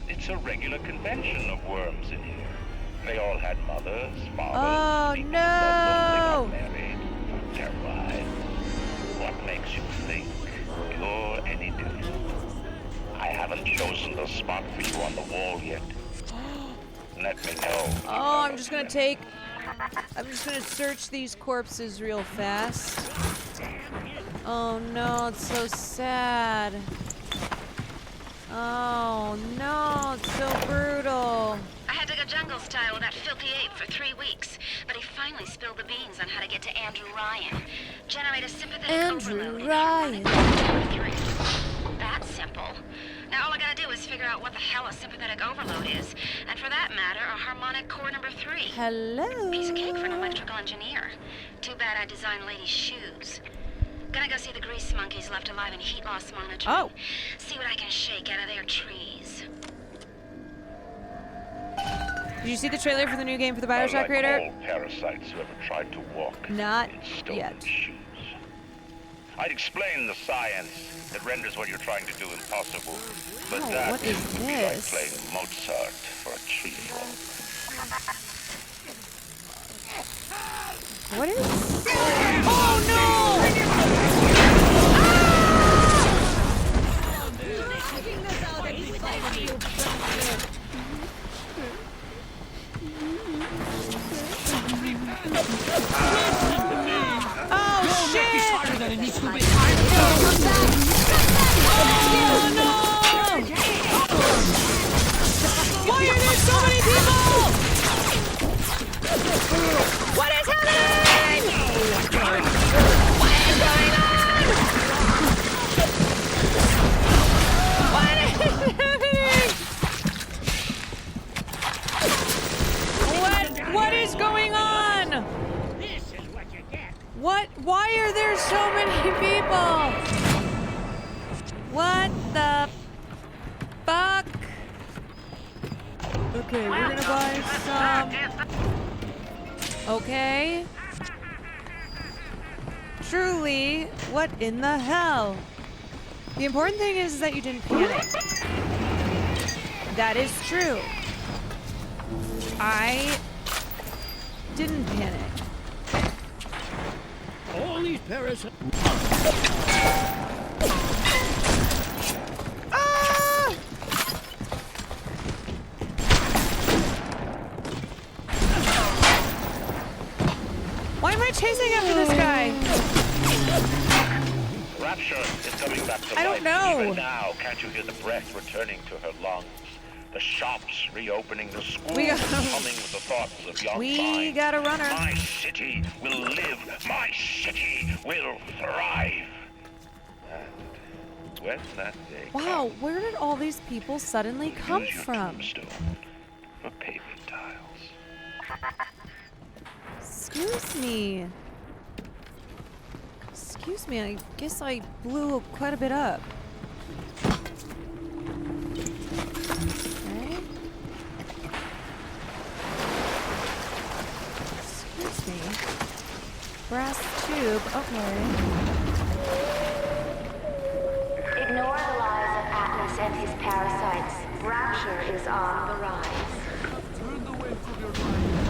It's a regular convention of worms in here. They all had mothers, fathers. Oh people no! loved them, they got married, terrified. What makes you think you're any different? I haven't chosen the spot for you on the wall yet. Let me know. Oh, I'm just gonna search these corpses real fast. Oh no, it's so sad. Oh no, it's so brutal. I had to go jungle style with that filthy ape for 3 weeks, but he finally spilled the beans on how to get to Andrew Ryan. Generate a sympathetic overload in harmonic number 3. That's simple. Now all I gotta do is figure out what the hell a sympathetic overload is, and for that matter, a harmonic core number 3. Hello. Piece of cake for an electrical engineer. Too bad I designed ladies' shoes. Gonna go see the grease monkeys left alive in heat loss monitoring. Oh. See what I can shake out of their trees. Did you see the trailer for the new game for the BioShock creator? All parasites who ever tried to walk Not in stolen yet. shoes. I'd explain the science that renders what you're trying to do impossible, but Oh, that what is would be like this? playing Mozart for a tree frog. What is? Oh no! Oh shit! Oh no! Why are there so many people? What is happening? What is going on? What is happening? What is going on? What? Why are there so many people? What the fuck? Okay, we're gonna buy some. Okay. Truly, what in the hell? The important thing is that you didn't panic. That is true. I didn't panic. All these parasites. Ah! Why am I chasing after this guy? Rapture is coming back to I don't life. know. Even now, can't you hear the breath returning to her lungs? The shops reopening, the schools humming with the thoughts of young We minds. got a runner. My city will live. My city will thrive. And when that day Wow, where did all these people suddenly come use your from? tombstone for pavement tiles. Excuse me. Excuse me, I guess I blew quite a bit up. Okay. Excuse me. Brass tube, okay. Ignore the lies of Atlas and his parasites. Rapture is on the rise. Turned away from your life.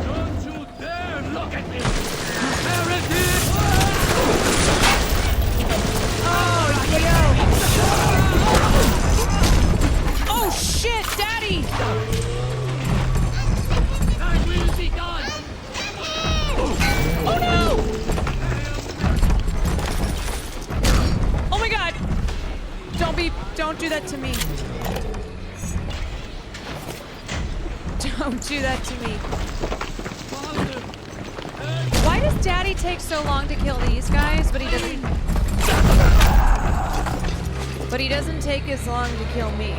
Don't you dare look at me! You heretic! Oh, yo! Oh, shit, Daddy! Time will be done! Oh, no! Oh, my God! Don't do that to me. Don't do that to me. Why does Daddy take so long to kill these guys, but he doesn't... But he doesn't take as long to kill me?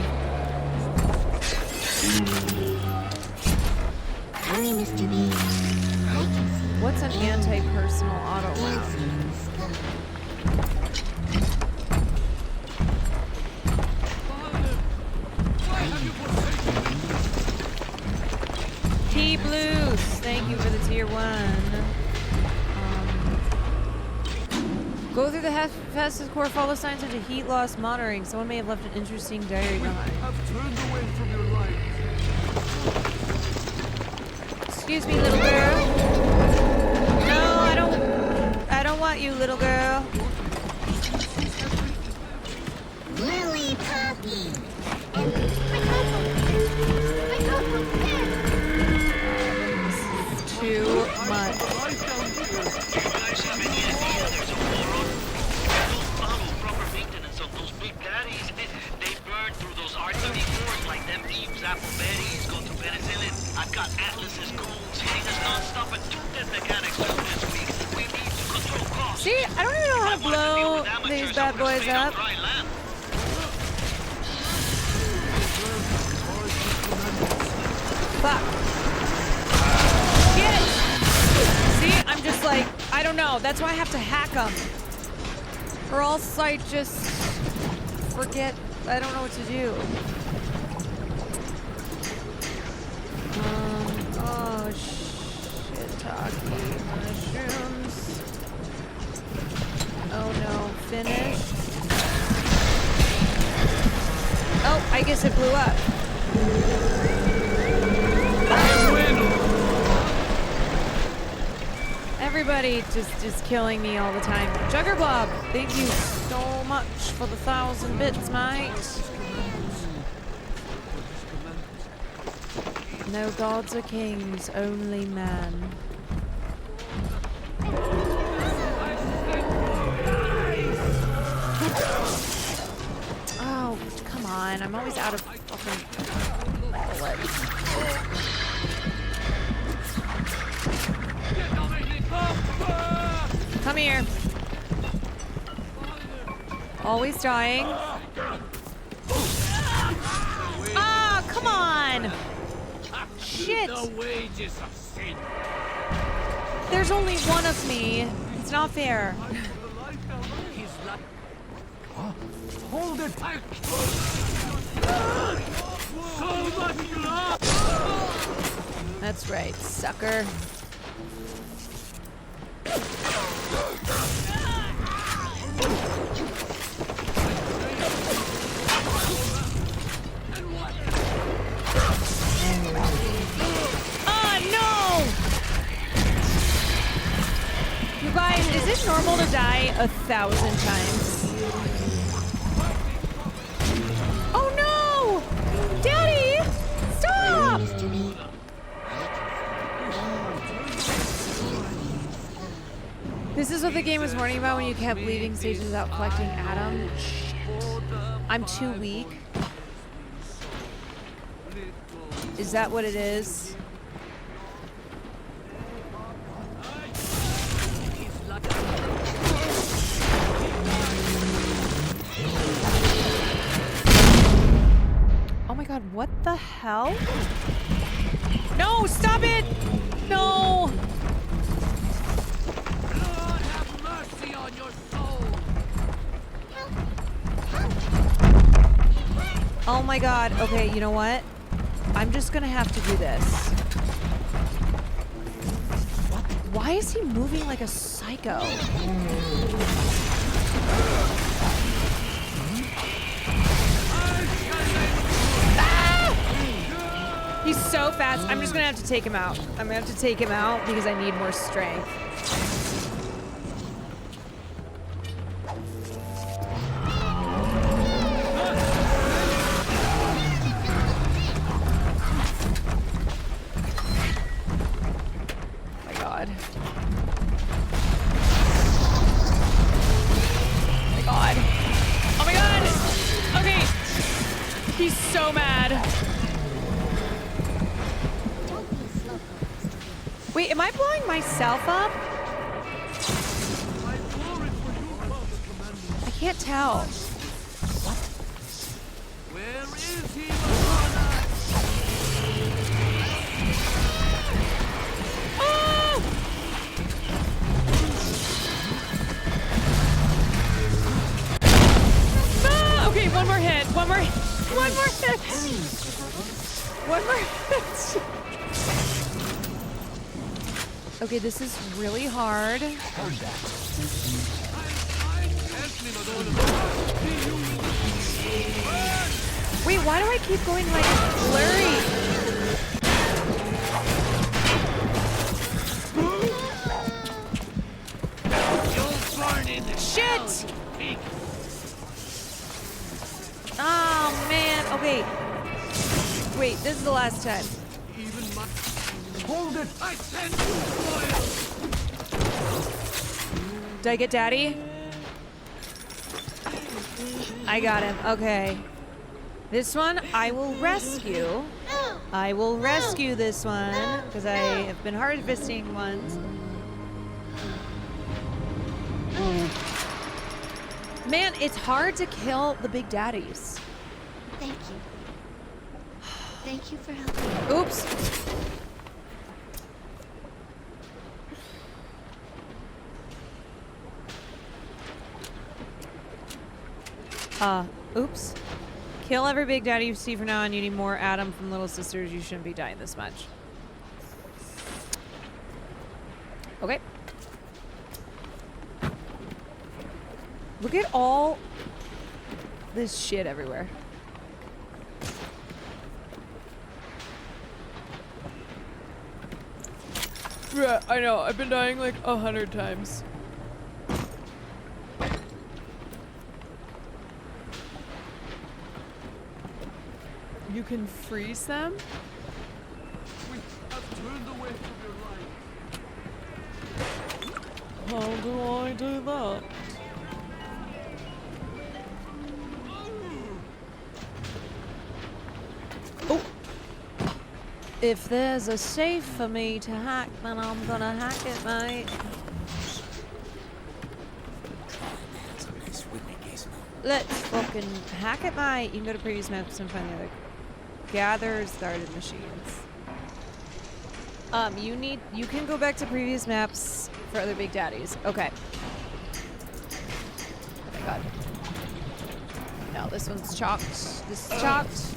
Hi, Mr. B. What's an anti-personal auto round? T-Blues, thank you for the tier 1. Go through the fastest core, follow signs into heat loss monitoring. Someone may have left an interesting diary behind. I've turned away from your life. Excuse me, little girl. No, I don't want you, little girl. Lily Poppy. Too much. I've got Atlas's goons hitting us non-stop and 2 death mechanics just this week. We need to control costs. See, I don't even know how to blow these bad boys up. Fuck. Shit! See, I'm just like, I don't know. That's why I have to hack them. Or else I just forget I don't know what to do. Oh, shiitake mushrooms. Oh no, finished. Oh, I guess it blew up. Everybody just killing me all the time. Juggerblob, thank you so much for the 1,000 bits, mate. No gods or kings, only man. Oh, come on. I'm always out of fucking bullets. Come here. Always dying. Ah, come on. Shit. There's only one of me. It's not fair. Hold it! That's right, sucker. Oh no! You guys, is it normal to die 1,000 times? Oh no! Daddy! Stop! This is what the game was warning about when you kept leaving stages without collecting Adam. Shit. I'm too weak. Is that what it is? Oh my god, what the hell? No, stop it! No! Lord have mercy on your soul! Oh my god, okay, you know what? I'm just gonna have to do this. Why is he moving like a psycho? Ah! He's so fast. I'm just gonna have to take him out. I'm gonna have to take him out because I need more strength. Wait, am I blowing myself up? I can't tell. Where is he? Oh! Ah! Okay, one more hit. One more hit. One more hit. Okay, this is really hard. Wait, why do I keep going like blurry? Shit! Oh man, okay. Wait, this is the last time. Hold it! I send you Did I get Daddy? I got him. Okay. This one I will rescue. I will rescue this one because I have been harvesting ones. Man, it's hard to kill the big daddies. Thank you. Thank you for helping. Oops. Oops. Kill every big daddy you see from now on. You need more Adam from Little Sisters. You shouldn't be dying this much. Okay. Look at all this shit everywhere. Yeah, I know. I've been dying like 100 times. You can freeze them? We have turned away from your light. How do I do that? Oh! If there's a safe for me to hack, then I'm gonna hack it, mate. Let's fucking hack it, mate. You can go to previous maps and find the other gather started machines. You can go back to previous maps for other big daddies. Okay. Oh my god. No, this one's chalked. This is chalked.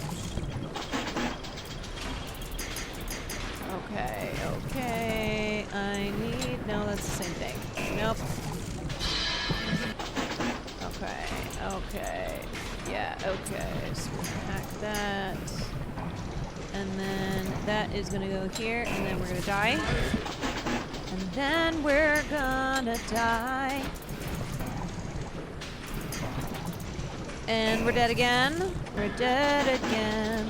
Okay, okay. I need... No, that's the same thing. Nope. Okay, okay. Yeah, okay. So we're gonna hack that. And then that is gonna go here, and then we're gonna die. And then we're gonna die. And we're dead again. We're dead again.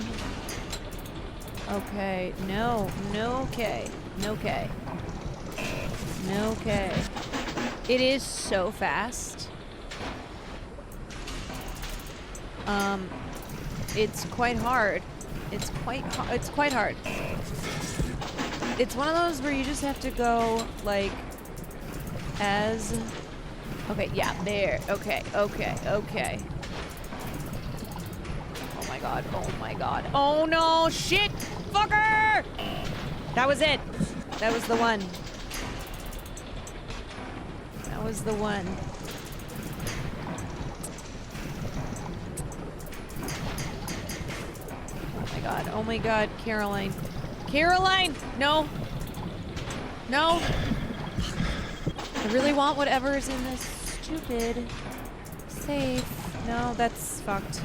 Okay, no, no K. No K. No K. It is so fast. It's quite hard. It's quite hard. It's one of those where you just have to go like as okay, yeah, there. Okay, okay, okay. Oh my god, oh my god. Oh no, shit! Fucker! That was it. That was the one. That was the one. Oh my god, Caroline. Caroline! No! No! I really want whatever is in this stupid safe. No, that's fucked.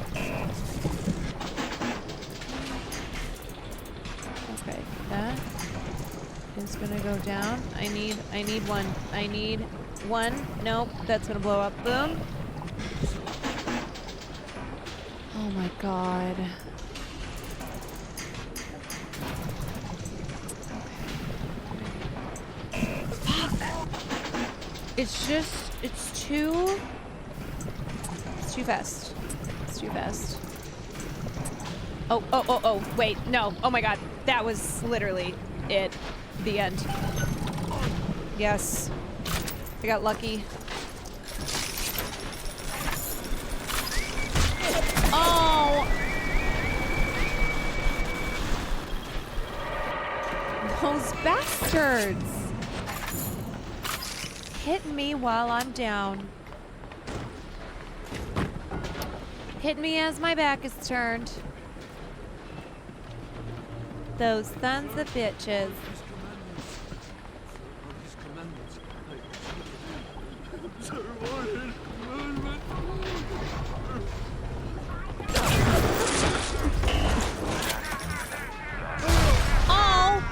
Okay, that is gonna go down. I need one. I need one. Nope, that's gonna blow up. Boom. Oh my god. It's too fast. It's too fast. Oh, wait, no. Oh my god. That was literally it. The end. Yes. I got lucky. Oh! Those bastards! Hit me while I'm down. Hit me as my back is turned. Those sons of bitches. Oh!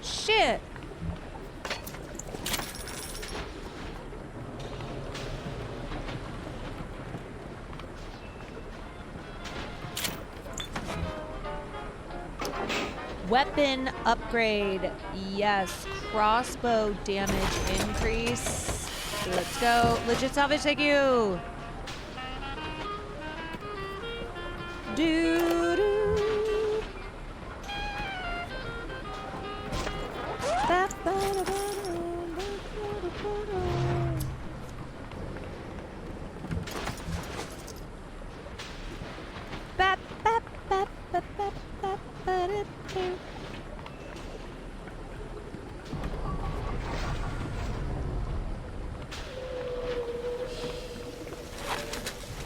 Shit! Weapon upgrade. Yes. Crossbow damage increase. Let's go. Legit salvage, thank you. Doo-doo.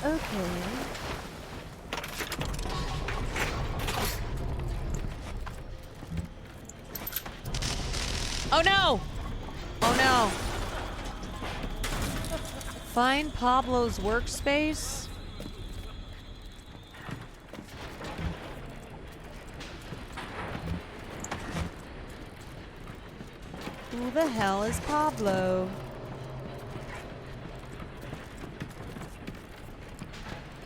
Okay. Oh no! Oh no. Find Pablo's workspace. Who the hell is Pablo?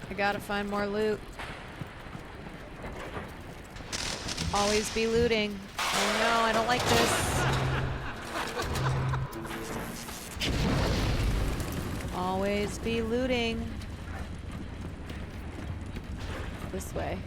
I gotta find more loot. Always be looting. Oh no, I don't like this. Always be looting. This way.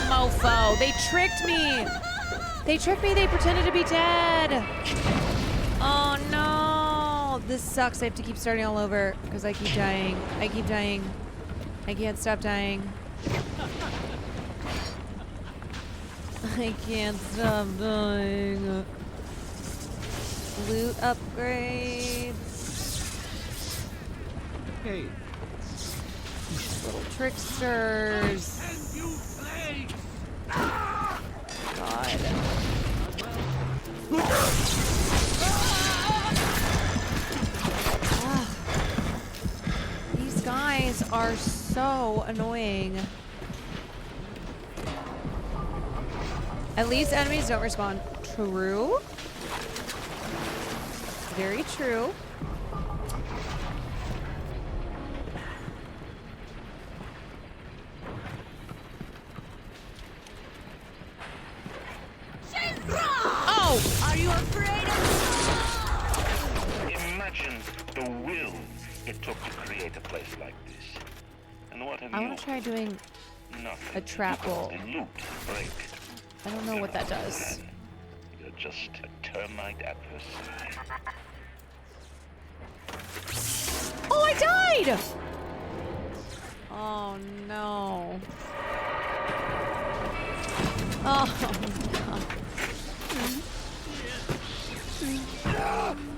Mofo. They tricked me. They tricked me. They pretended to be dead. Oh no. This sucks. I have to keep starting all over because I keep dying. I keep dying. I can't stop dying. I can't stop dying. Loot upgrades. Hey. Little tricksters. God. These guys are so annoying. At least enemies don't respawn. True. Very true. Oh! Are you afraid of Imagine the will it took to create a place like this. And what have I you? want to try doing Nothing. a trap roll. Loot, break. I don't know what that does. You're just a termite adversary. Oh, I died! Oh no. Oh no.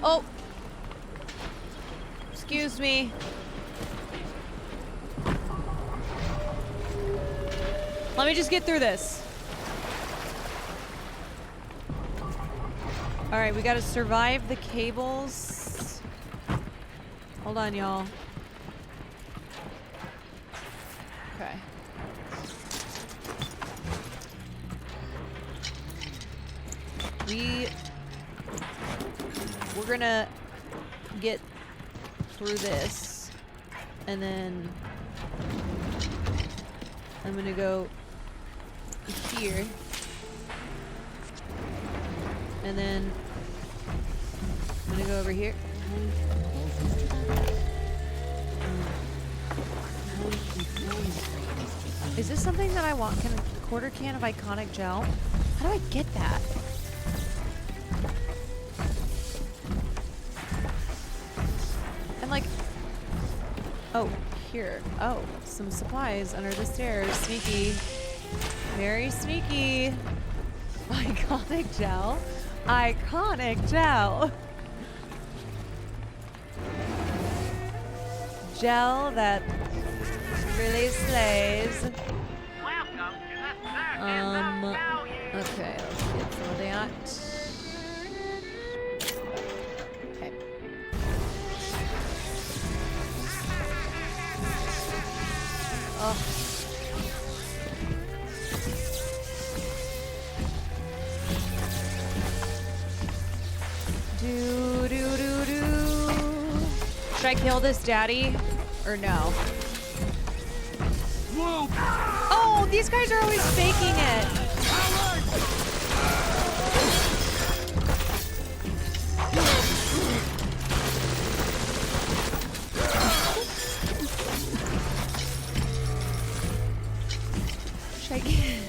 Oh. Excuse me. Let me just get through this. All right, we gotta survive the cables. Hold on, y'all. Okay. We're gonna get through this, and then I'm gonna go here, and then I'm gonna go over here. Is this something that I want? Can a quarter can of iconic gel? How do I get that? And like, oh, here. Oh, some supplies under the stairs. Sneaky. Very sneaky. Iconic gel. Iconic gel. Gel that really slays. Okay, let's get some of that. Okay. Oh. Should I kill this daddy or no? Oh, these guys are always faking it. Should I get...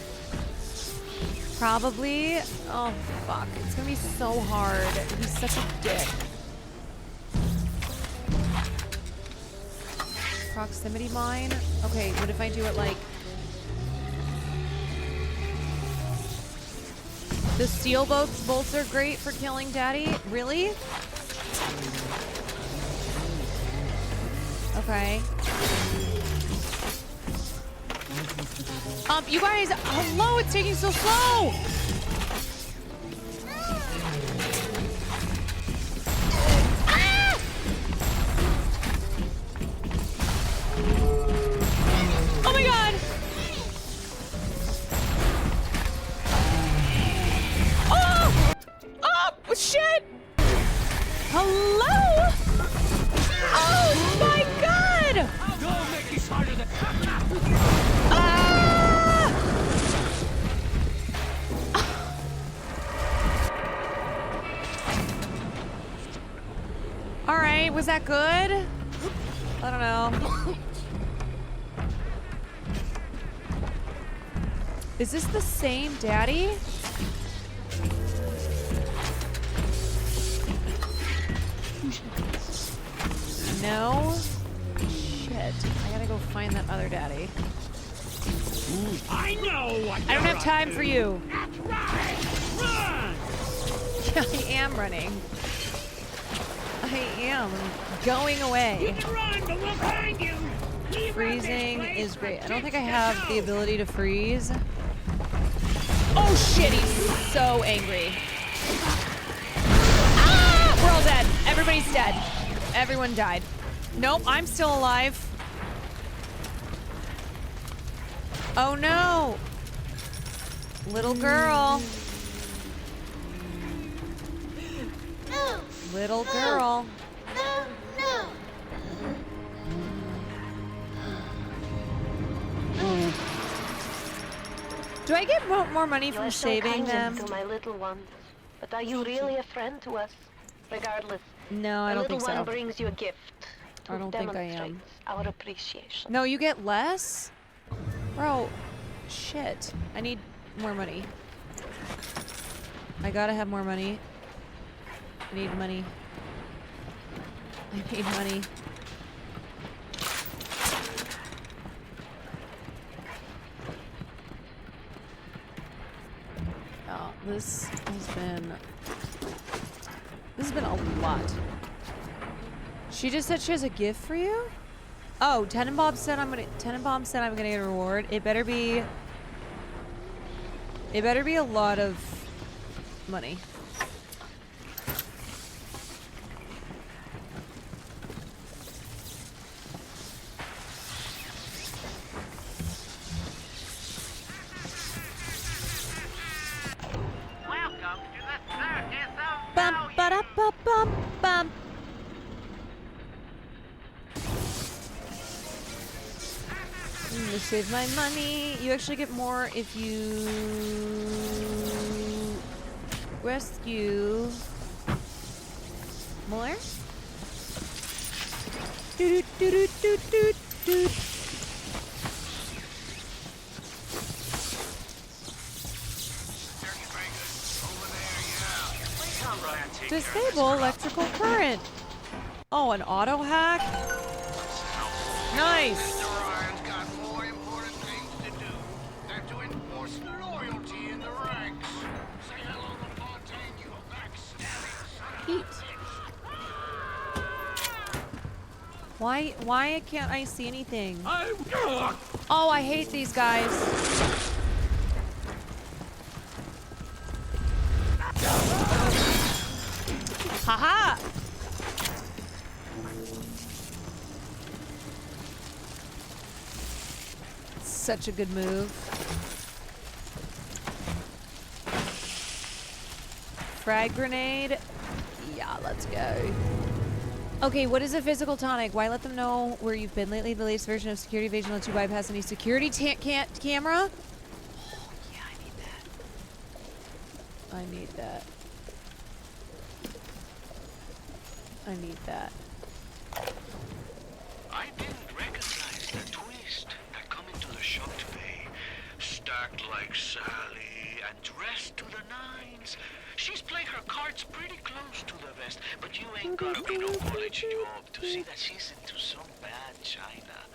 Probably. Oh, fuck. It's gonna be so hard. He's such a dick. proximity mine. Okay, what if I do it like... The steel bolts are great for killing Daddy? Really? Okay. You guys, hello, it's taking so slow! Ah! Oh my god! Oh! Oh, shit! Hello? Oh my god! Don't make it harder than... Alright, was that good? I don't know. Is this the same Daddy? No? Shit. I gotta go find that other Daddy. I know what I don't have time for you. That's right! Run! Yeah, I am running. I am going away. You can run, but we'll find you! Freezing is great. I don't think I have the ability to freeze. Oh shit, he's so angry. Ah! We're all dead. Everybody's dead. Everyone died. Nope, I'm still alive. Oh no! Little girl. Little girl. Do I get more money from saving them? To my little ones, but are you really a friend to us? Regardless, No, I don't think the little so. one brings you a gift. I don't think I am. Demonstrates our appreciation. No, you get less? Bro, shit. I need more money. I gotta have more money. I need money. I need money. Oh, this has been a lot. She just said she has a gift for you? Oh, Tenenbaum said I'm gonna get a reward. It better be a lot of money. Welcome to the circus of Bum ba da ba bum bum. I'm gonna save my money. You actually get more if you rescue more. Doot doot doot doot doot doot. Disable electrical current. Oh, an auto hack? Nice. Heat. Why can't I see anything? Oh, I hate these guys. Haha! Such a good move. Frag grenade. Yeah, let's go. Okay, what is a physical tonic? Why let them know where you've been lately? The latest version of security evasion lets you bypass any security camera? Oh, yeah, I need that. I need that. I need that. I didn't recognize the twist that come into the shop today. Stacked like Sally and dressed to the nines. She's played her cards pretty close to the vest, but you ain't gotta be no college job to see that she's into some bad china.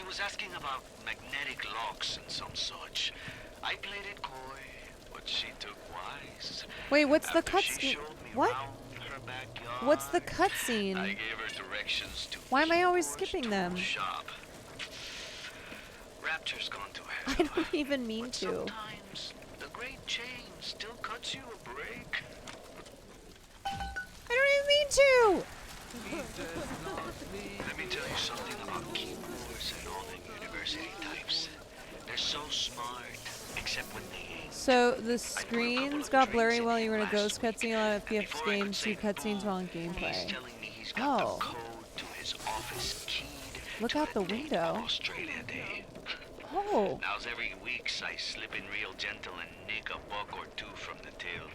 She was asking about magnetic locks and some such. I played it coy, but she took wise. Wait, what's the After she cutscene? showed me What? round her backyard, What's the cutscene? I gave her directions to Why am I always skipping them? shop. Rapture's gone to hell. I don't even mean to. Sometimes the great chain still cuts you a break. I don't even mean to! Let me tell you something about keyboards and all them university types. They're so smart, except when they ain't. So the screens got blurry while you were in a ghost cutscene. A lot of FPS games see cutscenes while in gameplay. Oh. Look out the window. Australia Day. Oh. Now's every weeks I slip in real gentle and nick a buck or two from the till.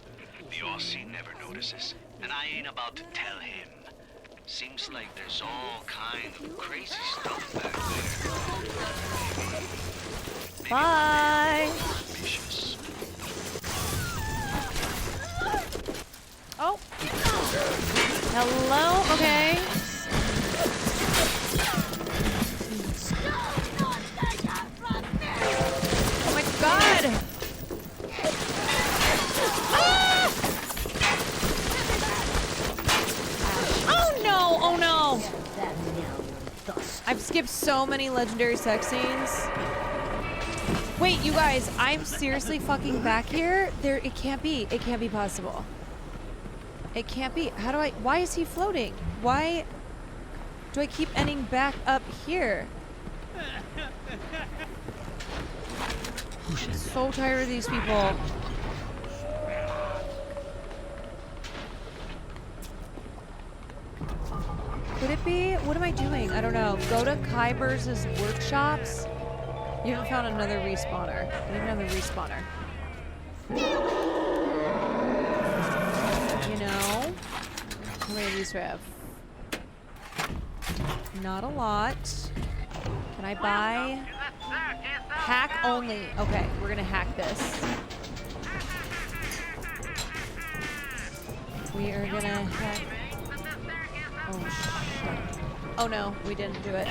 The Aussie never notices, and I ain't about to tell him. Seems like there's all kind of crazy stuff back there. Bye. Ambitious. Oh. Hello? Okay. Oh my god! Ah! Oh no! Oh no! I've skipped so many legendary sex scenes. Wait, you guys, I'm seriously fucking back here? It can't be. It can't be possible. It can't be. How do I... Why is he floating? Why do I keep ending back up here? I'm so tired of these people. Could it be? What am I doing? I don't know. Go to Kyber's workshops. You haven't found another respawner. You have another respawner. You know? How many of these do I have? Not a lot. Can I buy? Hack only. Okay, we're gonna hack this. We are gonna hack. Oh shit. Oh no, we didn't do it.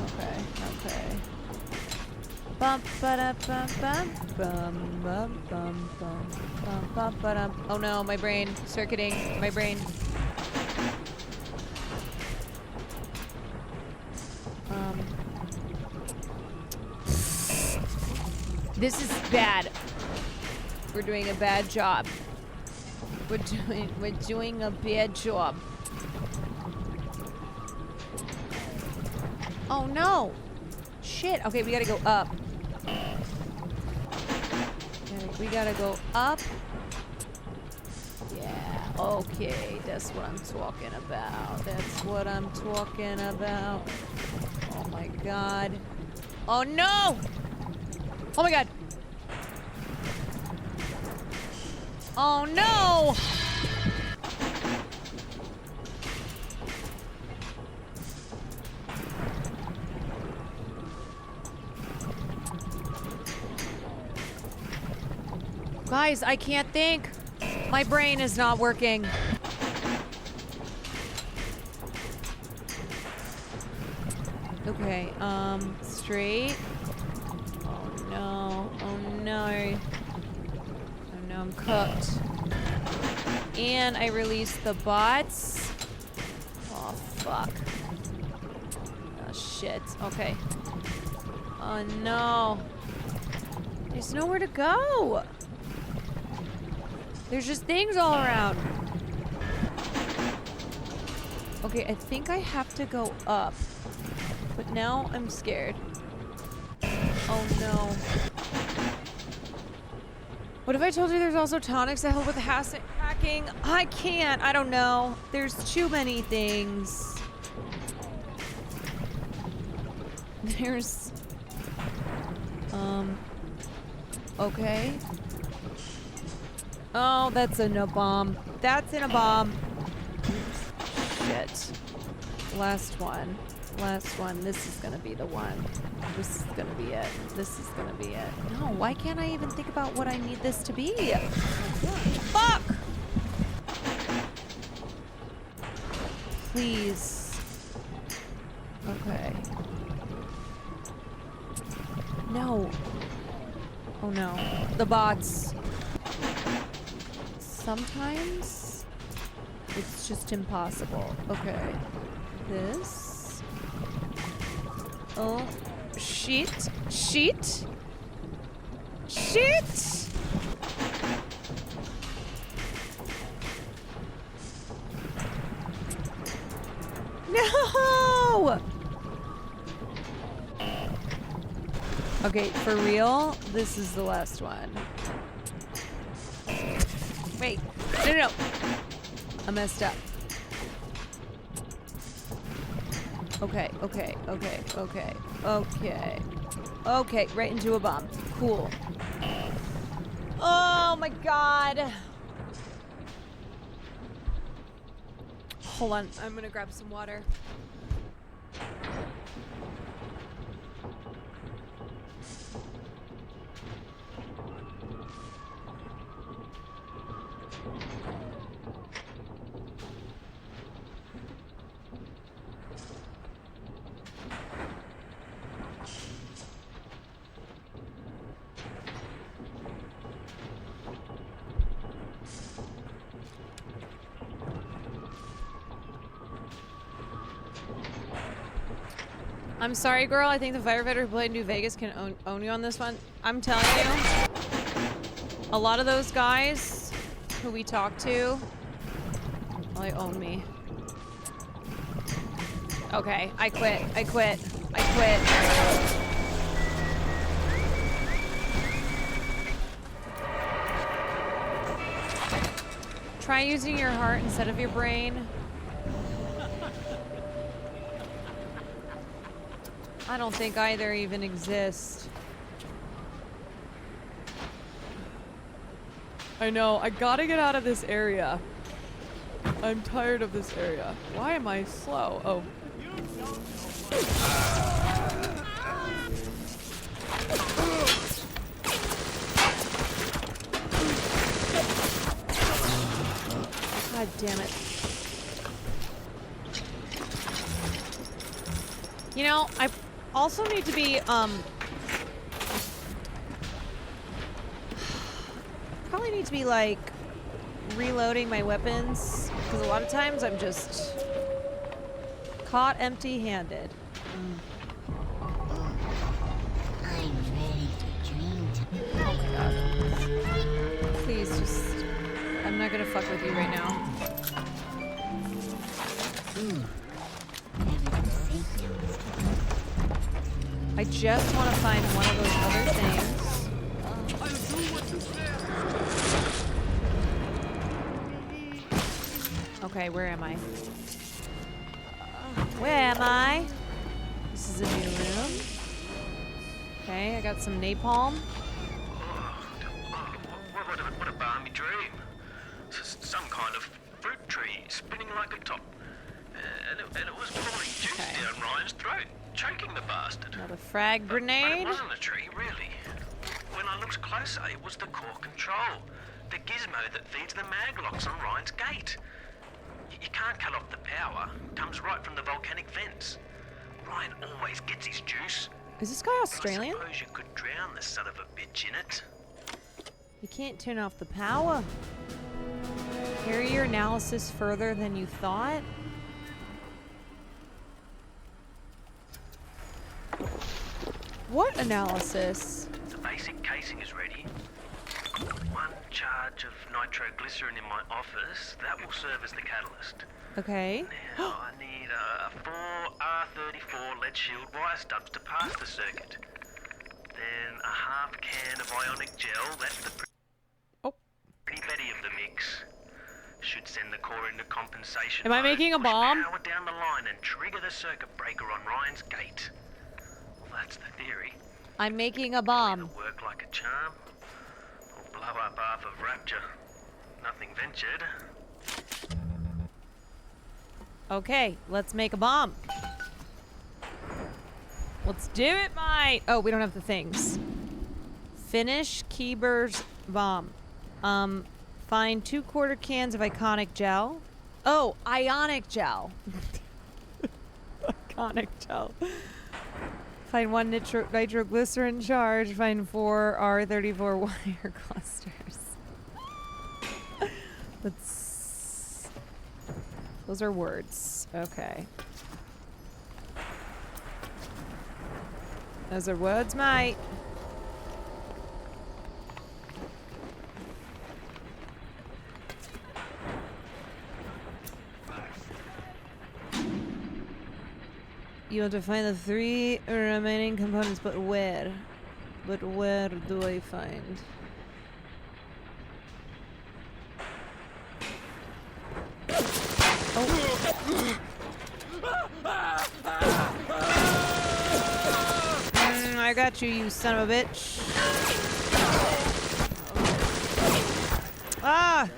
Okay, okay. Bum ba da bum bum bum bum bum bum bum bum ba dum. Oh no, my brain circuiting. My brain. This is bad. We're doing a bad job. We're doing a bad job. Oh no! Shit. Okay, we gotta go up. We gotta go up. Yeah. Okay, that's what I'm talking about. That's what I'm talking about. Oh my god. Oh no! Oh my god. Oh no! Guys, I can't think. My brain is not working. Okay, straight. Oh no, oh no. Oh no, I'm cooked. And I released the bots. Oh fuck. Oh shit, okay. Oh no. There's nowhere to go. There's just things all around. Okay, I think I have to go up. But now I'm scared. Oh no. What if I told you there's also tonics that help with hacking? I can't. I don't know. There's too many things. There's... Okay. Oh, that's in a bomb. That's in a bomb. Shit. Last one. Last one. This is gonna be the one. This is gonna be it. This is gonna be it. No, why can't I even think about what I need this to be? Fuck! Please. Okay. no. The bots. Sometimes it's just impossible. Okay. This. Oh. Shit. Shit. Shit! No! Okay, for real, this is the last one. Wait, no. I messed up. Okay. Okay, right into a bomb. Cool. Oh my god. Hold on, I'm gonna grab some water. I'm sorry, girl. I think the firefighter who played New Vegas can own you on this one. I'm telling you, a lot of those guys who we talk to, well, they own me. Okay, I quit. Try using your heart instead of your brain. I don't think either even exist. I know, I gotta get out of this area. I'm tired of this area. Why am I slow? Oh. God damn it. You know, I also need to be, probably need to be, like, reloading my weapons, because a lot of times I'm just caught empty-handed. I'm ready to dream. Oh my god. Please, just, I'm not gonna fuck with you right now. I just want to find one of those other things. Okay, where am I? Where am I? This is a new room. Okay, I got some napalm. What a balmy dream. Some kind of fruit tree spinning like a top. And it was pouring juice down Ryan's throat, choking the bastard. Another frag grenade. But it wasn't a tree, really. When I looked closer, it was the core control. The gizmo that feeds the mag locks on Ryan's gate. You can't cut off the power. It comes right from the volcanic vents. Ryan always gets his juice. Is this guy Australian? I suppose you could drown the son of a bitch in it. You can't turn off the power. Carry your analysis further than you thought? What analysis? The basic casing is ready. One charge of nitroglycerin in my office. That will serve as the catalyst. Okay. Now I need 4 R34 lead shield wire stubs to pass the circuit. Then a half can of ionic gel. That's the pretty Betty of the mix. Should send the core into compensation. Am I making a bomb? Power down the line and trigger the circuit breaker on Ryan's gate. Well, that's the theory. I'm making a bomb. It'll work like a charm, or blow up half of Rapture. Nothing ventured. Okay, let's make a bomb. Let's do it, mate. Oh, we don't have the things. Finish Keeber's bomb. Find 2 quarter cans of iconic gel. Oh, ionic gel. Iconic gel. Find 1 nitroglycerin charge. Find 4 R34 wire clusters. Those are words. Okay. Those are words, mate. You have to find the 3 remaining components, but where? But where do I find? Oh. I got you, you son of a bitch. Ah!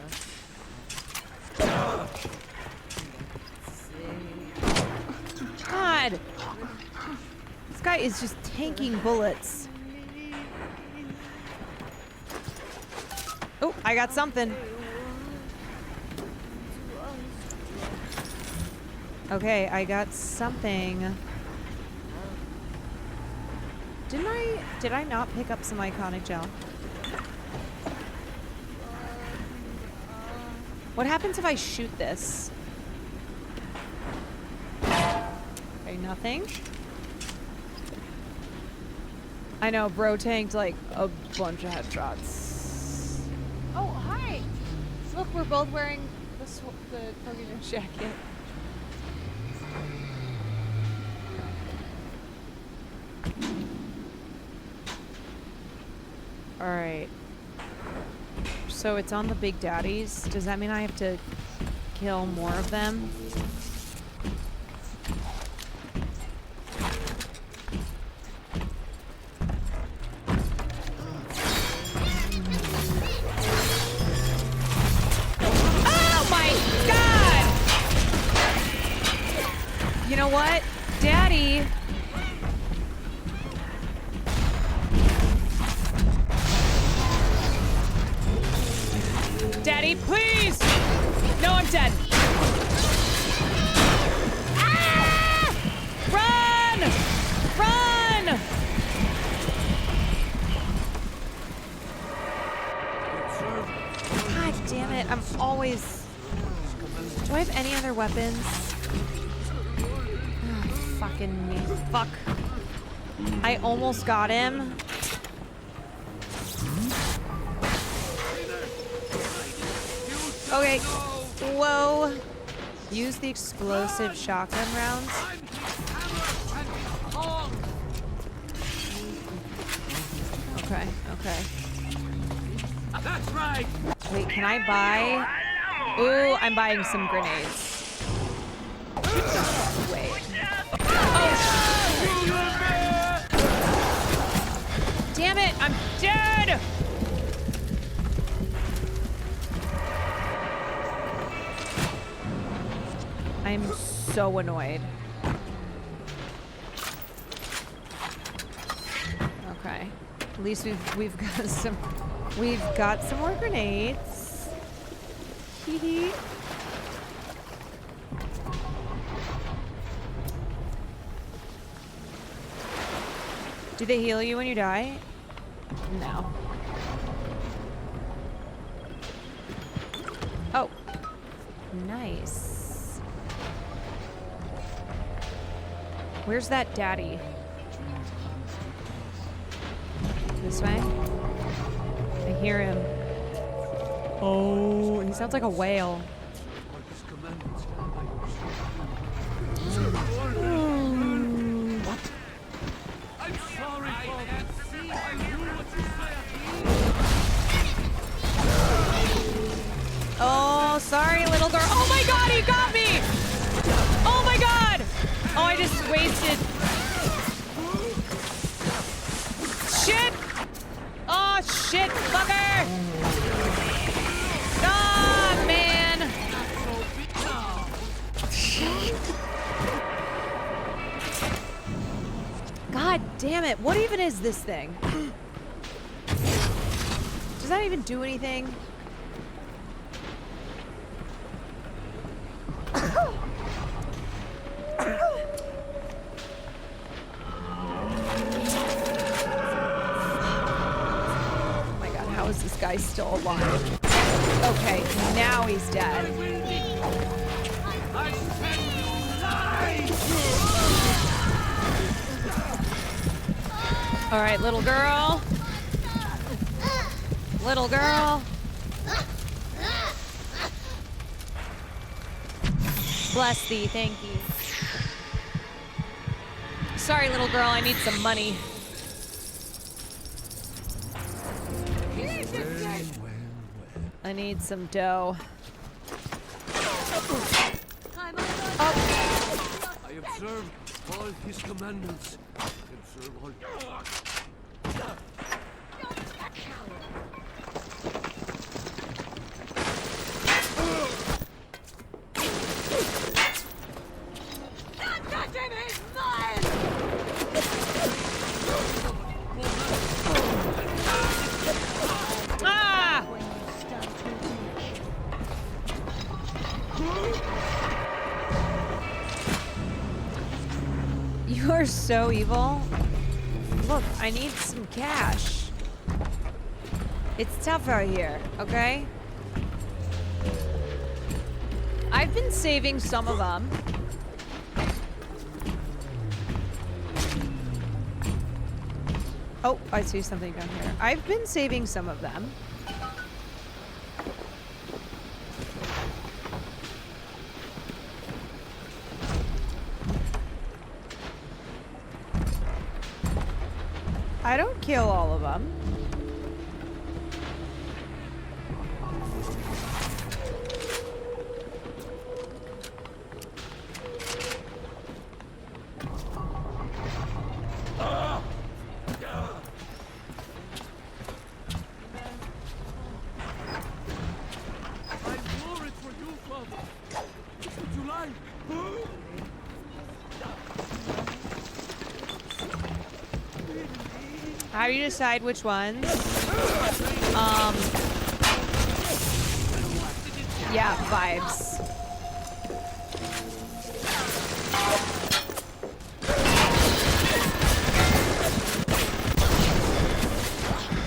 God! This guy is just tanking bullets. Oh, I got something. Okay, I got something. Did I not pick up some iconic gel? What happens if I shoot this? Okay, nothing. I know, bro tanked like a bunch of headshots. Oh, hi! Look, we're both wearing the Pokemon jacket. Alright. So it's on the big daddies. Does that mean I have to kill more of them? Oh my god! You know what? Daddy... Daddy, please! No, I'm dead. Ah! Run! Run! God damn it, I'm always... Do I have any other weapons? Oh, fucking me. Fuck. I almost got him. Okay. Whoa. Use the explosive shotgun rounds. Okay, okay. That's right. Wait, can I buy? Ooh, I'm buying some grenades. Wait. Oh. Damn it, I'm dead! I'm so annoyed. Okay. At least we've got some more grenades. Hee hee. Do they heal you when you die? No. Oh. Nice. Where's that daddy? This way? I hear him. Oh, he sounds like a whale. Oh, sorry, little girl. Oh my god, he got me! Oh my god! Oh, I just wasted. Shit! Oh, shit, fucker! Ah, man! God damn it. What even is this thing? Does that even do anything? guy still alive. Okay, now he's dead. All right, little girl. Little girl. Bless thee, thank you. Sorry, little girl, I need some money. I need some dough. I observe all his commandments. I observe all. Don't touch him, he's mine! Ah! You are so evil. Look, I need some cash. It's tough out here, okay? I've been saving some of them. Oh, I see something down here. I've been saving some of them. I don't kill all of them. How do you decide which ones? Yeah, vibes.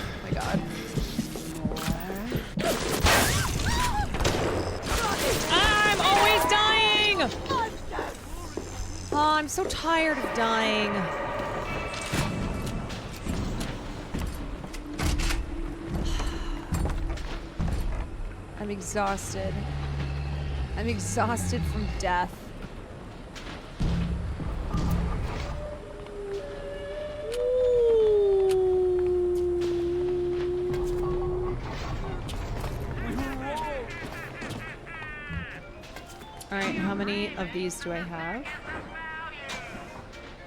Oh my god. I'm always dying! Oh, I'm so tired of dying. I'm exhausted. I'm exhausted from death. All right, how many of these do I have?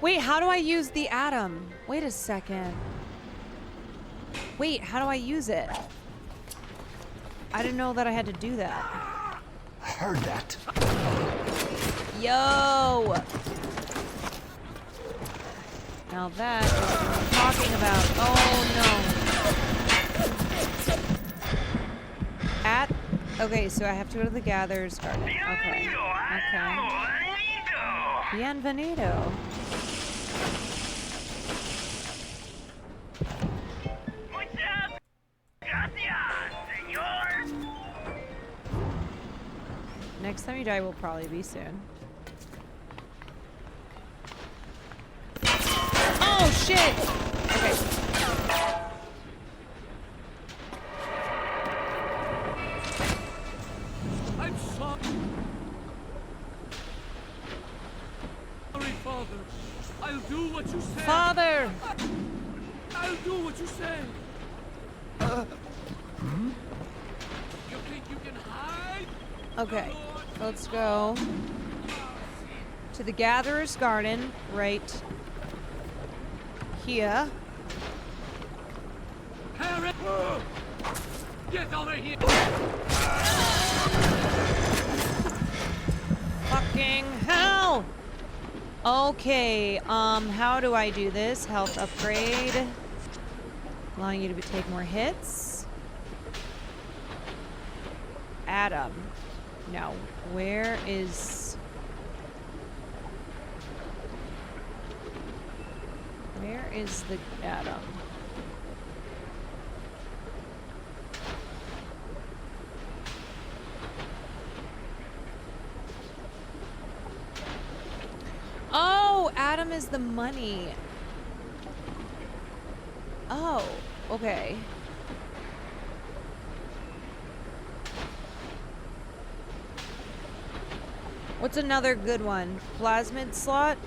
Wait, how do I use the atom? Wait a second. Wait, how do I use it? I didn't know that I had to do that. I heard that. Yo! Now that is what I'm talking about. Oh no. Okay, so I have to go to the Gatherer's Garden. Okay. Okay. Bienvenido. Next time you die will probably be soon. Oh shit! Okay. I'm sorry, Father. I'll do what you say. Father! I'll do what you say. You think you can hide? Okay, let's go to the Gatherer's Garden right here. Harry! Get over here! Fucking hell! Okay, how do I do this? Health upgrade. Allowing you to take more hits. Adam. No. Where is... Where is the Adam? them is the money. Oh, okay. What's another good one? Plasmid slot?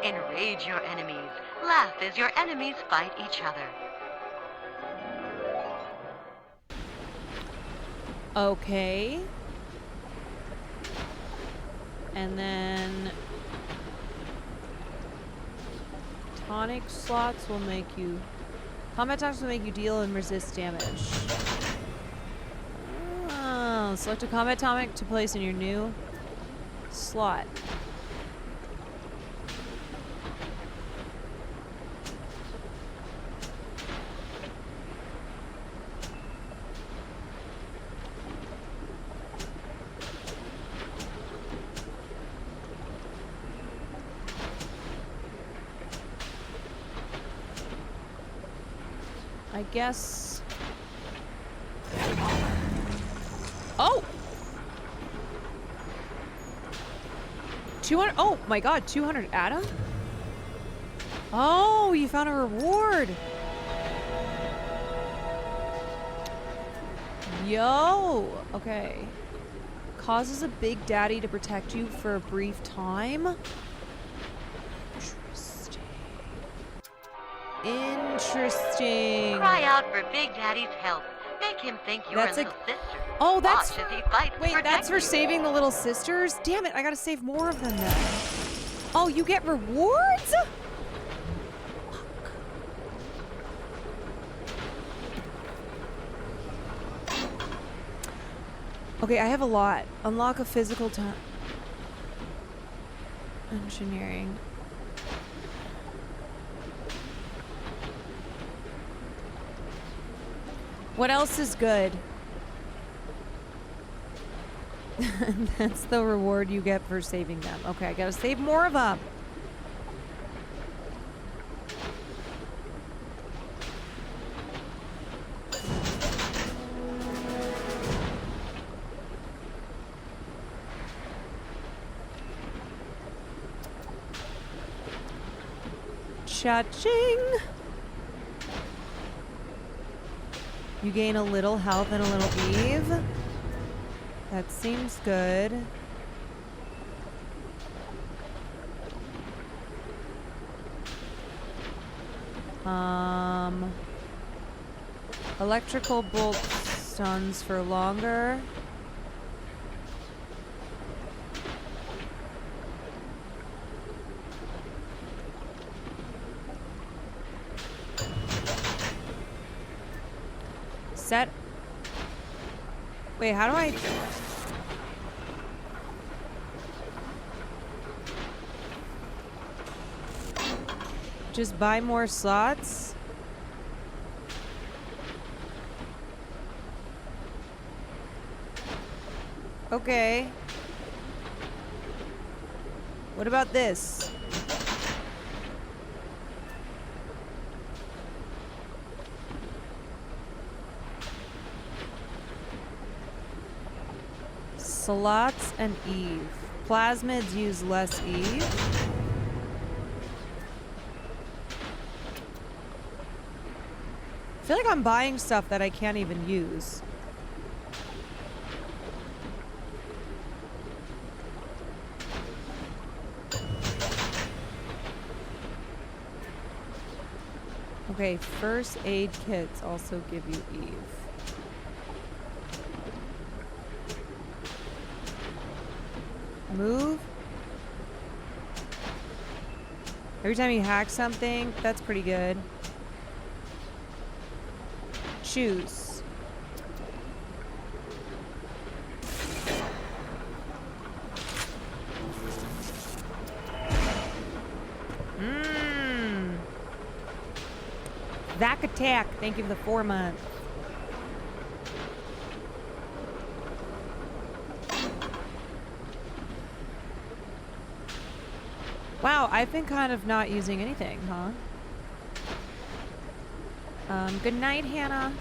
Enrage your enemies. Laugh as your enemies fight each other. Okay. And then tonic slots will make you combat tonics will make you deal and resist damage. Oh, select a combat tonic to place in your new slot. I guess. Oh! 200. Oh my god, 200 Adam? Oh, you found a reward. Yo! Okay. Causes a big daddy to protect you for a brief time? Interesting. Cry out for Big Daddy's help. Make him think you're That's a little sister. Oh, that's... Watch as he fights to Wait, protect that's for you. saving the little sisters? Damn it, I gotta save more of them then. Oh, you get rewards? Okay, I have a lot. Unlock a physical time. Engineering. What else is good? That's the reward you get for saving them. Okay, I gotta save more of them. Cha-ching! You gain a little health and a little Eve. That seems good. Electrical bolt stuns for longer. Set. Wait, how do I? Just buy more slots? Okay. What about this? Slots and Eve. Plasmids use less Eve. I feel like I'm buying stuff that I can't even use. Okay, first aid kits also give you Eve. Move. Every time you hack something, that's pretty good. Choose. Vac attack. Thank you for the 4 months. Wow, I've been kind of not using anything, huh? Good night, Hannah.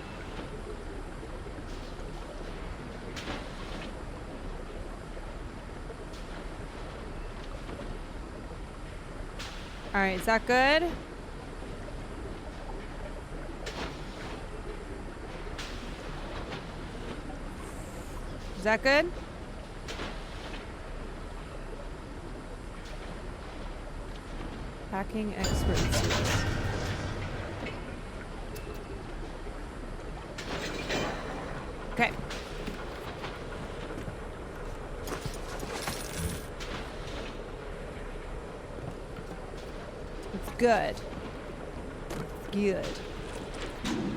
All right, is that good? Is that good? Hacking experts. Okay. It's good. It's good.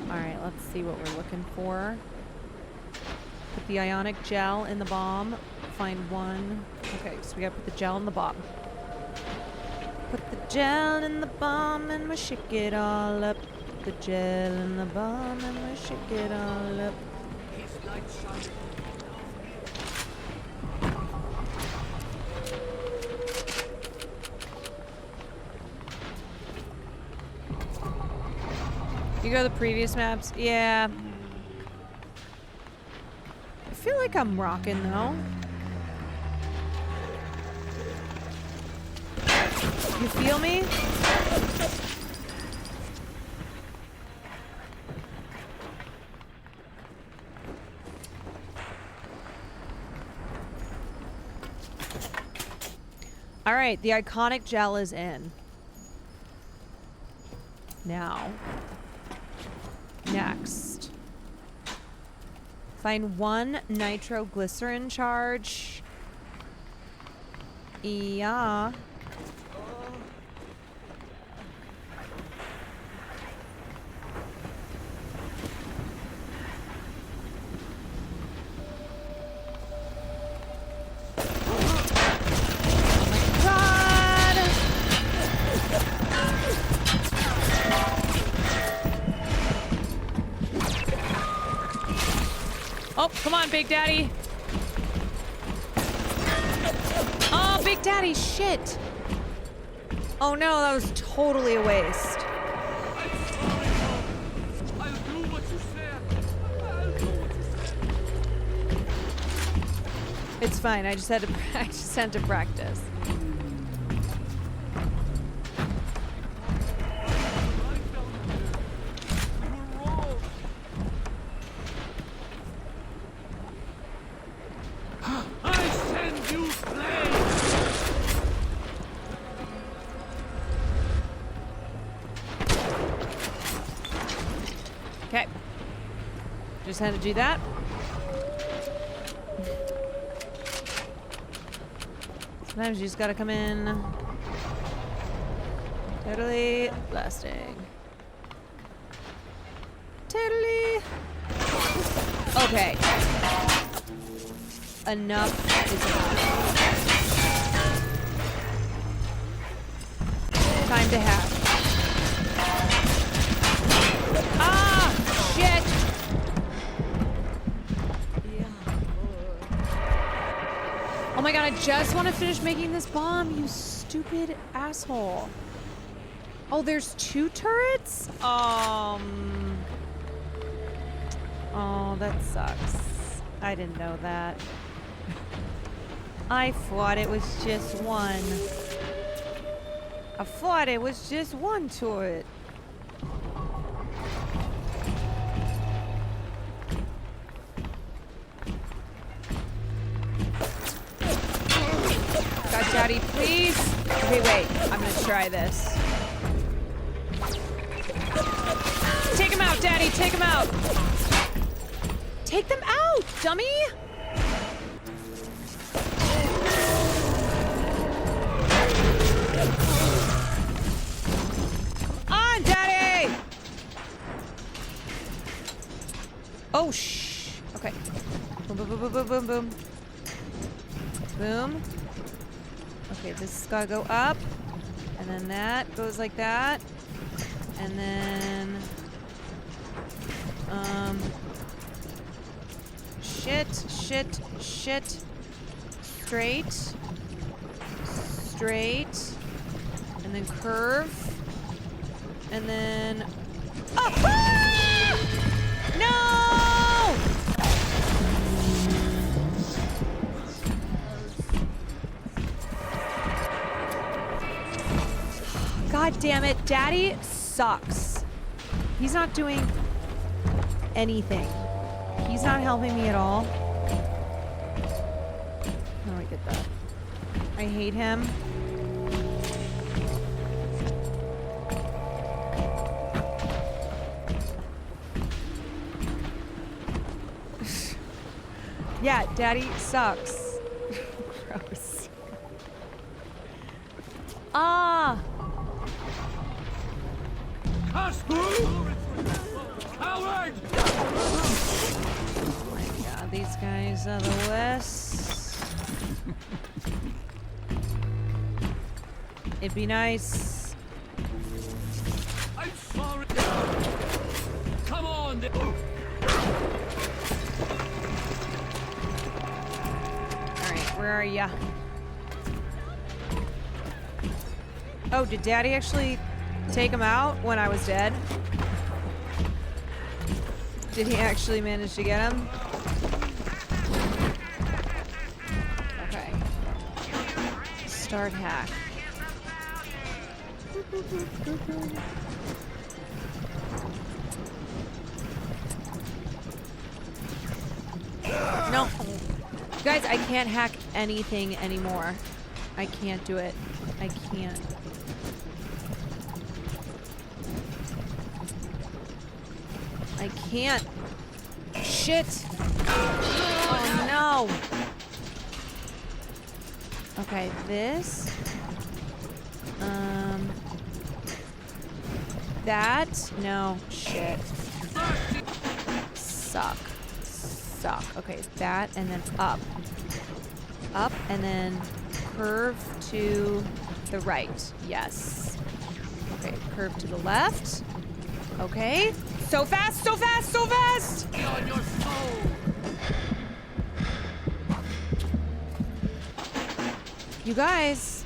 Alright, let's see what we're looking for. Put the ionic gel in the bomb. Find one. Okay, so we gotta put the gel in the bomb. Put the gel in the bomb and we shake it all up. Put the gel in the bomb and we shake it all up. You go to the previous maps? Yeah. I feel like I'm rocking though. You feel me? All right, the iconic gel is in. Now, next, find one nitroglycerin charge. Yeah. Oh, come on, Big Daddy. Oh, Big Daddy, shit. Oh no, that was totally a waste. It's fine. I just had to practice. Okay. Just had to do that. Sometimes you just gotta come in. Totally blasting. Totally. Okay. Enough is enough. Time to hack. Ah! Shit! Oh my god, I just want to finish making this bomb, you stupid asshole. Oh, there's 2 turrets? Oh, that sucks. I didn't know that. I thought it was just one. I thought it was just one turret. God, Daddy, please. Okay, wait. I'm gonna try this. Take him out, Daddy. Take him out. Take them out, dummy. On, Daddy. Oh, shh. Okay. Boom, boom, boom, boom, boom, boom, boom. Boom. Okay, this has gotta go up. And then that goes like that. And then... Shit, shit, shit. Straight. Straight. And then curve. And then... Oh! Ah! No! God damn it. Daddy sucks. He's not doing anything. He's not helping me at all. How do I get that? I hate him. Yeah, Daddy sucks. Gross. Ah! Coward! Oh my god, these guys are the worst. It'd be nice. I'm sorry. Come on. Alright, where are ya? Oh, did Daddy actually take him out when I was dead? Did he actually manage to get him? Okay. Start hack. No. Guys, I can't hack anything anymore. I can't do it. I can't. I can't. Shit. Oh no. Okay, this. That. No. Shit. Suck. Okay, that and then up. Up and then curve to the right. Yes. Okay, curve to the left. Okay. So fast, so fast, so fast! Be on your soul. You guys,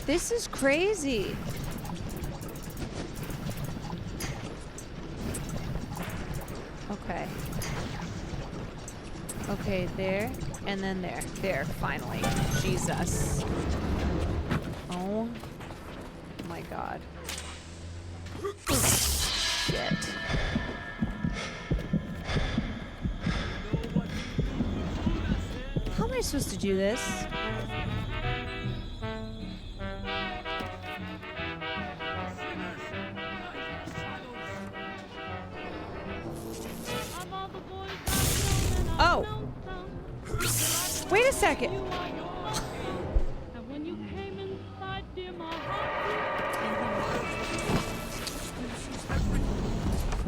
this is crazy. Okay. Okay, there, and then there. There, finally. Jesus. Oh my god. Shit. How am I supposed to do this? Oh! Wait a second!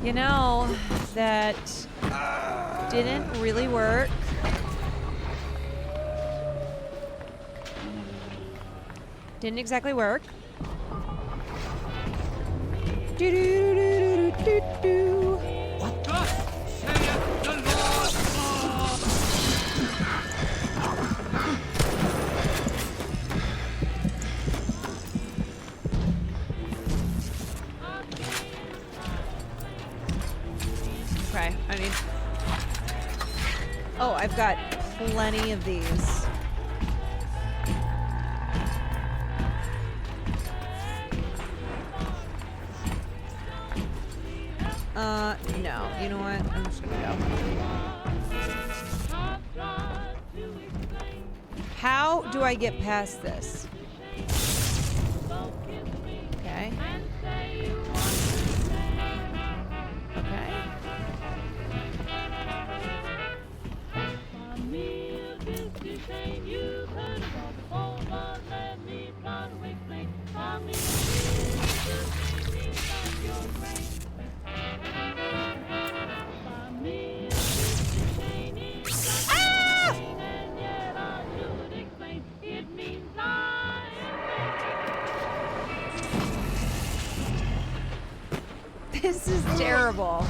You know, that didn't really work. Didn't exactly work. Do-do-do-do-do-do-do. What the? Saith the Lord! Okay, I need... Oh, I've got plenty of these. No. You know what? I'm just gonna go. How do I get past this? Okay. Okay. This is terrible.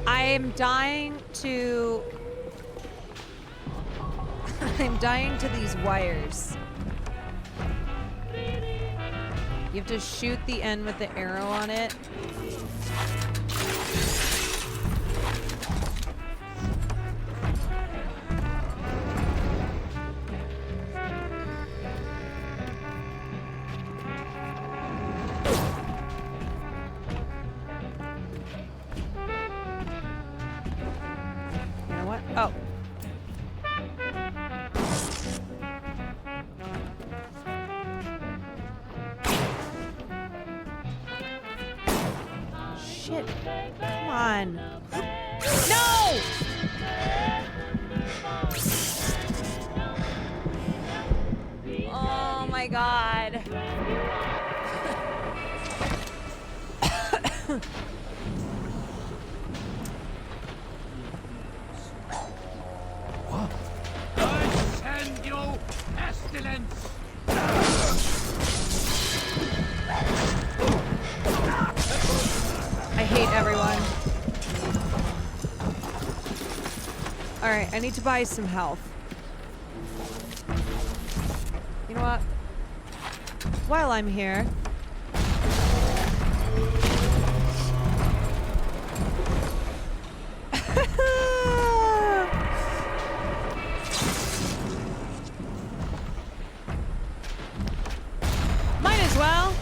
I am dying to... I'm dying to these wires. You have to shoot the end with the arrow on it. shit. Come on. No! Oh my god. I send you pestilence! I hate everyone. Alright, I need to buy some health. You know what? While I'm here... Might as well.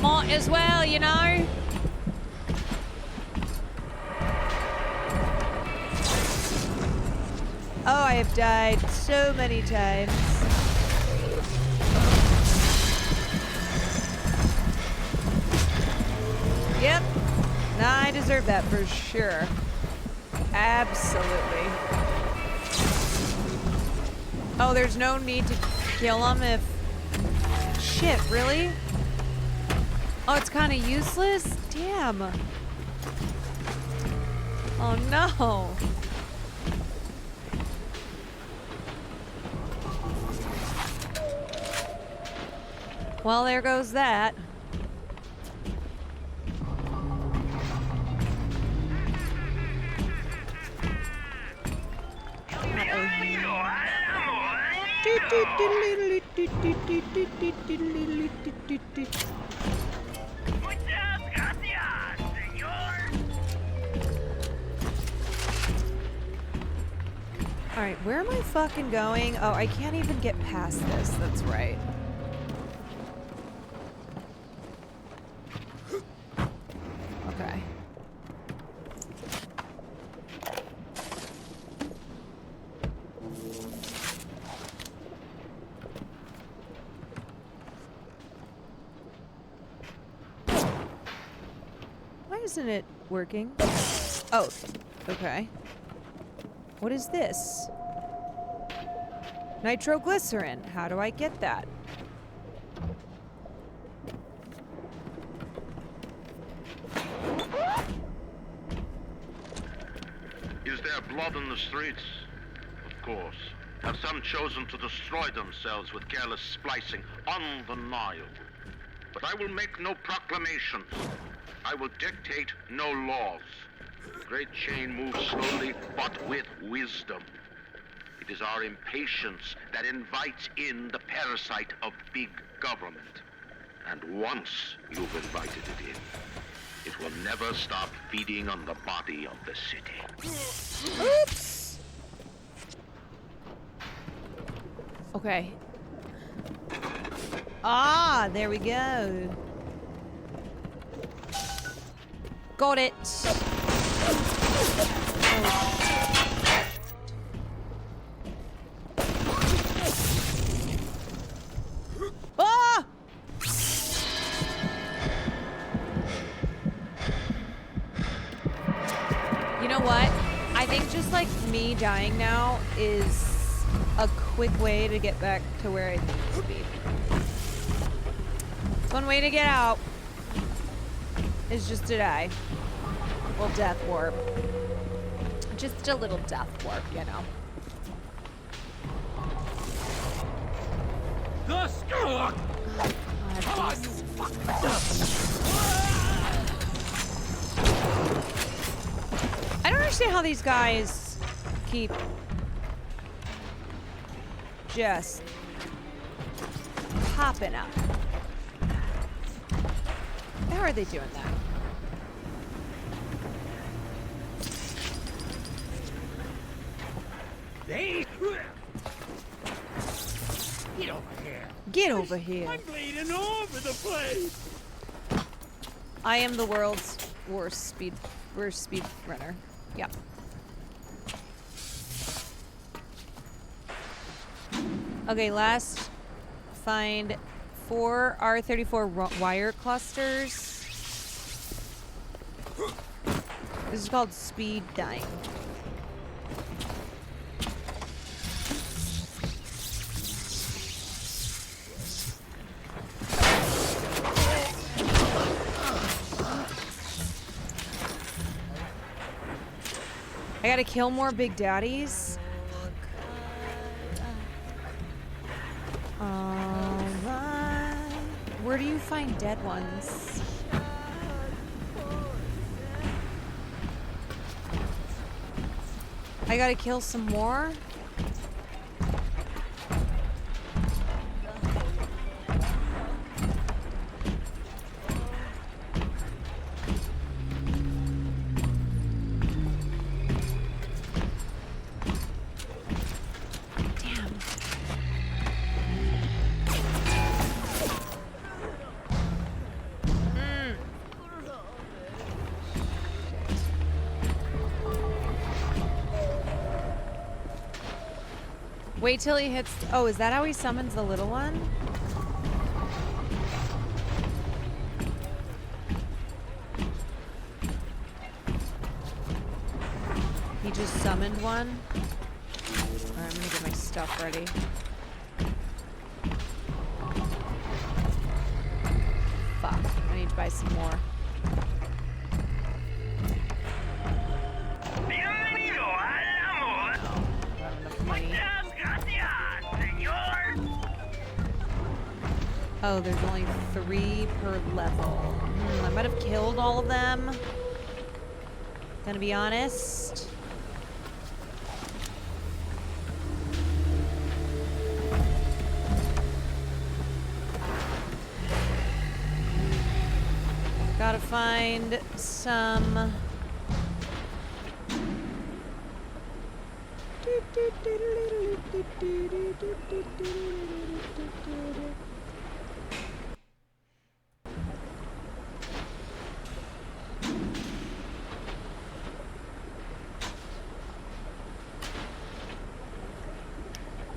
Might as well, you know. Oh, I have died so many times. Yep. Nah, I deserve that for sure. Absolutely. Oh, there's no need to kill him if... Shit, really? Oh, it's kind of useless? Damn. Oh, no. Well, there goes that. Alright, where am I fucking going? Oh, I can't even get past this. That's right. Okay. Why isn't it working? Oh, okay. What is this? Nitroglycerin. How do I get that? Is there blood in the streets? Of course. Have some chosen to destroy themselves with careless splicing on the Nile? But I will make no proclamations. I will dictate no laws. The great chain moves slowly, but with wisdom. It is our impatience that invites in the parasite of big government. And once you've invited it in, it will never stop feeding on the body of the city. Oops! Okay. Ah, there we go. Got it. Ah! You know what? I think just like me dying now is a quick way to get back to where I need to be. One way to get out is just to die. Well, death warp. Just a little death warp, you know. The score! Come on, you I don't understand how these guys keep just popping up. How are they doing that? Hey! Get over here. Get over here. I'm bleeding all over the place. I am the world's worst speed runner. Yeah. Okay, last find 4 R34 wire clusters. This is called speed dying. I gotta kill more big daddies. Alright. Where do you find dead ones? I gotta kill some more. Wait till he hits. Oh, is that how he summons the little one? He just summoned one. Alright, I'm gonna get my stuff ready. Fuck. I need to buy some more. Oh, there's only 3 per level. I might have killed all of them. Gonna be honest. Gotta find some...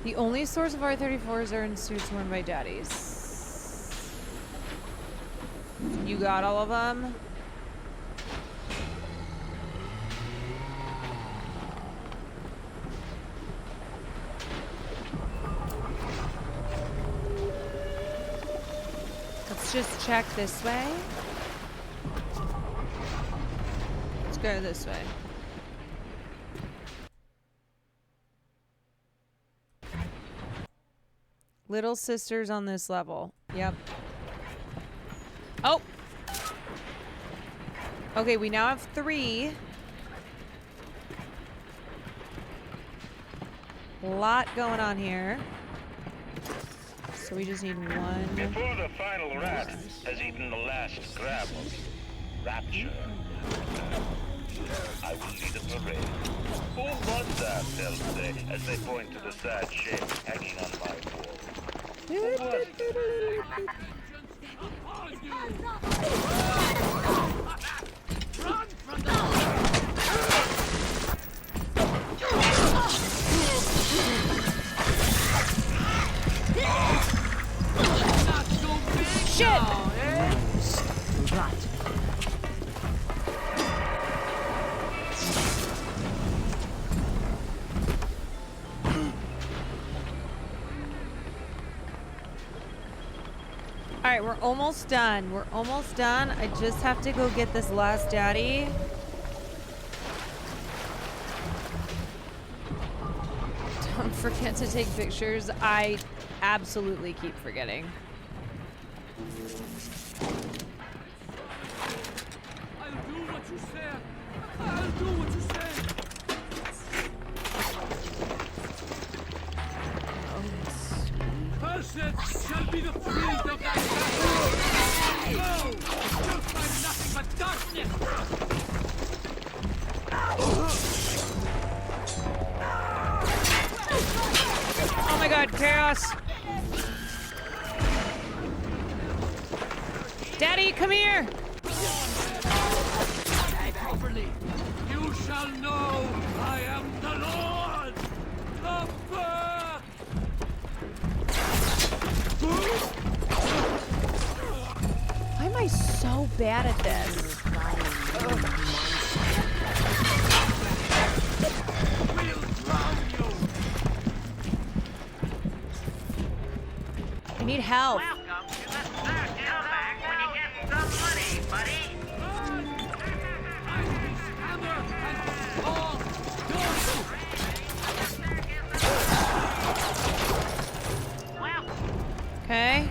The only source of R34s are in suits worn by daddies. You got all of them? Let's just check this way. Let's go this way. Little sisters on this level. Yep. Oh! Okay, we now have 3. A lot going on here. So we just need 1. Before the final rat has eaten the last grab of rapture, I will lead a parade. Who was that, they'll say, as they point to the sad shape hanging on my wall. Who was it? Run from the... Shit! Now, eh? Right. Alright, we're almost done. We're almost done. I just have to go get this last daddy. Don't forget to take pictures. I absolutely keep forgetting. I'll do what you said. I'll do what you said. Cursed shall be the field of that battle. No! You'll find nothing but darkness. Oh my god, chaos! Daddy, come here! Properly, you shall know I am the Lord. Come back! so bad at this. I need help. Welcome to the circus back when you get some money, buddy. Okay.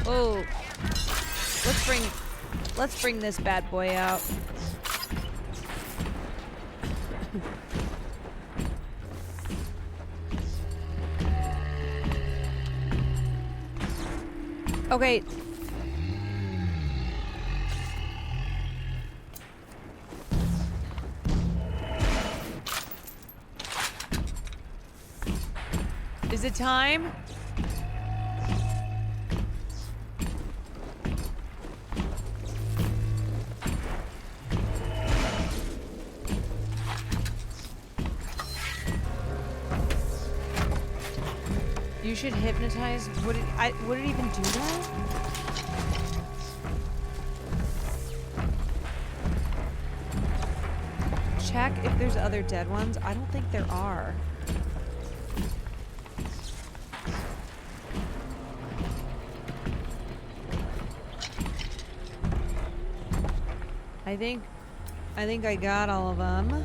Oh. Let's bring this bad boy out. Okay. Is it time? You should hypnotize. Would it even do that? Check if there's other dead ones. I don't think there are. I think I got all of them.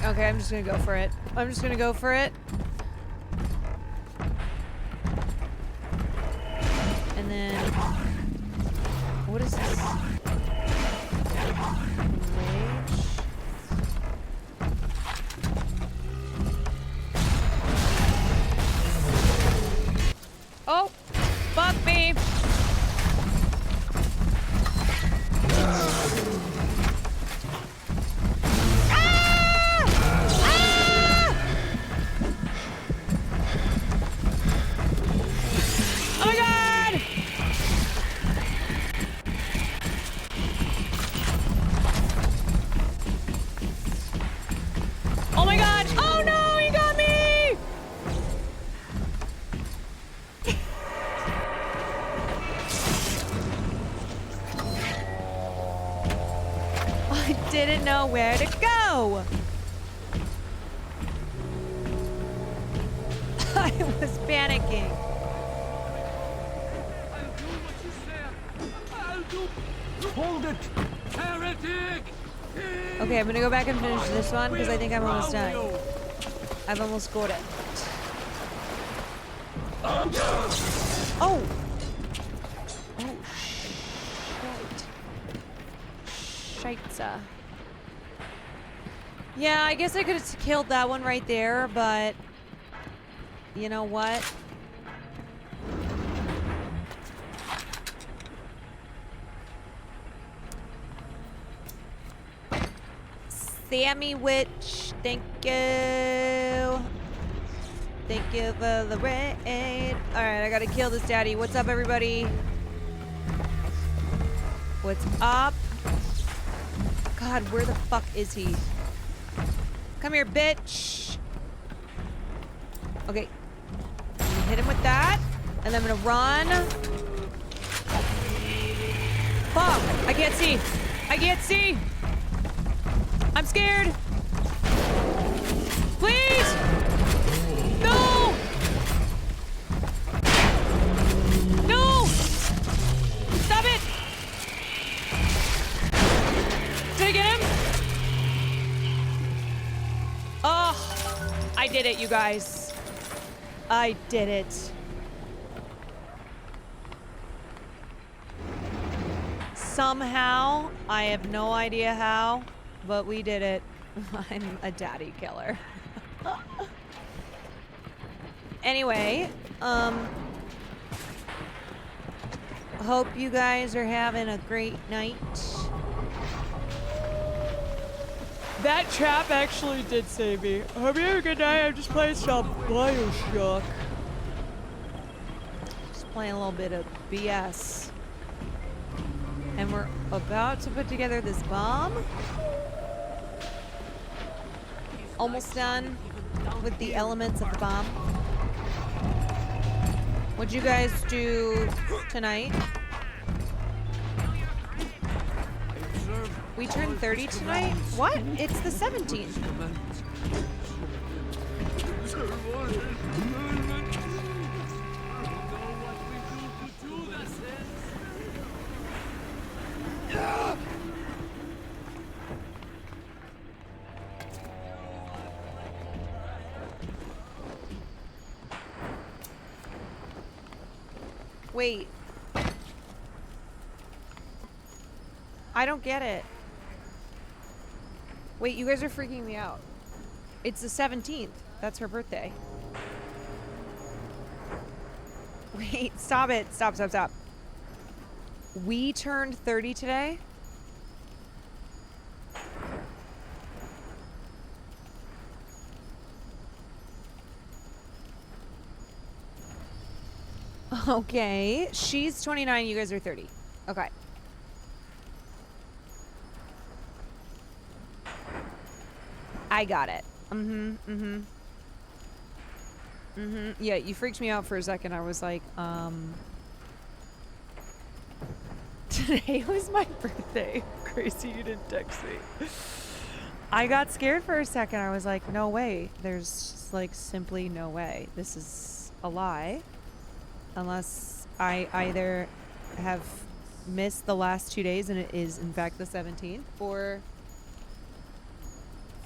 Okay, I'm just gonna go for it. I'm just gonna go for it. And then... What is this? Rage? Oh! Fuck me! Didn't know where to go. I was panicking. Hold it, heretic! Okay, I'm gonna go back and finish this one because I think I'm almost done. I've almost got it. Oh! Oh, shit. Scheitze. Yeah, I guess I could have killed that one right there, but you know what? Sammy Witch, thank you. Thank you for the raid. Alright, I gotta kill this daddy. What's up, everybody? What's up? God, where the fuck is he? Come here, bitch. Okay. I'm gonna hit him with that. And then I'm gonna run. Fuck! I can't see. I can't see. I'm scared. Please! No! No! Stop it! Did I get him? Oh, I did it, you guys. I did it. Somehow, I have no idea how, but we did it. I'm a daddy killer. Anyway, hope you guys are having a great night. That trap actually did save me. Hope you have a good night. I'm just playing some BioShock. Just playing a little bit of BS. And we're about to put together this bomb. Almost done with the elements of the bomb. What'd you guys do tonight? We turned 30 tonight? What? It's the 17th. Wait. I don't get it. Wait, you guys are freaking me out. It's the 17th. That's her birthday. Wait, stop it. Stop, stop, stop. We turned 30 today? Okay. She's 29, you guys are 30. Okay. I got it. Yeah, you freaked me out for a second. I was like, today was my birthday. Crazy you didn't text me. I got scared for a second. I was like, no way. There's just like simply no way. This is a lie. Unless I either have missed the last 2 days and it is in fact the 17th, or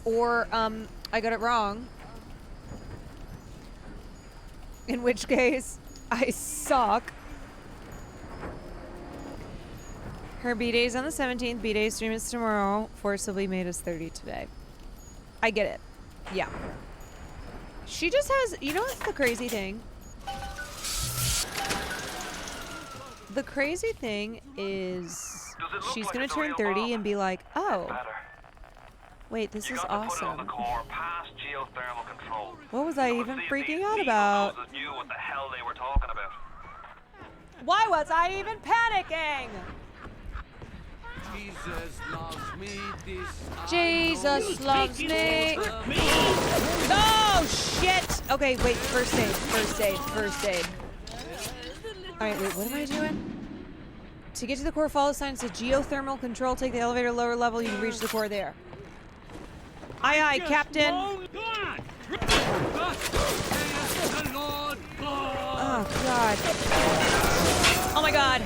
I got it wrong. In which case, I suck. Her B-Day's on the 17th. B-Day stream is tomorrow. Forcibly made us 30 today. I get it. Yeah. She just has... You know what's the crazy thing? The crazy thing is she's going to turn 30 and be like, oh... Wait, this is awesome. What was I even freaking out about? Why was I even panicking? Jesus loves me. Jesus loves me. Oh, shit. Okay, wait. First aid. First aid. First aid. All right, wait. What am I doing? To get to the core, follow signs to geothermal control. Take the elevator lower level. You can reach the core there. Aye, aye, Captain. Oh, God. Oh, my God.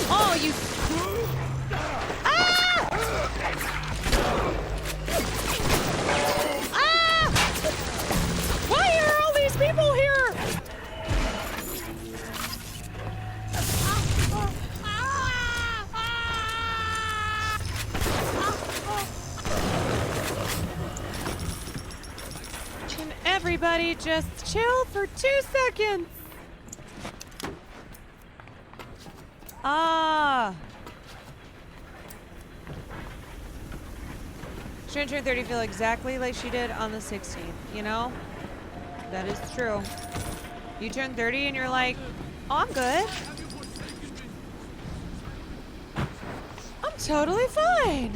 Oh, you... Ah! Ah! Why are all these people here? Can everybody just chill for 2 seconds? Ah. She didn't turn 30 feel exactly like she did on the 16th, you know? That is true. You turn 30 and you're like, oh, I'm good. I'm totally fine.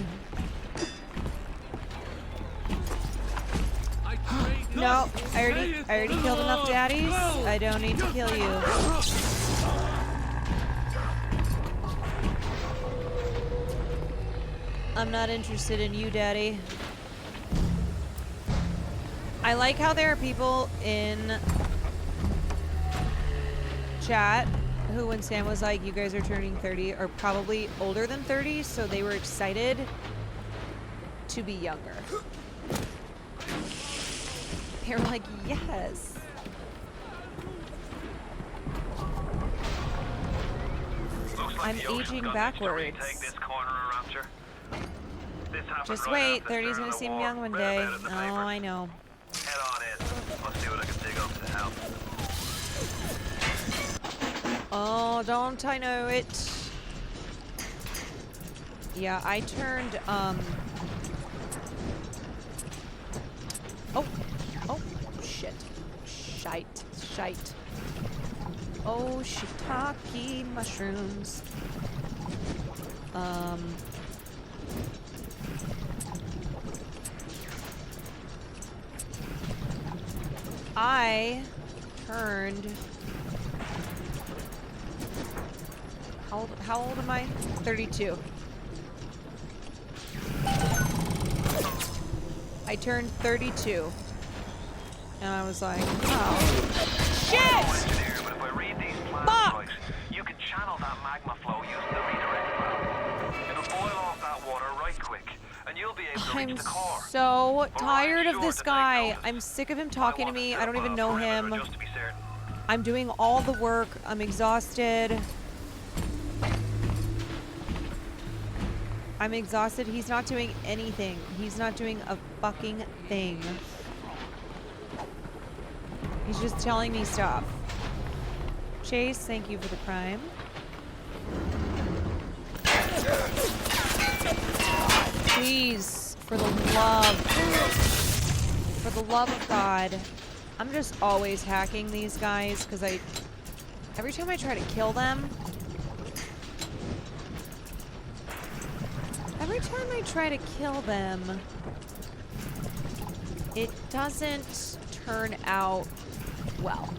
No, I already killed enough daddies. I don't need to kill you. I'm not interested in you, Daddy. I like how there are people in chat who, when Sam was like, you guys are turning 30, are probably older than 30, so they were excited to be younger. They were like, yes. I'm aging backwards. Just wait, 30's gonna seem young one day. Oh, I know. Head on in. I'll see what I can dig up to help. Oh, don't I know it? Yeah, I turned, oh, shit. Shite. Oh, shiitake mushrooms. I turned... How old am I? 32. I turned 32. And I was like, oh, shit! Fuck! You can channel that magma flow using the redirect valve. It'll boil off that water right quick, and you'll be able to reach the core. I'm so tired of this guy. I'm sick of him talking to me. I don't even know him. I'm doing all the work. I'm exhausted. I'm exhausted. He's not doing anything. He's not doing a fucking thing. He's just telling me stuff. Chase, thank you for the prime. Please, for the love of God. I'm just always hacking these guys because every time I try to kill them, it doesn't turn out well.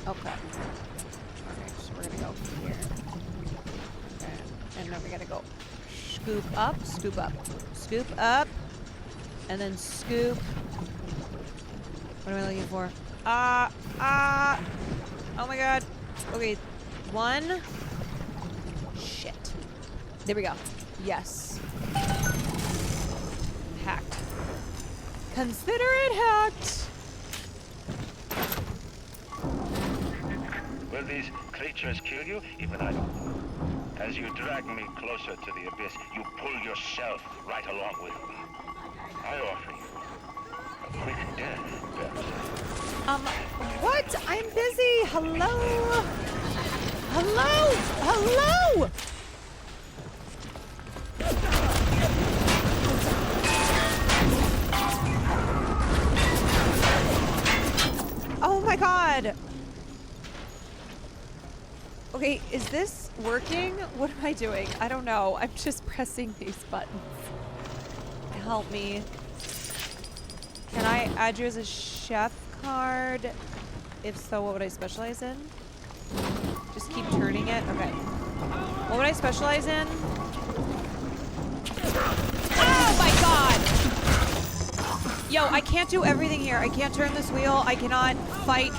Okay. Okay, so we're gonna go here. Okay. And then we gotta go scoop up, and then scoop. What am I looking for? Oh my god. Okay, one. Shit. There we go. Yes. Hacked. Consider it hacked. Will these creatures kill you? Even I don't know. As you drag me closer to the abyss, you pull yourself right along with me. I offer you a quick death, perhaps. What? I'm busy. Hello? Hello? Oh my god. Okay, is this working? What am I doing? I don't know. I'm just pressing these buttons. Help me. Can I add you as a chef card? If so, what would I specialize in? Just keep turning it? Okay. What would I specialize in? Oh my god! Yo, I can't do everything here. I can't turn this wheel. I cannot fight.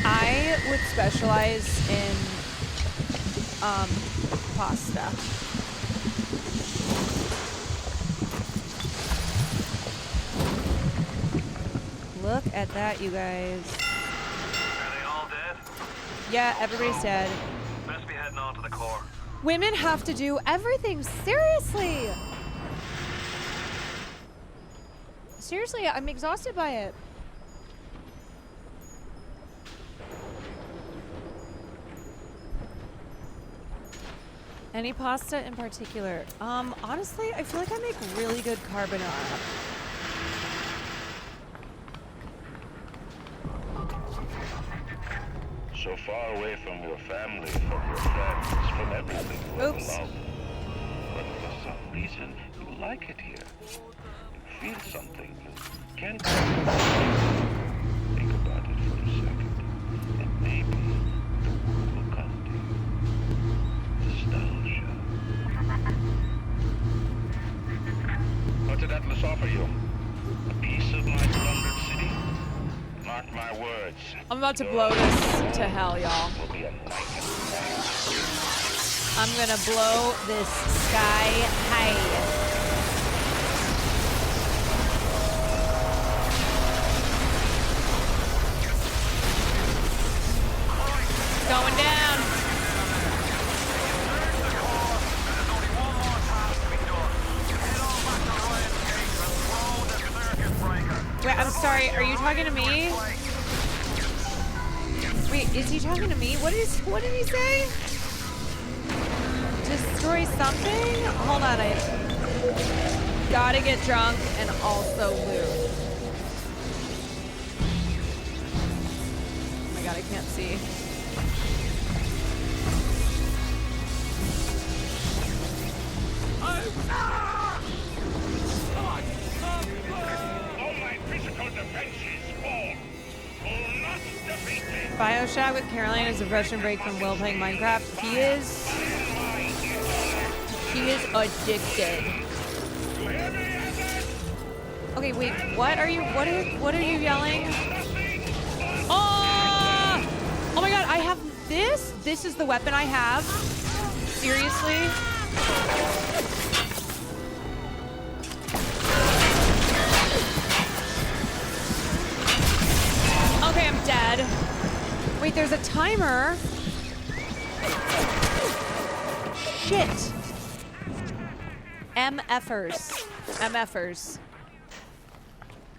I would specialize in pasta. Look at that, you guys. Are they all dead? Yeah, everybody's dead. Best be heading on to the core. Women have to do everything. Seriously. Seriously, I'm exhausted by it. Any pasta in particular? Honestly, I feel like I make really good carbonara. So far away from your family, from your friends, from everything you ever loved. But for some reason, you like it here. You feel something. You can't think about it for a second. And maybe the word will come to you. Nostalgia. What did Atlas offer you? A piece of my plundered city? Mark my words. I'm about to blow this to hell, y'all. I'm gonna blow this sky high. Going down. Wait, I'm sorry. Are you talking to me? Wait, is he talking to me? What did he say? Destroy something? Hold on, I gotta get drunk and also loot. Oh my god, I can't see. BioShock with Caroline is a refreshing break from Will playing Minecraft. He is addicted. Okay, wait, what are you yelling? Oh! Oh my god, I have this? This is the weapon I have? Seriously? Okay, I'm dead. Wait, there's a timer. Shit. MFers. MFers.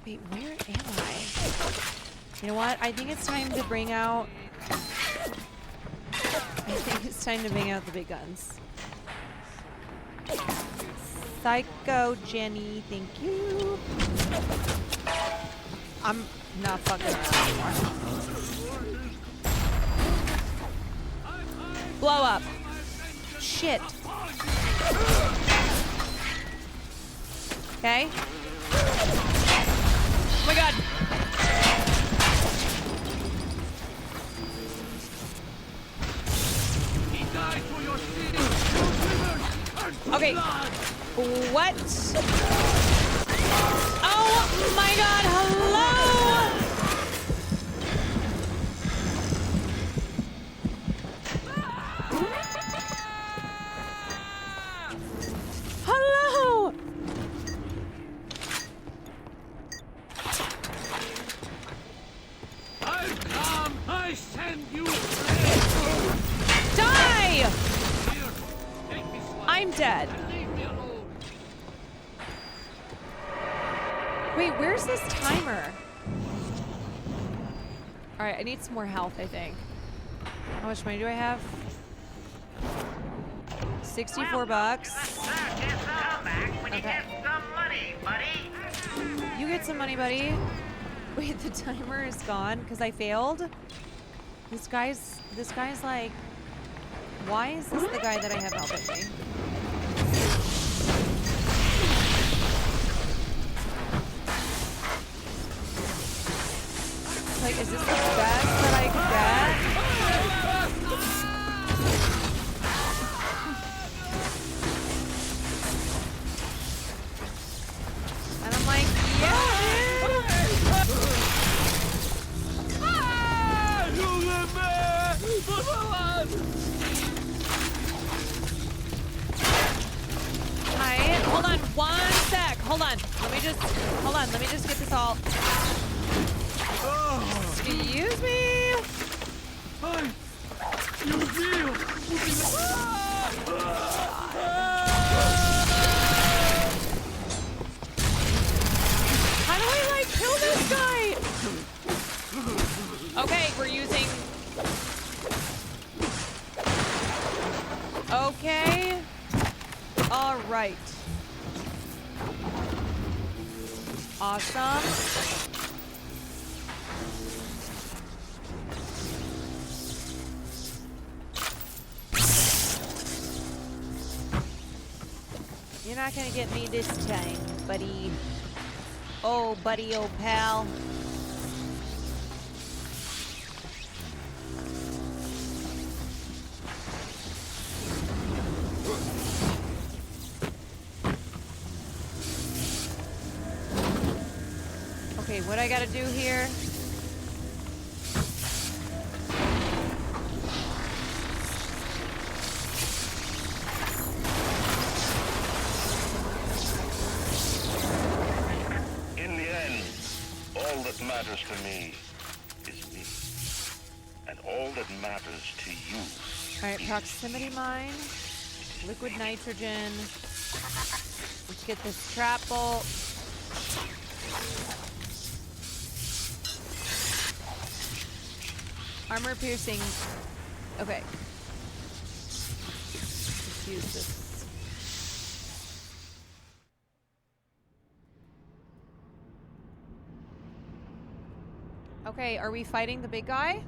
Wait, where am I? You know what? I think it's time to bring out... the big guns. Psycho Jenny, thank you. I'm not fucking around anymore. Blow up. Shit. Okay. Oh my god. Okay. What? Oh my god, hello! Hello! I come, I send you. Die! I'm dead. Wait, where's this timer? All right, I need some more health, I think. How much money do I have? 64 bucks. Okay. You get some money, buddy. Wait, the timer is gone because I failed? This guy's like, why is this the guy that I have helping me? Like, is this the best that I could get? And I'm like, yeah, Alright, hold on, one sec. Hold on. Let me just get this all. Excuse me. How do I like kill this guy? Okay, we're using. Okay. All right. Awesome. You're not gonna get me this time, buddy. Oh, buddy, oh, pal. Okay, what I gotta do here? matters to me is me. And all that matters to you. Alright, proximity mine. Liquid nitrogen. Let's get this trap bolt. Armor piercing. Okay. Let's use this. Okay, are we fighting the big guy?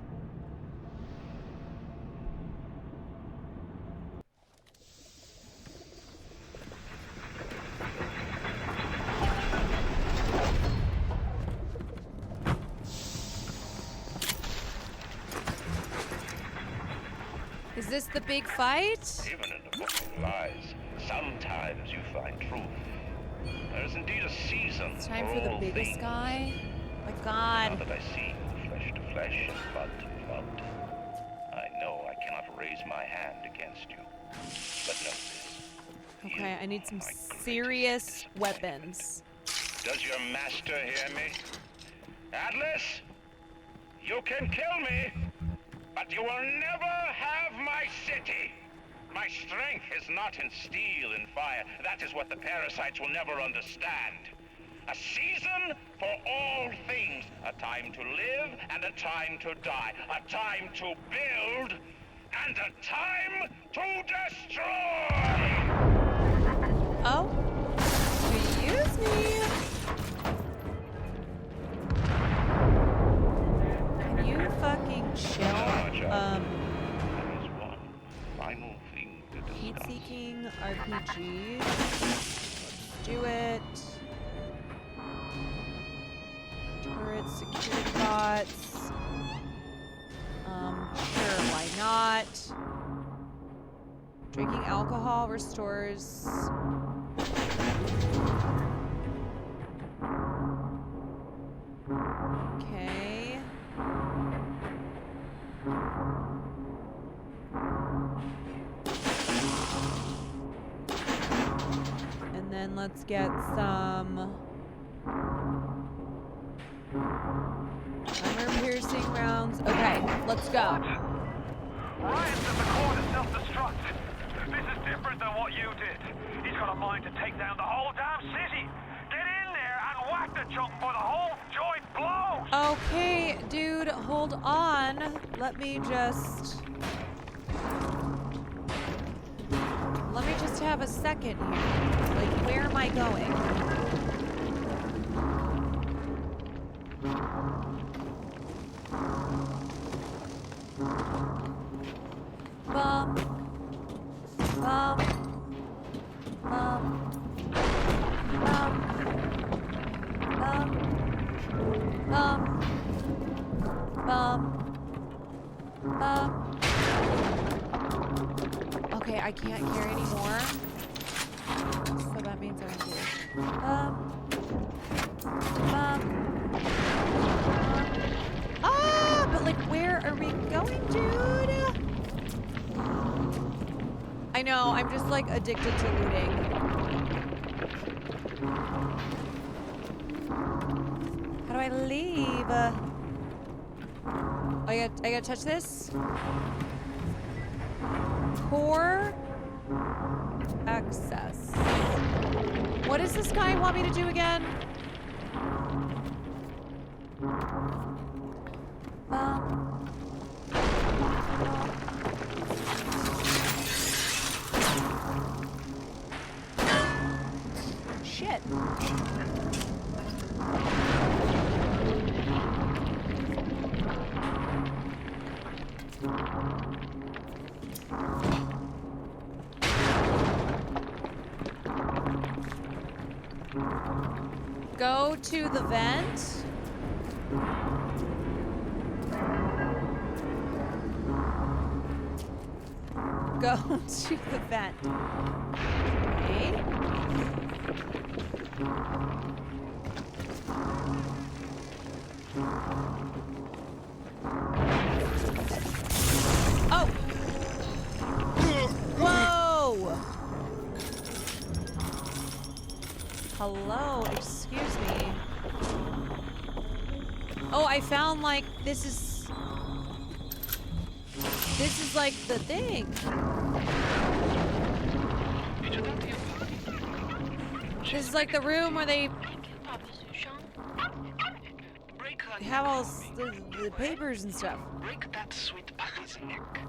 Is this the big fight? Even in the book of lies, sometimes you find truth. There is indeed a season It's time for the all biggest things. guy. My God. Now that I see you flesh to flesh and blood to blood, I know I cannot raise my hand against you. But know this. Okay, I need some serious weapons. Does your master hear me? Atlas? You can kill me, but you will never have my city. My strength is not in steel and fire. That is what the parasites will never understand. A season for all things. A time to live and a time to die. A time to build and a time to destroy! Oh? Excuse me. Can you fucking chill? There is one final thing to discuss. Heat-seeking RPGs. Let's do it. Turret security bots. Sure, why not? Drinking alcohol restores. Okay. And then let's get some armor-piercing rounds. Okay, let's go. Ryan's at the core to self-destruct. This is different than what you did. He's got a mind to take down the whole damn city. Get in there and whack the chunk before the whole joint blows. Okay, dude, hold on. Let me just have a second here. Like, where am I going? Bum. Bum. Bum. Bum. Bum. Bum. Bum. Bum. Okay, I can't carry anymore. So that means I want to do Ah, but like, where are we going, dude? I know, I'm just like addicted to looting. How do I leave? I gotta touch this? Core access. What does this guy want me to do again? Shit. Go to the vent. Go to the vent. Okay. Oh! Whoa! Hello, excuse me. Oh, I found like this is like the thing. This is like the room where they have all the papers and stuff. Break that sweet puppy's neck.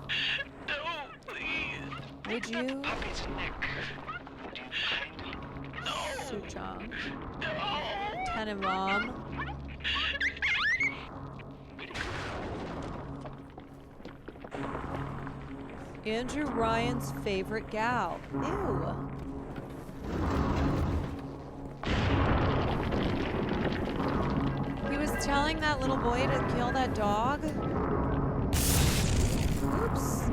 No, please. Would you? Puppy's neck. Would you kindly? No. Suchong. No. Tenenbaum. Andrew Ryan's favorite gal. Ew. He was telling that little boy to kill that dog. Oops.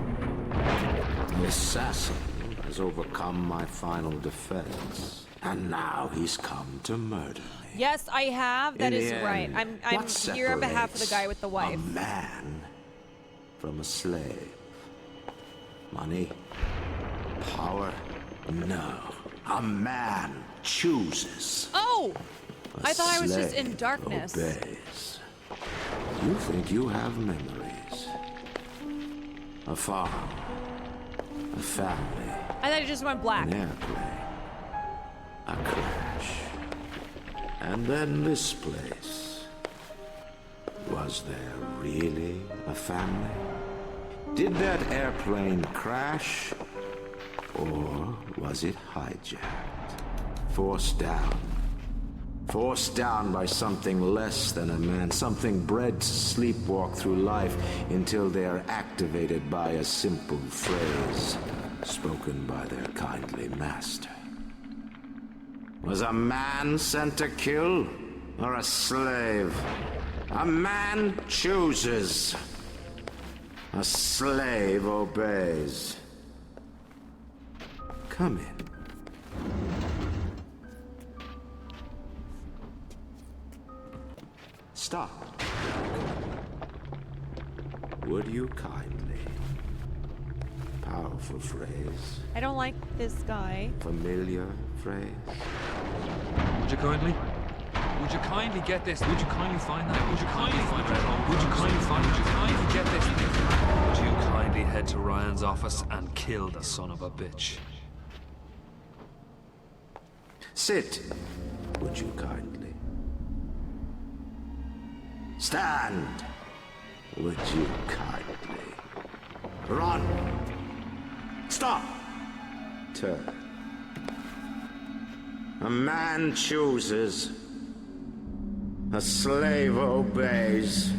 The assassin has overcome my final defense, and now he's come to murder me. Yes, I have. That In is the right. end, I'm what here on behalf of the guy with the wife. A man from a slave. Money? Power? No. A man chooses. Oh! A I thought I was just in slave darkness. Obeys. You think you have memories. A farm. A family. I thought it just went black. An airplane. A crash. And then this place. Was there really a family? Did that airplane crash? Or was it hijacked? Forced down. Forced down by something less than a man, something bred to sleepwalk through life until they are activated by a simple phrase spoken by their kindly master. Was a man sent to kill or a slave? A man chooses. A slave obeys. Come in. Stop. Would you kindly? Powerful phrase. I don't like this guy. Familiar phrase. Would you kindly? Would you kindly get this? Would you kindly find that? Would you kindly find that? Would you kindly find? Would you kindly get this? Would you kindly head to Ryan's office and kill the son of a bitch? Sit. Would you kindly? Stand. Would you kindly? Run. Stop. Turn. A man chooses. A slave obeys.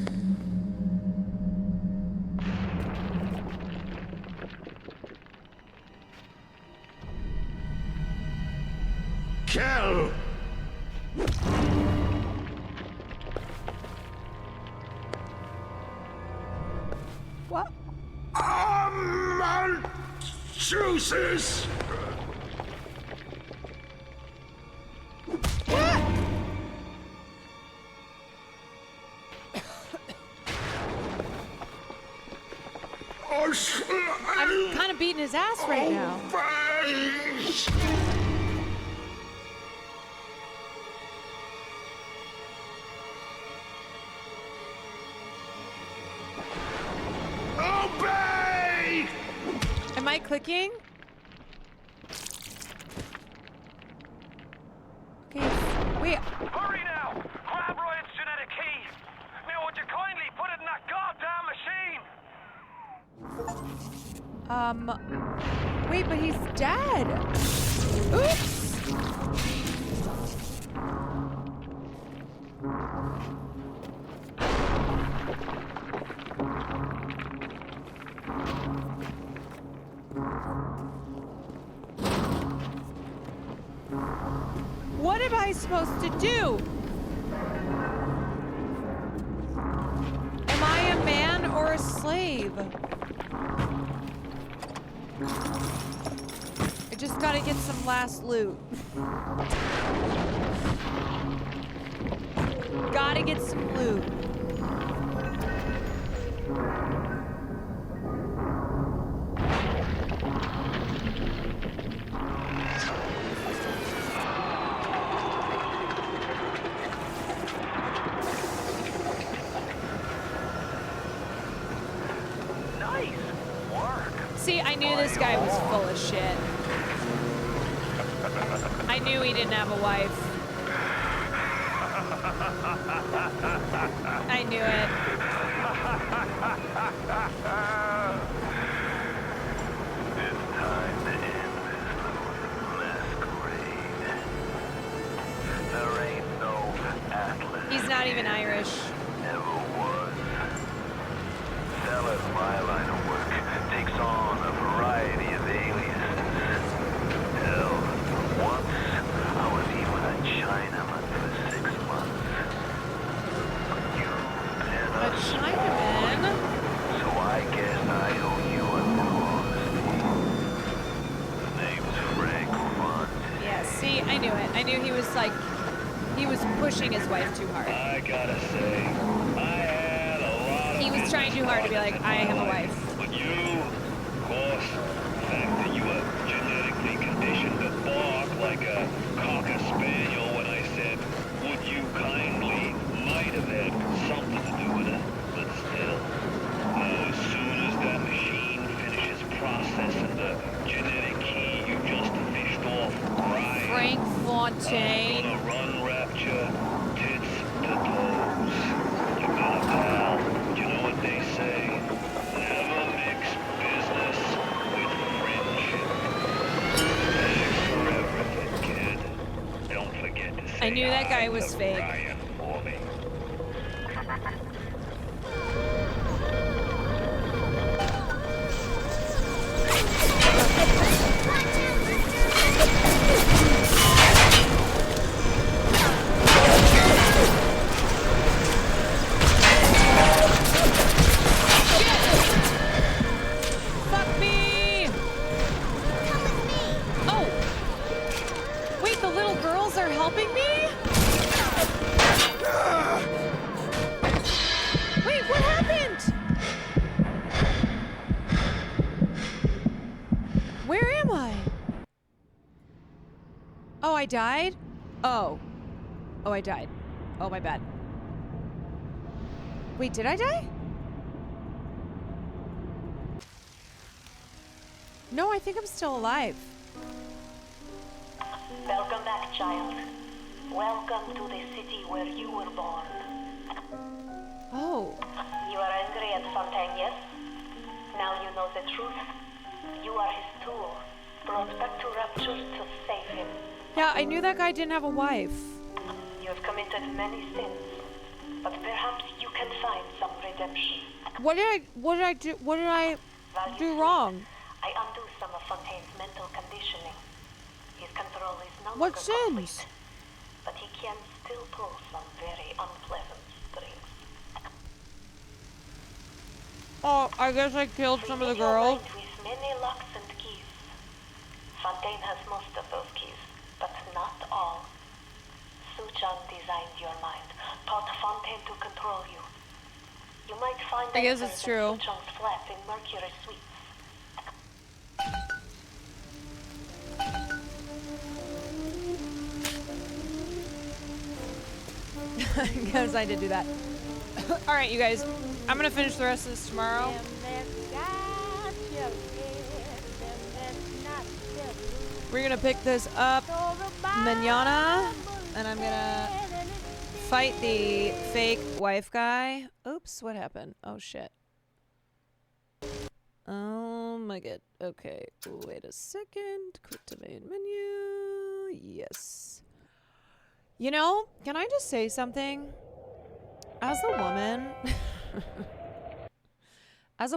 Kill! What? A man chooses! I'm kind of beating his ass right now. Obey! Am I clicking? Okay, wait. Hurry now! Grab Ryan's genetic key! Now, would you kindly put it in that goddamn machine? Wait, but he's dead. Oops. What am I supposed to do? Am I a man or a slave? I just gotta get some last loot. Gotta get some loot. See, I knew this guy was full of shit. I knew he didn't have a wife. I knew it. It's time to end this little masquerade. There ain't no Atlas. He's not even Irish. Never was. Selling my line of work takes on a variety of aliases. Hell, once I was even a Chinaman for 6 months. You've been A Chinaman? So I guess I owe you a honesty. Name's Frank Font. Yeah, see, I knew it. I knew he was like, he was pushing his wife too hard. I gotta say, I had a lot of... He was trying too hard to be like, I have a wife. But you, of course, the fact that you were genetically conditioned to bark like a cocker spaniel when I said, would you kindly, might have had something to do with it. But still, as soon as that machine finishes processing the genetic key you just fished off Ryan, Frank Fontaine. I'm gonna run rapture, tits to toes. You got a pal. You know what they say? Never mix business with friendship. Thanks for everything, kid. Don't forget to say I knew that guy hi was to fake. Ryan for me. Fuck me! Oh! Wait, the little girls are helping me? Wait, what happened? Where am I? Oh, I died? Oh. Oh, I died. Oh, my bad. Wait, did I die? No, I think I'm still alive. Welcome back, child. Welcome to the city where you were born. Oh. You are angry at Fontaine, yes? Now you know the truth. You are his tool, brought back to Rapture to save him. Yeah, I knew that guy didn't have a wife. You have committed many sins, but perhaps you can find some redemption. What did I do wrong? I undo some of Fontaine's mental conditioning. His control is no What longer sins? complete, but he can still pull some very unpleasant strings. Oh, I guess I killed some of the girls. With many locks and keys. Fontaine has most of those keys, but not all. Suchan designed your mind, taught Fontaine to control you. You might find I guess answers it's true. in Suchan's flat in Mercury Suites. Because I did do that. All right, you guys. I'm gonna finish the rest of this tomorrow. We're gonna pick this up manana, and I'm gonna fight the fake wife guy. Oops, what happened? Oh shit. Oh my god. Okay, wait a second. Quick to main menu. Yes. You know, can I just say something? As a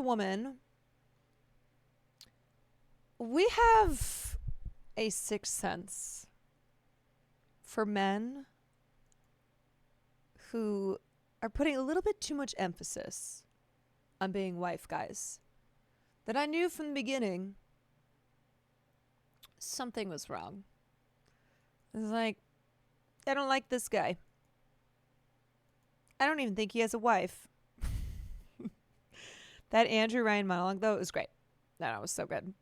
woman, we have a sixth sense for men who are putting a little bit too much emphasis on being wife guys. That I knew from the beginning something was wrong. It was like, I don't like this guy. I don't even think he has a wife. That Andrew Ryan monologue, though, it was great. No, it was so good.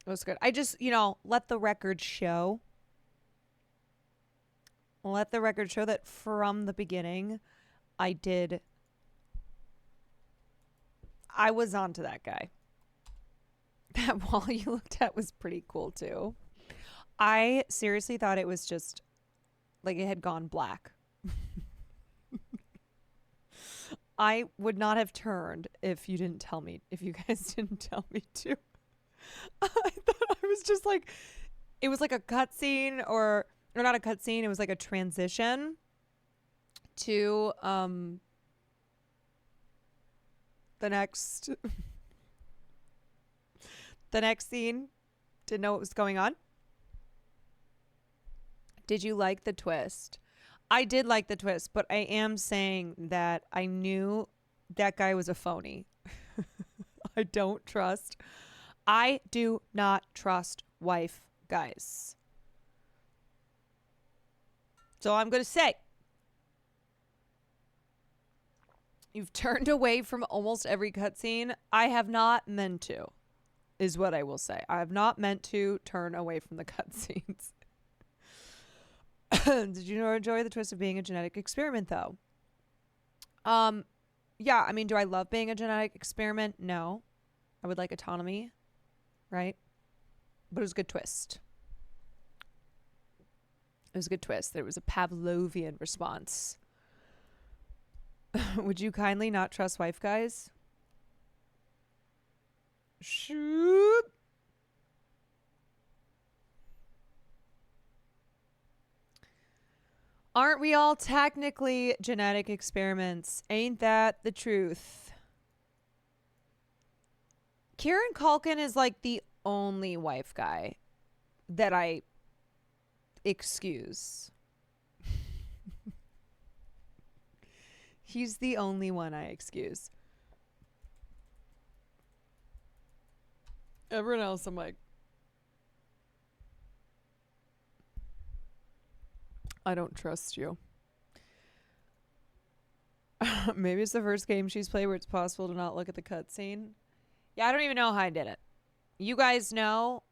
It was good. I just, let the record show. Let the record show that from the beginning, I was onto that guy. That wall you looked at was pretty cool too. I seriously thought it was just like it had gone black. I would not have turned if you didn't tell me, if you guys didn't tell me to. I thought I was just like, it was like a cutscene or not a cutscene, it was like a transition to the next scene. Didn't know what was going on. Did you like the twist? I did like the twist, but I am saying that I knew that guy was a phony. I do not trust wife guys. So I'm going to say, you've turned away from almost every cutscene. I have not meant to, is what I will say. I have not meant to turn away from the cutscenes. Did you enjoy the twist of being a genetic experiment, though? Yeah, I mean, do I love being a genetic experiment? No. I would like autonomy, right? But it was a good twist. It was a good twist. There was a Pavlovian response. Would you kindly not trust wife guys? Shoot. Aren't we all technically genetic experiments? Ain't that the truth? Kieran Culkin is like the only wife guy that I excuse. He's the only one I excuse. Everyone else, I'm like, I don't trust you. Maybe it's the first game she's played where it's possible to not look at the cutscene. Yeah, I don't even know how I did it. You guys know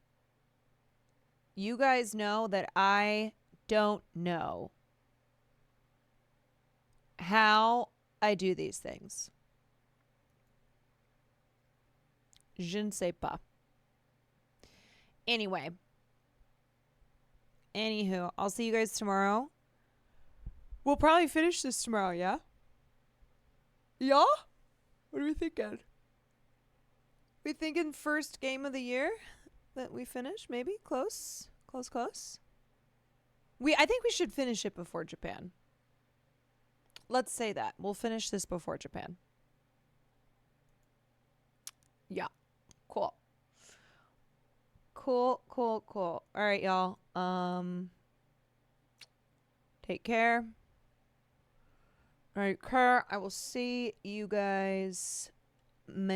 that I don't know how I do these things. Je ne sais pas. Anyway. Anywho, I'll see you guys tomorrow. We'll probably finish this tomorrow, yeah? Yeah? What are we thinking? We thinking first game of the year that we finish? Maybe? Close? Close? I think we should finish it before Japan. Let's say that. We'll finish this before Japan. Yeah. Cool. Cool. All right, y'all. Take care. All right, I will see you guys